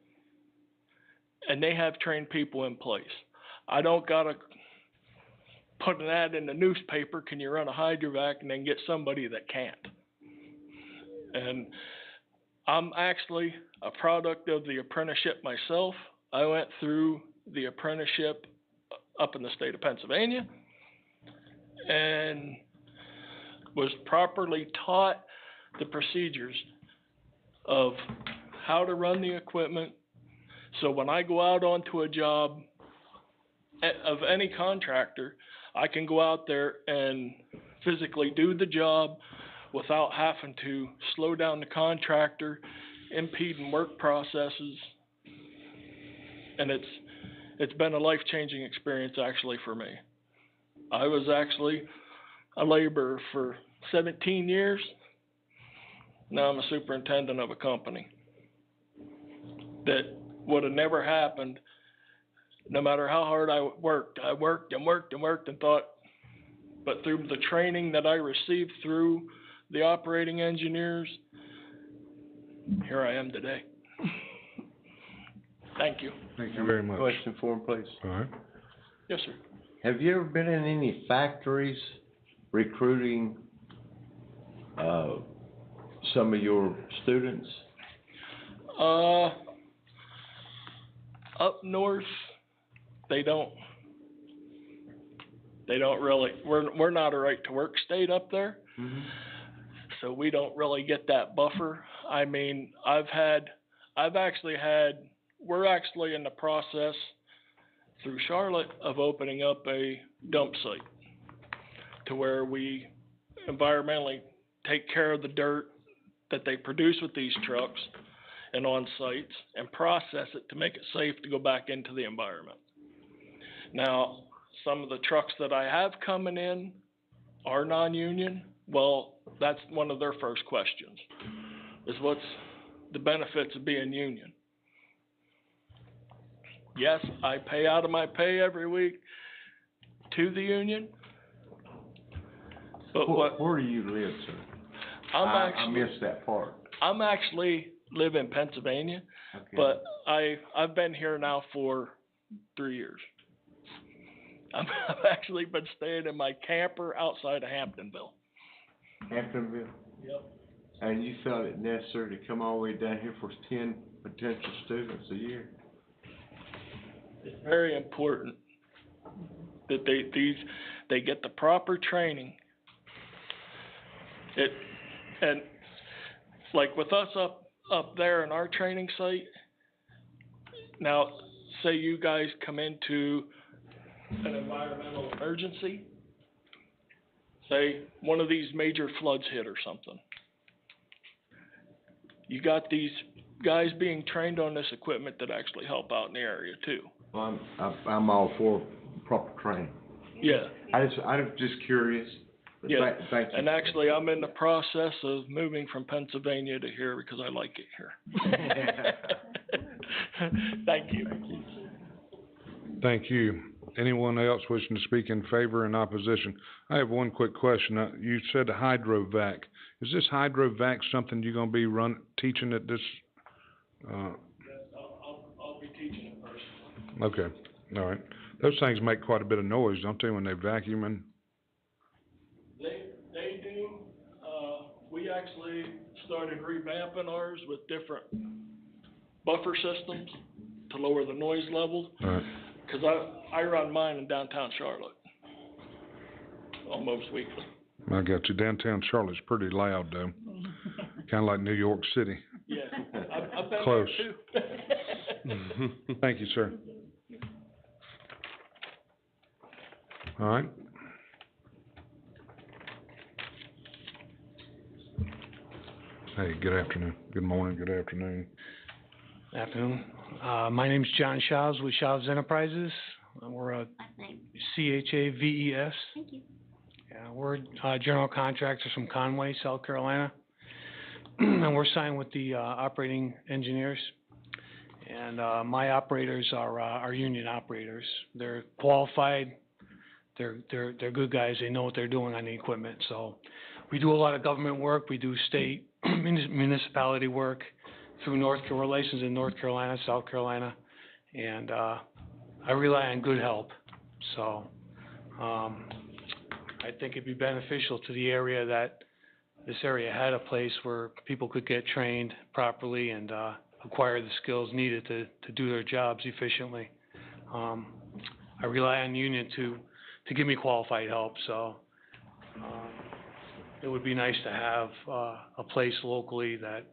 and they have trained people in place. I don't gotta put an ad in the newspaper, can you run a hydrovac, and then get somebody that can't. And I'm actually a product of the apprenticeship myself. I went through the apprenticeship up in the state of Pennsylvania and was properly taught the procedures of how to run the equipment. So when I go out onto a job of any contractor, I can go out there and physically do the job without having to slow down the contractor, impeding work processes. And it's been a life-changing experience actually for me. I was actually a laborer for 17 years. Now I'm a superintendent of a company. That would have never happened no matter how hard I worked. I worked and thought, but through the training that I received through the operating engineers, here I am today. Thank you. Thank you very much. Question for him, please. All right. Yes, sir. Have you ever been in any factories recruiting, some of your students? Up north, they don't really, we're not a right to work state up there. Mm-hmm. So we don't really get that buffer. I mean, we're actually in the process through Charlotte of opening up a dump site to where we environmentally take care of the dirt that they produce with these trucks and on sites and process it to make it safe to go back into the environment. Now, some of the trucks that I have coming in are non-union. Well, that's one of their first questions, is what's the benefits of being union? Yes, I pay out of my pay every week to the union. But where do you live, sir? I missed that part. I'm actually live in Pennsylvania, Okay. but I've been here now for 3 years. I've actually been staying in my camper outside of Hamptonville. Hamptonville? Yep. And you felt it necessary to come all the way down here for 10 potential students a year? It's very important that they get the proper training. And like with us up there in our training site, now say you guys come into an environmental emergency, say one of these major floods hit or something. You got these guys being trained on this equipment that actually help out in the area too. Well, I'm all for proper training. Yeah. I'm just curious. But Yeah, thank you. and actually I'm in the process of moving from Pennsylvania to here because I like it here. Thank you. Thank you. Anyone else wishing to speak in favor or in opposition? I have one quick question. You said hydrovac. Is this hydrovac something you're gonna be teaching at this, I'll be teaching it personally. Okay, all right. Those things make quite a bit of noise, don't they, when they vacuum and? They do. We actually started revamping ours with different buffer systems to lower the noise level. All right. Cause I run mine in downtown Charlotte almost weekly. I got you. Downtown Charlotte's pretty loud though. Kinda like New York City. Yeah, I've been Close. there too. Thank you, sir. All right. Hey, good afternoon, good morning, good afternoon. Afternoon. My name's John Schaus with Schaus Enterprises. We're a CHAVES. Thank you. Yeah, we're general contractors from Conway, South Carolina. And we're signed with the operating engineers. And my operators are union operators. They're qualified. They're good guys. They know what they're doing on the equipment. So we do a lot of government work. We do state municipality work through relations in North Carolina, South Carolina. And I rely on good help. So I think it'd be beneficial to the area that this area had a place where people could get trained properly and acquire the skills needed to do their jobs efficiently. I rely on the union to give me qualified help, so it would be nice to have a place locally that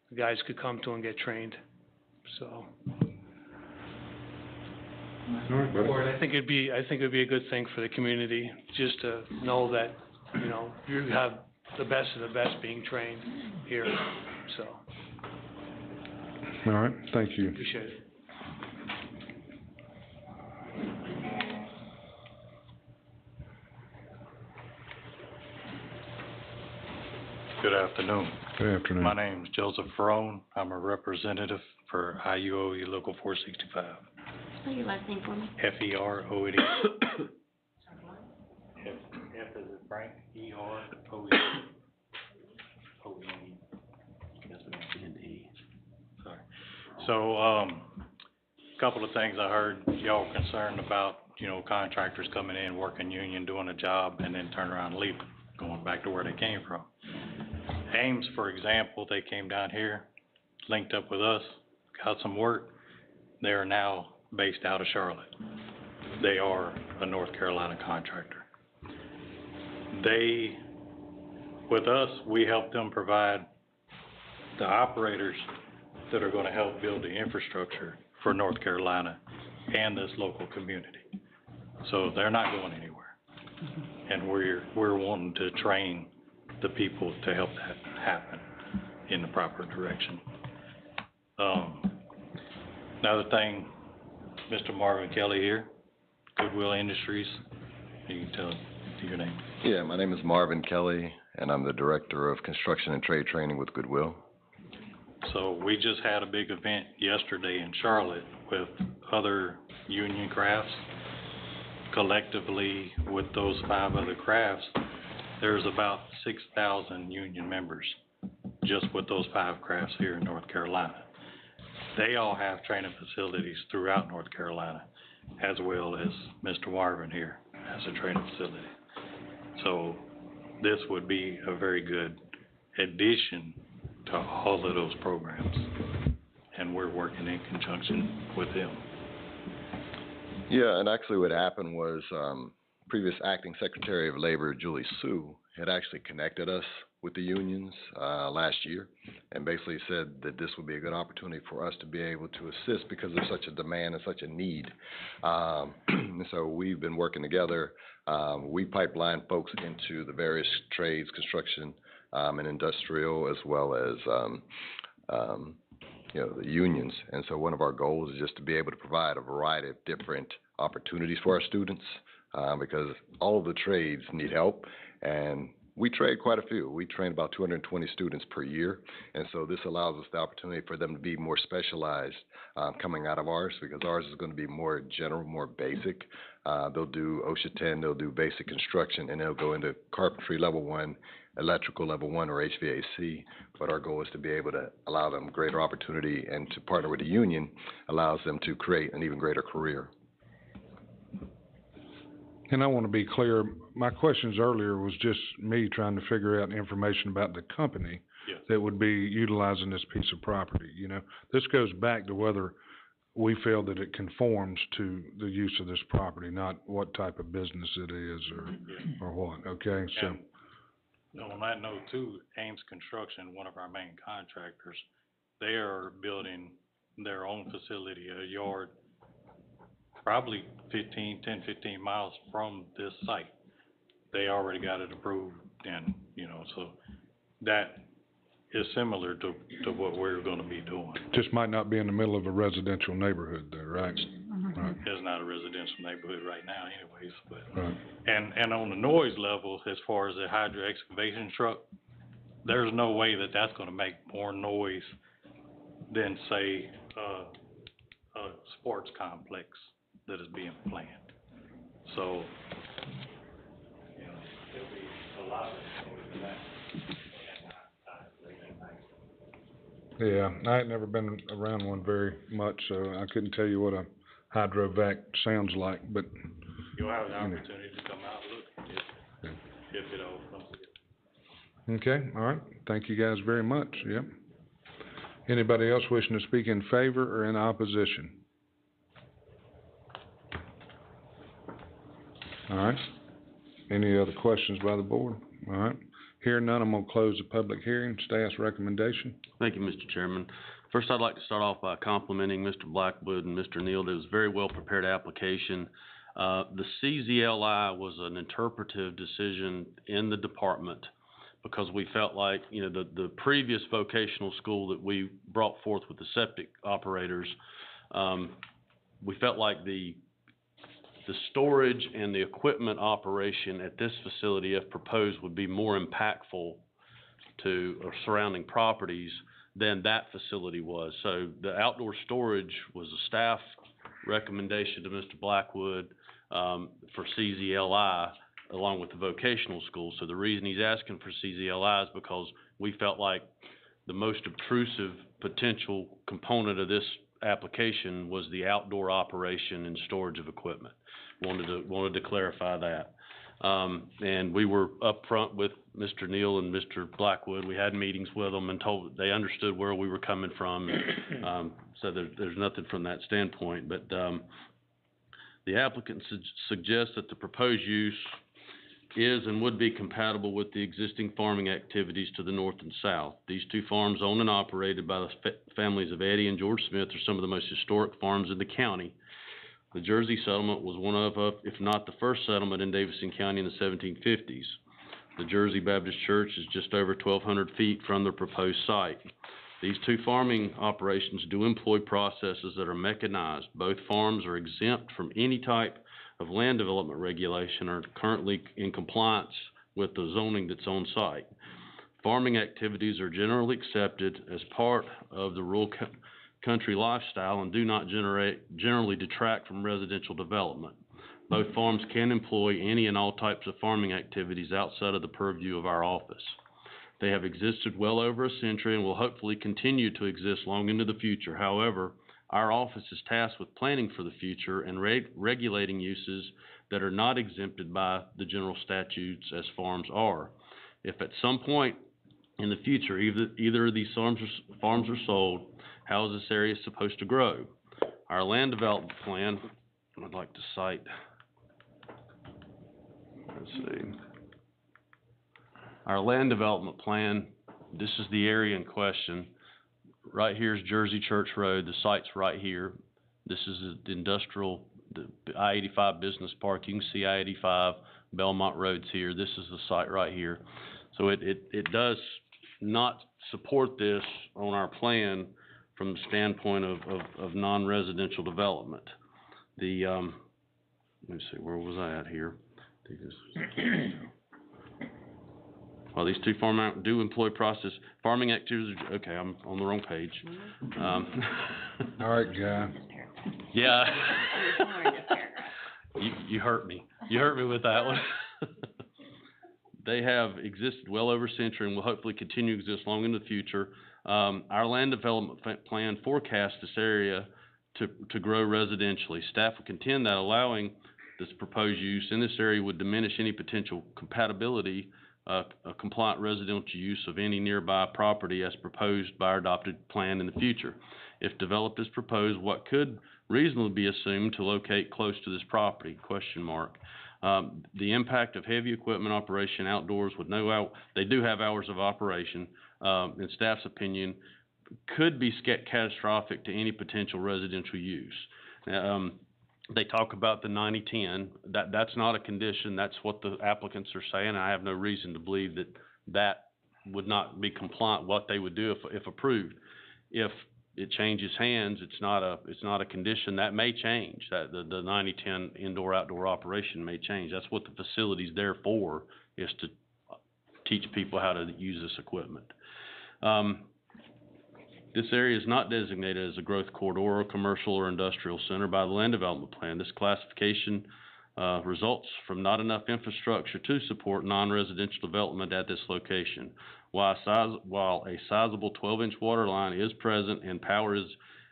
the guys could come to and get trained. So, Board, I think it'd be a good thing for the community just to know that, you know, you have the best of the best being trained here. So, All right, thank you. appreciate it. Good afternoon. Good afternoon. My name is Joseph Ferone. I'm a representative for IUOE Local 465. Spell your last name for me. FEROED. F as in Frank, EROED. That's what I'm saying, E. Sorry. So, couple of things I heard y'all were concerned about, you know, contractors coming in, working union, doing a job, and then turn around and leave, going back to where they came from. Ames, for example, they came down here, linked up with us, got some work. They are now based out of Charlotte. They are a North Carolina contractor. With us, we help them provide the operators that are gonna help build the infrastructure for North Carolina and this local community. So they're not going anywhere. And we're wanting to train the people to help that happen in the proper direction. Another thing, Mr. Marvin Kelly here, Goodwill Industries, you can tell your name. Yeah, my name is Marvin Kelly, and I'm the Director of Construction and Trade Training with Goodwill. So we just had a big event yesterday in Charlotte with other union crafts. Collectively, with those 5 other crafts, there's about 6,000 union members just with those 5 crafts here in North Carolina. They all have training facilities throughout North Carolina, as well as Mr. Marvin here has a training facility. So this would be a very good addition to all of those programs, and we're working in conjunction with them. Yeah, and actually what happened was previous Acting Secretary of Labor, Julie Sue, had actually connected us with the unions last year and basically said that this would be a good opportunity for us to be able to assist because there's such a demand and such a need. And so we've been working together. We pipeline folks into the various trades, construction and industrial, as well as you know, the unions. And so one of our goals is just to be able to provide a variety of different opportunities for our students because all of the trades need help, and we trade quite a few. We train about 220 students per year, and so this allows us the opportunity for them to be more specialized coming out of ours, because ours is going to be more general, more basic. They'll do OSHA 10, they'll do basic construction, and they'll go into carpentry level 1, electrical level 1, or HVAC. But our goal is to be able to allow them greater opportunity, and to partner with the union allows them to create an even greater career. And I want to be clear, my questions earlier was just me trying to figure out information about the company that would be utilizing this piece of property, you know. This goes back to whether we feel that it conforms to the use of this property, not what type of business it is or what, okay? So. And on that note too, Ames Construction, one of our main contractors, they are building their own facility, a yard, probably 10, 15 miles from this site. They already got it approved, and, you know, so that is similar to what we're gonna be doing. Just might not be in the middle of a residential neighborhood there, right? Right, It's not a residential neighborhood right now anyways, but, right. and on the noise level, as far as the hydro excavation truck, there's no way that that's gonna make more noise than, say, a sports complex that is being planned. So, you know, there'll be a lot of noise in that. Yeah, I ain't never been around one very much, so I couldn't tell you what a hydrovac sounds like, but. You'll have the you know. opportunity to come out and look at it, if it all comes together. Okay, all right, thank you guys very much, yep. Anybody else wishing to speak in favor or in opposition? All right, any other questions by the board? All right, hearing none, I'm gonna close the public hearing, staff's recommendation. Thank you, Mr. Chairman. First, I'd like to start off by complimenting Mr. Blackwood and Mr. Neal. It was a very well-prepared application. The CZLI was an interpretive decision in the department because we felt like, you know, the previous vocational school that we brought forth with the septic operators, we felt like the storage and the equipment operation at this facility, if proposed, would be more impactful to surrounding properties than that facility was. So the outdoor storage was a staff recommendation to Mr. Blackwood for CZLI along with the vocational school. So the reason he's asking for CZLI is because we felt like the most obtrusive potential component of this application was the outdoor operation and storage of equipment. Wanted to clarify that. And we were upfront with Mr. Neal and Mr. Blackwood. We had meetings with them and told they understood where we were coming from. So there's nothing from that standpoint. But the applicant suggests that the proposed use is and would be compatible with the existing farming activities to the north and south. These two farms, owned and operated by the families of Eddie and George Smith, are some of the most historic farms in the county. The Jersey settlement was one of, if not the first settlement in Davidson County in the 1750s. The Jersey Baptist Church is just over 1,200 feet from the proposed site. These two farming operations do employ processes that are mechanized. Both farms are exempt from any type of land development regulation, are currently in compliance with the zoning that's on site. Farming activities are generally accepted as part of the rural country lifestyle and do not generally detract from residential development. Both farms can employ any and all types of farming activities outside of the purview of our office. They have existed well over a century and will hopefully continue to exist long into the future. However, our office is tasked with planning for the future and regulating uses that are not exempted by the general statutes as farms are. If at some point in the future either of these farms are sold, how is this area supposed to grow? Our land development plan, I'd like to cite, let's see. Our land development plan, this is the area in question. Right here is Jersey Church Road. The site's right here. This is the industrial, the I-85 Business Park. You can see I-85, Belmont Road's here. This is the site right here. So it does not support this on our plan from the standpoint of non-residential development. The, let me see, where was I at here? Well, these two farm do employ process farming activities. Okay, I'm on the wrong page. All right, guy. Yeah. You hurt me. You hurt me with that one. They have existed well over a century and will hopefully continue to exist long in the future. Our land development plan forecasts this area to grow residentially. Staff will contend that allowing this proposed use in this area would diminish any potential compatibility a compliant residential use of any nearby property as proposed by our adopted plan in the future. If developed as proposed, what could reasonably be assumed to locate close to this property? ? The impact of heavy equipment operation outdoors with they do have hours of operation, in staff's opinion, could be catastrophic to any potential residential use. They talk about the 90-10. That's not a condition. That's what the applicants are saying. I have no reason to believe that would not be compliant, what they would do if approved. If it changes hands, it's not a condition, that may change, that the 90-10 indoor-outdoor operation may change. That's what the facility's there for, is to teach people how to use this equipment. This area is not designated as a growth corridor or commercial or industrial center by the land development plan. This classification results from not enough infrastructure to support non-residential development at this location. While a sizable 12-inch water line is present and power is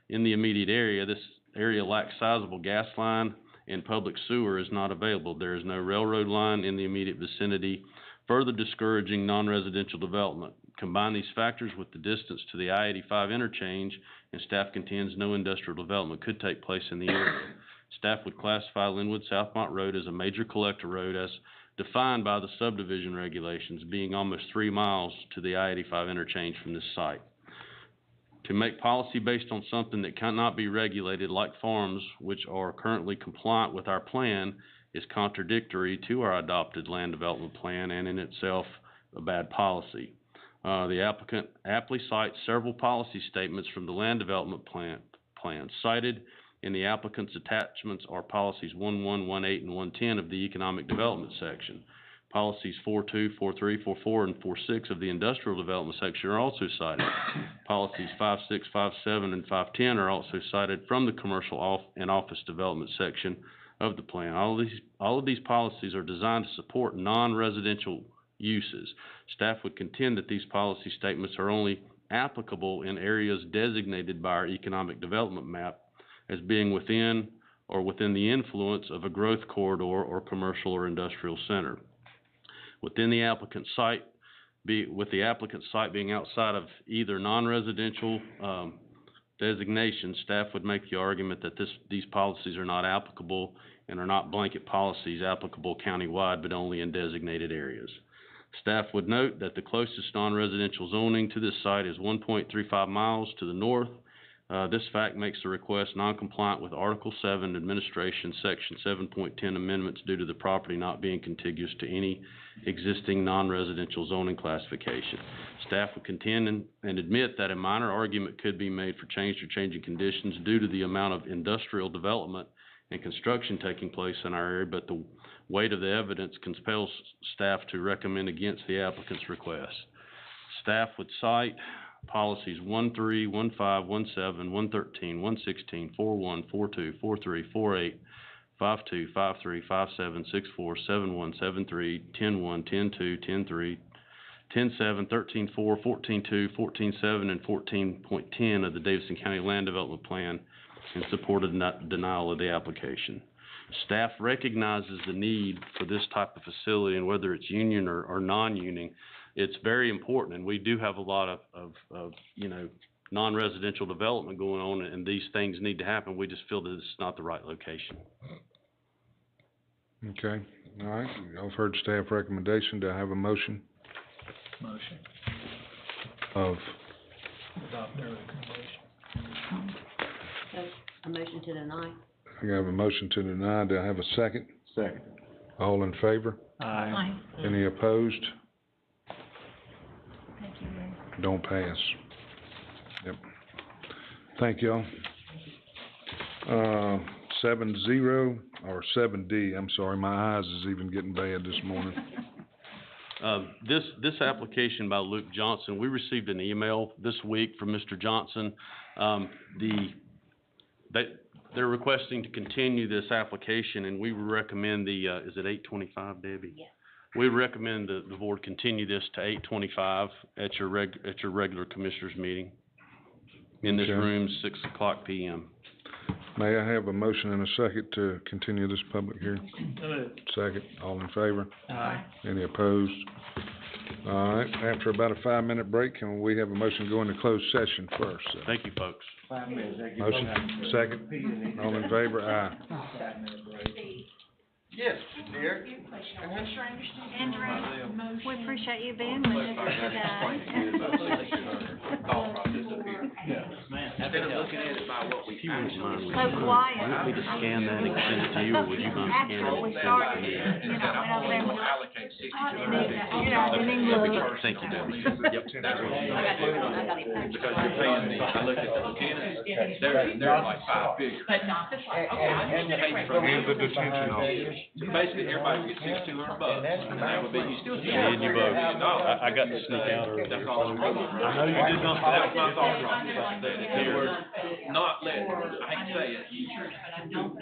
in the immediate area, this area lacks sizable gas line and public sewer is not available. There is no railroad line in the immediate vicinity, further discouraging non-residential development. Combine these factors with the distance to the I-85 interchange, and staff contends no industrial development could take place in the area. Staff would classify Linwood Southmont Road as a major collector road as defined by the subdivision regulations, being almost 3 miles to the I-85 interchange from this site. To make policy based on something that cannot be regulated, like farms, which are currently compliant with our plan, is contradictory to our adopted land development plan and in itself a bad policy. The applicant aptly cites several policy statements from the land development plan. Cited in the applicant's attachments are policies 11, 18, and 110 of the economic development section. Policies 42, 43, 44, and 46 of the industrial development section are also cited. Policies 56, 57, and 510 are also cited from the commercial and office development section of the plan. All of these policies are designed to support non-residential uses. Staff would contend that these policy statements are only applicable in areas designated by our economic development map as being within the influence of a growth corridor or commercial or industrial center. With the applicant's site being outside of either non-residential designation, staff would make the argument that these policies are not applicable and are not blanket policies applicable countywide, but only in designated areas. Staff would note that the closest non-residential zoning to this site is 1.35 miles to the north. This fact makes the request non-compliant with Article 7 Administration Section 7.10 amendments due to the property not being contiguous to any existing non-residential zoning classification. Staff would contend and admit that a minor argument could be made for changed or changing conditions due to the amount of industrial development and construction taking place in our area, but the weight of the evidence compels staff to recommend against the applicant's request. Staff would cite policies 13, 15, 17, 113, 116, 41, 42, 43, 48, 52, 53, 57, 64, 71, 73, 10-1, 10-2, 10-3, 10-7, 13-4, 14-2, 14-7, and 14.10 of the Davidson County Land Development Plan in support of denial of the application. Staff recognizes the need for this type of facility, and whether it's union or non-union, it's very important, and we do have a lot of non-residential development going on, and these things need to happen. We just feel that it's not the right location. Okay, all right, y'all have heard staff recommendation. Do I have a motion? Motion. Of, Adopt their recommendation. So, a motion to deny. I have a motion to deny. Do I have a second? Second. All in favor? Aye. Any opposed? Thank you, Ray. Don't pass. Yep. Thank y'all. 7-0, or 7D, I'm sorry, my eyes is even getting bad this morning. This application by Luke Johnson, we received an email this week from Mr. Johnson. They're requesting to continue this application, and we recommend is it 8:25, Debbie? Yes. We recommend the board continue this to 8:25 at your regular commissioners meeting in this Okay. room, 6:00 p.m. May I have a motion and a second to continue this public hearing? Second, all in favor? Aye. Any opposed? All right, after about a 5-minute break, can we have a motion to go into closed session first? Thank you, folks. Motion, second, all in favor? Aye. Yes, dear. Andrew, we appreciate you being with us today. Instead of looking at it by what we actually. So quiet. You want me to scan that and send it to you, or would you mind scanning it and sending it to me? Went over there and allocate didn't even look. Thank you, Debbie. Yep, that's what you Because you're paying the, I looked at the lieutenants, they're like five figures. And the detention officers. Basically, everybody gets $6,200, and that would be, you still. Me and you both. I got to sneak out early. That's all. I know you did not. That was my thought process, that if they were not letting, I hate to say it,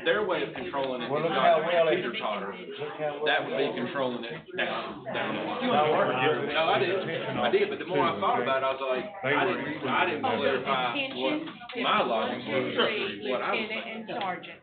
their way of controlling it is not teeter-totter. That would be controlling it down the line. No, I did, but the more I thought about it, I was like, I didn't clarify what my logic was, what I was thinking.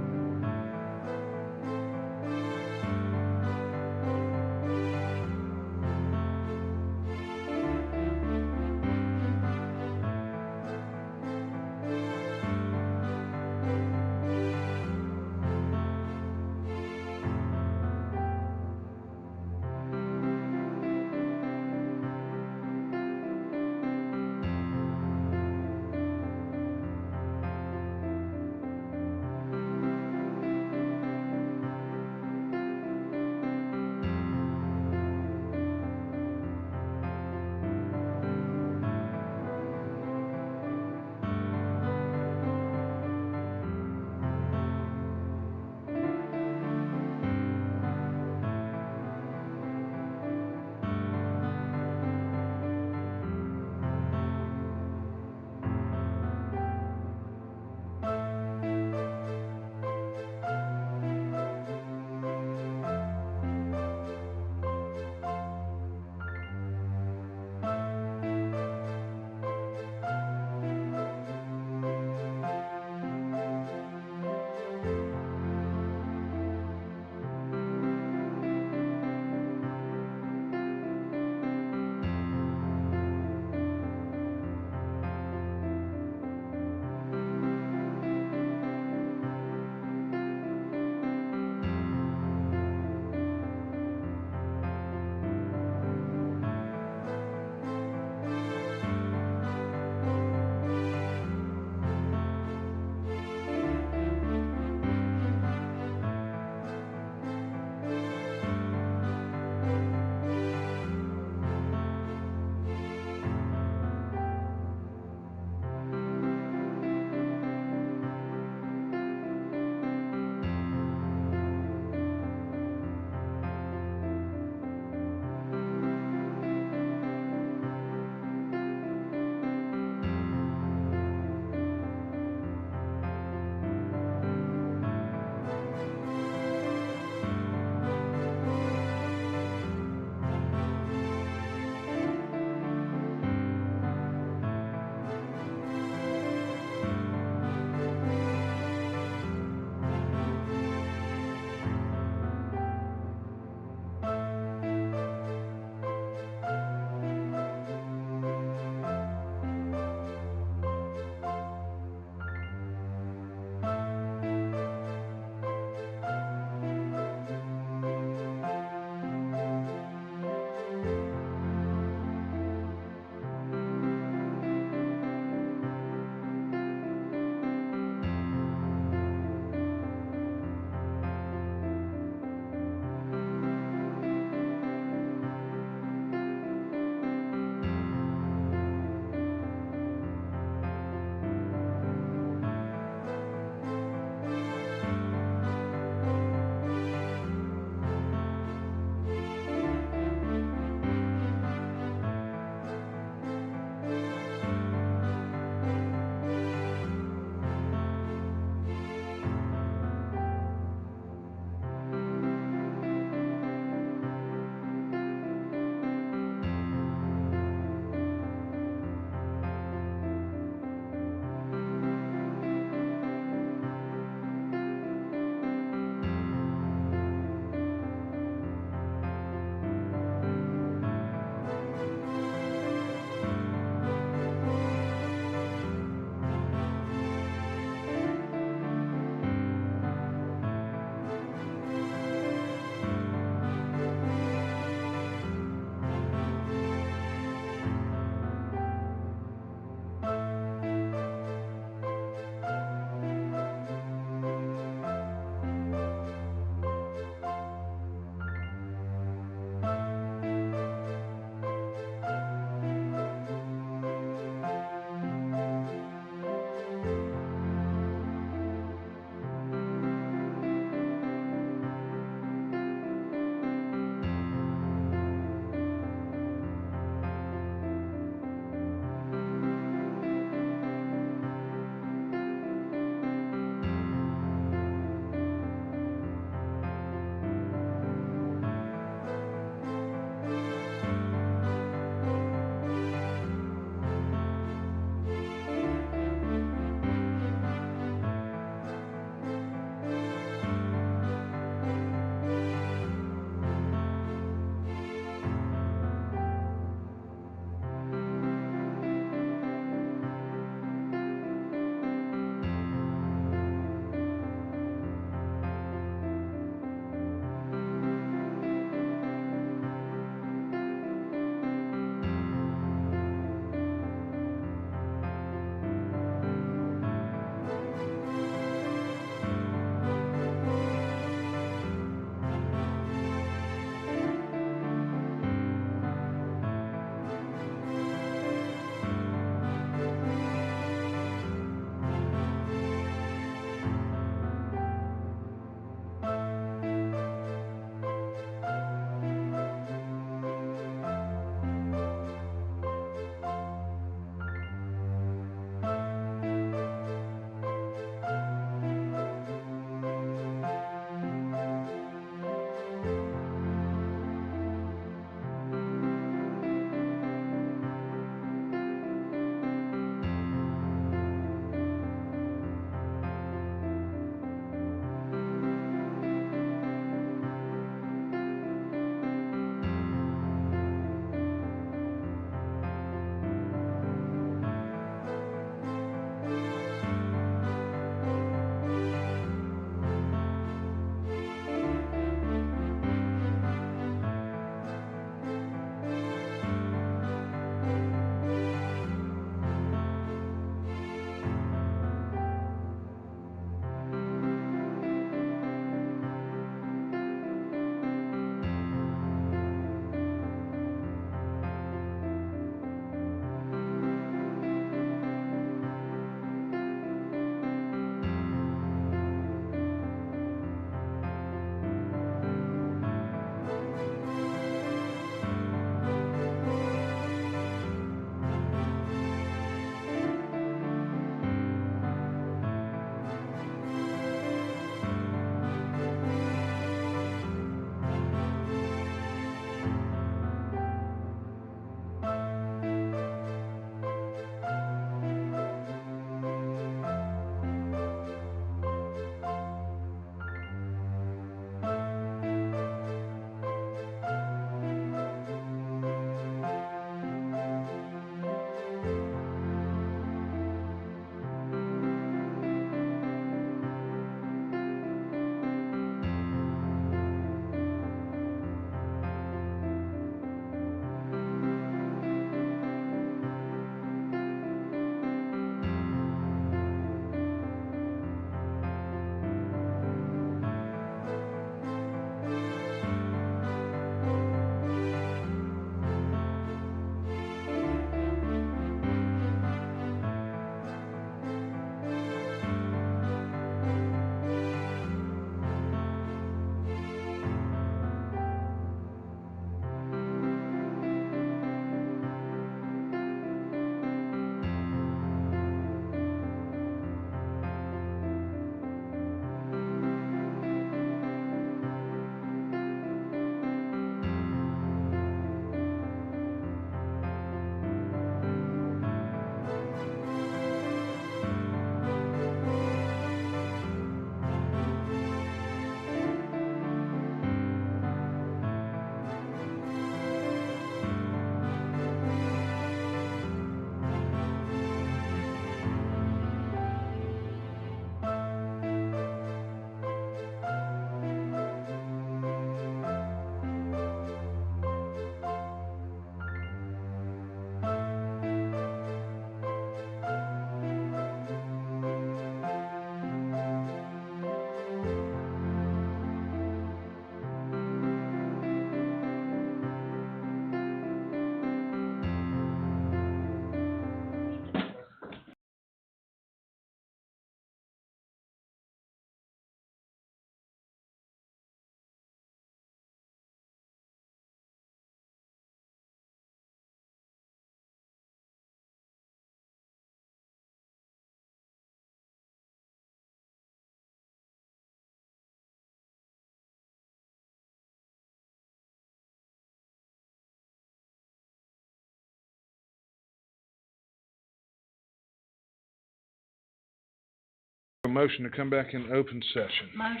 A motion to come back in open session. Motion.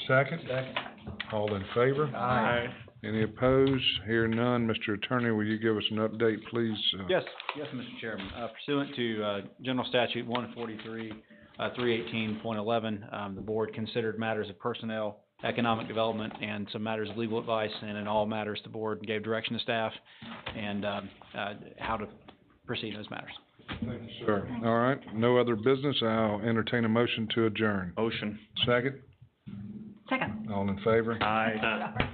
Second? All in favor? Aye. Any opposed? Hear none. Mr. Attorney, will you give us an update, please? Yes, Mr. Chairman. Pursuant to, General Statute 143, 318.11, the board considered matters of personnel, economic development, and some matters of legal advice, and in all matters, the board gave direction to staff and, how to proceed in those matters. Thank you, sir. All right, no other business. I'll entertain a motion to adjourn. Motion. Second? Second. All in favor? Aye.